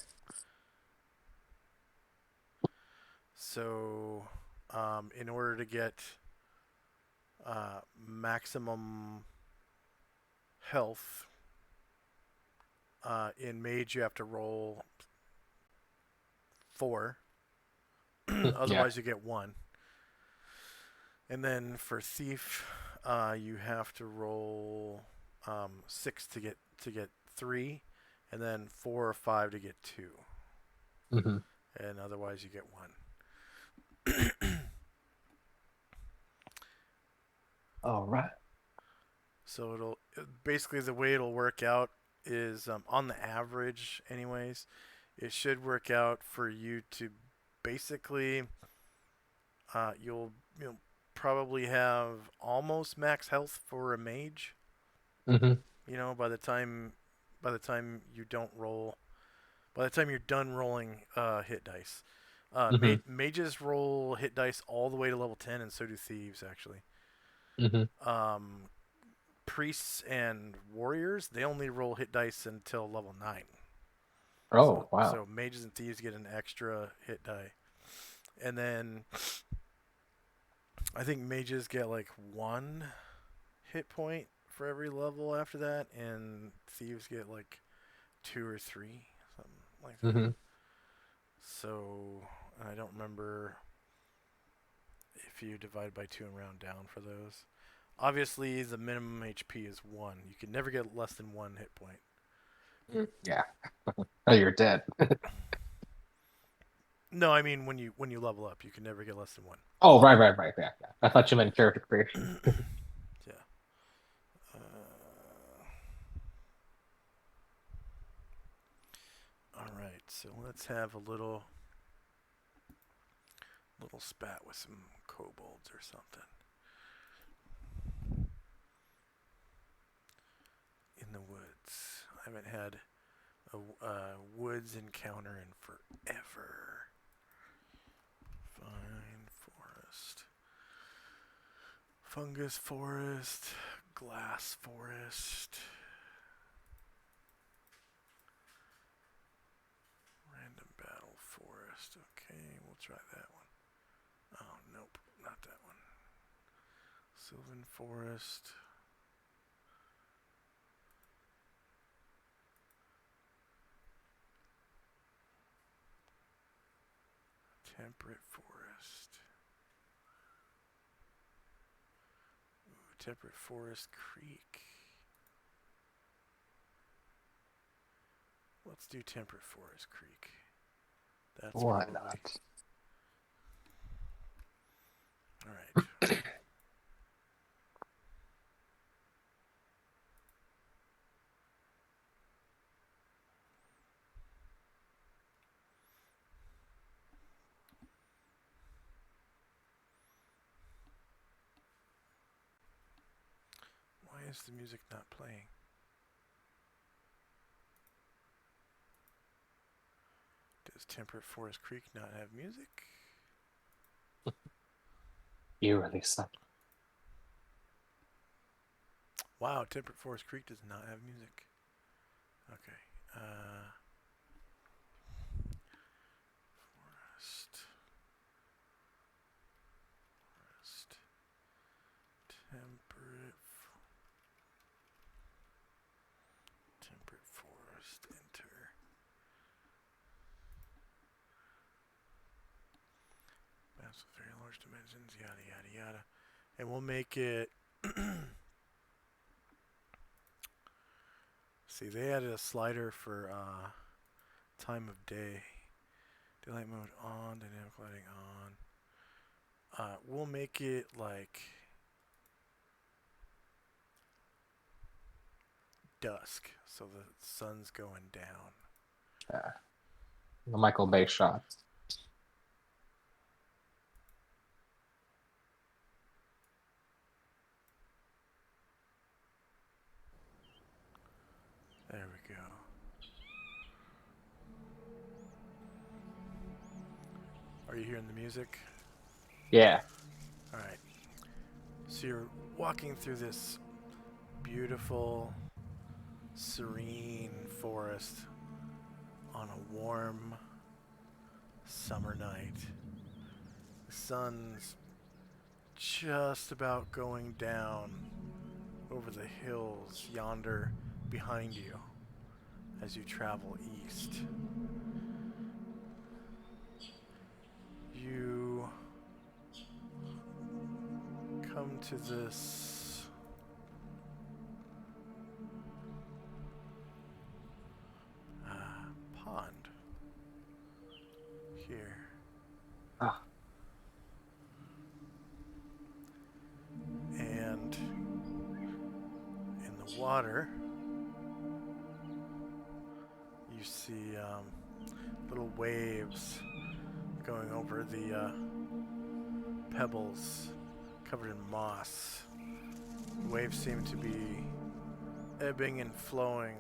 So, in order to get maximum health in mage, you have to roll 4. Yeah. Otherwise, you get 1. And then for thief, you have to roll 6 to get 3, and then 4 or 5 to get 2. Mm-hmm. And otherwise, you get 1. All right. So it'll basically, the way it'll work out is on the average, anyways. It should work out for you to basically you'll probably have almost max health for a mage. Mm-hmm. You know, by the time you don't roll, by the time you're done rolling hit dice. Mm-hmm. Mages roll hit dice all the way to level 10, and so do thieves actually. Mm-hmm. Um, Priests and warriors, they only roll hit dice until level 9. Oh, So wow. mages and thieves get an extra hit die. And then I think mages get like 1 hit point for every level after that, and thieves get like 2 or 3, something like that. Mm-hmm. So I don't remember if you divide by 2 and round down for those. Obviously, the minimum HP is 1. You can never get less than 1 hit point. Yeah. Oh, you're dead. No, I mean when you level up, you can never get less than 1. Oh, right, right, right. Yeah, yeah. I thought you meant character creation. Yeah. All right. So let's have a little spat with some kobolds or something. In the woods. I haven't had a woods encounter in forever. Fine forest. Fungus forest. Glass forest. Random battle forest. Okay, we'll try that one. Oh, nope, not that one. Sylvan forest. Temperate forest. Ooh, temperate forest creek. Let's do temperate forest creek. That's Why probably not? all right. Why is the music not playing? Does Temperate Forest Creek not have music? You really suck. Wow, Temperate Forest Creek does not have music. Okay. Forest. Temperate Forest. Enter. Maps with very large dimensions. Yada yada yada. And we'll make it. See, they added a slider for time of day. Daylight mode on, dynamic lighting on. We'll make it like dusk, so the sun's going down. Yeah. The Michael Bay shots. There we go. Are you hearing the music? Yeah. All right. So you're walking through this beautiful, serene forest on a warm summer night. The sun's just about going down over the hills yonder behind you as you travel east. You come to this pond here. Ah. And in the water, you see little waves going over the pebbles covered in moss. The waves seem to be ebbing and flowing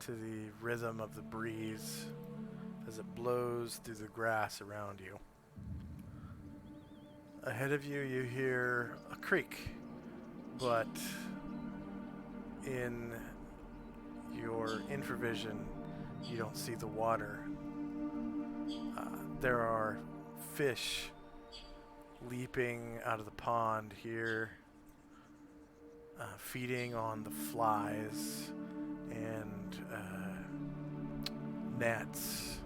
to the rhythm of the breeze as it blows through the grass around you. Ahead of you, you hear a creek, but in your infravision, you don't see the water. There are fish leaping out of the pond here, feeding on the flies and gnats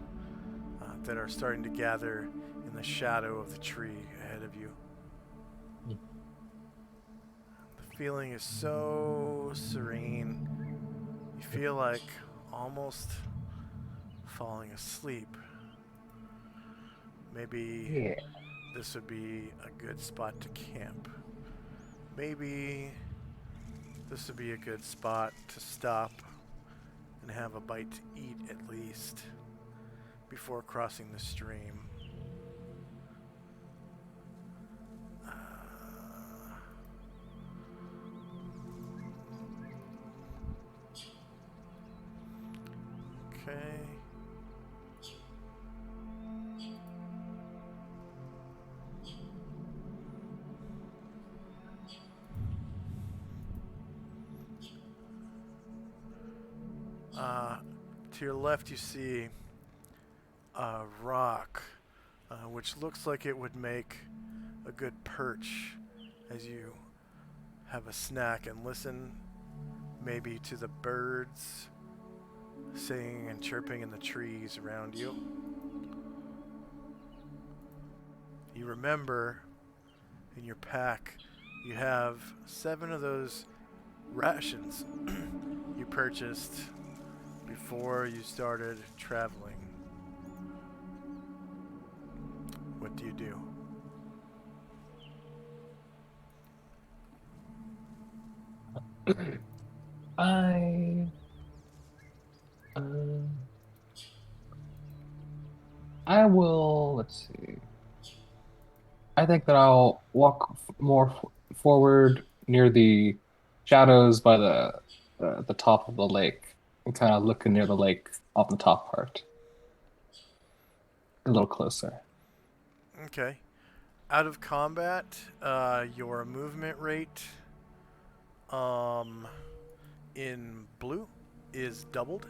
that are starting to gather in the shadow of the tree ahead of you. The feeling is so serene. You feel like almost falling asleep. Maybe Yeah. this would be a good spot to camp. Maybe this would be a good spot to stop and have a bite to eat at least before crossing the stream. Okay. To your left, you see a rock, which looks like it would make a good perch as you have a snack and listen maybe to the birds singing and chirping in the trees around you. You remember in your pack you have 7 of those rations you purchased before you started traveling. What do you do? I I will. Let's see. I think that I'll walk more forward near the shadows by the top of the lake and kind of looking near the lake on the top part, a little closer. Okay. Out of combat, your movement rate in blue is doubled.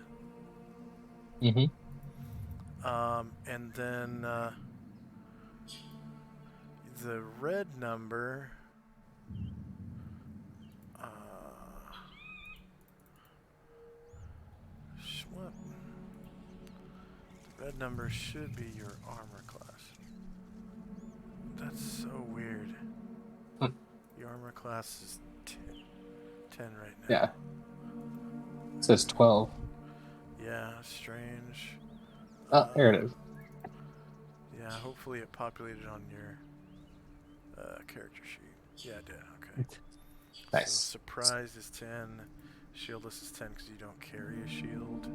Mm-hmm. And then the red number. What? The red number should be your armor class. That's so weird. Your armor class is 10 right now. Yeah. It says 12. Yeah, strange. Oh, there it is. Yeah, hopefully it populated on your character sheet. Yeah, it did. Okay. Nice. So surprise is 10. Shieldless is 10 because you don't carry a shield.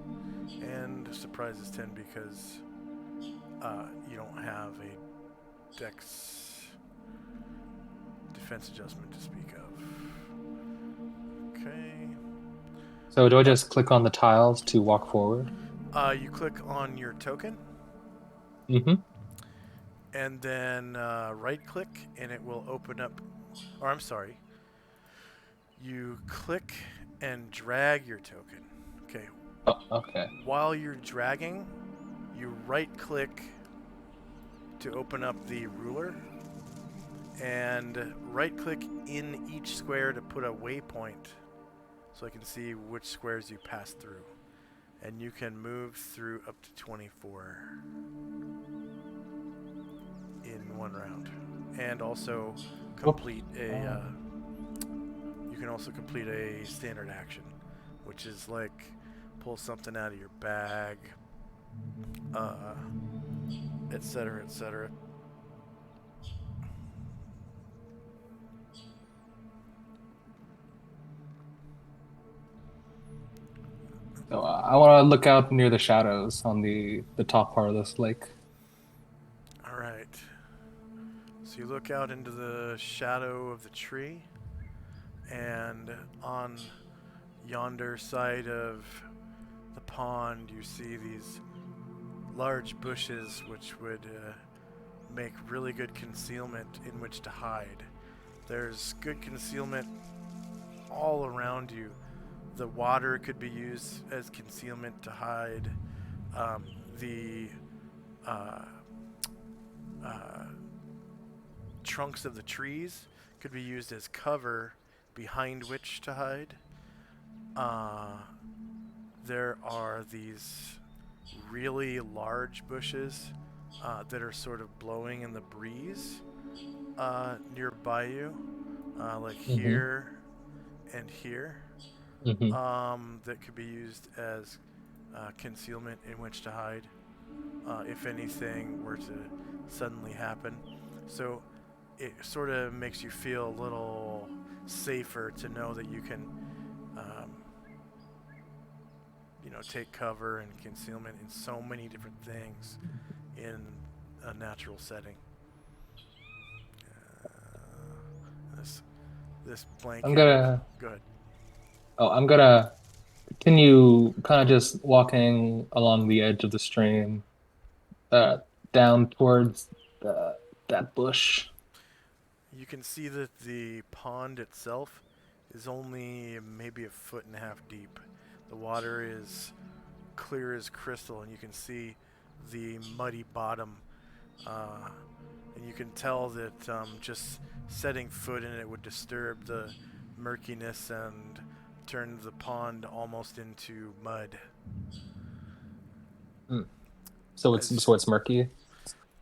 And surprise is 10 because you don't have a dex defense adjustment to speak of. Okay. So do I just click on the tiles to walk forward? You click on your token. Mm-hmm. And then right click and it will open up, or I'm sorry, you click and drag your token. Okay. Oh, okay. While you're dragging, you right click to open up the ruler and right click in each square to put a waypoint so I can see which squares you pass through. And you can move through up to 24 in one round. And also complete a you can also complete a standard action, which is like pull something out of your bag, etc., etc. So I want to look out near the shadows on the top part of this lake. All right. So you look out into the shadow of the tree, and on yonder side of the pond, you see these large bushes, which would make really good concealment in which to hide. There's good concealment all around you. The water could be used as concealment to hide. The trunks of the trees could be used as cover behind which to hide. There are these really large bushes that are sort of blowing in the breeze nearby you, like here and here, that could be used as concealment in which to hide if anything were to suddenly happen. So it sort of makes you feel a little safer to know that you can take cover and concealment in so many different things in a natural setting. This blanket. I'm gonna. Good. Oh, I'm gonna continue kind of just walking along the edge of the stream, down towards that bush. You can see that the pond itself is only maybe 1.5 feet deep. The water is clear as crystal, and you can see the muddy bottom. And you can tell that just setting foot in it would disturb the murkiness and turn the pond almost into mud. So it's murky.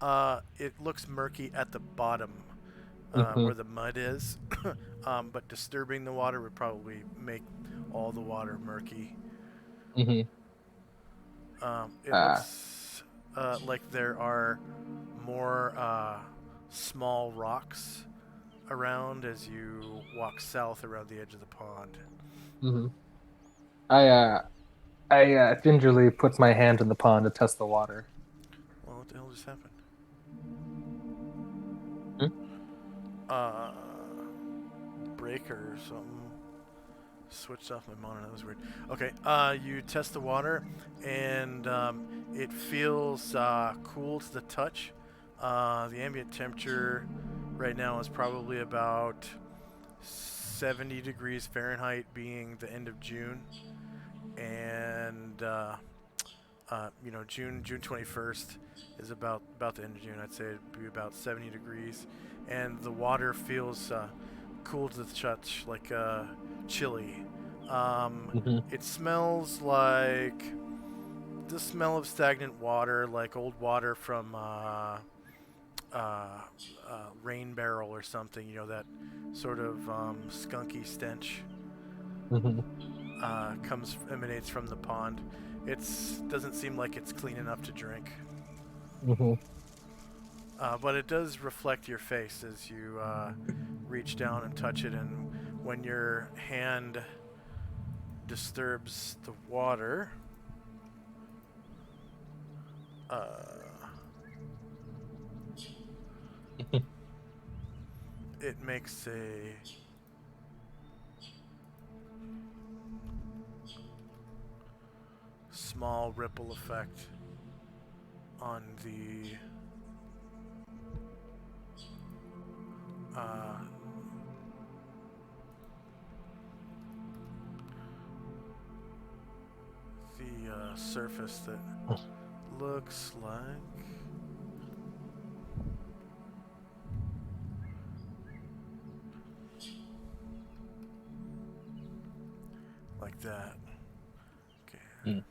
It looks murky at the bottom where the mud is, but disturbing the water would probably make all the water murky. It looks like there are more small rocks around as you walk south around the edge of the pond. I gingerly put my hand in the pond to test the water. Well, what the hell just happened? Breaker or something switched off my monitor. That was weird. Okay, you test the water, and it feels cool to the touch. The ambient temperature right now is probably about 70 degrees Fahrenheit being the end of June, and June 21st is about the end of June. I'd say it'd be about 70 degrees, and the water feels cool to the touch, like chilly. It smells like the smell of stagnant water, like old water from rain barrel or something. That sort of skunky stench emanates from the pond. It doesn't seem like it's clean enough to drink. But it does reflect your face as you reach down and touch it, and when your hand disturbs the water, it makes a small ripple effect on the surface that looks like that. Okay.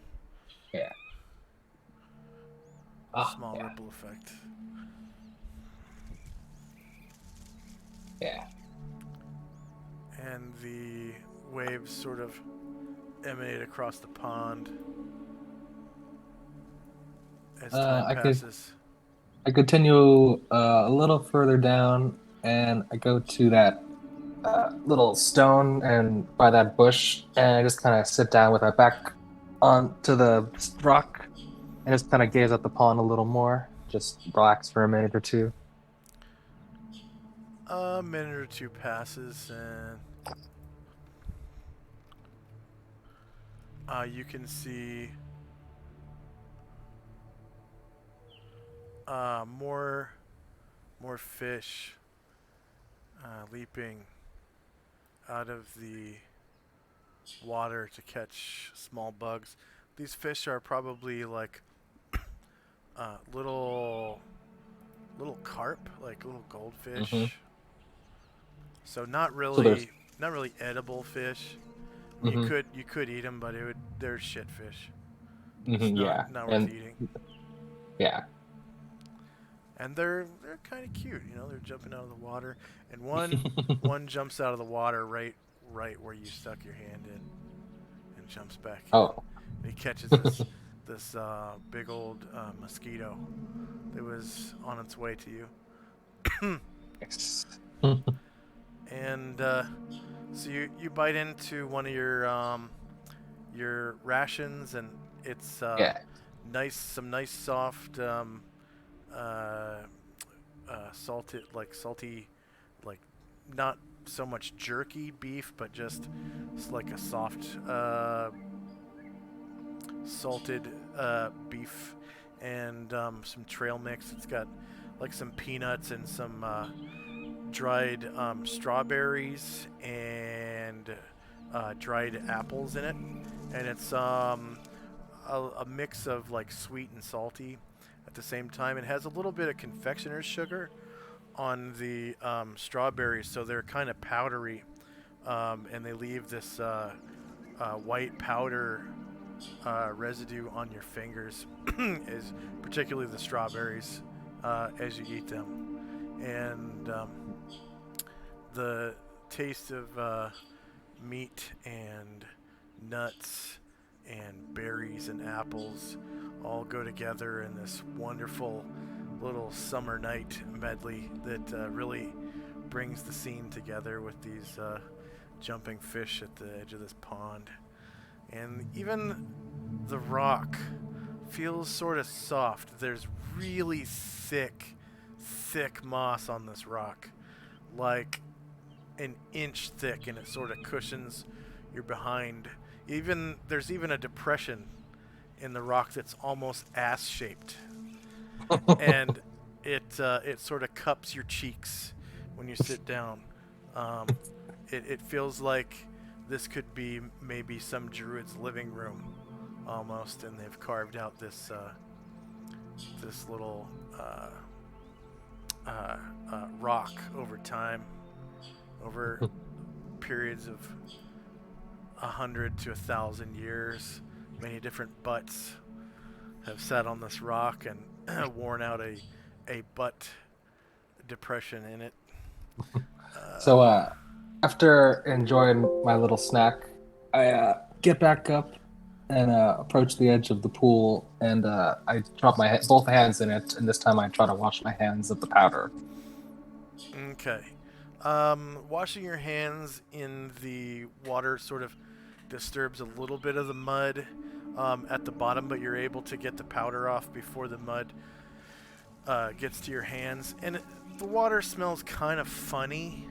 Yeah. Small ripple effect. Yeah. And the waves sort of emanate across the pond as time passes. I continue a little further down, and I go to that little stone and by that bush, and I just kind of sit down with my back onto the rock and just kind of gaze at the pond a little more. Just relax for a minute or two. A minute or two passes, and you can see more fish leaping out of the water to catch small bugs. These fish are probably like little carp, like little goldfish. So not really edible fish. You could eat them, but they're shit fish. Not worth eating. Yeah. And they're kind of cute, They're jumping out of the water, and one jumps out of the water right where you stuck your hand in, and jumps back. Oh. And he catches this big old mosquito that was on its way to you. Yes. And so you bite into one of your rations, and it's some nice soft salty, like not so much jerky beef, but just like a soft salted beef, and some trail mix. It's got like some peanuts and some dried strawberries and dried apples in it, and it's a mix of like sweet and salty at the same time. It has a little bit of confectioner's sugar on the strawberries, so they're kind of powdery, and they leave this white powder residue on your fingers, is particularly the strawberries, as you eat them. And the taste of meat and nuts and berries and apples all go together in this wonderful little summer night medley that really brings the scene together with these jumping fish at the edge of this pond. And even the rock feels sort of soft. There's really thick moss on this rock, like an inch thick, and it sort of cushions your behind. There's even a depression in the rock that's almost ass-shaped, and it sort of cups your cheeks when you sit down. it feels like this could be maybe some druid's living room, almost, and they've carved out this this little rock over time, over periods of 100 to 1,000 years. Many different butts have sat on this rock and worn out a butt depression in it. So after enjoying my little snack, I get back up and approach the edge of the pool, and I drop my both hands in it, and this time I try to wash my hands of the powder. Okay. Washing your hands in the water sort of disturbs a little bit of the mud at the bottom, but you're able to get the powder off before the mud gets to your hands. And the water smells kind of funny.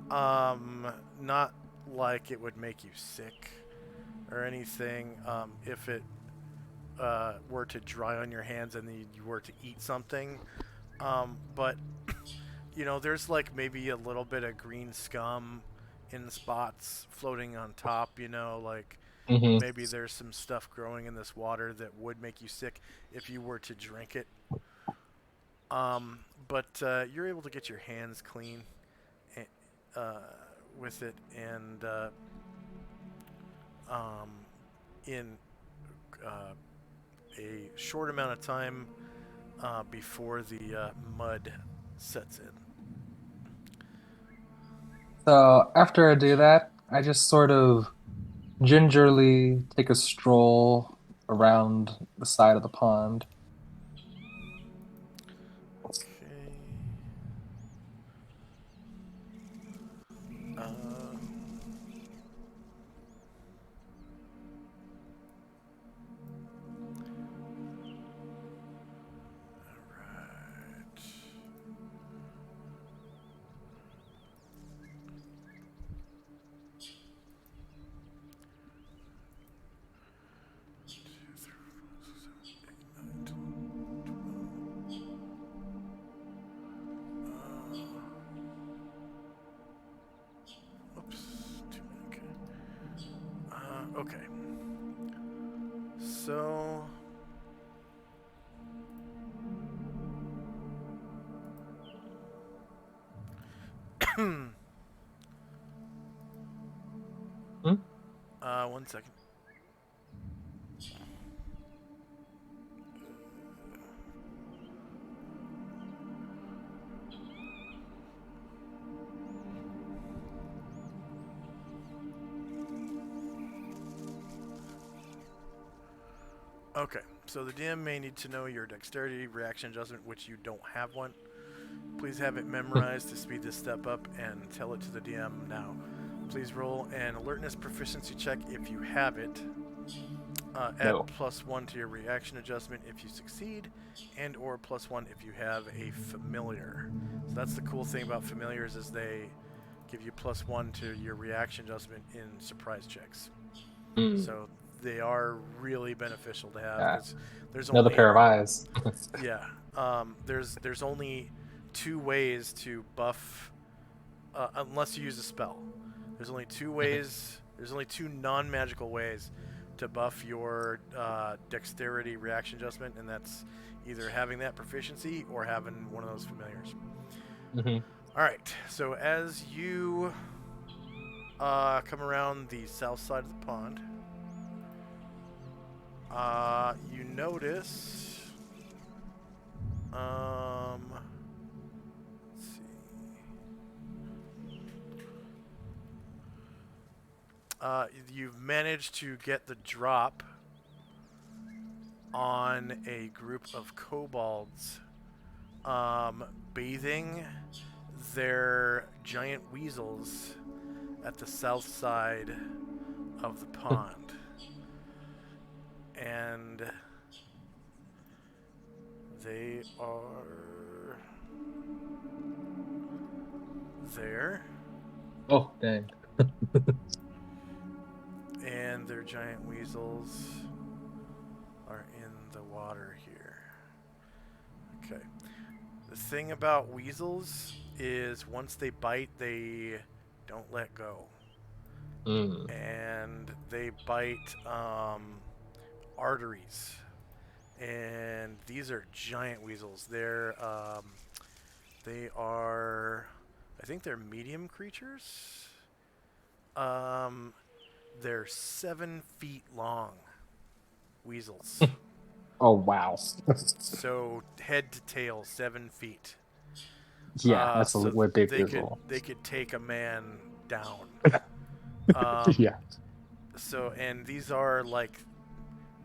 Not like it would make you sick or anything. If it were to dry on your hands and then you were to eat something. But you know, there's like maybe a little bit of green scum in spots floating on top, you know, like Mm-hmm. maybe there's some stuff growing in this water that would make you sick if you were to drink it. But you're able to get your hands clean uh, with it, and in a short amount of time before the mud sets in. So after I do that, I just sort of gingerly take a stroll around the side of the pond. Okay. Alright. Oops. Okay. Okay. So. Hmm? 1 second. Okay, so the DM may need to know your dexterity reaction adjustment, which you don't have one. Please have it memorized to speed this step up and tell it to the DM now. Please roll an alertness proficiency check if you have it. Add No. +1 to your reaction adjustment if you succeed, and or +1 if you have a familiar. So that's the cool thing about familiars, is they give you +1 to your reaction adjustment in surprise checks. Mm. So they are really beneficial to have, Yeah. because there's Another only pair of eyes. yeah there's only 2 ways to buff unless you use a spell. There's only 2 ways. There's only 2 non-magical ways to buff your dexterity reaction adjustment, and that's either having that proficiency or having one of those familiars. Mm-hmm. All right. So as you come around the south side of the pond, you notice. Let's see. You've managed to get the drop on a group of kobolds bathing their giant weasels at the south side of the pond. And they are there. Oh, dang. And their giant weasels are in the water here. Okay. The thing about weasels is once they bite, they don't let go. Mm. And they bite arteries. And these are giant weasels. They are, I think they're medium creatures. They're 7 feet long weasels. Oh wow. So head to tail, 7 feet. Yeah, that's a So way big they could visual. take a man down. Yeah. So and these are like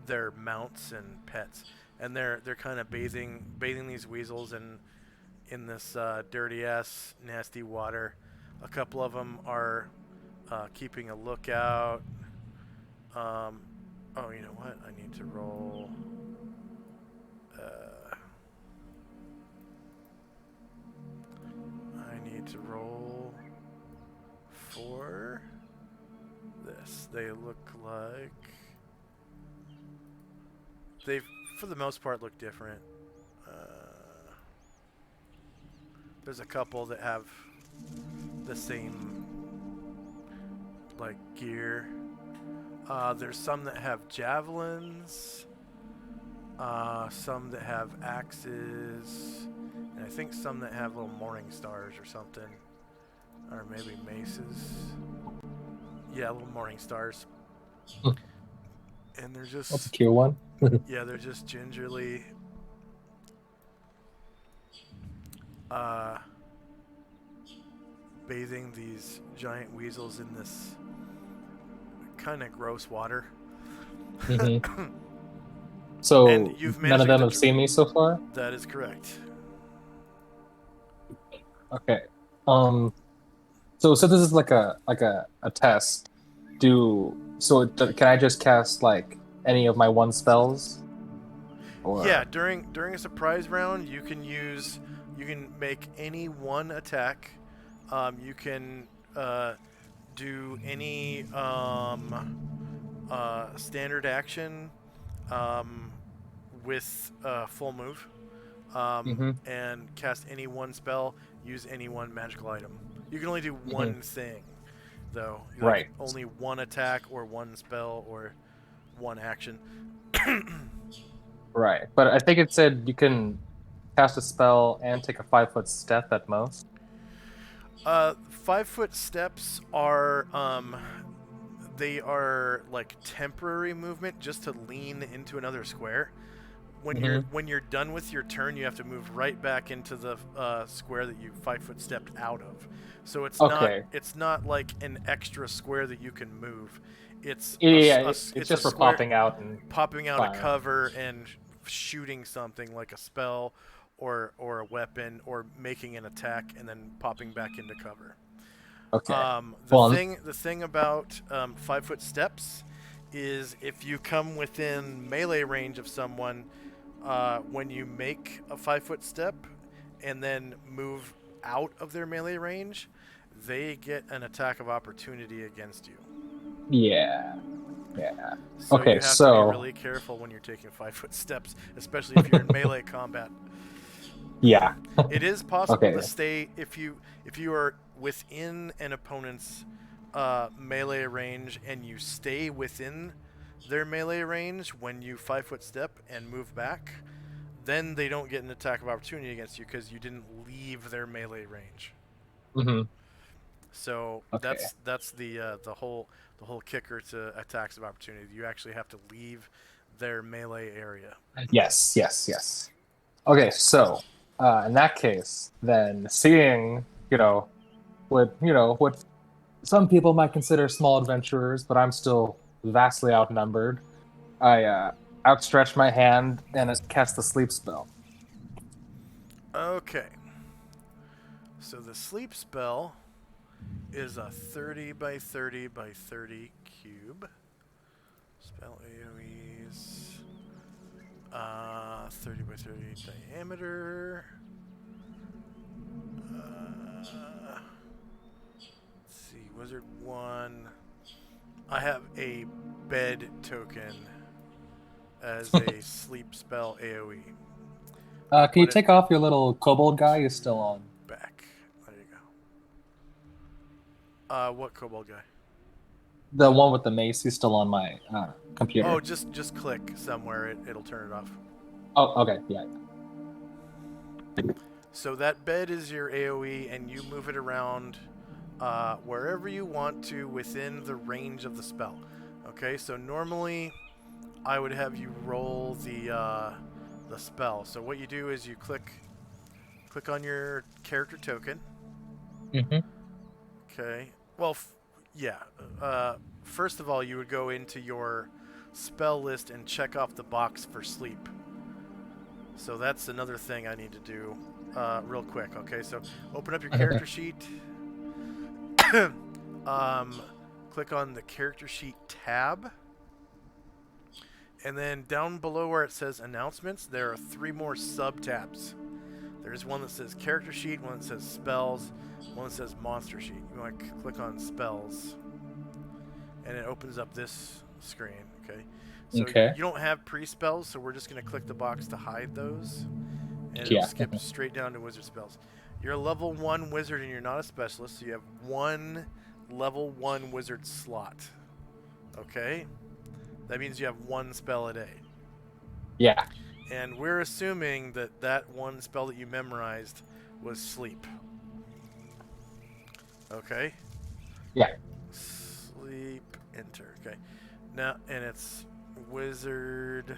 their mounts and pets, and they're kind of bathing these weasels in this dirty ass nasty water. A couple of them are keeping a lookout. Oh, you know what? I need to roll. I need to roll for this. They look like they, for the most part, look different. There's a couple that have the same like gear. There's some that have javelins, some that have axes, and I think some that have little morning stars or something, or maybe maces. Yeah, little morning stars. And they're just That's a cute one. yeah, they're just gingerly bathing these giant weasels in this kind of gross water. Mm-hmm. So And you've none managed of to them get have seen me so far? That is correct. Okay. So this is like a test. Can I just cast like any of my one spells? Yeah, Or during a surprise round, you can make any one attack. You can do any standard action um, with full move, mm-hmm, and cast any one spell. Use any one magical item. You can only do mm-hmm. one thing, though. Like Right. only one attack or one spell or one action. Right. But I think it said you can cast a spell and take a 5-foot step at most. 5-foot steps are they are like temporary movement just to lean into another square. Mm-hmm. When you're done with your turn, you have to move right back into the square that you 5-foot stepped out of. So Okay. it's not like an extra square that you can move. Yeah, it's it's a just for square popping out and popping out of firing. cover and shooting something like a spell or a weapon or making an attack and then popping back into cover. Okay. The Well, thing about 5-foot steps is if you come within melee range of someone, when you make a 5-foot step and then move out of their melee range, they get an attack of opportunity against you. yeah. Yeah. So Okay, you have to be so really careful when you're taking 5-foot steps, especially if you're in melee combat. yeah. It is possible to Okay. stay if you are within an opponent's melee range and you stay within their melee range when you 5-foot step and move back, then they don't get an attack of opportunity against you because you didn't leave their melee range. Mm-hmm. So Okay. that's the whole kicker to attacks of opportunity. You actually have to leave their melee area. Yes, yes, yes. Okay, so in that case, then seeing, what some people might consider small adventurers, but I'm still vastly outnumbered, I outstretch my hand and cast the sleep spell. Okay. So the sleep spell is a 30 by 30 by 30 cube. Spell AoEs. 30 by 30 diameter. Let's see, Wizard 1. I have a bed token as a sleep spell AoE. Can you Put it take off your little kobold guy? He's still on. back. There you go. What kobold guy? The one with the mace is still on my computer. Oh, just click somewhere. It'll turn it off. Oh, okay, yeah. So that bed is your AoE, and you move it around wherever you want to within the range of the spell. Okay, so normally I would have you roll the spell. So what you do is you click on your character token. Mm-hmm. Okay. Well, yeah. First of all, you would go into your spell list and check off the box for sleep. So that's another thing I need to do real quick. Okay, so open up your character sheet. Click on the character sheet tab. And then down below where it says announcements, there are 3 more sub tabs. There's one that says character sheet, one that says spells, one that says monster sheet. You want to click on spells, and it opens up this screen. Okay. So Okay. you don't have pre-spells, so we're just going to click the box to hide those, and Yeah. it'll skip straight down to wizard spells. You're a level 1 wizard, and you're not a specialist, so you have 1 level 1 wizard slot. Okay. That means you have 1 spell a day. Yeah. And we're assuming that that 1 spell that you memorized was sleep. Okay? Yeah. Sleep, enter. Okay. Now, and it's wizard,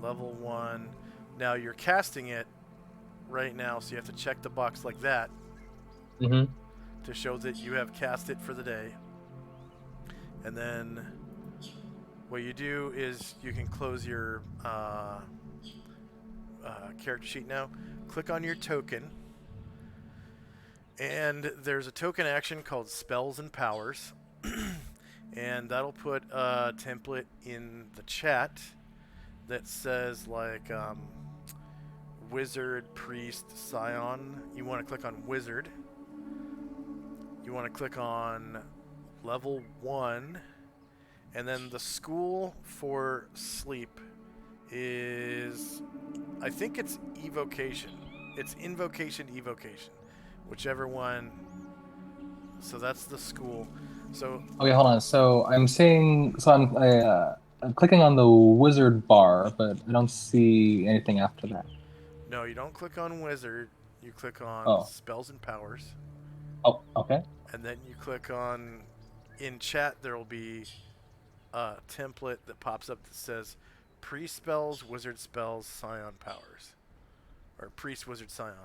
level 1. Now you're casting it right now, so you have to check the box like that Mm-hmm. to show that you have cast it for the day. And then what you do is you can close your character sheet now. Click on your token. And there's a token action called Spells and Powers. And that'll put a template in the chat that says like Wizard, Priest, Scion. You want to click on Wizard. You want to click on level 1. And then the school for sleep is, I think it's evocation. It's invocation, evocation. Whichever one. So that's the school. So Okay, hold on. So I'm seeing. So I'm clicking on the wizard bar, but I don't see anything after that. no, you don't click on wizard. You click on Oh. spells and powers. Oh. Okay. And then you click on, in chat there will be a template that pops up that says priest spells, wizard spells, scion powers. Or priest, wizard, scion.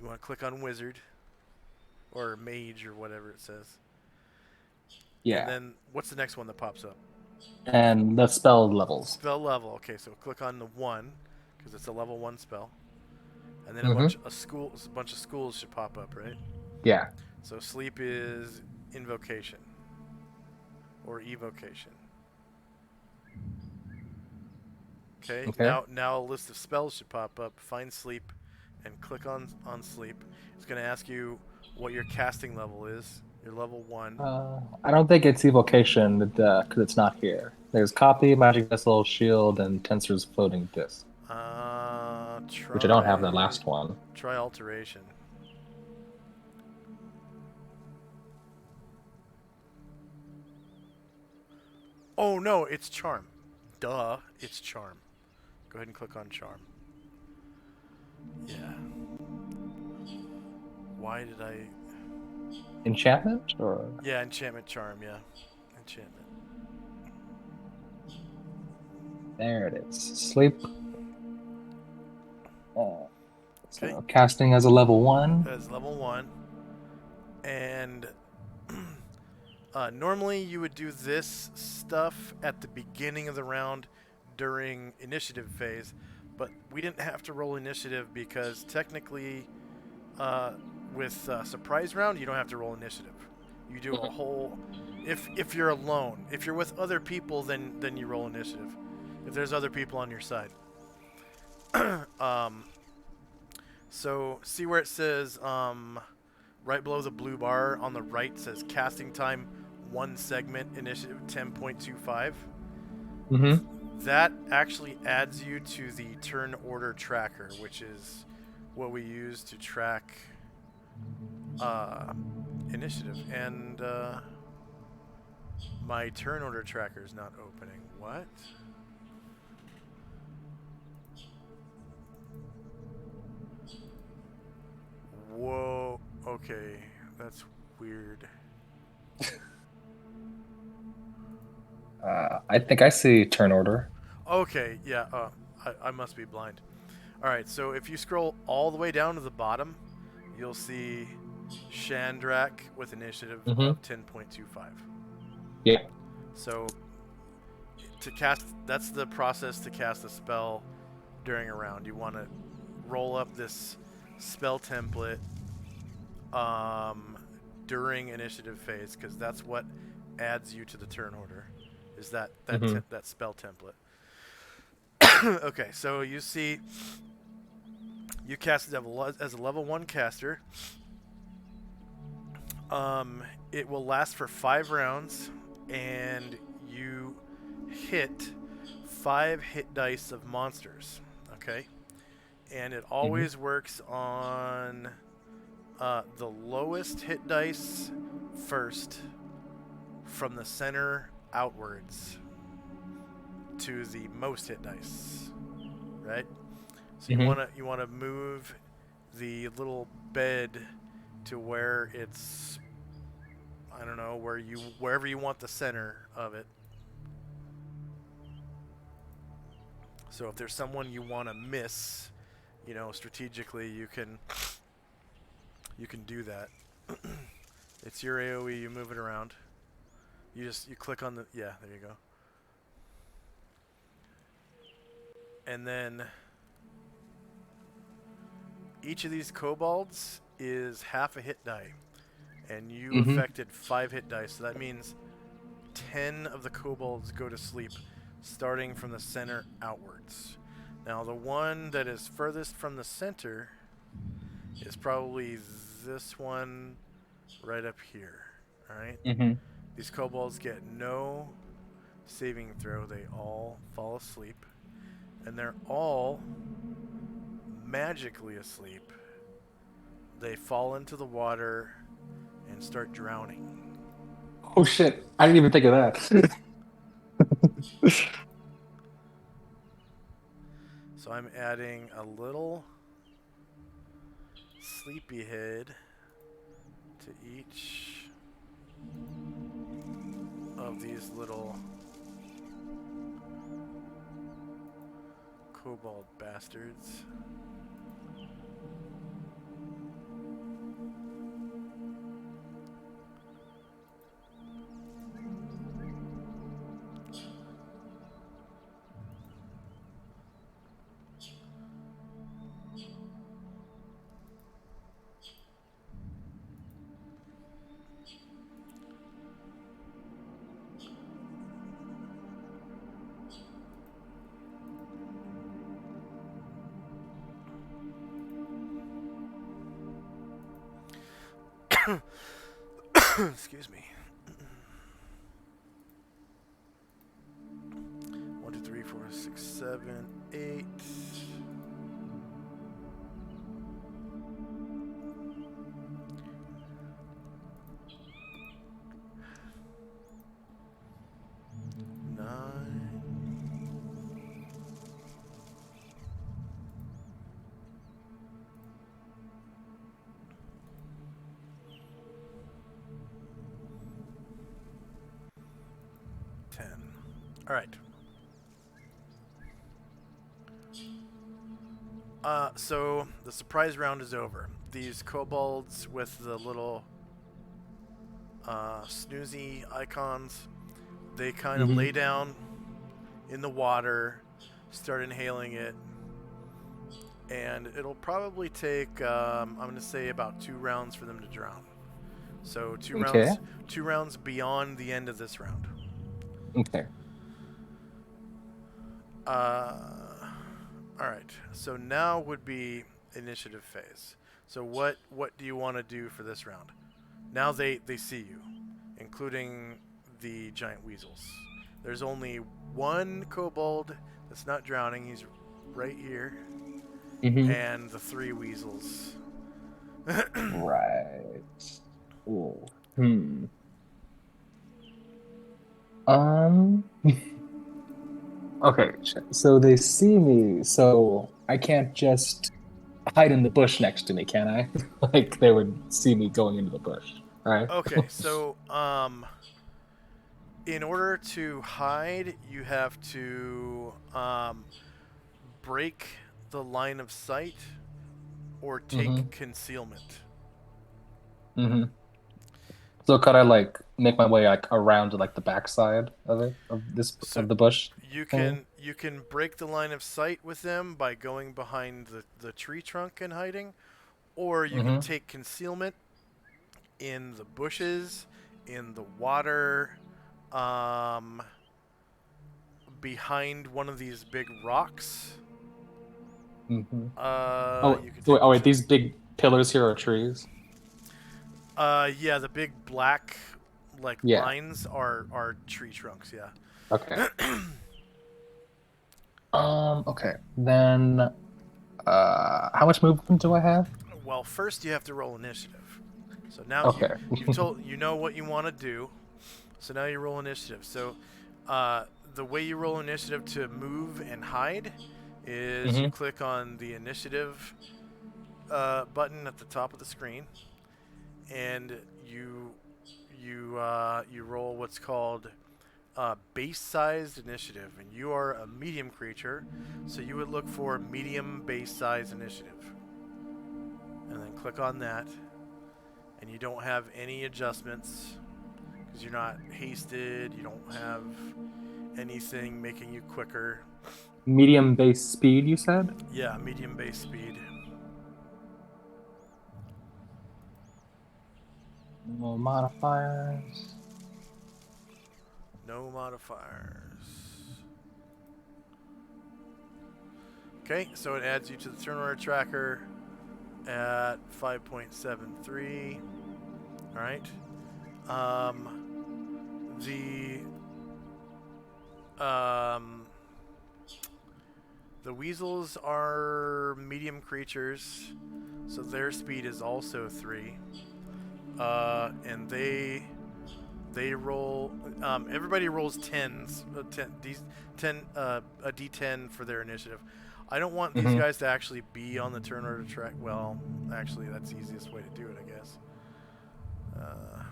You want to click on wizard. Or mage or whatever it says. Yeah. And then what's the next one that pops up? And the spell levels. Spell level. Okay, so click on the 1 because it's a level 1 spell. And then Mm-hmm. a bunch of schools should pop up, right? Yeah. So sleep is invocation or evocation. Okay. Okay. Now a list of spells should pop up. Find sleep and click on sleep. It's going to ask you what your casting level is. You're level 1. I don't think it's evocation because it's not here. There's copy, magic missile, shield, and tensor's floating disc, which I don't have the last one. Try alteration. Oh no, it's charm. Duh, it's charm. Go ahead and click on charm. Yeah. Why did I... Enchantment or? Yeah, enchantment charm, yeah. Enchantment. There it is. Sleep. So Okay. casting as a level 1. As level 1. And normally you would do this stuff at the beginning of the round during initiative phase, but we didn't have to roll initiative because technically with surprise round you don't have to roll initiative. You do a whole... If you're alone. If you're with other people, then you roll initiative. If there's other people on your side. So see where it says right below the blue bar on the right says casting time 1 segment initiative 10.25. Mm-hmm. That actually adds you to the turn order tracker, which is what we use to track initiative, and my turn order tracker is not opening. What? Whoa. Okay, that's weird. I think I see turn order. Okay, yeah. I must be blind. All right, so if you scroll all the way down to the bottom, you'll see Shandrak with initiative Mm-hmm. of 10.25. Yeah. So to cast, that's the process to cast a spell during a round. You want to roll up this spell template during initiative phase, because that's what adds you to the turn order, is that spell template. Okay, so you see, you cast it as a level 1 caster. It will last for 5 rounds, and you hit 5 hit dice of monsters. Okay, and it always works on the lowest hit dice first, from the center outwards to the most hit dice, right? So you wanna move the little bed to where it's, I don't know, wherever you want the center of it. So if there's someone you want to miss, strategically you can do that. It's your AoE, you move it around. You click on the, yeah, there you go. And then each of these kobolds is half a hit die, and you affected 5 hit dice, so that means 10 of the kobolds go to sleep, starting from the center outwards. Now the one that is furthest from the center is probably this one right up here. Alright? These kobolds get no saving throw, they all fall asleep, and they're all magically asleep. They fall into the water and start drowning. Oh shit! I didn't even think of that. So I'm adding a little sleepyhead to each of these little kobold bastards. Excuse me. 1, 2, 3, 4, 6, 7, 8. All right. So the surprise round is over. These kobolds with the little snoozy icons, they kind of lay down in the water, start inhaling it, and it'll probably take, I'm going to say, about 2 rounds for them to drown. So two rounds beyond the end of this round. Okay. All right. So now would be initiative phase. So what do you want to do for this round? Now they see you, including the giant weasels. There's only one kobold that's not drowning. He's right here. And the 3 weasels. Right. Ooh. Um. Okay. So they see me, so I can't just hide in the bush next to me, can I? Like they would see me going into the bush, right? Okay, so in order to hide, you have to break the line of sight or Mm-hmm. take concealment. Mm-hmm. So could I like make my way like around to like the backside of it So of the bush you thingy? can break the line of sight with them by going behind the tree trunk and hiding, or you can Mm-hmm. take concealment in the bushes, in the water, um, behind one of these big rocks. Mm-hmm. Oh, You can so wait, take oh wait, concealment. these big pillars here are trees. Yeah, the big black like Yeah. lines are tree trunks. Yeah. Okay. Okay. Then how much movement do I have? Well, first you have to roll initiative. So now Okay. you know what you want to do. So now you roll initiative. So the way you roll initiative to move and hide is you Mm-hmm. click on the initiative button at the top of the screen, and you roll what's called base-sized initiative, and you are a medium creature, so you would look for medium base-size initiative, and then click on that, and you don't have any adjustments because you're not hasted, you don't have anything making you quicker. Medium base speed, you said? Yeah, medium base speed. No modifiers. No modifiers. Okay, so it adds you to the turn order tracker at 5.73. All right. The um, the weasels are medium creatures, so their speed is also 3. And they roll. Everybody rolls tens, 10, a d10 for their initiative. I don't want these Mm-hmm. guys to actually be on the turn order track. Well, actually, that's the easiest way to do it, I guess. Uh,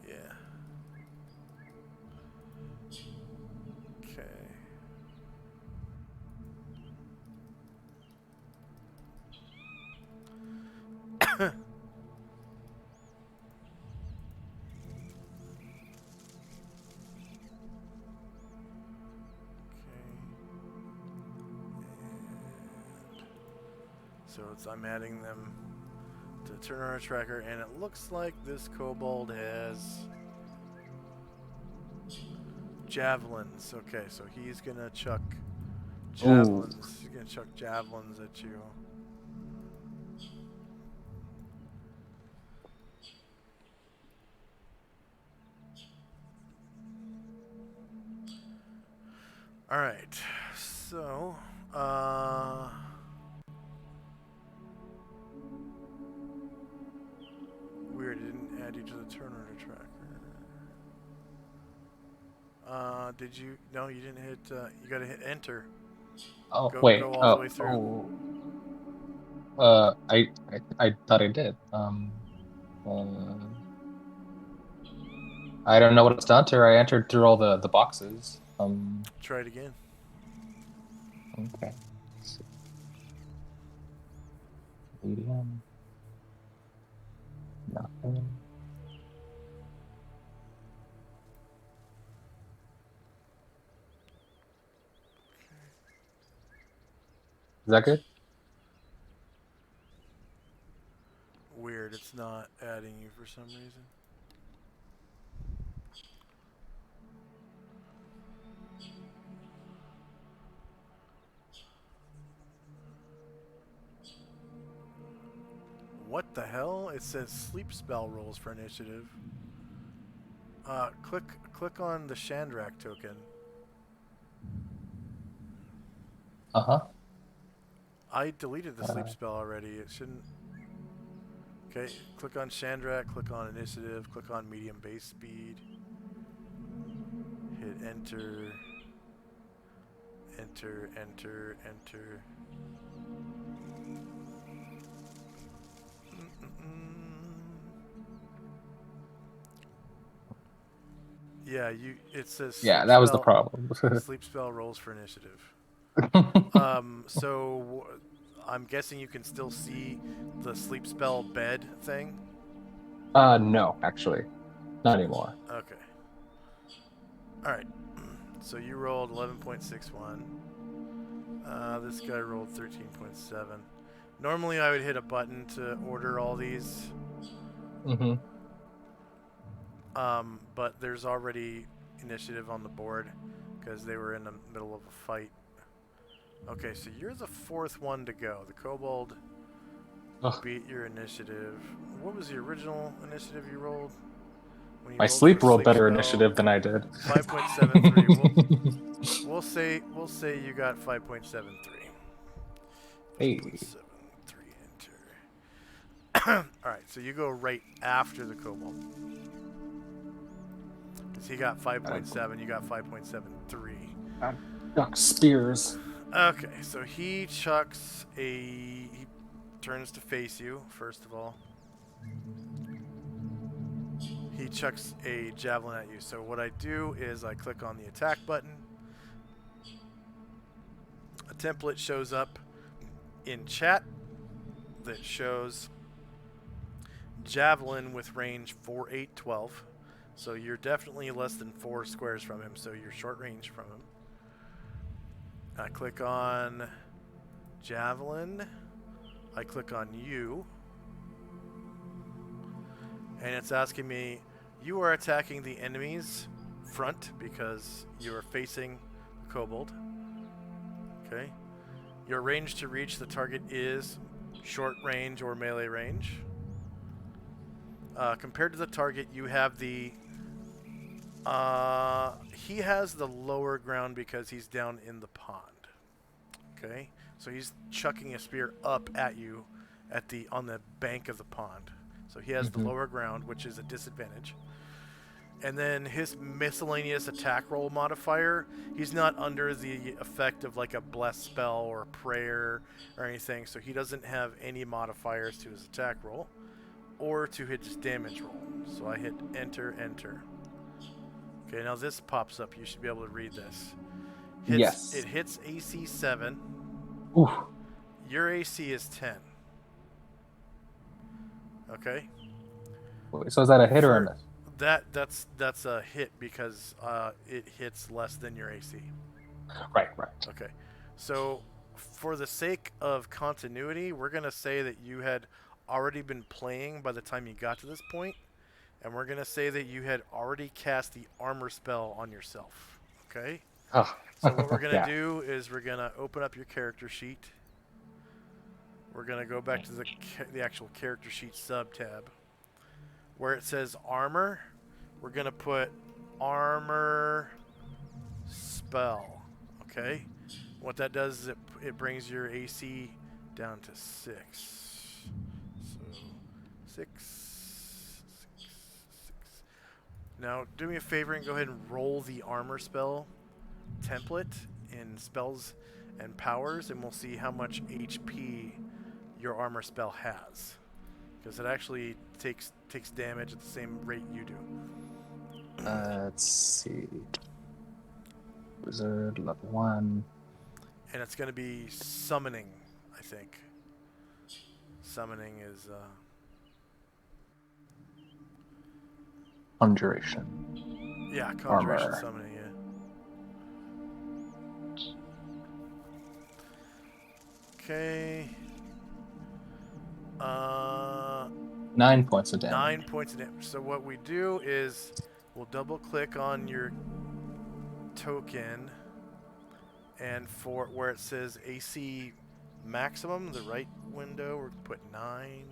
yeah. Okay. So I'm adding them to the turn order tracker, and it looks like this kobold has javelins. Okay, so he's gonna chuck Ooh. javelins. He's gonna chuck javelins at you. All right. So, weird. It didn't add you to the turn order tracker. Did you? No, you didn't hit. You gotta hit enter. Oh Go wait. all the Oh way through. oh. I thought I did. Uh, I don't know what it's done to her. I entered through all the boxes. Try it again. Okay. So, medium, nothing. Is that good? Weird. It's not adding you for some reason. What the hell? It says sleep spell rolls for initiative. Click on the Shandrak token. Uh-huh. I deleted the sleep Uh, spell already. It shouldn't. Okay, click on Shandrak, click on initiative, click on medium base speed. Hit enter. Enter, enter, enter. Yeah, it says Yeah, sleep that was the spell. problem. Sleep spell rolls for initiative. I'm guessing you can still see the sleep spell bed thing. No, actually, not anymore. Okay. All right. So you rolled 11.61. This guy rolled 13.7. Normally, I would hit a button to order all these. Mm-hmm. But there's already initiative on the board because they were in the middle of a fight. Okay, so you're the fourth one to go. The kobold beat your initiative. What was the original initiative you rolled? When you My rolled sleep for rolled sleep better spell? initiative than I did. 5.73. We'll say you got 5.73. Hey. 5.73 enter. All right, so you go right after the kobold. Because he got 5.7, you got 5.73. Duck spears. Okay, so he turns to face you, first of all. He chucks a javelin at you. So what I do is I click on the attack button. A template shows up in chat that shows javelin with range 4, 8, 12. So you're definitely less than 4 squares from him, so you're short range from him. I click on javelin. I click on you. And it's asking me, you are attacking the enemy's front because you are facing the kobold. Okay. Your range to reach the target is short range or melee range. Compared to the target, you have the... he has the lower ground because he's down in the pond. Okay? So he's chucking a spear up at you on the bank of the pond. So he has the lower ground, which is a disadvantage. And then his miscellaneous attack roll modifier, he's not under the effect of like a bless spell or a prayer or anything, so he doesn't have any modifiers to his attack roll or to his damage roll. So I hit enter, enter. Okay, now this pops up. You should be able to read this. Yes. It hits AC 7. Oof. Your AC is 10. Okay? So is that a hit or a miss? That's a hit because it hits less than your AC. Right. Okay. So for the sake of continuity, we're going to say that you had already been playing by the time you got to this point, and we're going to say that you had already cast the armor spell on yourself. Okay? Oh. So what we're going to do is we're going to open up your character sheet. We're going to go back to the actual character sheet sub-tab. Where it says armor, we're going to put armor spell. Okay? What that does is it brings your AC down to 6. So 6. Now, do me a favor and go ahead and roll the armor spell template in spells and powers, and we'll see how much HP your armor spell has. Because it actually takes damage at the same rate you do. Let's see. Wizard level 1. And it's going to be summoning, I think. Summoning is... Conjuration. Yeah, conjuration Armor. summoning, yeah. Okay. 9 points of damage. 9 points of damage. So what we do is we'll double click on your token, and for where it says AC maximum, the right window, we're going to put 9.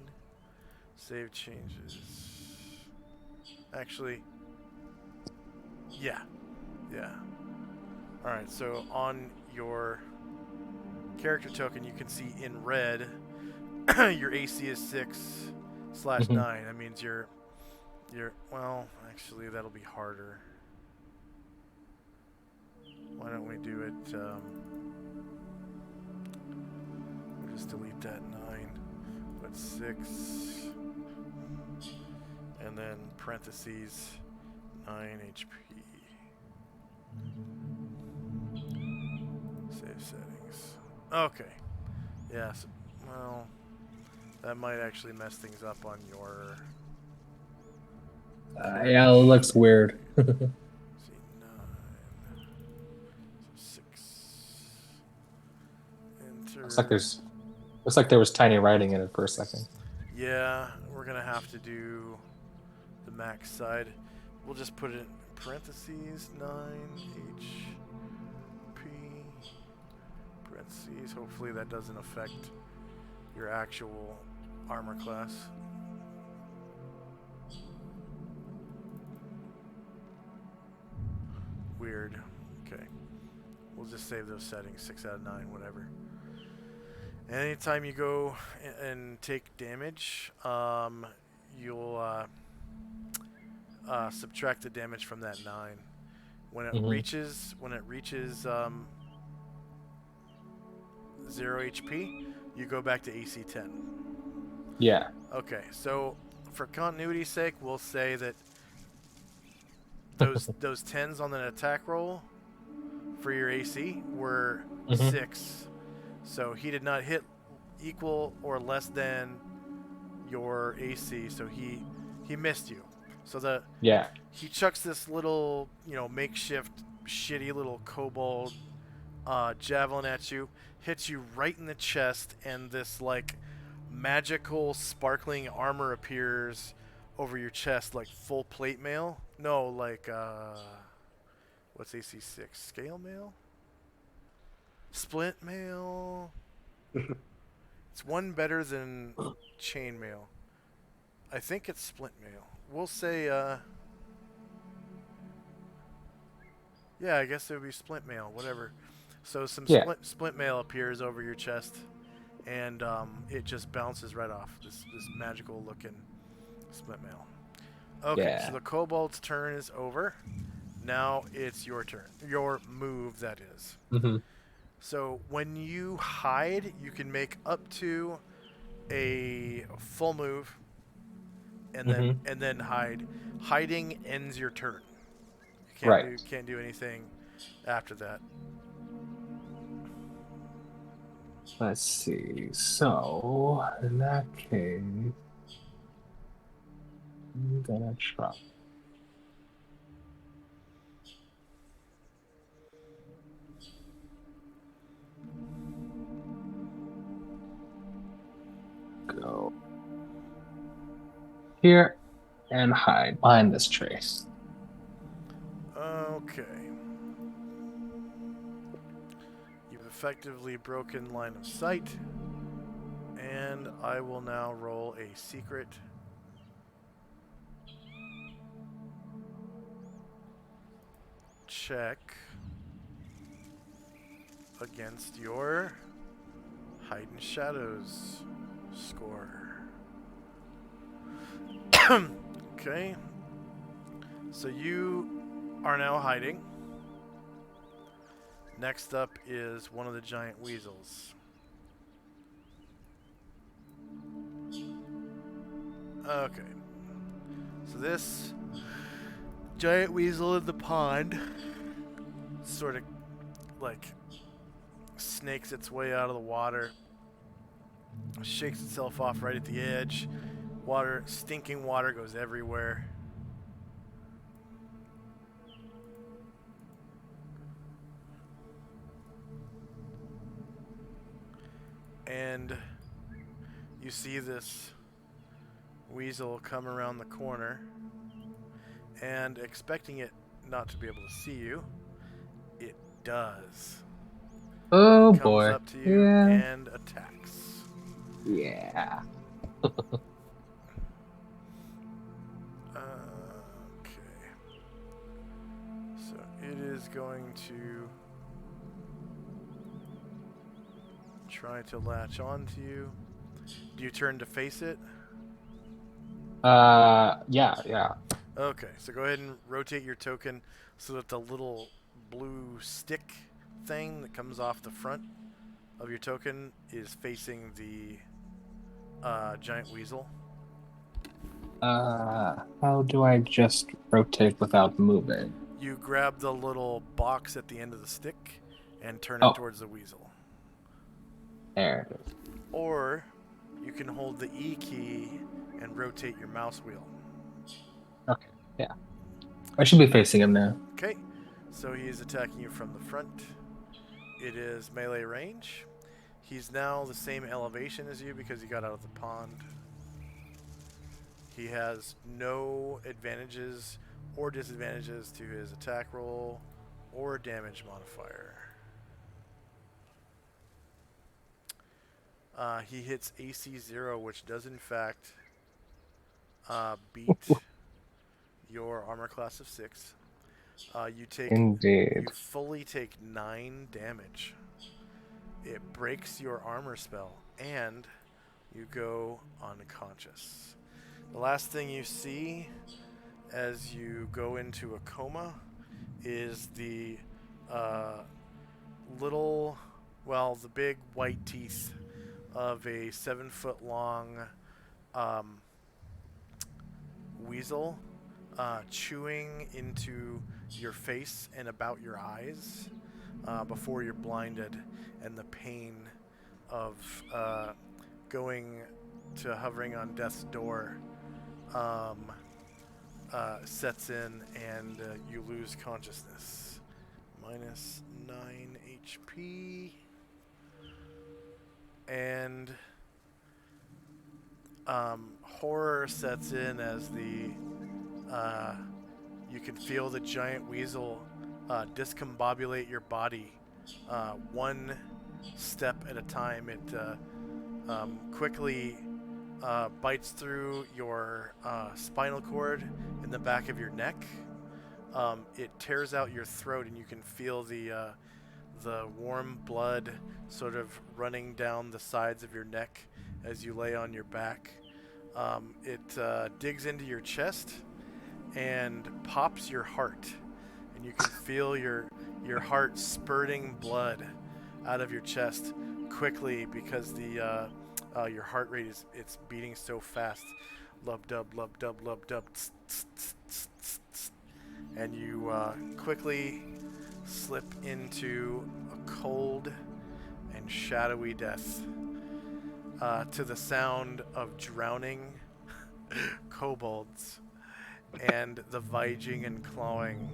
Save changes. Actually, yeah. Alright, so on your character token, you can see in red your AC is 6, /9. That means you're well, actually that'll be harder. Why don't we do it? We'll just delete that 9. Put 6, and then parentheses 9 HP. Save settings. Okay. Yes. Well, that might actually mess things up on your. Yeah, it looks weird. See, 9. So 6. Enter. Looks like there was tiny writing in it for a second. Yeah, we're gonna have to do the max side. We'll just put it in parentheses 9 HP parentheses. Hopefully that doesn't affect your actual armor class. Weird. Okay. We'll just save those settings, 6 out of 9, whatever. And anytime you go and take damage, you'll subtract the damage from that 9. When it reaches 0 HP, you go back to AC 10. Yeah. Okay, so for continuity's sake, we'll say that those 10s on the attack roll for your AC were 6. So he did not hit equal or less than your AC, so he missed you. So he chucks this little, makeshift shitty little kobold javelin at you, hits you right in the chest, and this like magical sparkling armor appears over your chest, like full plate mail. No, like what's AC 6? Scale mail? Splint mail? It's one better than chain mail. I think it's splint mail. We'll say yeah, I guess it would be splint mail, whatever. So some splint mail appears over your chest, and it just bounces right off. This magical looking splint mail. Okay, so the kobold's turn is over. Now it's your turn. Your move, that is. So when you hide, you can make up to a full move, and then hide. Hiding ends your turn. You can't do anything after that. Let's see. So in that case, I'm gonna try. Go here and hide behind this tree. Okay. You've effectively broken line of sight, and I will now roll a secret check against your Hide in Shadows score. Okay. So you are now hiding. Next up is one of the giant weasels. Okay. So this giant weasel in the pond sort of like snakes its way out of the water, shakes itself off right at the edge. Water, stinking water goes everywhere. And you see this weasel come around the corner, and expecting it not to be able to see you, it does. Oh it comes up to you and attacks. Yeah. Okay. So it is going to try to latch on to you. Do you turn to face it? Yeah. Okay, so go ahead and rotate your token so that the little blue stick thing that comes off the front of your token is facing the giant weasel. How do I just rotate without moving? You grab the little box at the end of the stick and turn it Oh, towards the weasel. there it is. Or you can hold the E key and rotate your mouse wheel. Okay, yeah. I should be facing him now. Okay, so he is attacking you from the front. It is melee range. He's now the same elevation as you because he got out of the pond. He has no advantages or disadvantages to his attack roll or damage modifier. He hits AC 0, which does in fact beat your armor class of 6. Indeed. You fully take 9 damage. It breaks your armor spell, and you go unconscious. The last thing you see as you go into a coma is the the big white teeth of a 7-foot long weasel chewing into your face and about your eyes before you're blinded, and the pain of going to hovering on death's door sets in, and you lose consciousness. Minus 9 HP. And horror sets in as you can feel the giant weasel discombobulate your body one step at a time. It quickly bites through your spinal cord in the back of your neck. It tears out your throat, and you can feel the warm blood sort of running down the sides of your neck as you lay on your back. It digs into your chest and pops your heart, and you can feel your heart spurting blood out of your chest quickly because your heart rate it's beating so fast. Lub dub, tss, tss, tss, tss, tss, tss. And you quickly slip into a cold and shadowy death to the sound of drowning kobolds and the viging and clawing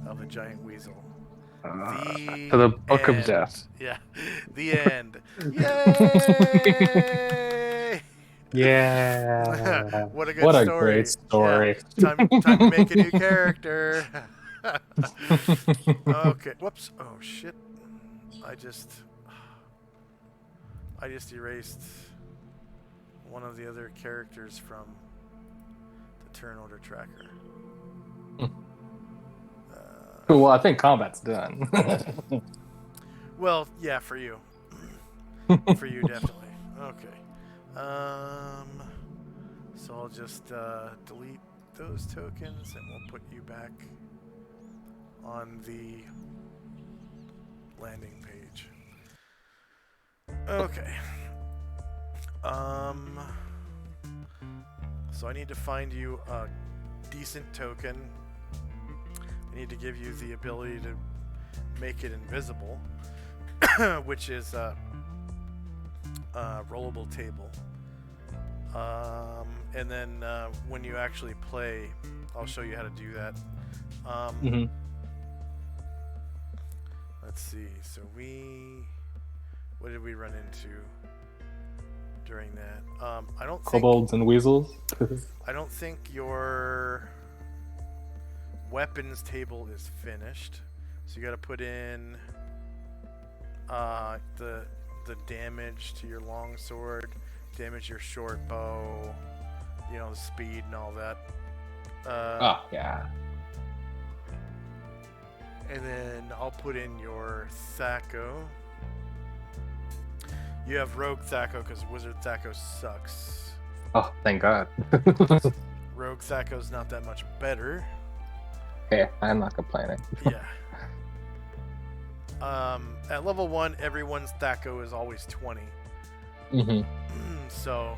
of a giant weasel. To the Book of Death. Yeah, the end. Yay! Yeah. What a good What a story. great story. Yeah. Time to make a new character. Okay. Whoops. Oh shit. I just erased one of the other characters from the turn order tracker. Well, I think combat's done. Well, yeah, for you. For you, definitely. Okay. So I'll just delete those tokens, and we'll put you back on the landing page. Okay. So I need to find you a decent token. I need to give you the ability to make it invisible, which is a rollable table. And then when you actually play, I'll show you how to do that. Let's see. So what did we run into during that? I don't think Kobolds and weasels. I don't think your weapons table is finished. So you got to put in the damage to your longsword, damage your short bow, the speed and all that. Oh yeah. And then I'll put in your Thaco. You have Rogue Thaco because Wizard Thaco sucks. Oh, thank God. Rogue Thaco's not that much better. Okay, I'm not complaining. Yeah. At level 1, everyone's Thaco is always 20. Mm-hmm. So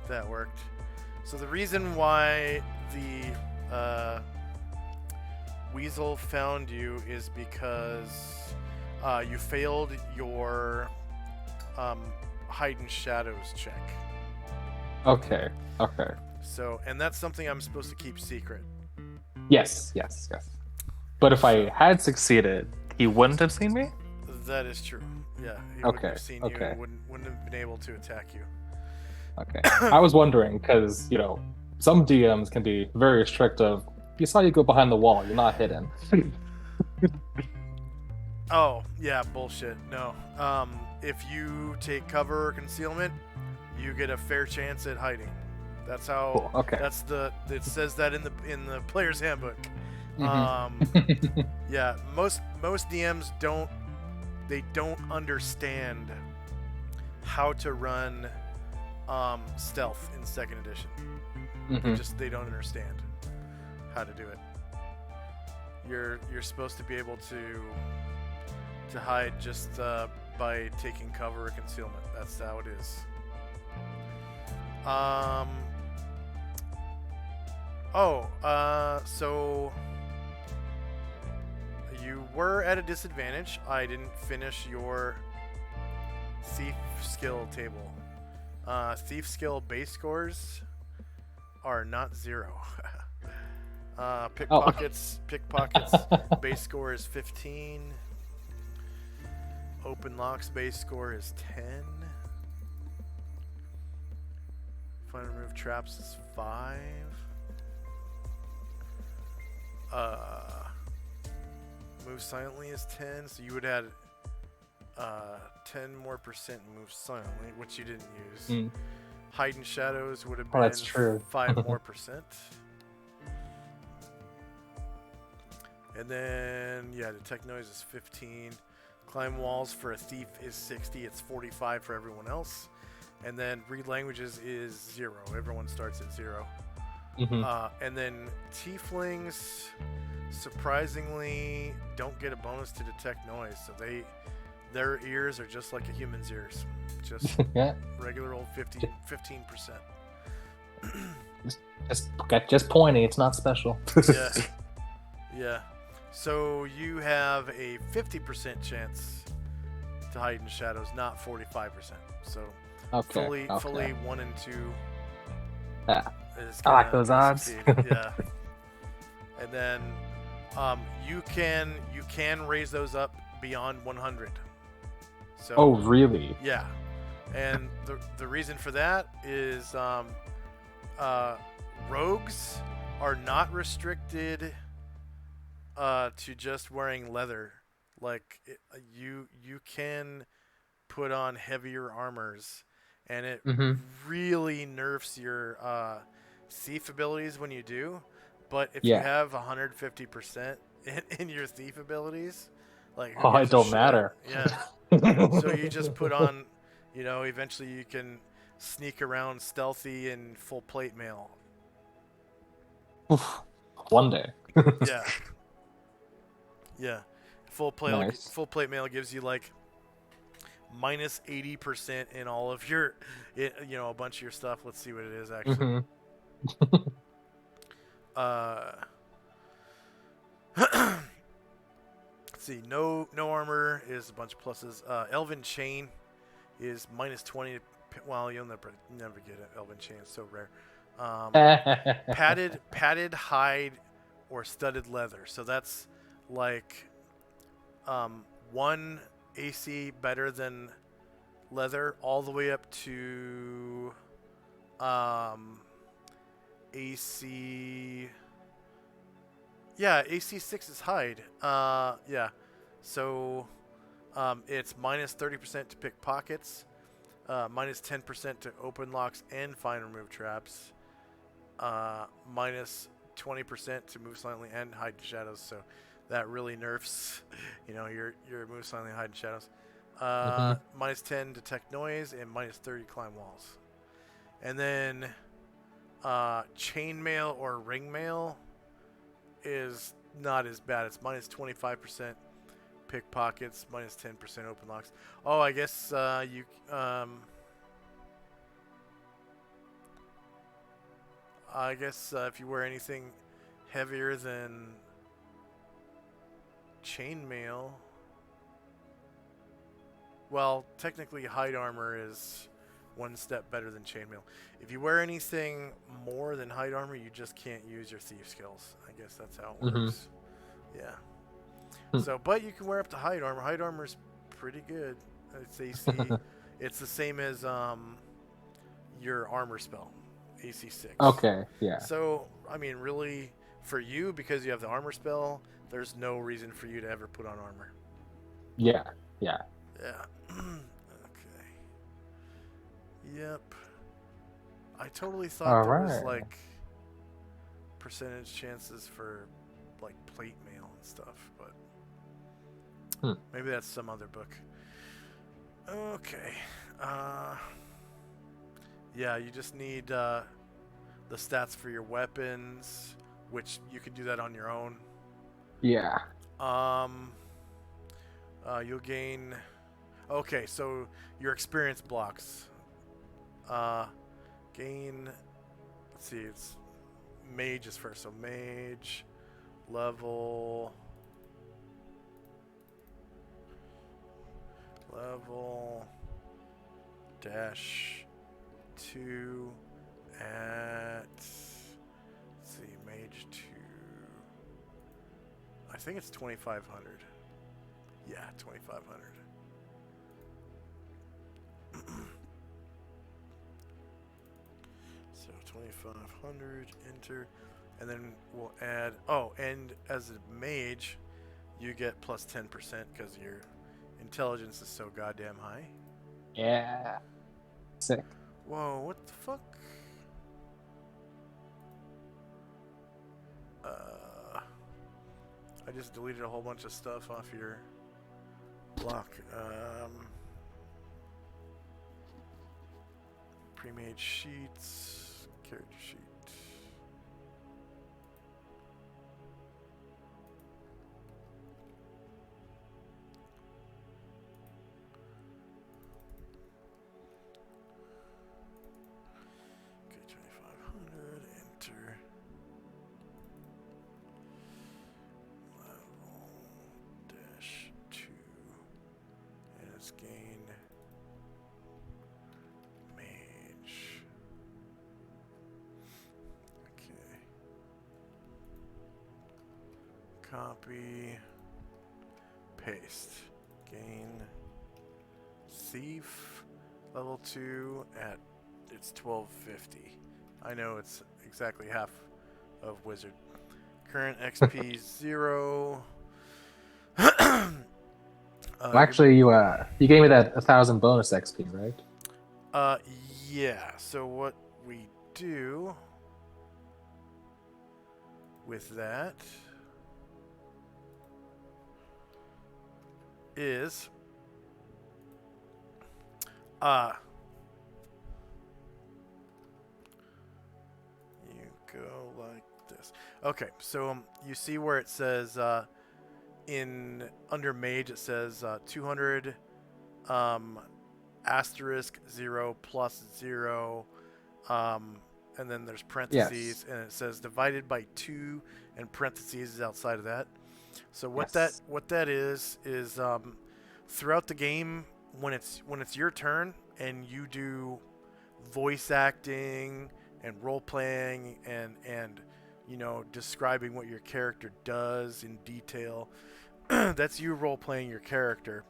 that worked. So the reason why the Weasel found you is because you failed your hide in shadows check. Okay. Okay. So, and that's something I'm supposed to keep secret. Yes. But if I had succeeded, he wouldn't have seen me? That is true. Yeah, he Okay, wouldn't have seen you okay. and wouldn't have been able to attack you. Okay. I was wondering, because, some DMs can be very strict of, you saw you go behind the wall, you're not hidden. Oh, yeah, bullshit. No. If you take cover or concealment, you get a fair chance at hiding. That's how. Cool, okay. It says that in the player's handbook. Mhm. Yeah, most DMs don't understand how to run stealth in second edition. Mhm. They don't understand how to do it. You're supposed to be able to hide just by taking cover or concealment. That's how it is. So you were at a disadvantage. I didn't finish your thief skill table. Thief skill base scores are not 0. Pickpockets base score is 15. Open locks base score is 10. Find and remove traps is 5. Move silently is 10, so you would add 10 more percent move silently, which you didn't use. Mm. Hide in shadows would have Oh, been that's true. 5 more percent. And then, yeah, detect noise is 15. Climb walls for a thief is 60. It's 45 for everyone else. And then read languages is 0. Everyone starts at 0. Mhm. And then tieflings, surprisingly, don't get a bonus to detect noise. So their ears are just like a human's ears. Just Yeah. regular old 15%. Just pointy, it's not special. Yeah. Yeah. So you have a 50% chance to hide in shadows, not 45%. So Okay. fully 1 and 2 Yeah. is I like those odds. succeed. Yeah. And then you can raise those up beyond 100. So Oh, really? yeah. And the reason for that is rogues are not restricted to just wearing leather. Like you can put on heavier armors, and it Mhm. really nerfs your thief abilities when you do. But if you Yeah. have 150% in your thief abilities, like who Oh, gives it a don't shit? matter. Yeah. So you just put on, eventually you can sneak around stealthy in full plate mail. Oof. One day. Yeah. Yeah. Full plate mail gives you like minus 80% in all of your, a bunch of your stuff. Let's see what it is actually. Mhm. Let's see. No armor is a bunch of pluses. Elven chain is minus 20. Well, you'll never get an elven chain. It's so rare. Padded hide or studded leather. So that's like 1 AC better than leather, all the way up to AC. Yeah, AC 6 is hide. Yeah. So it's minus 30% to pick pockets, minus 10% to open locks and find and remove traps, minus 20% to move silently and hide in shadows. So that really nerfs, your move silently and hide in shadows. Mhm. Minus 10 detect noise and minus 30 climb walls. And then chainmail or ring mail is not as bad. It's minus 25% pickpockets, minus 10% open locks. Oh, I guess if you wear anything heavier than chainmail, well, technically hide armor is one step better than chainmail. If you wear anything more than hide armor, you just can't use your thief skills. I guess that's how it works. Yeah. So, but you can wear up to hide armor. Hide armor is pretty good. It's AC. It's the same as your armor spell, AC 6. Okay, yeah. So, I mean, really, for you, because you have the armor spell, there's no reason for you to ever put on armor. Yeah. Yeah. Okay. Yep. I totally thought there was like percentage chances for like plate mail and stuff, but maybe that's some other book. Okay. Yeah, you just need the stats for your weapons, which you can do that on your own. Yeah. You'll gain. Okay, so your experience blocks. Gain. Let's see, it's mage is first. So mage level -2 at. Let's see, mage 2. I think it's 2,500. Yeah, 2,500. So 2,500, enter, and then we'll add. Oh, and as a mage, you get plus 10% because your intelligence is so goddamn high. Yeah. Sick. Whoa, what the fuck? I just deleted a whole bunch of stuff off your block. Pre-made sheets, character sheet. Okay, 2,500, enter. -2, and it's gain mage. Okay. Copy. Paste. Gain thief level 2 at it's 1250. I know it's exactly half of wizard. Current XP 0. Actually, you gave me that 1,000 bonus XP, right? Yeah. So what we do with that is you go like this. Okay, so you see where it says in under mage it says 200 asterisk 0 plus 0 and then there's parentheses and it says divided by 2 and parentheses is outside of that. So what that is throughout the game when it's your turn and you do voice acting and role playing and you know describing what your character does in detail, that's you role playing your character.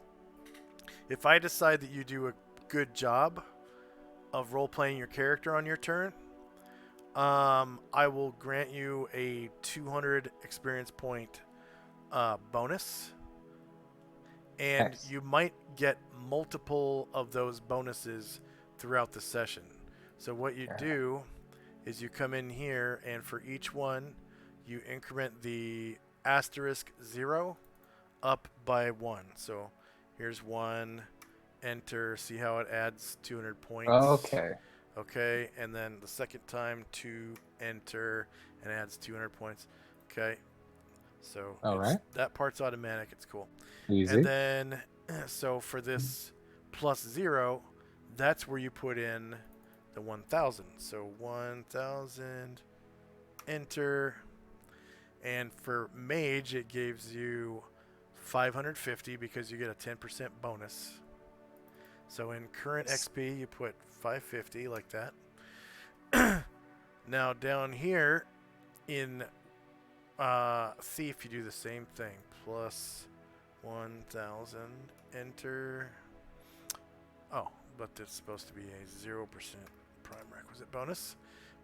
If I decide that you do a good job of role playing your character on your turn, I will grant you a 200 experience point bonus, and you might get multiple of those bonuses throughout the session. So what you do is you come in here, and for each one, you increment the asterisk 0 up by 1. So here's 1. Enter. See how it adds 200 points. Okay. Okay, and then the second time to enter and adds 200 points. Okay, so All right. that part's automatic. It's cool. And Easy. then, so for this +0, that's where you put in the 1,000. So 1,000, enter. And for mage, it gives you 550 because you get a 10% bonus. So in current XP, you put 550 like that. Now down here in Thief, you do the same thing. Plus 1,000, enter. Oh, but it's supposed to be a 0% prime requisite bonus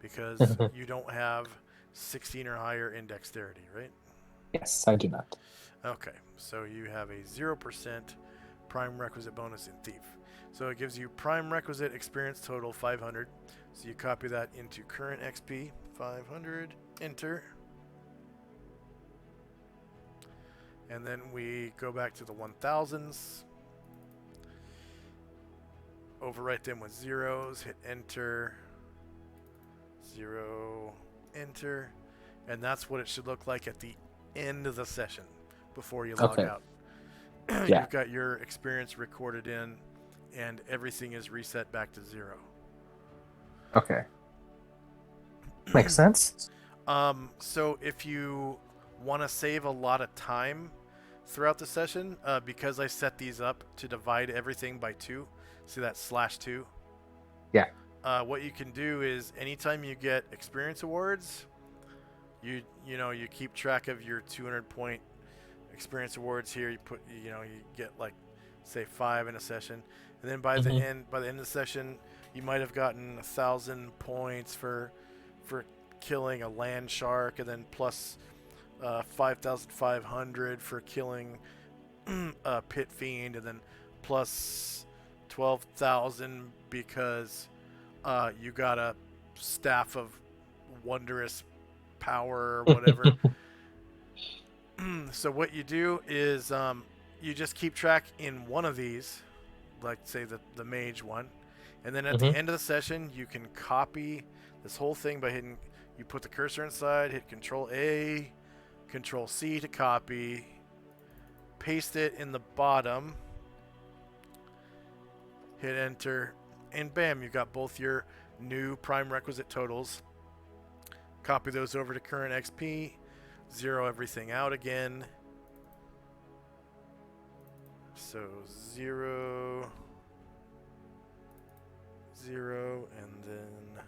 because you don't have 16 or higher in dexterity, right? Yes, I do not. Okay, so you have a 0% prime requisite bonus in Thief. So it gives you prime requisite experience total 500. So you copy that into current XP, 500, enter. And then we go back to the 1000s. Overwrite them with zeros, hit enter. 0, enter. And that's what it should look like at the end of the session before you log out. Yeah. You've got your experience recorded in, and everything is reset back to 0. Okay. Makes sense. So if you want to save a lot of time throughout the session, because I set these up to divide everything by 2, see that /2? Yeah. What you can do is anytime you get experience awards, you keep track of your 200 point experience awards here. You get like say 5 in a session, and then by the end of the session, you might have gotten 1,000 points for killing a land shark, and then plus 5,500 for killing a pit fiend, and then plus 12,000 because you got a staff of wondrous power or whatever. So what you do is you just keep track in one of these, like say the mage one, and then at the end of the session you can copy this whole thing by hitting, you put the cursor inside, hit Control A, Control C to copy, paste it in the bottom, hit enter, and bam, you got both your new prime requisite totals. Copy those over to current XP, 0 everything out again. So 0, 0, and then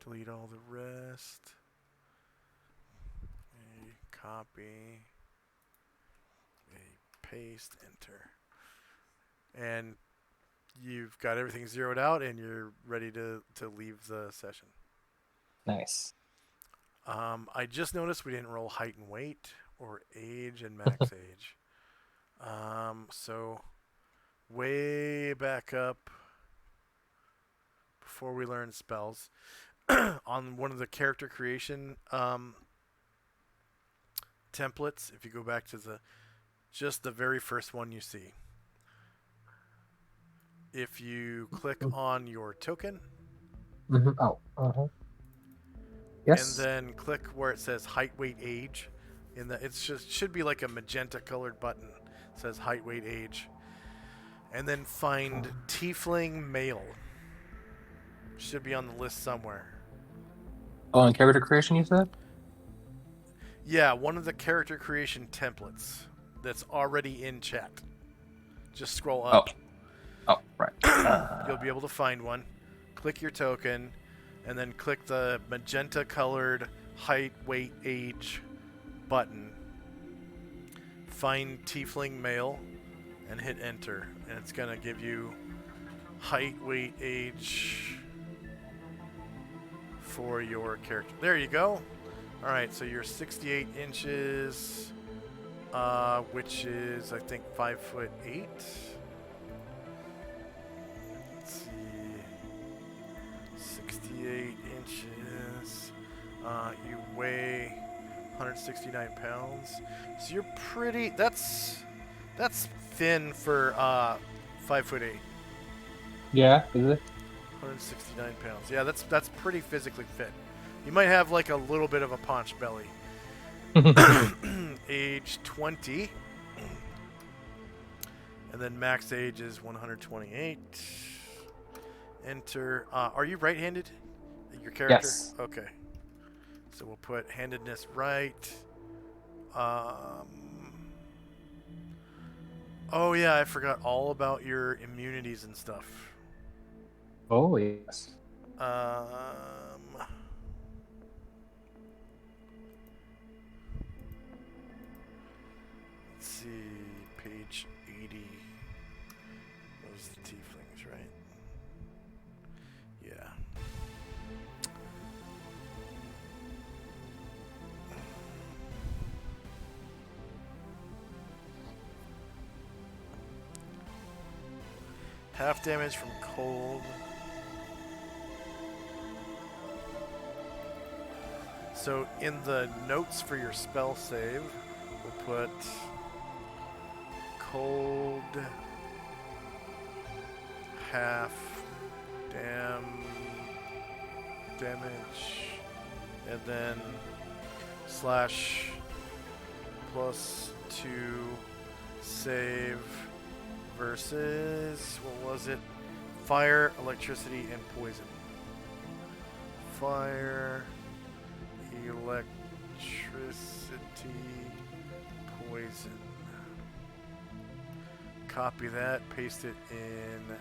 delete all the rest. A copy, a paste, enter. And you've got everything zeroed out and you're ready to leave the session. Nice. I just noticed we didn't roll height and weight or age and max age. So way back up before we learn spells, on one of the character creation templates, if you go back to just the very first one you see, if you click on your token, Yes. and then click where it says height, weight, age, should be like a magenta colored button. It says height, weight, age, and then find tiefling male. Should be on the list somewhere. Oh, and character creation, you said? Yeah, one of the character creation templates that's already in chat. Just scroll up. Oh, right. You'll be able to find one. Click your token, and then click the magenta colored height, weight, age button. Find tiefling male and hit enter, and it's gonna give you height, weight, age for your character. There you go. All right, so you're 68 inches, which is I think 5'8". Let's see, 68 inches. You weigh 169 pounds. So you're pretty. That's thin for 5'8". Yeah, is it? 169 pounds. Yeah, that's pretty physically fit. You might have like a little bit of a paunch belly. Age 20. And then max age is 128. Enter. Are you right-handed? Your character? Yes. Okay. So we'll put handedness right. Oh yeah, I forgot all about your immunities and stuff. Oh yes. Let's see, page 80. Those the tieflings, right? Yeah. Half damage from cold. So in the notes for your spell save, we'll put cold half damage, and then slash +2 save versus, what was it? Fire, electricity, and poison. Fire, electricity, poison. Copy that, paste it in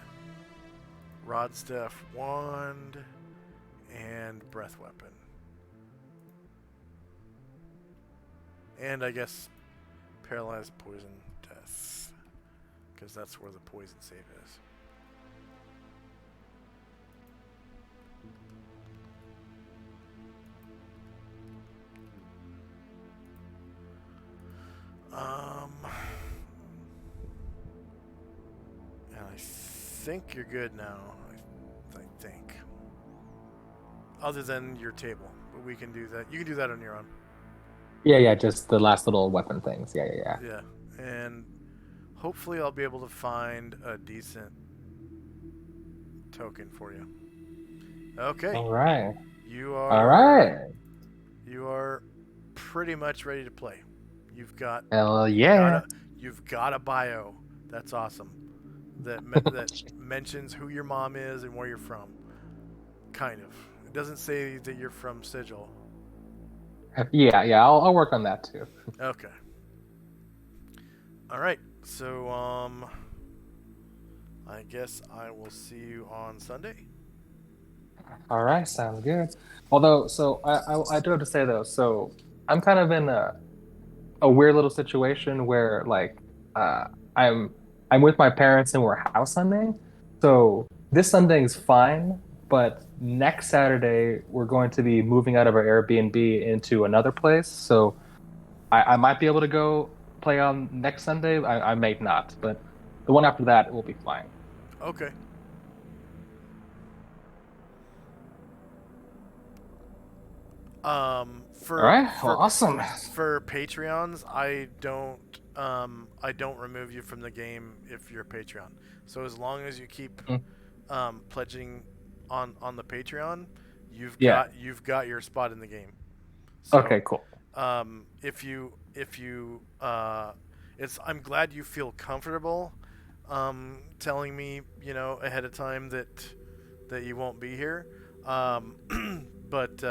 Rod Staff Wand and Breath Weapon. And I guess Paralyzed Poison Death, because that's where the poison save is. And I think you're good now. I think. Other than your table, but we can do that. You can do that on your own. Yeah, just the last little weapon things. Yeah. Yeah, and hopefully I'll be able to find a decent token for you. Okay. All right. You are. All right. You are pretty much ready to play. You've got. Hell yeah. You've got a bio. That's awesome. That mentions who your mom is and where you're from. Kind of. It doesn't say that you're from Sigil. Yeah. I'll work on that too. Okay. All right. So I guess I will see you on Sunday. All right, sounds good. Although, so I do have to say though, so I'm kind of in a weird little situation where like uh I'm with my parents and we're house hunting. So this Sunday is fine, but next Saturday we're going to be moving out of our Airbnb into another place. So I might be able to go play on next Sunday. I may not, but the one after that will be fine. Okay. All right, well, awesome. For Patreons, I don't remove you from the game if you're a Patreon. So as long as you keep pledging on the Patreon, you've got your spot in the game. So, Okay, cool. if you I'm glad you feel comfortable telling me, ahead of time that you won't be here. But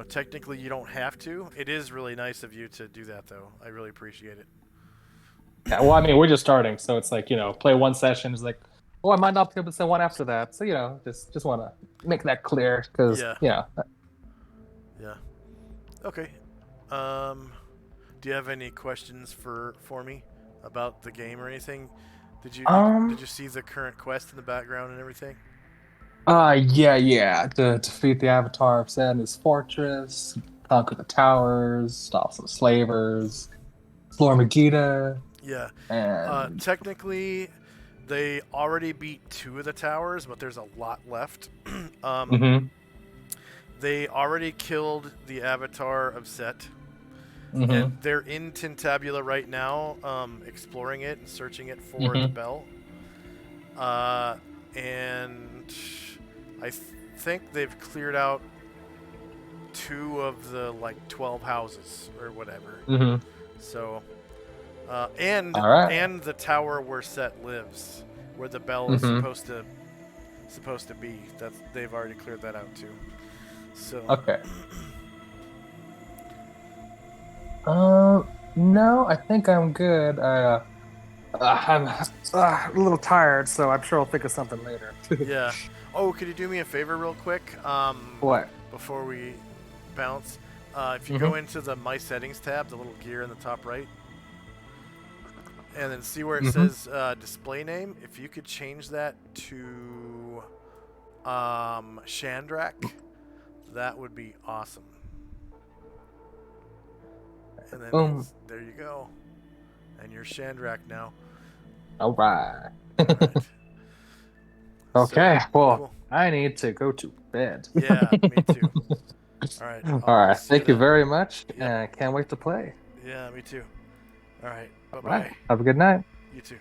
technically you don't have to. It is really nice of you to do that, though. I really appreciate it. Yeah, well, I mean, we're just starting, so it's like, play one session. It's like, oh, I might not be able to say one after that. So, just want to make that clear because, Yeah. Okay. Do you have any questions for me about the game or anything? Did you see the current quest in the background and everything? Yeah. To defeat the Avatar of Sadness Fortress, conquer the towers, stop some slavers, explore Megiddo. Yeah. And Technically, they already beat 2 of the towers, but there's a lot left. They already killed the Avatar of Set. And they're in Tintabula right now, exploring it and searching it for the bell. And I think they've cleared out 2 of the like 12 houses or whatever. Mm-hmm. So, and All right. and the tower where Set lives, where the bell is Mm-hmm. supposed to be. They've already cleared that out too. So Okay. No, I think I'm good. I'm a little tired, so I'm sure I'll think of something later. yeah. Oh, could you do me a favor real quick? What? Before we bounce, if you Mm-hmm. go into the My Settings tab, the little gear in the top right, and then see where it Mm-hmm. says display name, if you could change that to Shandrak, that would be awesome. And then Boom. there you go. And you're Shandrak now. All right. All right. Okay. So, Well, cool. I need to go to bed. Yeah, me too. All right. All I'll right. see you Thank you then. very much, Yep. and I can't wait to play. Yeah, me too. All right. Bye All bye. right. Have a good night. You too.